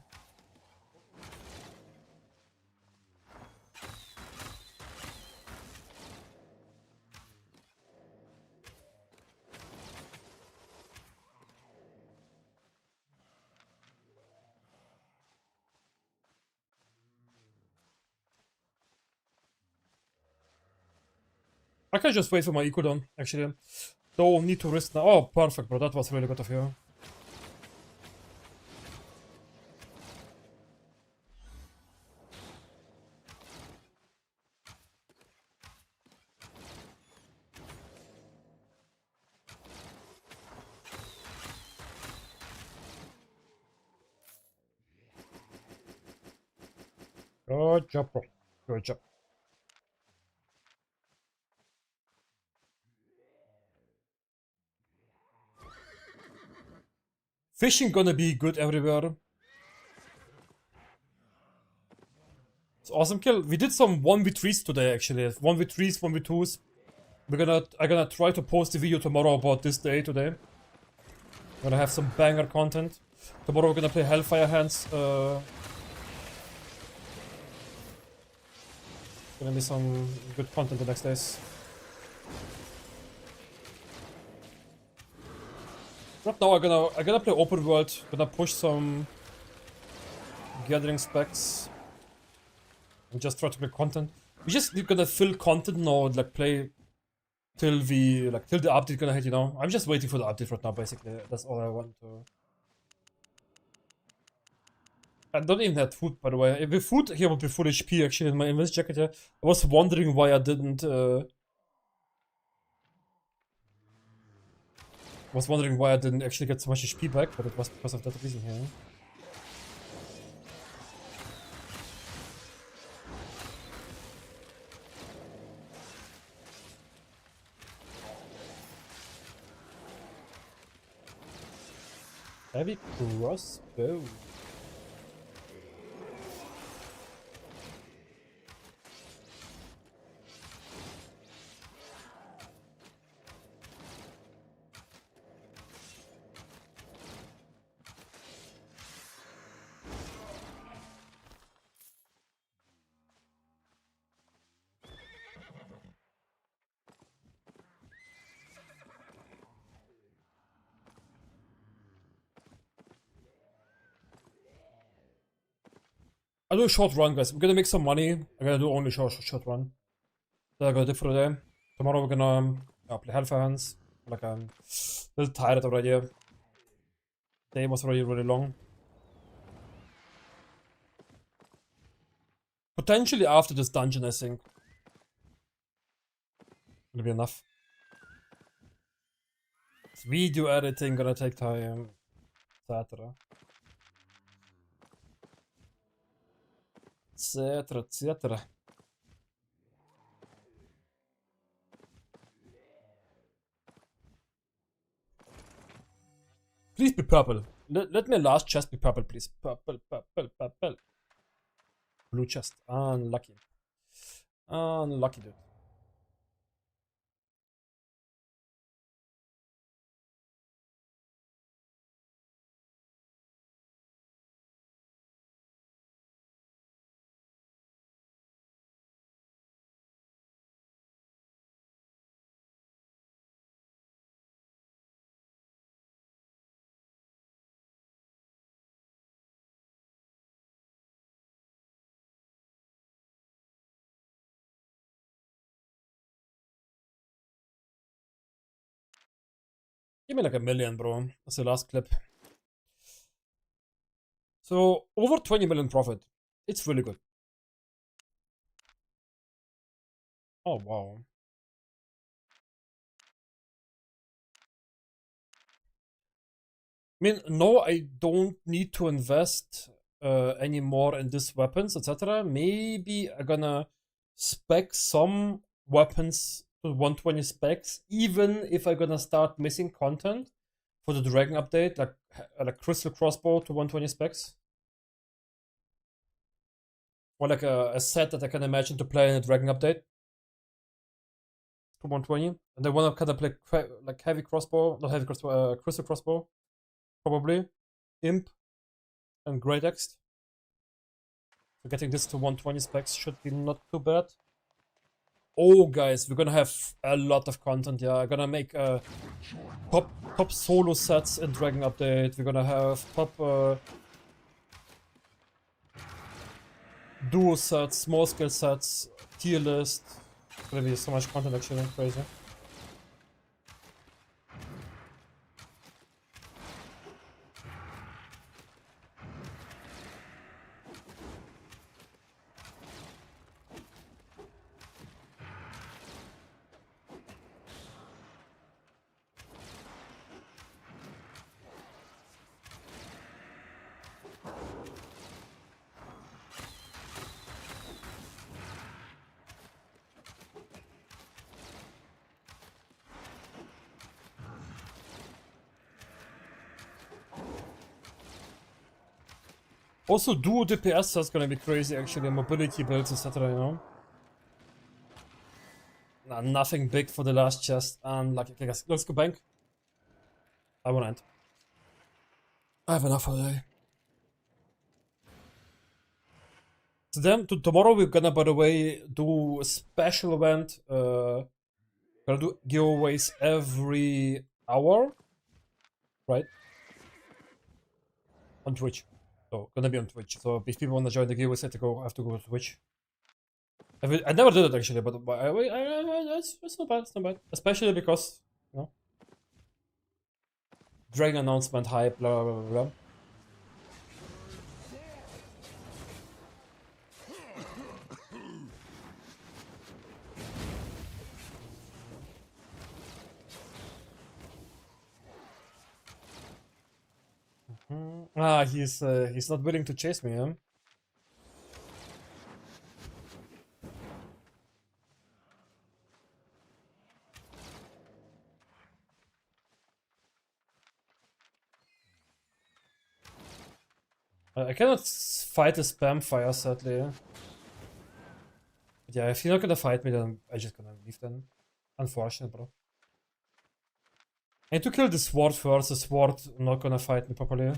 I can just wait for my eco down, actually. Don't need to risk now. Oh, perfect, bro. That was really good of you. Good job, bro. Good job. Fishing gonna be good everywhere. It's awesome kill. We did some 1v3s today, actually. 1v3s, 1v2s. I'm gonna try to post a video tomorrow about this day today. Gonna have some banger content. Tomorrow we're gonna play Hellfire Hands. Gonna be some good content the next days. Right now I'm gonna play open world. Gonna push some gathering specs and just try to make content. We just gonna fill content now, like play till the update gonna hit, you know. I'm just waiting for the update right now, basically. That's all I want to. I don't even have food, by the way. If the food here would be full HP actually in my invis jacket here. I was wondering why I didn't actually get so much HP back, but it was because of that reason here. Heavy crossbow. I'll do a short run, guys. We're gonna make some money. I'm gonna do only short run. That I gotta do for the day. Tomorrow we're gonna play Hellfire Hands. Like I'm a little tired already. Day was already really long. Potentially after this dungeon, I think. Gonna be enough. Video editing gonna take time. Etc. Etc. Please be purple. Let my last chest be purple, please. Purple. Blue chest. Unlucky. Unlucky, dude. Give me like a million, bro. That's the last clip. So, over 20 million profit. It's really good. Oh, wow. I mean, no, I don't need to invest any more in these weapons, etc. Maybe I'm gonna spec some weapons to 120 specs, even if I'm gonna start missing content for the Dragon update, like Crystal Crossbow to 120 specs. Or like a set that I can imagine to play in a Dragon update to 120. And I wanna kind of play like heavy crossbow, not heavy crossbow, Crystal Crossbow, probably. Imp and Great Axe. So getting this to 120 specs should be not too bad. Oh, guys, we're gonna have a lot of content. Yeah, I'm gonna make top solo sets in Dragon Update. We're gonna have top duo sets, small scale sets, tier list. It's gonna be so much content actually, crazy. Also, duo DPS is gonna be crazy actually, mobility builds, etc. You know. Nah, nothing big for the last chest. Like, okay, guys, let's go bank. I won't end. I have enough for the day. So then, tomorrow we're gonna, by the way, do a special event. Gonna do giveaways every hour, right? On Twitch. So gonna be on Twitch. So if people wanna join the giveaways, I have to go to Twitch. I never did it actually, but it's not bad. It's not bad, especially because you know, Dragon announcement hype, blah blah blah blah. Ah, he's not willing to chase me, huh? I cannot fight a spam fire, sadly. But yeah, if you're not gonna fight me, then I'm just gonna leave then. Unfortunate, bro. I need to kill the sword first. The sword not gonna fight me properly.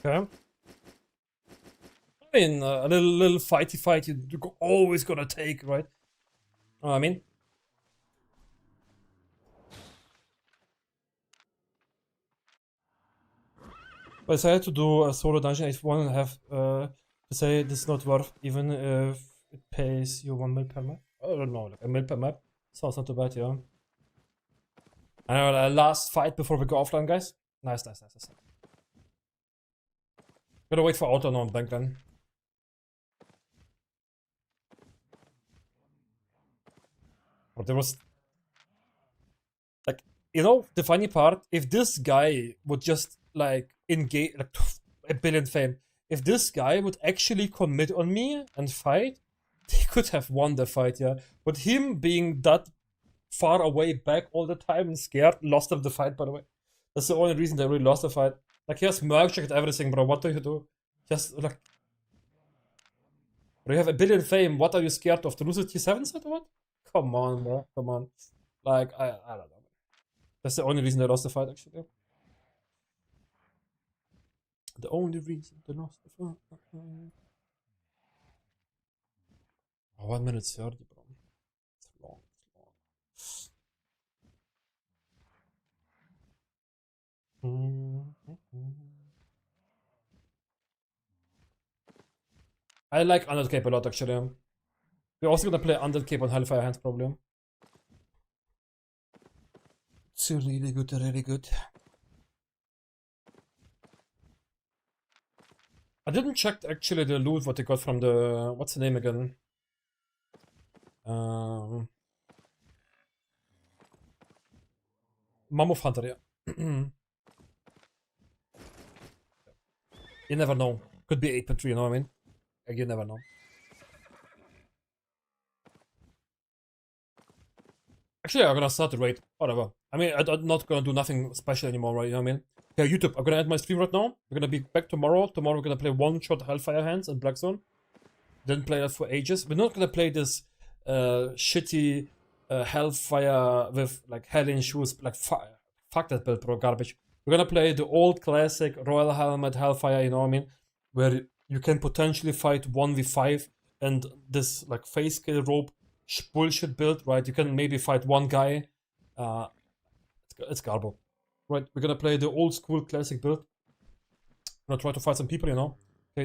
Okay. I mean, a little fighty fight you always gonna take, right? Know what I mean? But if I had to do a solo dungeon, I want to have to say this is not worth even if it pays you 1 mil per map. I don't know, like a mil per map. Sounds not too bad, yeah. And last fight before we go offline, guys. Nice. Gotta wait for auto now on bank then. But there was, like, you know, the funny part, if this guy would just like engage, like a billion fame, if this guy would actually commit on me and fight, they could have won the fight, yeah. But him being that far away back all the time and scared, lost them the fight, by the way. That's the only reason they really lost the fight. Like, he has merc checked everything, bro. What do you do? Just, like... Bro, you have a billion fame. What are you scared of? To lose a T7 set or what? Come on, bro. Come on. Like, I don't know. That's the only reason they lost the fight, actually. The only reason they lost the fight. Oh, 1 minute 30, bro. It's long. I like Undead Cape a lot, actually. We're also gonna play Undead Cape on Hellfire Hands, probably. It's really good, really good. I didn't check actually the loot what they got from the... What's the name again? Mammoth Hunter, yeah. You never know. Could be 8.3, you know what I mean? Like, you never know. Actually, I'm gonna start the raid. Whatever. I mean, I'm not gonna do nothing special anymore, right? You know what I mean? Yeah, YouTube, I'm gonna end my stream right now. We're gonna be back tomorrow. Tomorrow we're gonna play one-shot Hellfire Hands and Blackzone. Didn't play that for ages. We're not gonna play this shitty Hellfire with like hell in shoes. Like, fuck that build, bro. Garbage. We're gonna play the old classic Royal Helmet Hellfire, you know what I mean? Where you can potentially fight 1v5 and this like face scale rope bullshit build, right? You can maybe fight one guy. It's garbo. Right, we're gonna play the old school classic build. I'm gonna try to fight some people, you know.